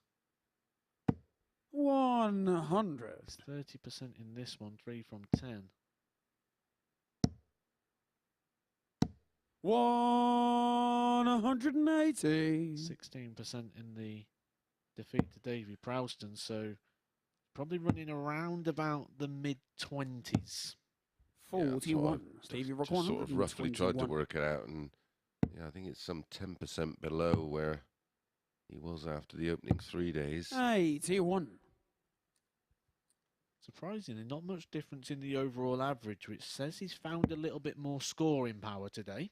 100. It's 30% in this one, 3 from 10. 180. 16% in the defeat to Davy Proosten, so probably running around about the mid-20s. 41. Just Stevie Rock sort of roughly tried to 121. work it out, and yeah, I think it's some 10% below where he was after the opening 3 days. 81. Surprisingly, not much difference in the overall average, which says he's found a little bit more scoring power today.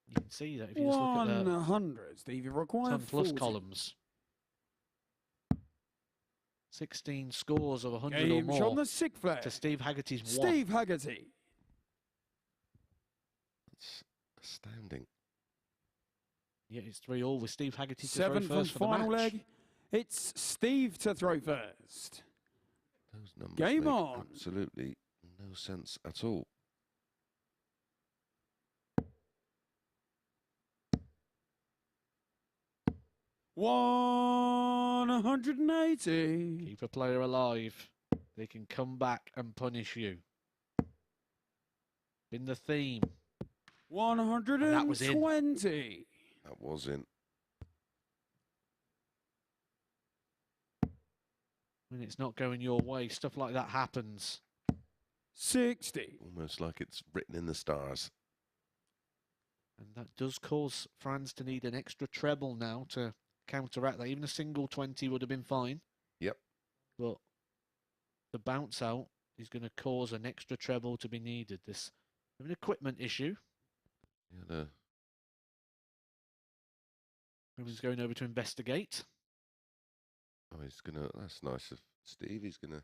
You can see that if you just look at the 100. Stevie required 10 plus 40. columns. 16 scores of 100 or Game shot on more the sixth flag. to Steve Haggerty's 1. Steve Haggerty. That's astounding. Yeah, it's 3-all with Steve Haggerty to Seventh throw and first for the final match. leg. It's Steve to throw first. Those numbers Game make on. absolutely no sense at all. $180. Keep a player alive. They can come back and punish you. Been the theme. 120. that was in. That wasn't. When it's not going your way, stuff like that happens. 60. Almost like it's written in the stars. And that does cause Franz to need an extra treble now to counteract that. Even a single 20 would have been fine. Yep. But the bounce out is going to cause an extra treble to be needed. This an equipment issue. Yeah, Everyone's going over to investigate. oh, he's gonna. That's nice of Steve. He's gonna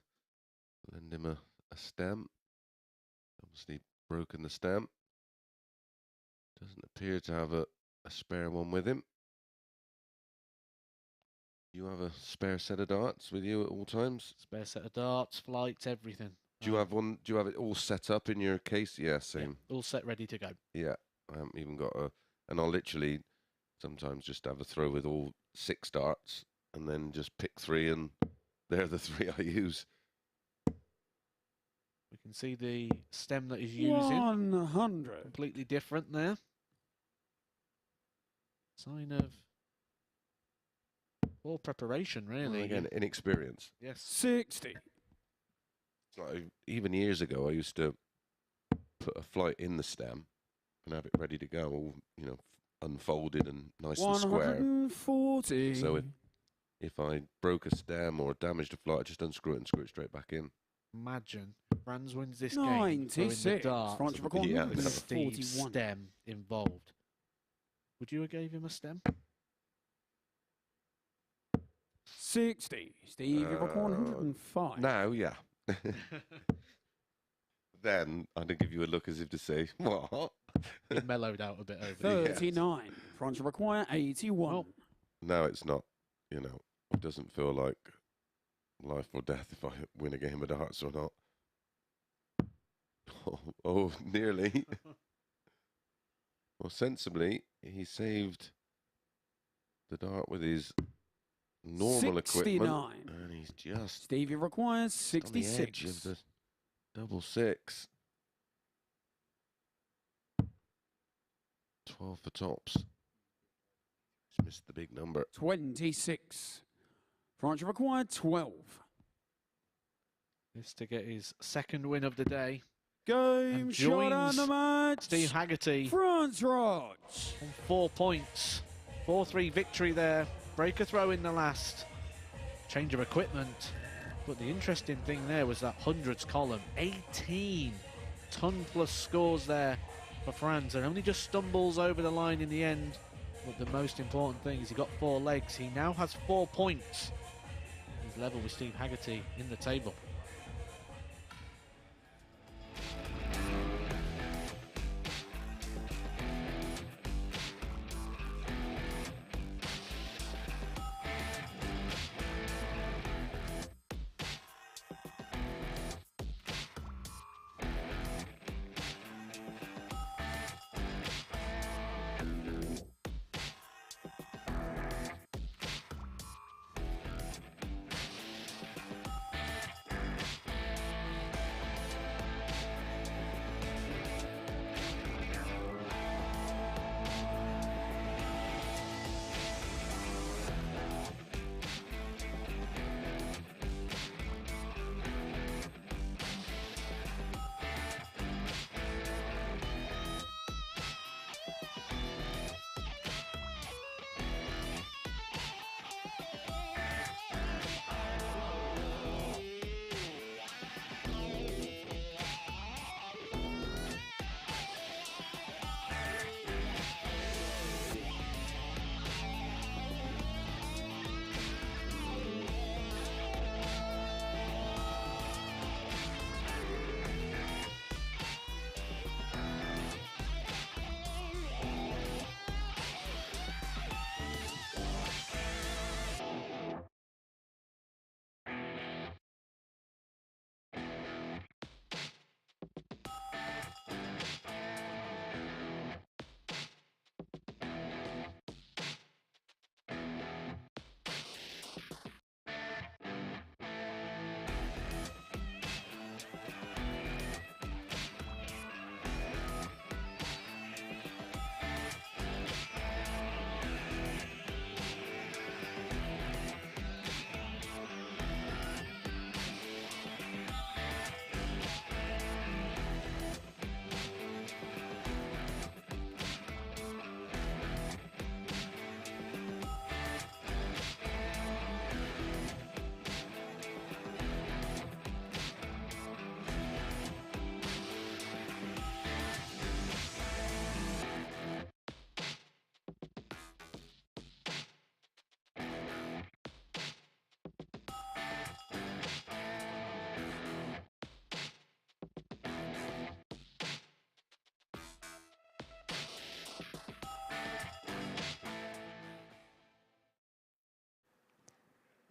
lend him a stem. Obviously broken the stem. Doesn't appear to have a spare one with him. You have a spare set of darts with you at all times? Spare set of darts, flights, everything. Do you have one? Do you have it all set up in your case? Yeah, same. Yeah, all set, ready to go. Yeah, I haven't even got a. And I'll literally sometimes just have a throw with all 6 darts and then just pick 3, and they're the 3 I use. We can see the stem that he's using. 100. Completely different there. Sign of All preparation, really. Well, again, inexperience. Yes. 60. It's like, even years ago, I used to put a flight in the stem and have it ready to go, all, you know, unfolded and nice and square. 140. So if I broke a stem or damaged a flight, I just unscrew it and screw it straight back in. Imagine Franz wins this game. throwing the 96. dart France with record Yeah, Steve's 41. stem involved. Would you have gave him a stem? 60. Steve, you record 105. Now, yeah. Then I'd give you a look as if to say, what? He mellowed out a bit over there. 39. France require 81. Oh. No, it's not. You know, it doesn't feel like life or death if I win a game of darts or not. Oh, nearly. Well, sensibly, he saved the dart with his normal 69. equipment. And he's just Stevie requires on the edge 66. of the double six. 12 for tops. He's missed the big number. 26. France required 12. This to get his second win of the day. Game And shot on joins the match. Steve Haggerty Franz Roetzsch. on 4 points. 4-3 victory there. Break a throw in the last. Change of equipment. But the interesting thing there was that hundreds column. 18 ton-plus scores there for Franz, and only just stumbles over the line in the end. But the most important thing is he got 4 legs. He now has 4 points. He's level with Steve Haggerty in the table.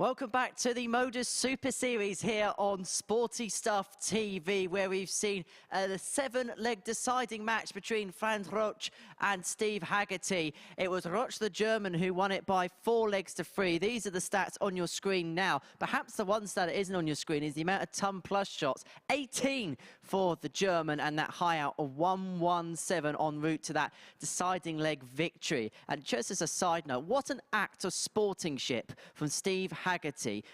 Welcome back to the MODUS Super Series here on Sporty Stuff TV, where we've seen the 7-leg deciding match between Franz Roetzsch and Steve Haggerty. It was Roetzsch, the German, who won it by 4 legs to 3. These are the stats on your screen now. Perhaps the one stat that isn't on your screen is the amount of ton-plus shots. 18 for the German, and that high out of 117 en route to that deciding leg victory. And just as a side note, what an act of sportingship from Steve Haggerty.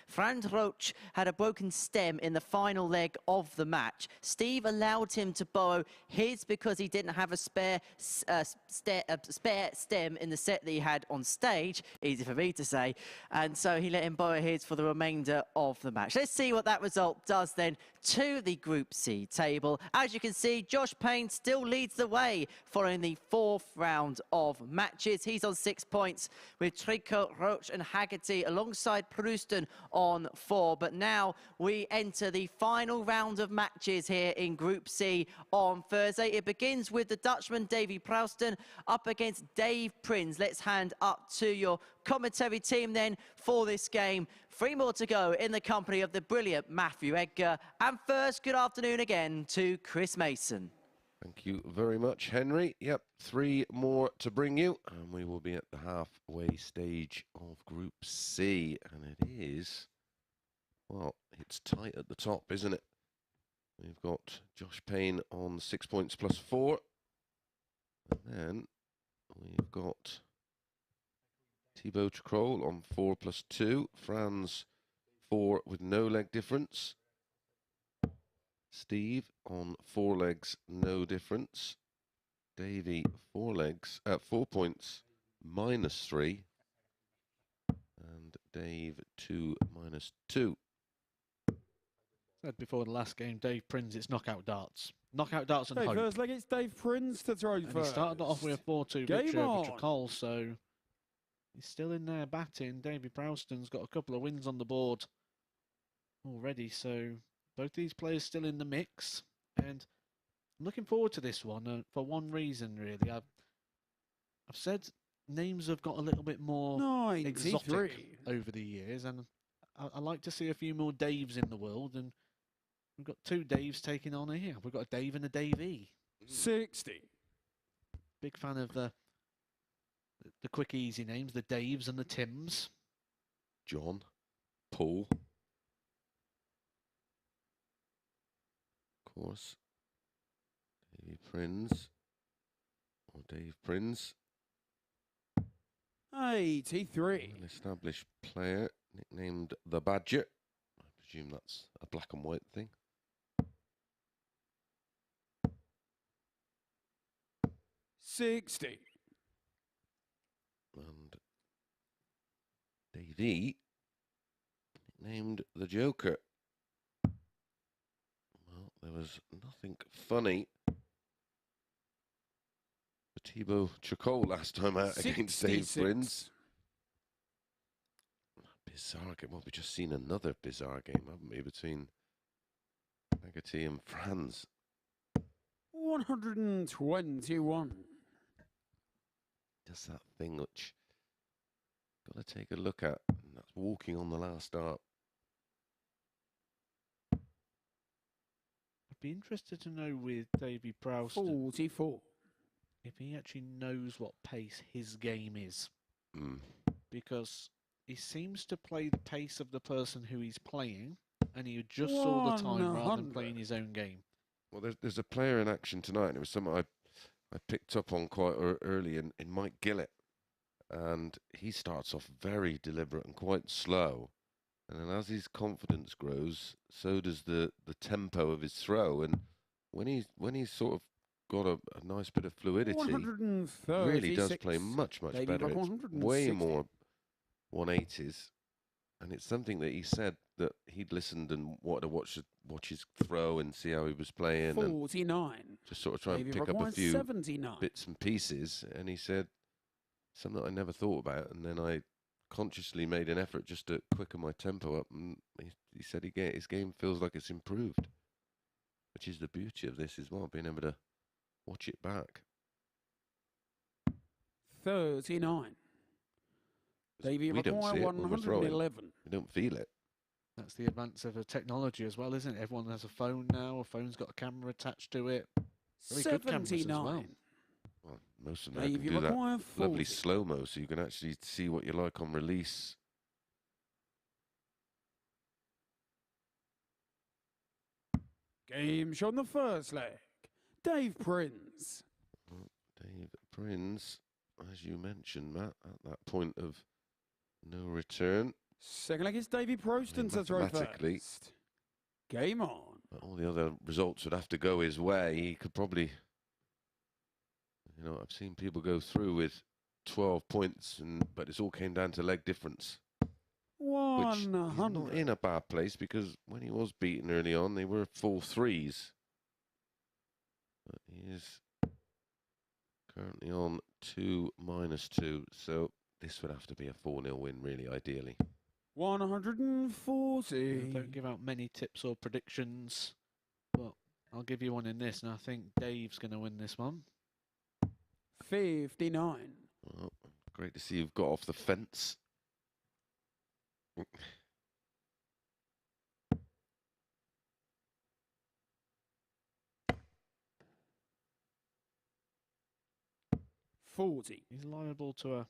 Franz Roetzsch had a broken stem in the final leg of the match. Steve allowed him to borrow his because he didn't have a spare stem in the set that he had on stage. Easy for me to say. And so he let him borrow his for the remainder of the match. Let's see what that result does then to the Group C table. As you can see, Josh Payne still leads the way following the 4th round of matches. He's on 6 points with Tricole, Roetzsch and Haggerty alongside Proosten on 4. But now we enter the final round of matches here in Group C on Thursday. It begins with the Dutchman Davy Proosten up against Dave Prins. Let's hand up to your commentary team then for this game. 3 more to go in the company of the brilliant Matthew Edgar. And first, good afternoon again to Chris Mason. Thank you very much, Henry. Yep, 3 more to bring you, and we will be at the halfway stage of Group C. And it is, well, it's tight at the top, isn't it? We've got Josh Payne on 6 points plus 4. And then we've got Thibault Tricole on 4 plus 2. Franz 4 with no leg difference. Steve on 4 legs, no difference. Davy 4 legs, 4 points minus 3. And Dave 2 minus 2. Said before the last game, Dave Prins, it's knockout darts. Knockout darts and Okay, hope. first leg, it's Dave Prins to throw And first. he started off with a 4-2 Game victory over on. Tricole, so he's still in there batting. Davy Proosten's got a couple of wins on the board already, so both these players still in the mix. And I'm looking forward to this one for one reason, really. I've said names have got a little bit more exotic over the years, and I like to see a few more Daves in the world, and we've got 2 Daves taking on here. We've got a Dave and a Davey. 60. Big fan of the quick, easy names, the Daves and the Tims. John, Paul. Of course. Davy Prins. Or Dave Prins. 83. An established player nicknamed the Badger. I presume that's a black and white thing. 60. And Davy nicknamed the Joker. Well, there was nothing funny for Thibault Tricole last time out against Dave 66. Prins. Bizarre game. Well, we've just seen another bizarre game, haven't we, between Haggerty and Franz. 121. Does that thing which got to take a look at, and that's walking on the last dart. I'd be interested to know with Davy Proosten 44. if he actually knows what pace his game is. Because he seems to play the pace of the person who he's playing, and he adjusts all the time rather than playing his own game. Well, there's a player in action tonight, and it was something I picked up on quite early in Mike Gillett. And he starts off very deliberate and quite slow. And then as his confidence grows, so does the tempo of his throw. And when he's sort of got a nice bit of fluidity, really does play much better. It's way more 180s. And it's something that he said that he'd listened and wanted to watch his throw and see how he was playing. 49. And just sort of try and pick up a few 79. bits and pieces. And he said, something I never thought about. And then I consciously made an effort just to quicken my tempo up. And he said his game feels like it's improved, which is the beauty of this as well, being able to watch it back. 39. Davy We don't require see it when we're throwing. 111. We don't feel it. That's the advance of the technology as well, isn't it? Everyone has a phone now. A phone's got a camera attached to it. Very good cameras as well. 79. Well, most of them now Davy can do that require 40. lovely slow-mo, so you can actually see what you like on release. Game shot on the first leg. Dave Prins. Dave Prins, as you mentioned, Matt, at that point of no return. Second leg is Davy Proosten to throw mathematically, first. Game on. but all the other results would have to go his way. He could probably, you know, I've seen people go through with 12 points, but it's all came down to leg difference. Which he's not 100. in a bad place, because when he was beaten early on, they were 4-3s. But he is currently on 2-2, so this would have to be a 4-0 win, really, ideally. 140. Don't give out many tips or predictions, but I'll give you one in this, and I think Dave's going to win this one. 59. Well, great to see you've got off the fence. He's liable to a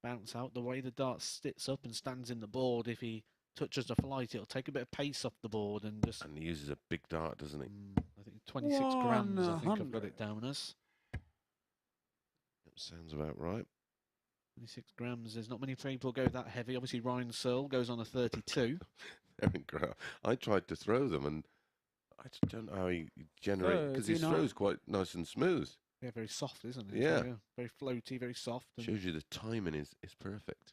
bounce out. The way the dart sits up and stands in the board, if he touches the flight, it'll take a bit of pace off the board and just... And he uses a big dart, doesn't he? I think 26 grams, I think I've got it down as. That sounds about right. 26 grams. There's not many people go that heavy. Obviously, Ryan Searle goes on a 32. I tried to throw them, and I just don't know how he generates, because his throw's quite nice and smooth. Yeah, very soft, isn't it? Yeah. So, very floaty, very soft. And Shows you the timing is perfect.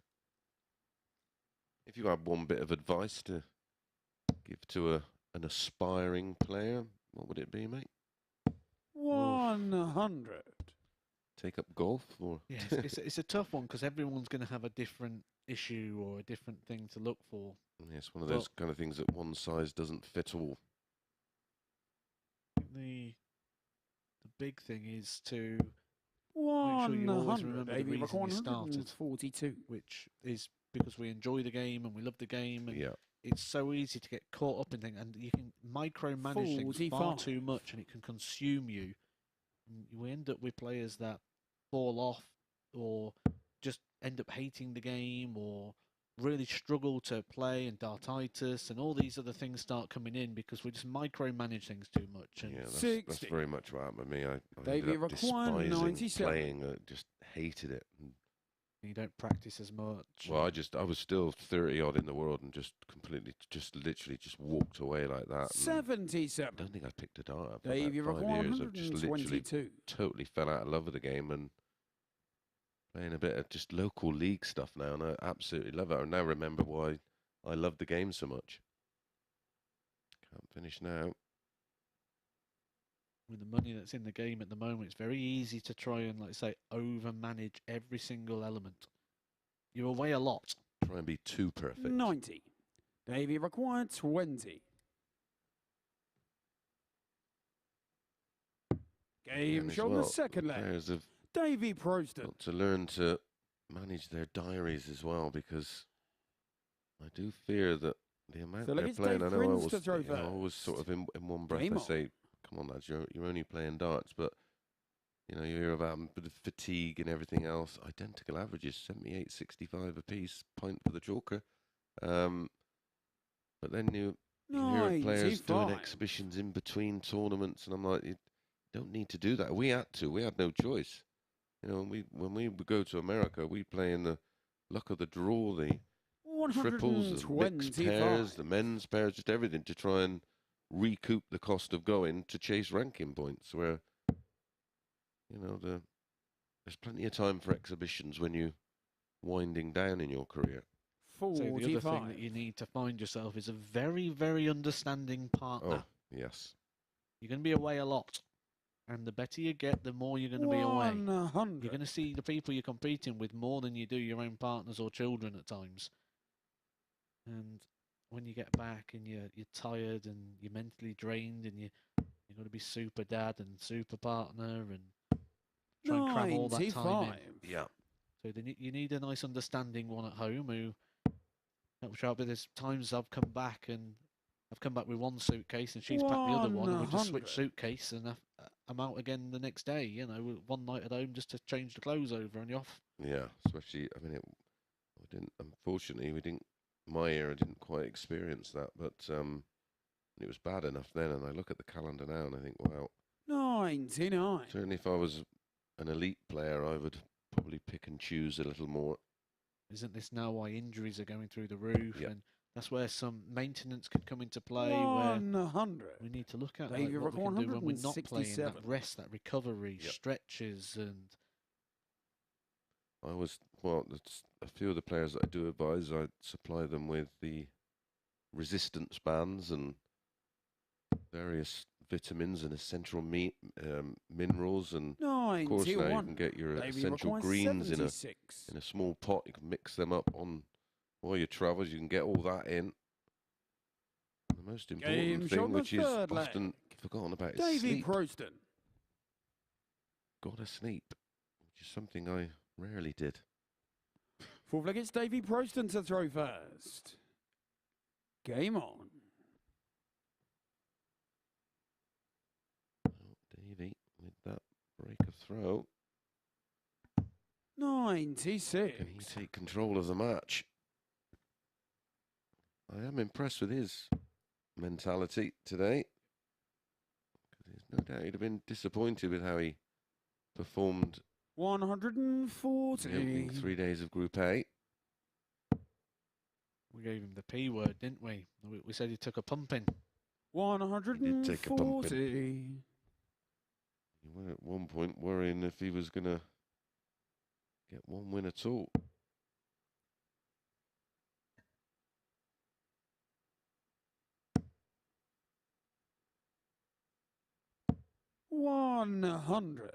If you had one bit of advice to give to an aspiring player, what would it be, mate? 100. Take up golf, or yeah, it's a tough one, because everyone's going to have a different issue or a different thing to look for. yeah, it's one of those kind of things that one size doesn't fit all. The big thing is to make sure you always remember the reason you started, 42. which is because we enjoy the game and we love the game, and Yeah. it's so easy to get caught up in things, and you can micromanage things far 45. too much, and it can consume you. And you end up with players that fall off, or just end up hating the game, or really struggle to play, and dartitis and all these other things start coming in because we just micromanage things too much. And Yeah, that's 60. very much what happened with me. I Davy ended up required despising 97. playing. I just hated it. And, you don't practice as much. well, I was still 30 odd in the world, and just completely, literally walked away like that. And 77. I don't think I picked a dart up for Davy about 5 required years. I've just literally 122. totally fell out of love with the game, and playing a bit of just local league stuff now, and I absolutely love it. I now remember why I love the game so much. Can't finish now. With the money that's in the game at the moment, it's very easy to try and, like I say, over-manage every single element. You're away a lot. Try and be too perfect. 90. Davy required 20. Game And as shot on well, the second leg. players have Davy Proosten. got to learn to manage their diaries as well, because I do fear that the amount So they're it's playing, Dave I know Prins to throw I always sort of in one breath Game I on. say, come on lads, you're only playing darts, but you know, you hear about a bit of fatigue and everything else. Identical averages, 78, 65 apiece, point for the joker. But then you hear of players doing 95. exhibitions in between tournaments, and I'm like, you don't need to do that. We had no choice. You know, when we would go to America, we play in the luck of the draw, the triples, the mixed pairs, the men's pairs, just everything to try and recoup the cost of going to chase ranking points. Where, you know, there's plenty of time for exhibitions when you're winding down in your career. So the other 45. thing that you need to find yourself is a very, very understanding partner. Oh, yes. You're going to be away a lot. And the better you get, the more you're going to be away. 100. You're going to see the people you're competing with more than you do your own partners or children at times. And when you get back and you're tired and you're mentally drained, and you've got to be super dad and super partner and try and cram all that time 95. in. Yeah. So you need a nice understanding one at home who helps you out. But there's times I've come back with one suitcase and she's packed the other one, and we just switch 100. suitcase, and I'm out again the next day. You know, one night at home just to change the clothes over, and you're off. Yeah, especially, I mean, unfortunately, my era didn't quite experience that, but it was bad enough then, and I look at the calendar now and I think, wow, 99. certainly if I was an elite player, I would probably pick and choose a little more. Isn't this now why injuries are going through the roof? Yep. And that's where some maintenance could come into play, where 100. we need to look at Davey what we can do when we're not playing, that 167. rest, that recovery, Yep. stretches, and A few of the players that I do advise, I supply them with the resistance bands and various vitamins and essential minerals, and of course now you 91. can get your Davey essential requires greens 76. in a small pot. You can mix them up on all your travels. You can get all that in. The most important Game shot thing, on the which is third leg. often forgotten about, is Davy sleep. Proosten. Gotta sleep, which is something I rarely did. Fourth leg, it's Davy Proosten to throw first. Game on. Davy with that break of throw. 96. Can he take control of the match? I am impressed with his mentality today. There's no doubt he'd have been disappointed with how he performed in 140. the opening 3 days of Group A. we gave him the P word, didn't we? We said he took a pumping. 140. You were at one point worrying if he was going to get one win at all. $100.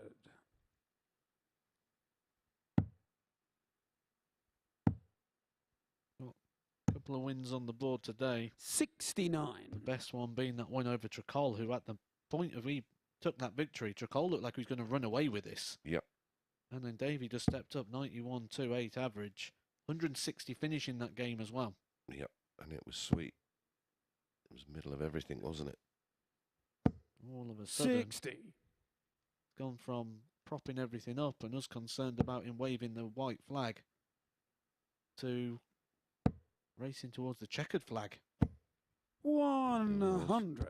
Couple of wins on the board today. 69. The best one being that one over Tricole, who at the point of he took that victory, Tricole looked like he was going to run away with this. Yep. And then Davy just stepped up, 91.28 average, 160 finish in that game as well. Yep, and it was sweet. It was middle of everything, wasn't it? All of a sudden, 60. gone from propping everything up and us concerned about him waving the white flag to racing towards the checkered flag. 100.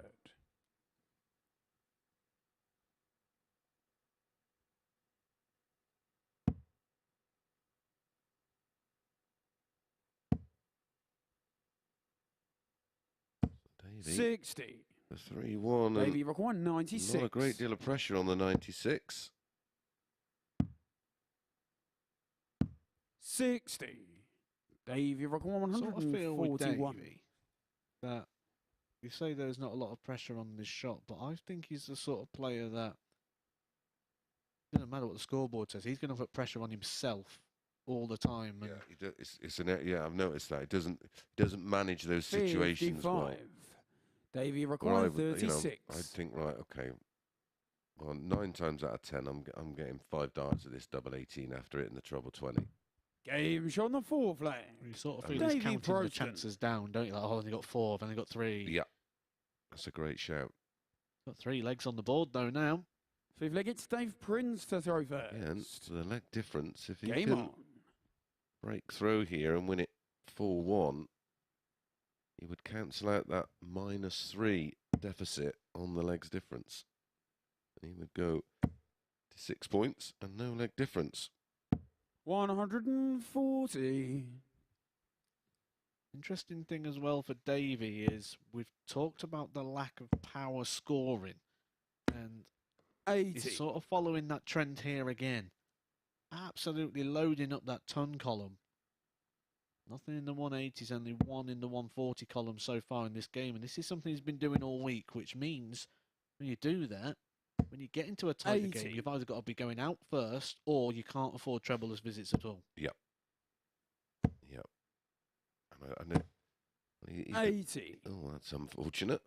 Davy, 60. the 3-1. Davy required 96. Not a great deal of pressure on the 96. 60. Davy required Sort of feel with 141. Davy that you say there's not a lot of pressure on this shot, but I think he's the sort of player that doesn't matter what the scoreboard says, he's going to put pressure on himself all the time. And Yeah, I've noticed that. It doesn't manage those situations 55. well. Davy Well, required I 36. I'd think, right, okay. Well, 9 times out of 10, I'm getting 5 darts of this double 18 after it in the treble 20. Game shot on the fourth leg. you sort of Davy feel he's counting the Proosten. chances down, don't you? Like, oh, I've only got 4, I've only got 3. Yeah, that's a great shout. Got 3 legs on the board though now. Fifth leg, it's Dave Prins to throw first. Yeah, and the leg difference, if he Game can on. break through here and win it 4-1, he would cancel out that -3 deficit on the legs difference. And he would go to 6 points and no leg difference. 140. Interesting thing as well for Davy is we've talked about the lack of power scoring, and 80. he's sort of following that trend here again. Absolutely loading up that ton column. Nothing in the 180s, only 1 in the 140 column so far in this game, and this is something he's been doing all week, which means when you do that, when you get into a tighter 80. game, you've either got to be going out first, or you can't afford trebleless visits at all. Yep. And he 80. oh, that's unfortunate.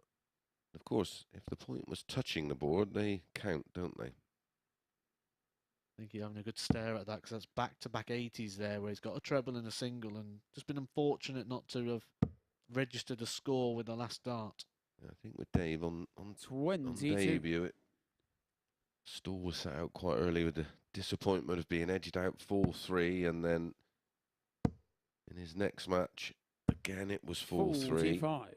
Of course, if the point was touching the board, they count, don't they? think you're having a good stare at that because that's back-to-back 80s there where he's got a treble and a single and just been unfortunate not to have registered a score with the last dart. I think with Dave on 22. debut, Stall was set out quite early with the disappointment of being edged out 4-3, and then in his next match, again it was 4-3. 45.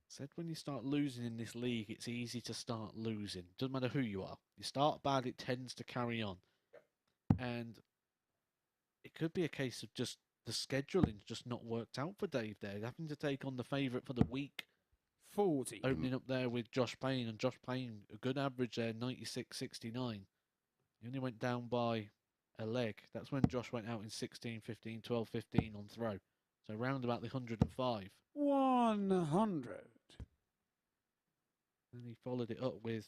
Said when you start losing in this league, it's easy to start losing. Doesn't matter who you are. You start bad, it tends to carry on. And it could be a case of just the scheduling's just not worked out for Dave there. Having to take on the favourite for the week. 40. Opening up there with Josh Payne, and Josh Payne, a good average there, 96.69. He only went down by a leg. That's when Josh went out in 16, 15, 12, 15 on throw. So round about the 105. 100. And he followed it up with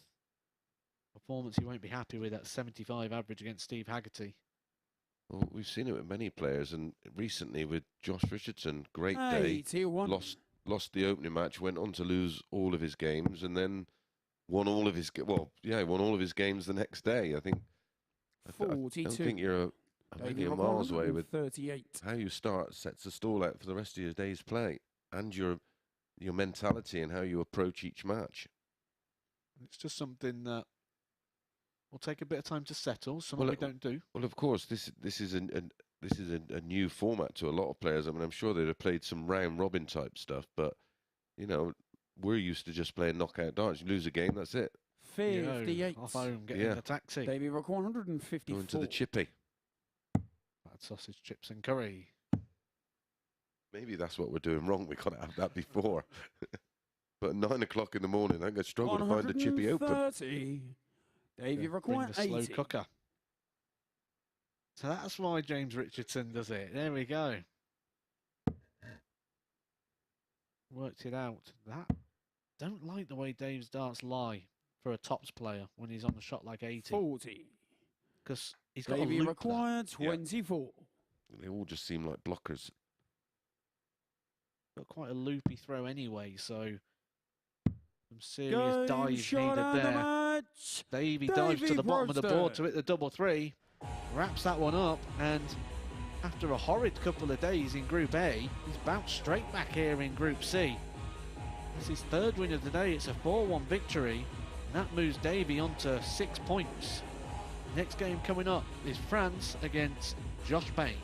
a performance he won't be happy with at 75 average against Steve Haggerty. Well, we've seen it with many players, and recently with Josh Richardson, great day, 81. lost the opening match, went on to lose all of his games, and then won all of his won all of his games the next day. I think. I 42. don't think you're a Davy million Proosten miles away with 38. how you start sets a stall out for the rest of your day's play, and your mentality and how you approach each match. It's just something that will take a bit of time to settle. Something we don't do. Well, of course, this is a new format to a lot of players. I mean, I'm sure they'd have played some round robin type stuff, but you know, we're used to just playing knockout darts. You lose a game, that's it. 58. Off home, getting a taxi. Davy Rock 154. Going to the chippy. Bad sausage, chips and curry. Maybe that's what we're doing wrong. We can't have that before. But at 9 o'clock in the morning, I'm going to struggle to find a chippy open. 130. Davy Rock Bring the slow 80. cooker. So that's why James Richardson does it. There we go. Worked it out. That don't like the way Dave's darts lie for a tops player when he's on a shot like 80. 40. Because he's got Davy a loop required 24. They all just seem like blockers. got quite a loopy throw anyway, so some serious dives needed there. Davy dives to the bottom of the board to hit the double three, wraps that one up, and after a horrid couple of days in Group A, he's bounced straight back here in Group C. It's his third win of the day. It's a 4-1 victory, and that moves Davy on to 6 points. Next game coming up is France against Josh Payne.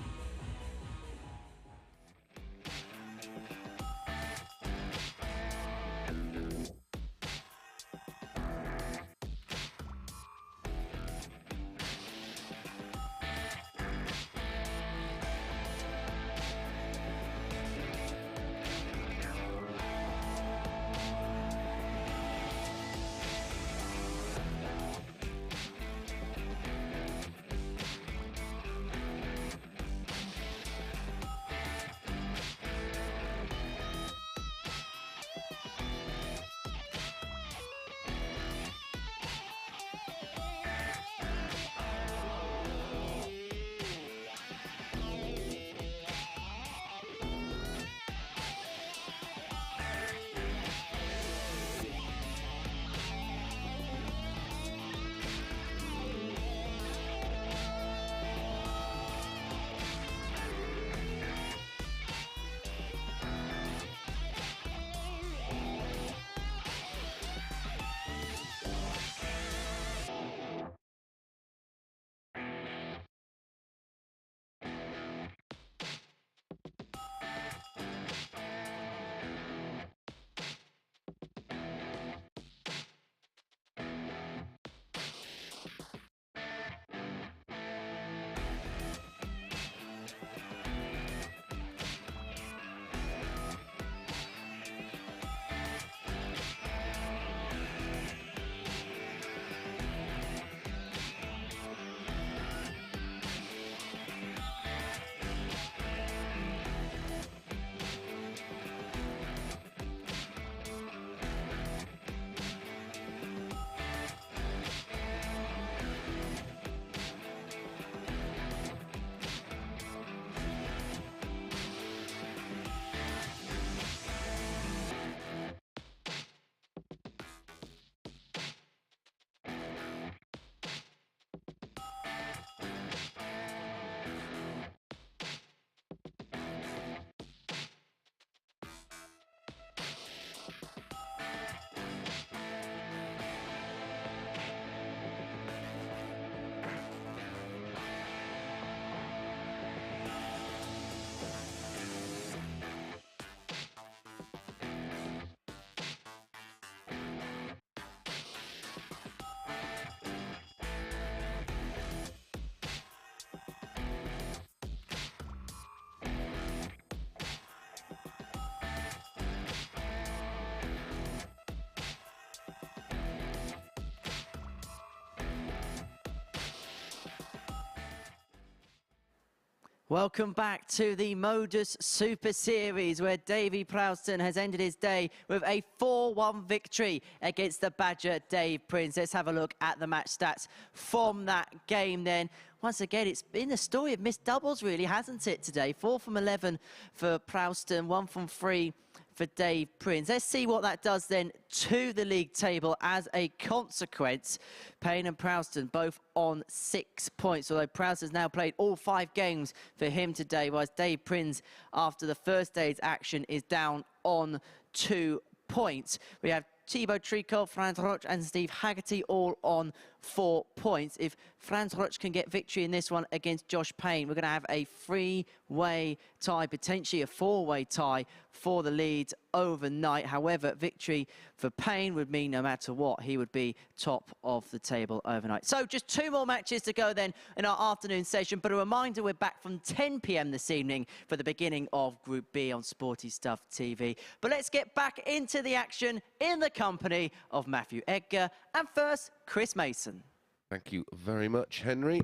Welcome back to the MODUS Super Series, where Davy Proosten has ended his day with a 4-1 victory against the Badger Dave Prins. Let's have a look at the match stats from that game then. Once again, it's been the story of missed doubles, really, hasn't it, today? 4 from 11 for Proosten, 1 from 3 for Dave Prins. Let's see what that does then to the league table as a consequence. Payne and Proosten both on 6 points, although Proosten's now played all 5 games for him today, whilst Dave Prins, after the first day's action, is down on 2 points. We have Thibault Tricole, Franz Roetzsch and Steve Haggerty all on 4 points. If Franz Roetzsch can get victory in this one against Josh Payne, we're going to have a 3-way tie, potentially a 4-way tie for the lead overnight. However, victory for Payne would mean no matter what, he would be top of the table overnight. So just 2 more matches to go then in our afternoon session. But a reminder, we're back from 10 p.m. this evening for the beginning of Group B on Sporty Stuff TV. But let's get back into the action in the company of Matthew Edgar. And first, Chris Mason. Thank you very much, Henry.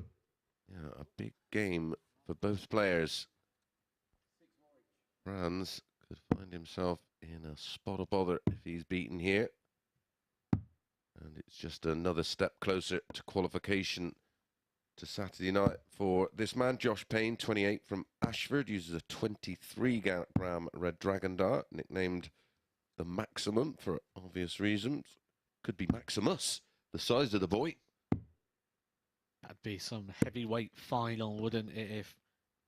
Yeah, a big game for both players. Franz could find himself in a spot of bother if he's beaten here. And it's just another step closer to qualification to Saturday night for this man. Josh Payne, 28, from Ashford, uses a 23-gram Red Dragon dart, nicknamed the Maximum for obvious reasons. Could be Maximus, the size of the boy. That'd be some heavyweight final, wouldn't it, if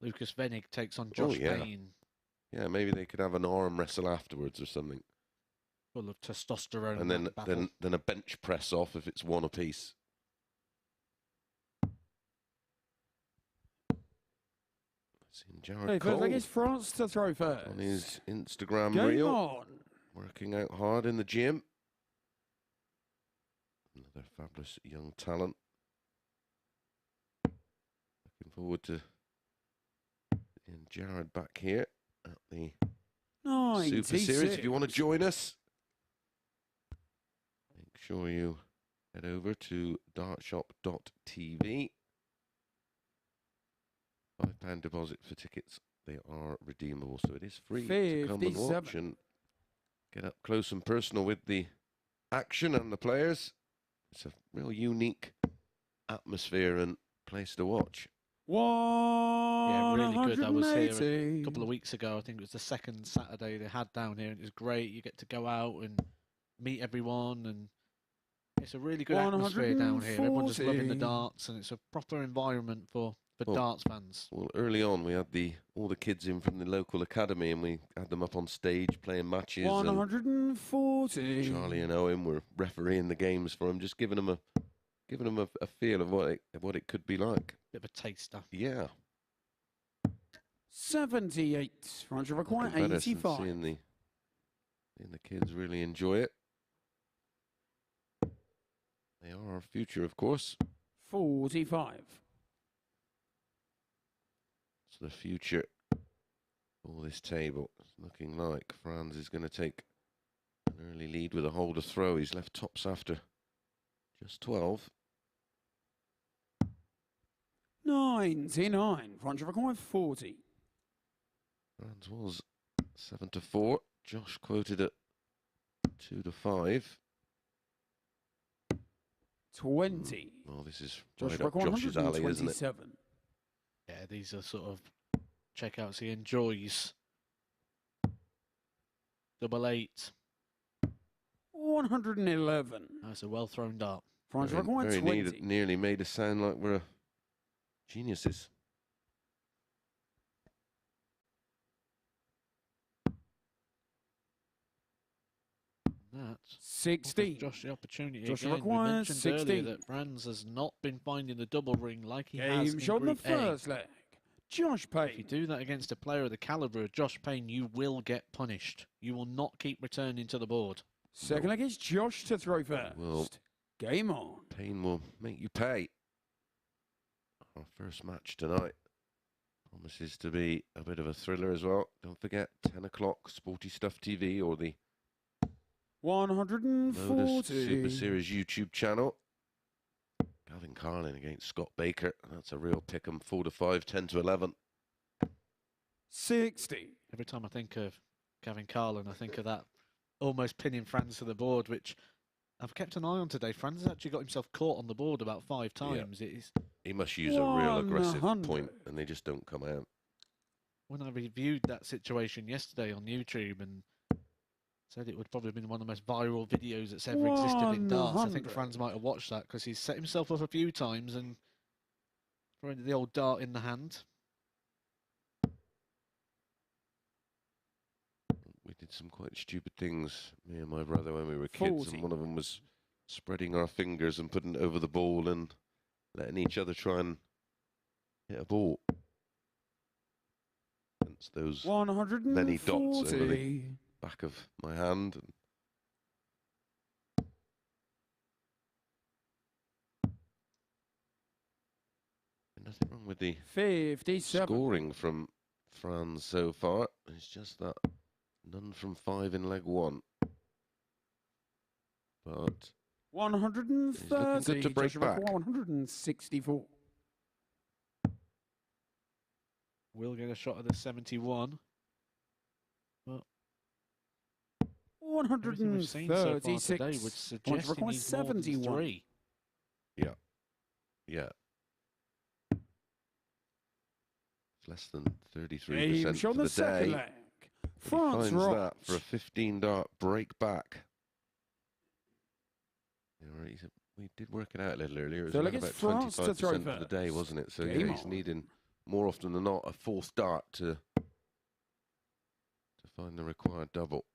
Lucas Venig takes on Josh Payne? Yeah, maybe they could have an arm wrestle afterwards or something. Full of testosterone. And then a bench press off if it's 1 apiece. Seen Jared Cole I guess France to throw first. on his Instagram Game reel. on. Working out hard in the gym. Another fabulous young talent. Looking forward to seeing Jared back here at the Super Series. If you want to join us, make sure you head over to dartshop.tv. £5 deposit for tickets. They are redeemable, so it is free to come and watch and get up close and personal with the action and the players. It's a real unique atmosphere and place to watch. Yeah, really good. I was here a couple of weeks ago. I think it was the second Saturday they had down here, and it was great. You get to go out and meet everyone, and it's a really good atmosphere down here. Everyone's just loving the darts, and it's a proper environment for darts fans. Well, early on we had all the kids in from the local academy, and we had them up on stage playing matches. 140. And Charlie and Owen were refereeing the games for them, just giving them a feel of what it could be like. Bit of a taster. Yeah. 78. France require 85. Seeing the kids really enjoy it. They are our future, of course. 45. So the future for this table is looking like Franz is going to take an early lead with a holder throw. He's left tops after just 12. 99. France require 40. Franz was 7-4. Josh quoted at 2-5. 20. Well, this is Josh right up Josh's alley, isn't it? Yeah, these are sort of checkouts he enjoys. 88. 111. That's a well thrown dart. France require 20. Nearly made us sound like we're geniuses. That's 16. Josh the opportunity. Josh again. requires we mentioned 16. earlier that Franz has not been finding the double ring like he has in Game shot in the Group A. first leg. Josh Payne. If you do that against a player of the calibre of Josh Payne, you will get punished. You will not keep returning to the board. Second leg is Josh to throw first. Well, game on. Payne will make you pay. Our first match tonight promises to be a bit of a thriller as well. Don't forget, 10 o'clock, Sporty Stuff TV or the 140. MODUS Super Series YouTube channel. Gavin Carlin against Scott Baker. That's a real pick 'em. 4-5, 10-11. 60. Every time I think of Gavin Carlin, I think of that almost pinning Franz to the board, which I've kept an eye on today. Franz has actually got himself caught on the board about 5 times. It is. He must use a real aggressive 100. point, and they just don't come out. When I reviewed that situation yesterday on YouTube and said it would probably have been one of the most viral videos that's ever existed in darts, I think 100. Franz might have watched that because he's set himself up a few times and thrown the old dart in the hand. We did some quite stupid things, me and my brother, when we were kids, 40. and one of them was spreading our fingers and putting it over the ball and letting each other try and hit a ball. Hence those 140. many dots over the back of my hand. And nothing wrong with the 57. scoring from Franz so far. It's just that none from 5 in leg 1. But 130. good to break Joshua back. 164. Will get a shot at the 71. But everything we've seen so far today 136. would suggest he needs more than 71. 3. yeah. It's less than 33% Game shot for on the the second day. leg. He Franz finds that for a Roetzsch. 15 dart break back. We did work it out a little earlier. It was So around like about it's France to 25% throw for the day, first. wasn't it? So Game yeah, he's on. needing more often than not a 4th dart to find the required double.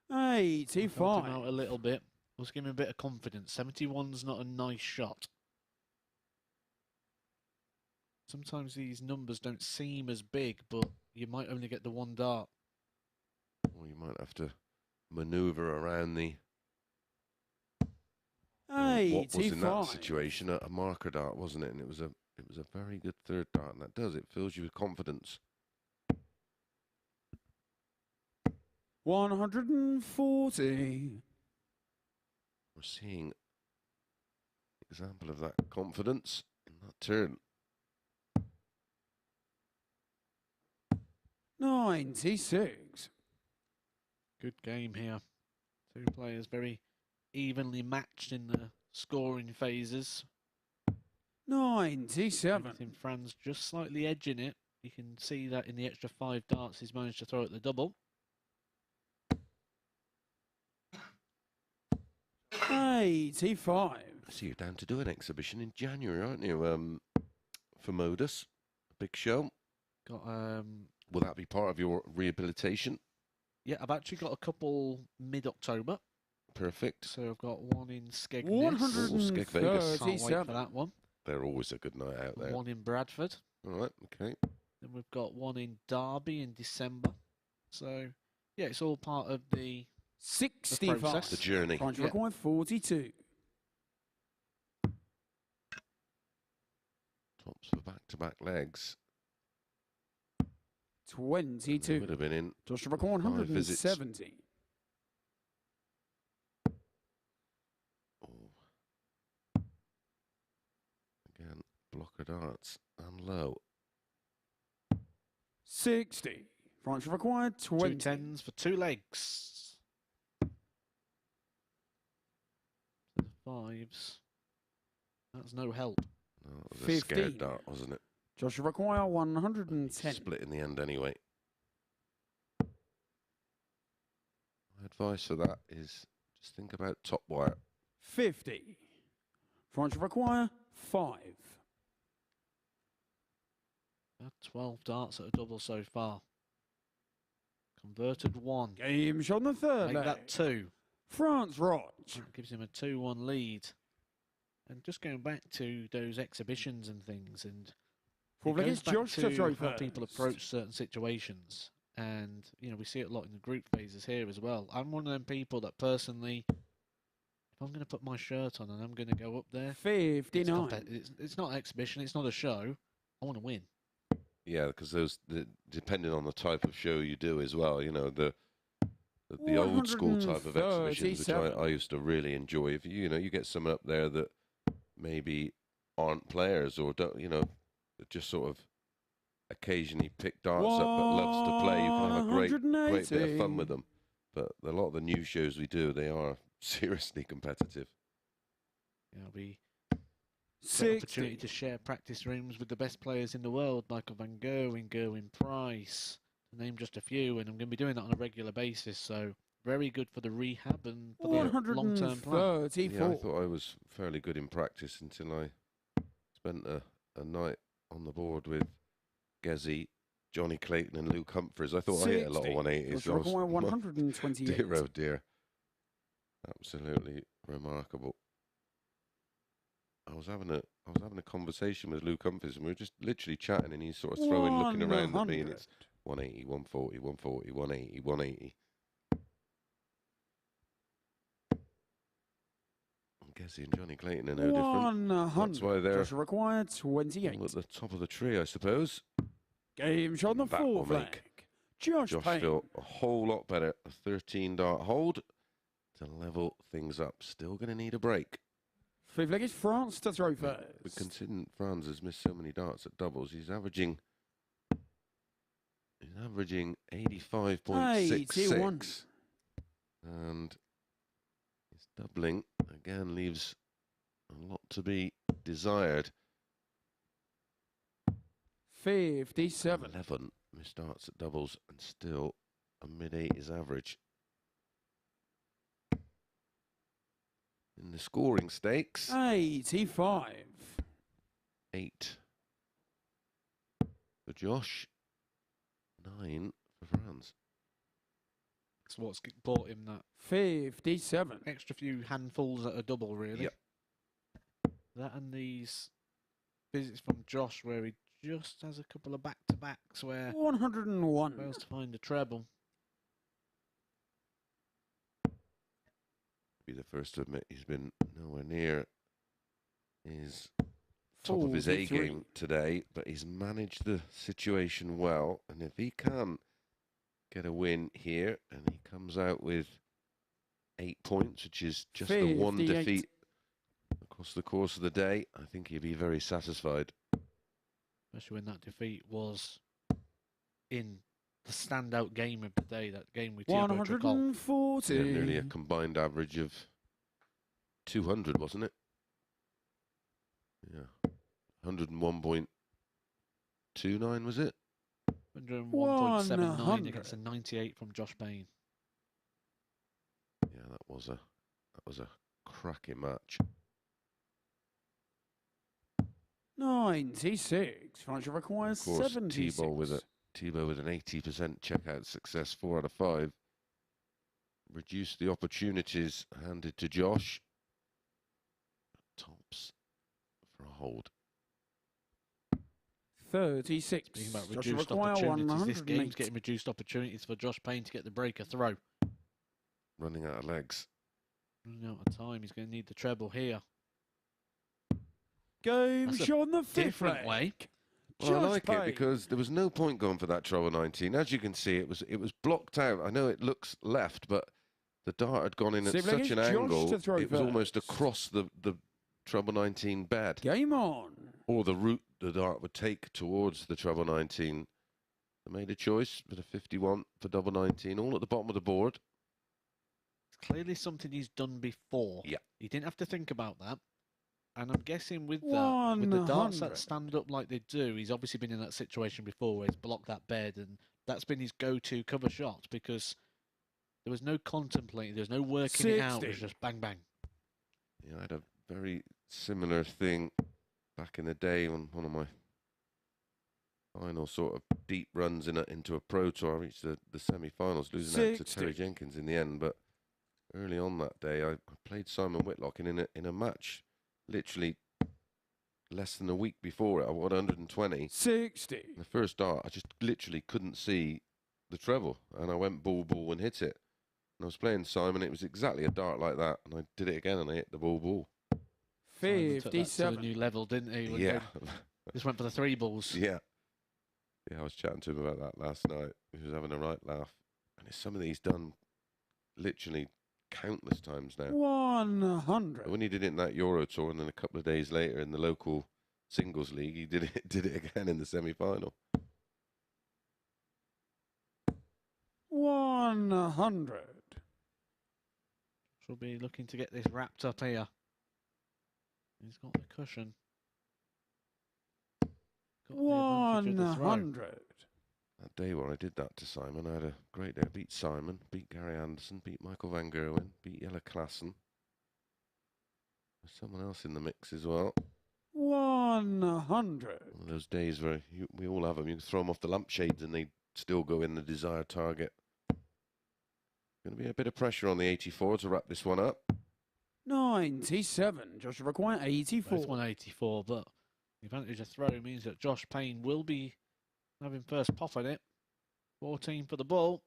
Helped him 85. out a little bit. Let's give him a bit of confidence. 71's not a nice shot. Sometimes these numbers don't seem as big, but you might only get the 1 dart. Or you might have to manoeuvre around the what was in that 85. situation a marker dart, wasn't it? And it was a very good 3rd dart, and that does, it fills you with confidence. 140. We're seeing example of that confidence in that turn. 96. Good game here. 2 players very evenly matched in the scoring phases. 97. Everything Franz just slightly edging it. You can see that in the extra 5 darts he's managed to throw at the double. 85. So you're down to do an exhibition in January, aren't you? For Modus, a big show. Got Will that be part of your rehabilitation? yeah, I've actually got a couple mid-October. Perfect. So I've got one in Skegness. Skeg Vegas. Can't wait for that one. They're always a good night out there. One in Bradford. All right, okay. Then we've got one in Derby in December. So yeah, it's all part of the 65. process. The journey. Point Yeah. required 42. Tops for back-to-back legs. And they 22. would have been in. Joshua required 5 visits. 170. Oh. Again, blocker darts and low. 60. France required 20. 2 10s for 2 legs. So the 5s. That's no help. No, it was a 15. scared dart, wasn't it? Joshua required 110. Split in the end anyway. My advice for that is just think about top wire. 50. France require 5. 12 darts at a double so far. Converted 1. Game shot on the third Make leg. that 2. Franz Roetzsch. That gives him a 2-1 lead. And just going back to those exhibitions and things, and Fourth it leg goes is back Josh to to throw how first. people approach certain situations. And, you know, we see it a lot in the group phases here as well. I'm one of them people that personally, if I'm going to put my shirt on and I'm going to go up there, 59. it's not an exhibition, it's not a show. I want to win. Yeah, because depending on the type of show you do as well, you know, the old school type of exhibitions, which 137. I used to really enjoy. If you get someone up there that maybe aren't players or don't, that just sort of occasionally pick darts up but loves to play. You can have a great bit of 180. fun with them. But a lot of the new shows we do, they are seriously competitive. It'll be an 60. opportunity to share practice rooms with the best players in the world, Michael van Gerwen, Price, to name just a few. And I'm going to be doing that on a regular basis, so very good for the rehab and for the long-term plan. 134. Yeah, I thought I was fairly good in practice until I spent a night on the board with Gezi, Johnny Clayton and Luke Humphries. I thought I hit a lot of 180s. So 128. Dear, oh dear. Absolutely remarkable. I was having a conversation with Luke Humphries, and we were just literally chatting, and he's sort of looking around at me, and it's 180, 140, 140, 180, 180. I'm guessing Johnny Clayton are no different. 100. That's why they're Just required 28. at the top of the tree, I suppose. Game shot on the That will 4th make flag. Josh Payne. feel a whole lot better. A 13 dart hold to level things up. Still going to need a break. 5th leg is France to throw But first. considering Franz has missed so many darts at doubles, he's averaging 85.66. And his doubling again leaves a lot to be desired. 57. 11 missed darts at doubles and still a mid-80s average. In the scoring stakes, 85. 8 for Josh, 9 for Franz. That's what's bought him that 57. extra few handfuls at a double, really. Yep. That and these visits from Josh, where he just has a couple of back-to-backs where 101. fails to find a treble. Be the first to admit he's been nowhere near his top of his A 43. game today, but he's managed the situation well. And if he can get a win here, and he comes out with 8 points, which is just the one 58. defeat across the course of the day, I think he'd be very satisfied. Especially when that defeat was in the standout game of the day, that game with Thibault Tricole. 140. Yeah, nearly a combined average of 200, wasn't it? Yeah. 101.29, was it? 101.79 against a 98 from Josh Payne. Yeah, that was a cracking match. 96. France requires Of course, 76. Thibault with an 80% checkout success, 4 out of 5. Reduced the opportunities handed to Josh. Tops for a hold. 36. Speaking about Josh reduced require opportunities, this 108. game's getting reduced opportunities for Josh Payne to get the breaker throw. Running out of legs. Running out of time, he's going to need the treble here. Game That's a shot on the 5th different leg. way. Well, I Josh like Payne. it because there was no point going for that treble 19. As you can see, it was blocked out. I know it looks left, but the dart had gone in at Sibling such an is Josh angle, to throw it was almost first. across the treble 19 bed, Game on. or the route the dart would take towards the treble 19. They made a choice for the 51 for double 19, all at the bottom of the board. It's clearly something he's done before. Yeah. He didn't have to think about that. And I'm guessing with that, with the darts 100. that stand up like they do, he's obviously been in that situation before where he's blocked that bed, and that's been his go-to cover shot because there was no contemplating, there was no working it out, it was 60. just bang, bang. Yeah, I had a very similar thing back in the day on one of my final sort of deep runs into a pro tour. I reached the semi-finals, losing out to 60. Terry Jenkins in the end. But early on that day, I played Simon Whitlock in a match, literally less than a week before it. I won 120. 60. The first dart, I just literally couldn't see the treble, and I went ball and hit it. And I was playing Simon. It was exactly a dart like that, and I did it again, and I hit the ball. Simon took that to a 57. new level, didn't he? When Yeah. they just went for the 3 balls. Yeah. Yeah, I was chatting to him about that last night. He was having a right laugh. And some of these done literally countless times now. 100. When he did it in that Euro tour, and then a couple of days later in the local singles league, he did it again in the semi-final. 100. She'll be looking to get this wrapped up here. He's got the cushion. Got the advantage of the throw. 100. That day where I did that to Simon, I had a great day. I beat Simon, beat Gary Anderson, beat Michael Van Gerwen, beat Jelle Klassen. There's someone else in the mix as well. 100. One of those days where we all have them. You can throw them off the lampshades and they still go in the desired target. Going to be a bit of pressure on the 84 to wrap this one up. 97. Josh require 84. Both 184, but the advantage of throw means that Josh Payne will be having first pop at it. 14 for the ball.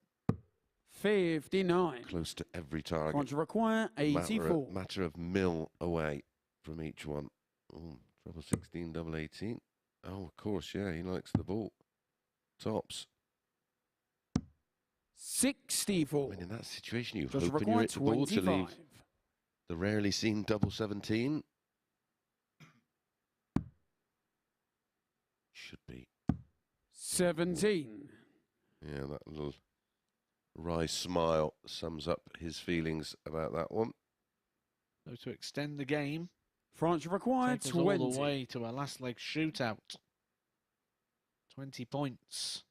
59. Close to every target. Josh require 84. Matter of mil away from each one. Ooh, treble 16, double 18. Oh, of course, yeah, he likes the ball. Tops. 64. I mean, in that situation, you Josh hope require you hit the ball to 25. leave the rarely seen double 17. Should be. 17. Yeah, that little wry smile sums up his feelings about that one. So to extend the game, France required take us 20. all the way to a last leg shootout. 20 points.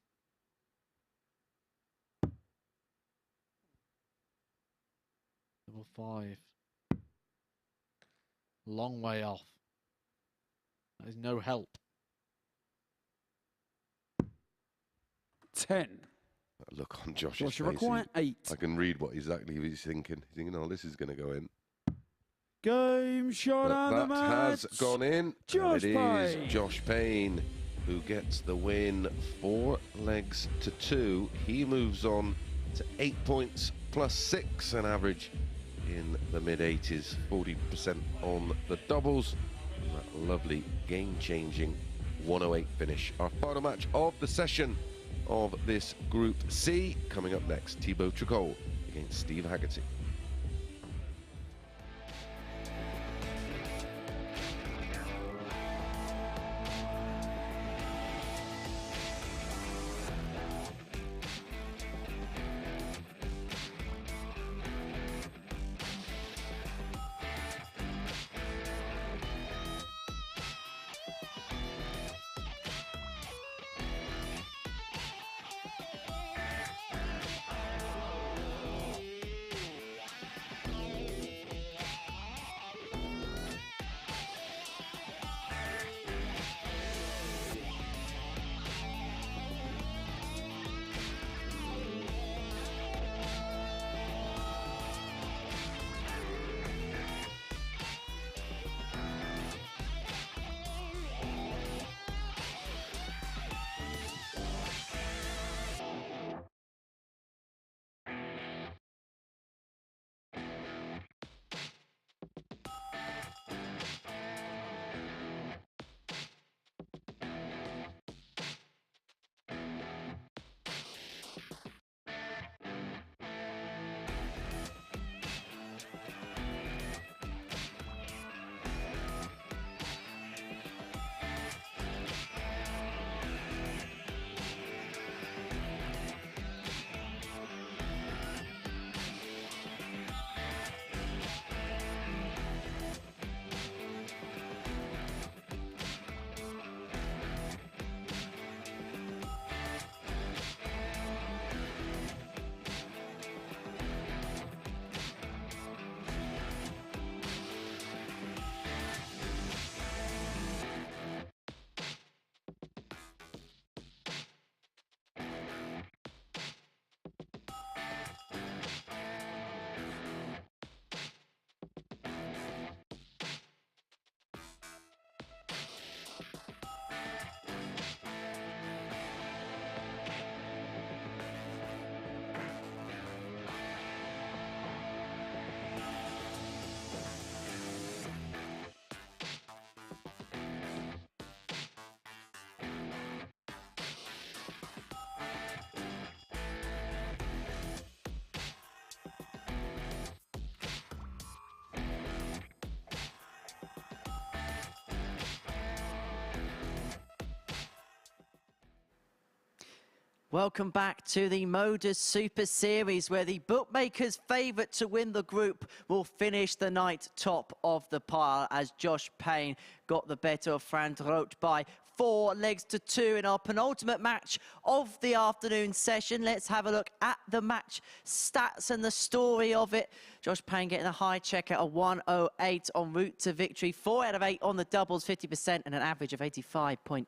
Double 5. Long way off. That is no help. 10. That look on Josh's Josh face. require 8. I can read what exactly he's thinking. He's thinking, oh, this is going to go in. Game shot on the That match. has gone in. Josh and it is Payne. Josh Payne who gets the win, 4 legs to 2. He moves on to 8 points plus 6, an average in the mid-80s, 40% on the doubles. And that lovely game-changing 108 finish. Our final match of the session of this Group C. Coming up next, Thibault Tricole against Steve Haggerty. Welcome back to the MODUS Super Series, where the bookmakers' favourite to win the group will finish the night top of the pile, as Josh Payne got the better of Franz Roetzsch by 4 legs to 2 in our penultimate match of the afternoon session. Let's have a look at the match stats and the story of it. Josh Payne getting a high check out of 108 en route to victory. 4 out of 8 on the doubles, 50%, and an average of 85.82.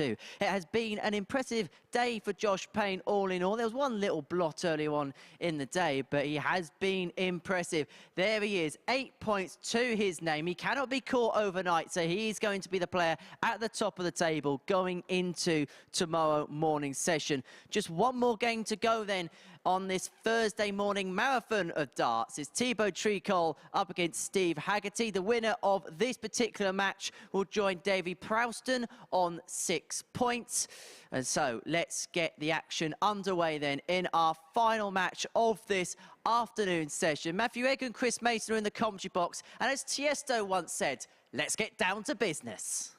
It has been an impressive day for Josh Payne all in all. There was one little blot earlier on in the day, but he has been impressive. There he is, 8 points to his name. He cannot be caught overnight, so he's going to be the player at the top of the table going into tomorrow morning's session. Just one more game to go then on this Thursday morning marathon of darts. It's Thibault Tricole up against Steve Haggerty. The winner of this particular match will join Davy Proosten on 6 points. And so let's get the action underway then in our final match of this afternoon session. Matthew Egg and Chris Mason are in the commentary box. And as Tiesto once said, let's get down to business.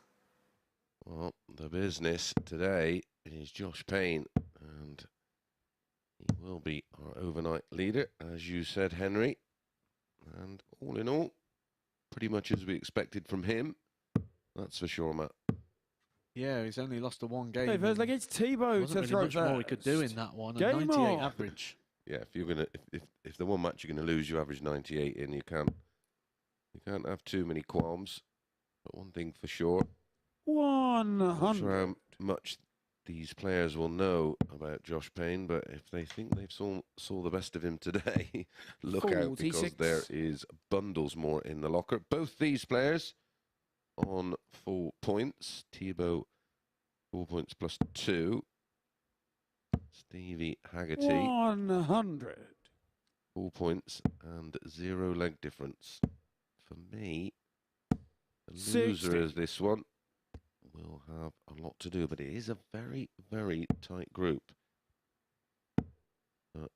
Well, the business today is Josh Payne, and he will be our overnight leader, as you said, Henry. And all in all, pretty much as we expected from him. That's for sure, Matt. Yeah, he's only lost the one game. Okay, first leg, it's Thibault Wasn't to really throw much more he could do in that one. Game 98 on. average. Yeah, if you're gonna, if the one match you're gonna lose, you average 98, and you can't have too many qualms. But one thing for sure, not 100. sure how much these players will know about Josh Payne, but if they think they've saw the best of him today, look out, because 46. there is bundles more in the locker. Both these players on 4 points. Thibault 4 points plus 2. Stevie Haggerty 100. 4 points and 0 leg difference. For me, the loser 60. is this one. Will have a lot to do, but it is a very, very tight group. But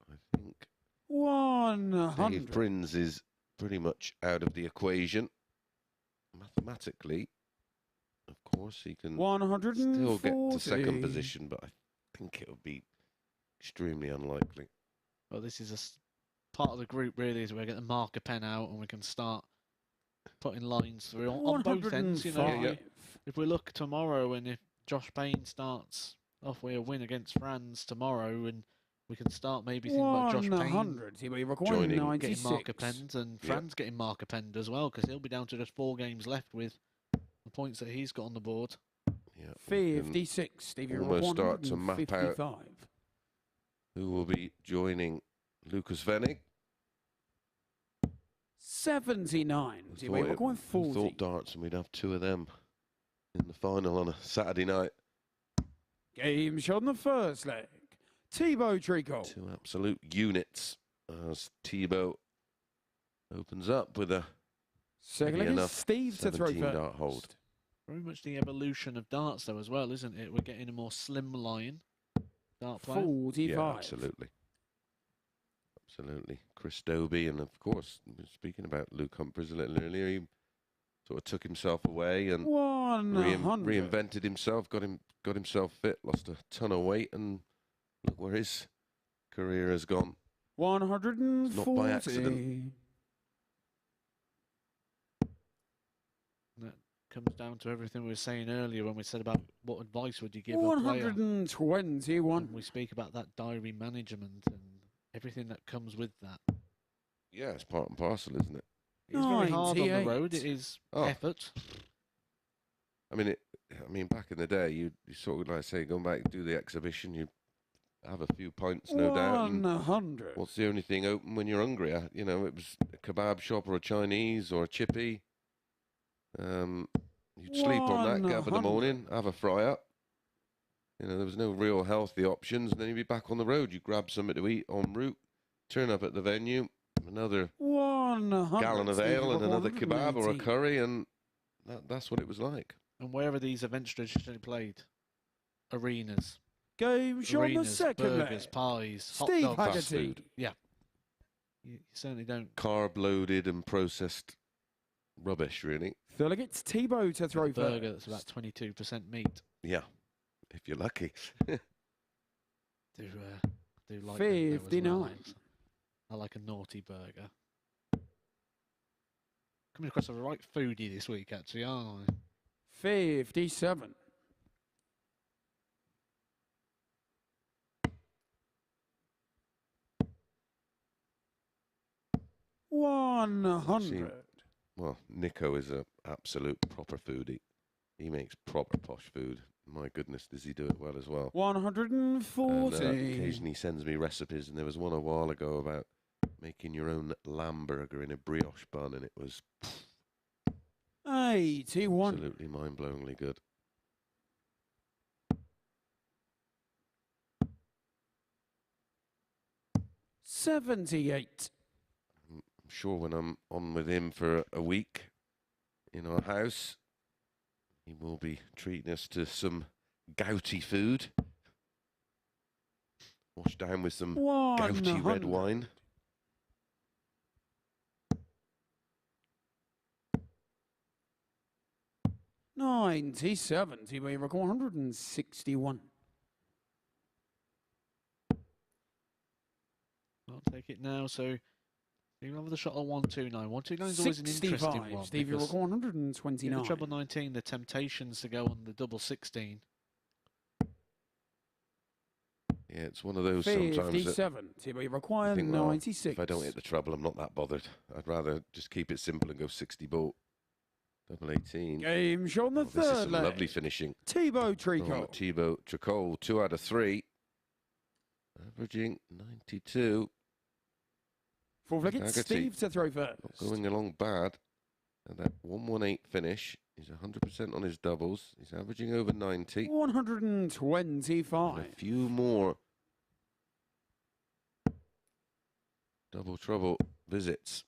I think Dave 100. Prins is pretty much out of the equation. Mathematically, of course, he can still get to second 140. position, but I think it would be extremely unlikely. Well, this is part of the group, really, is where we get the marker pen out and we can start putting lines through on both ends. You know, 105. if we look tomorrow and if Josh Payne starts off with a win against Franz tomorrow, and we can start maybe thinking about Josh Payne 100. He requiring Joining. 96. getting marker penned and Franz getting marker penned as well, because he'll be down to just 4 games left with the points that he's got on the board. Yeah, we can 56. Stevie almost start to map out 155. who will be joining Lucas Vennig. 79. He requiring Who 40. thought darts and we'd have 2 of them in the final on a Saturday night. Game shot in the first leg. Thibault Tricole. 2 absolute units as Thibault opens up with a Second heavy leg is enough Steve to throw 17 first. dart hold. Very much the evolution of darts, though, as well, isn't it? We're getting a more slim line dart player. 45. Yeah, absolutely. Absolutely. Chris Dobie, and of course, speaking about Luke Humphries a little earlier, he sort of took himself away and 100. reinvented himself, got himself fit, lost a ton of weight, and look where his career has gone. 140. Not by accident. That comes down to everything we were saying earlier when we said about what advice would you give a player. 121. And we speak about that diary management and everything that comes with that. Yeah, it's part and parcel, isn't it? It's very hard on the 98. road. It is effort. I mean, back in the day, you sort of like say, going back and do the exhibition, you have a few pints, no doubt. And 100. what's the only thing open when you're hungry? You know, it was a kebab shop or a Chinese or a chippy. You'd sleep on that, get up in the 100. morning, have a fry up. You know, there was no real healthy options, and then you'd be back on the road. You grab something to eat en route, turn up at the venue, another 100. gallon of ale and another kebab or a 180. curry, and that's what it was like. And wherever these events traditionally played, arenas, Game shot in the arenas, second burgers, leg. pies, hot Steve dogs. Fast Haggerty. food. Yeah. You certainly don't. Carb-loaded and processed rubbish, really. Third leg, it's Thibault to A throw burger first. that's about 22% meat. Yeah, if you're lucky. Do like them though as 59. well. I like a naughty burger. Coming across a right foodie this week, actually, aren't I? 57. 100. Well, Nico is a absolute proper foodie. He makes proper posh food. My goodness, does he do it well as well? 140. And, occasionally sends me recipes, and there was one a while ago about making your own lamb burger in a brioche bun, and it was 81. absolutely mind-blowingly good. 78. I'm sure when I'm on with him for a week in our house, he will be treating us to some gouty food, washed down with some gouty red 100. wine. Seventy. We record 161. I'll take it now. So you have the shot on 129. 129 is always an interesting 65. one. Steve, you because record in 129. the treble 19, the temptations to go on the double 16. Yeah, it's one of those sometimes that 57. We require you think, well, 96. if I don't hit the treble, I'm not that bothered. I'd rather just keep it simple and go 60 bolt. Double 18. Game shot on the Oh, this is third some leg. lovely finishing. Thibault Oh, Tricole. Thibault Tricole, 2 out of 3. Averaging 92. Fourth leg, it's Haggerty. Steve to throw first. Not going along bad. And that 118 finish. He's 100% on his doubles. He's averaging over 90. 125. And a few more double trouble visits.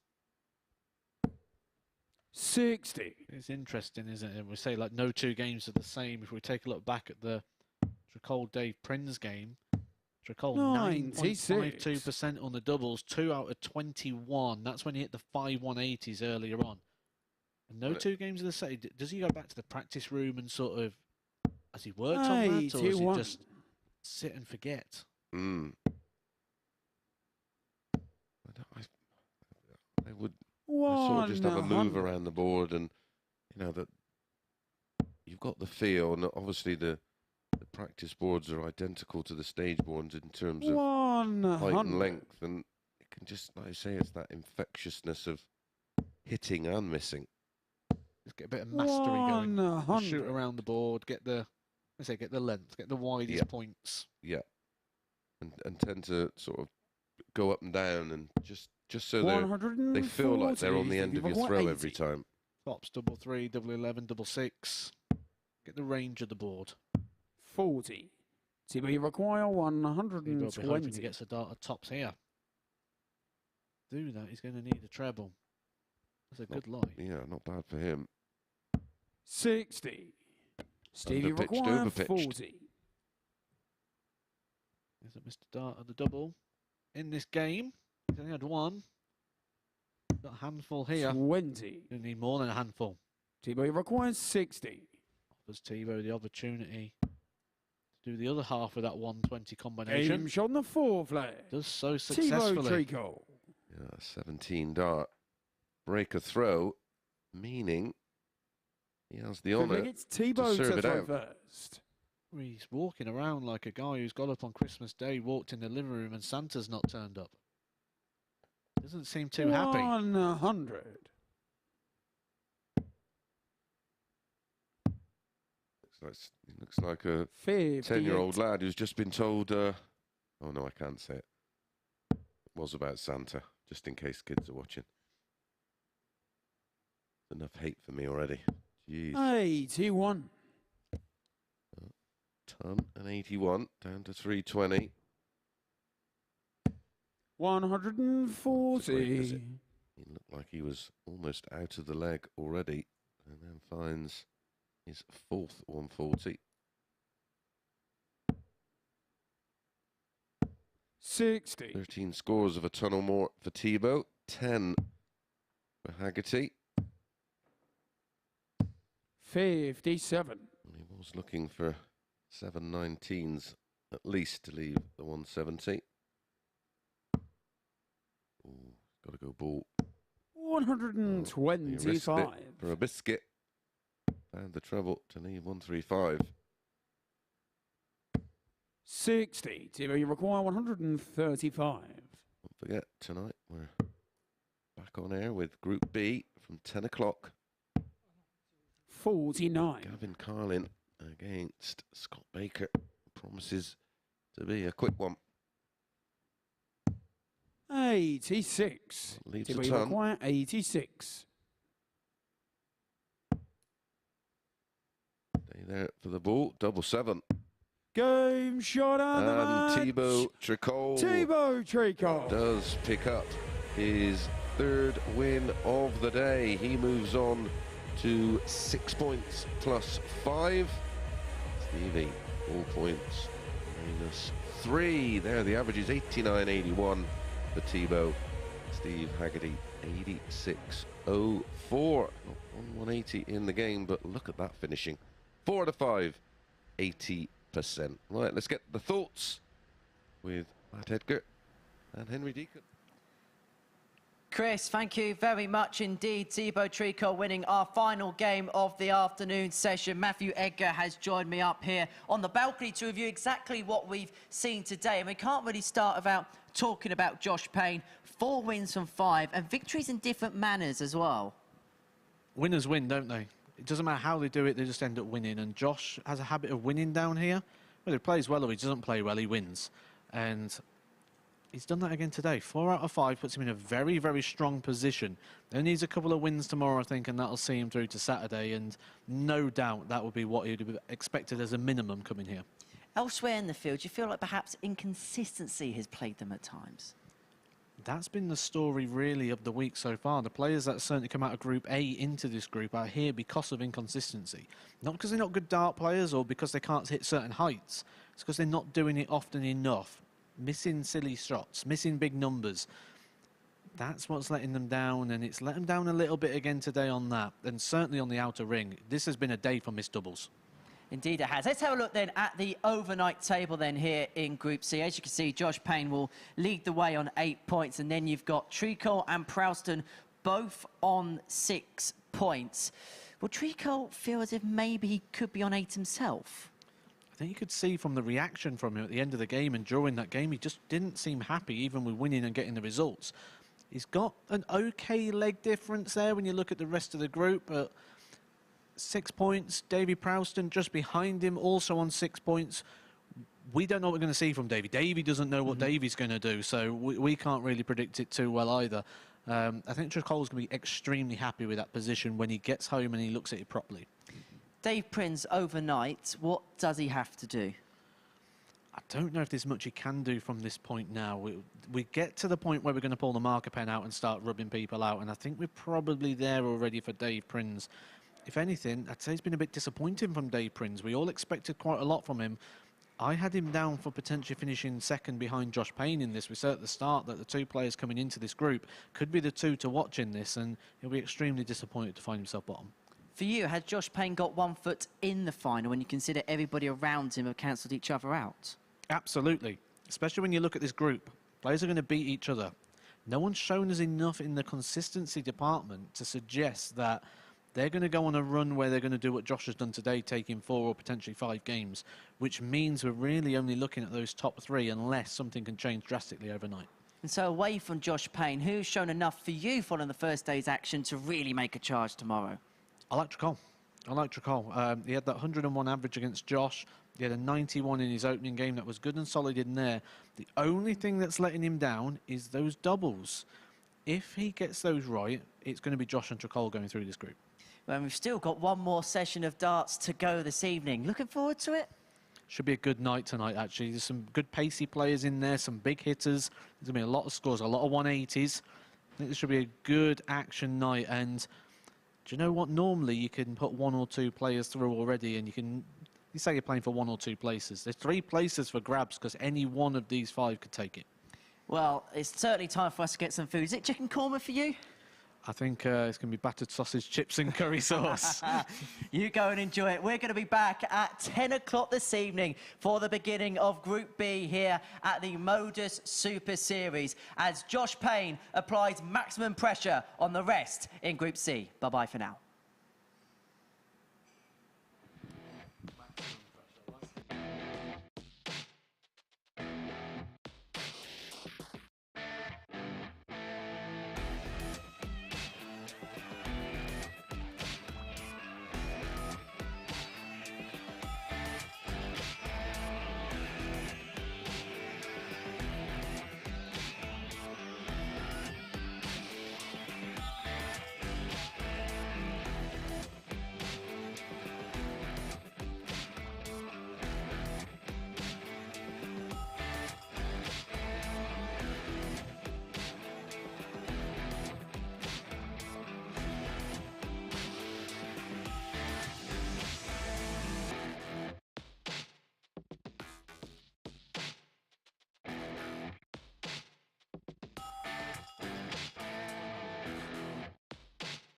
60. It's interesting, isn't it? We say like no two games are the same. If we take a look back at the Tricole Dave Prins game, Tricole 9.52% on the doubles, 2 out of 21. That's when he hit the 5 180s earlier on. And no two games are the same. Does he go back to the practice room and sort of, has he worked on that, or does he just sit and forget? I would sort of just have a move around the board, and you know that you've got the feel, and obviously the practice boards are identical to the stage boards in terms of height and length, and it can just, like I say, it's that infectiousness of hitting and missing. Just get a bit of mastery going. Just shoot around the board, get the length, get the widest points. Yeah, and tend to sort of go up and down, and just so they feel like they're on the end of your throw every time. Tops, double 3, double 11, double 6. Get the range of the board. 40. So we require He will be hoping 120. he gets a dart at tops here. Do that, he's going to need a treble. That's a good lie. Yeah, not bad for him. 60. Stevie Underpitched, require overpitched. 40. There's a Mr. Dart at the double. In this game, he's only had one. Got a handful here. 20. You need more than a handful. Thibault requires 60. Offers Thibault the opportunity to do the other half of that 120 combination. Game shot on the fourth leg. Does so Thibault successfully. Tricole. Yeah, 17 dart. Break a throw, meaning he has the honour It's Thibault to serve to it throw out. first. He's walking around like a guy who's got up on Christmas Day, walked in the living room, and Santa's not turned up. Doesn't seem too happy. 100. Looks like a 58. 10-year-old lad who's just been told, oh no, I can't say it. It was about Santa, just in case kids are watching. Enough hate for me already. Jeez. 81. Ton and 81, down to 320. 140. He looked like he was almost out of the leg already, and then finds his fourth 140. 60. 13 scores of a ton or more for Thibault, 10 for Haggerty. 57. And he was looking for 719s at least to leave the 170. Got to go ball. 125. For a biscuit. And the treble to leave 135. 60. Thibault, you require 135. Don't forget, tonight we're back on air with Group B from 10 o'clock. 49. Gavin Carlin against Scott Baker. Promises to be a quick one. 86. Leaves a Thibault, you ton. require 86. Stay there for the ball. Double 7. Game shot and the match. Thibault Tricole Thibault Tricole does pick up his 3rd win of the day. He moves on to 6 points plus 5. Stevie, 4 points minus 3. There, the average is 89.81 for Thibault. Steve Haggerty, 86.04. Not 180 in the game, but look at that finishing. 4 out of 5, 80%. Right, let's get the thoughts with Matt Edgar and Henry Deacon. Chris, thank you very much indeed. Thibault Tricole winning our final game of the afternoon session. Matthew Edgar has joined me up here on the balcony to review exactly what we've seen today. And we can't really start without talking about Josh Payne. 4 wins from 5 and victories in different manners as well. Winners win, don't they? It doesn't matter how they do it, they just end up winning. And Josh has a habit of winning down here. Whether he plays well or he doesn't play well, he wins. And he's done that again today. 4 out of 5 puts him in a very, very strong position. He needs a couple of wins tomorrow, I think, and that'll see him through to Saturday. And no doubt that would be what he'd have expected as a minimum coming here. Elsewhere in the field, do you feel like perhaps inconsistency has plagued them at times? That's been the story, really, of the week so far. The players that certainly come out of Group A into this group are here because of inconsistency. Not because they're not good dart players or because they can't hit certain heights. It's because they're not doing it often enough. Missing silly shots, missing big numbers. That's what's letting them down, and it's let them down a little bit again today on that, and certainly on the outer ring. This has been a day for missed doubles. Indeed it has. Let's have a look then at the overnight table then here in Group C. As you can see, Josh Payne will lead the way on 8 points, and then you've got Tricole and Proosten both on 6 points. Will Tricole feel as if maybe he could be on 8 himself? I think you could see from the reaction from him at the end of the game and during that game, he just didn't seem happy, even with winning and getting the results. He's got an okay leg difference there when you look at the rest of the group, but 6 points. Davy Proosten just behind him, also on 6 points. We don't know what we're going to see from Davy. Davy doesn't know what Davy's going to do, so we can't really predict it too well either. I think Tricole's going to be extremely happy with that position when he gets home and he looks at it properly. Dave Prins overnight, what does he have to do? I don't know if there's much he can do from this point now. We get to the point where we're going to pull the marker pen out and start rubbing people out, and I think we're probably there already for Dave Prins. If anything, I'd say it's been a bit disappointing from Dave Prins. We all expected quite a lot from him. I had him down for potentially finishing second behind Josh Payne in this. We said at the start that the 2 players coming into this group could be the 2 to watch in this, and he'll be extremely disappointed to find himself bottom. For you, has Josh Payne got 1 foot in the final when you consider everybody around him have cancelled each other out? Absolutely, especially when you look at this group. Players are going to beat each other. No one's shown us enough in the consistency department to suggest that they're going to go on a run where they're going to do what Josh has done today, taking 4 or potentially 5 games, which means we're really only looking at those top 3 unless something can change drastically overnight. And so away from Josh Payne, who's shown enough for you following the first day's action to really make a charge tomorrow? I like Tricole. He had that 101 average against Josh. He had a 91 in his opening game. That was good and solid in there. The only thing that's letting him down is those doubles. If he gets those right, it's going to be Josh and Tricole going through this group. Well, we've still got 1 more session of darts to go this evening. Looking forward to it? Should be a good night tonight, actually. There's some good pacey players in there, some big hitters. There's going to be a lot of scores, a lot of 180s. I think this should be a good action night. And do you know what? Normally you can put 1 or 2 players through already, and you say you're playing for 1 or 2 places. There's 3 places for grabs because any one of these 5 could take it. Well, it's certainly time for us to get some food. Is it chicken korma for you? I think it's going to be battered sausage, chips and curry sauce. You go and enjoy it. We're going to be back at 10 o'clock this evening for the beginning of Group B here at the MODUS Super Series as Josh Payne applies maximum pressure on the rest in Group C. Bye-bye for now.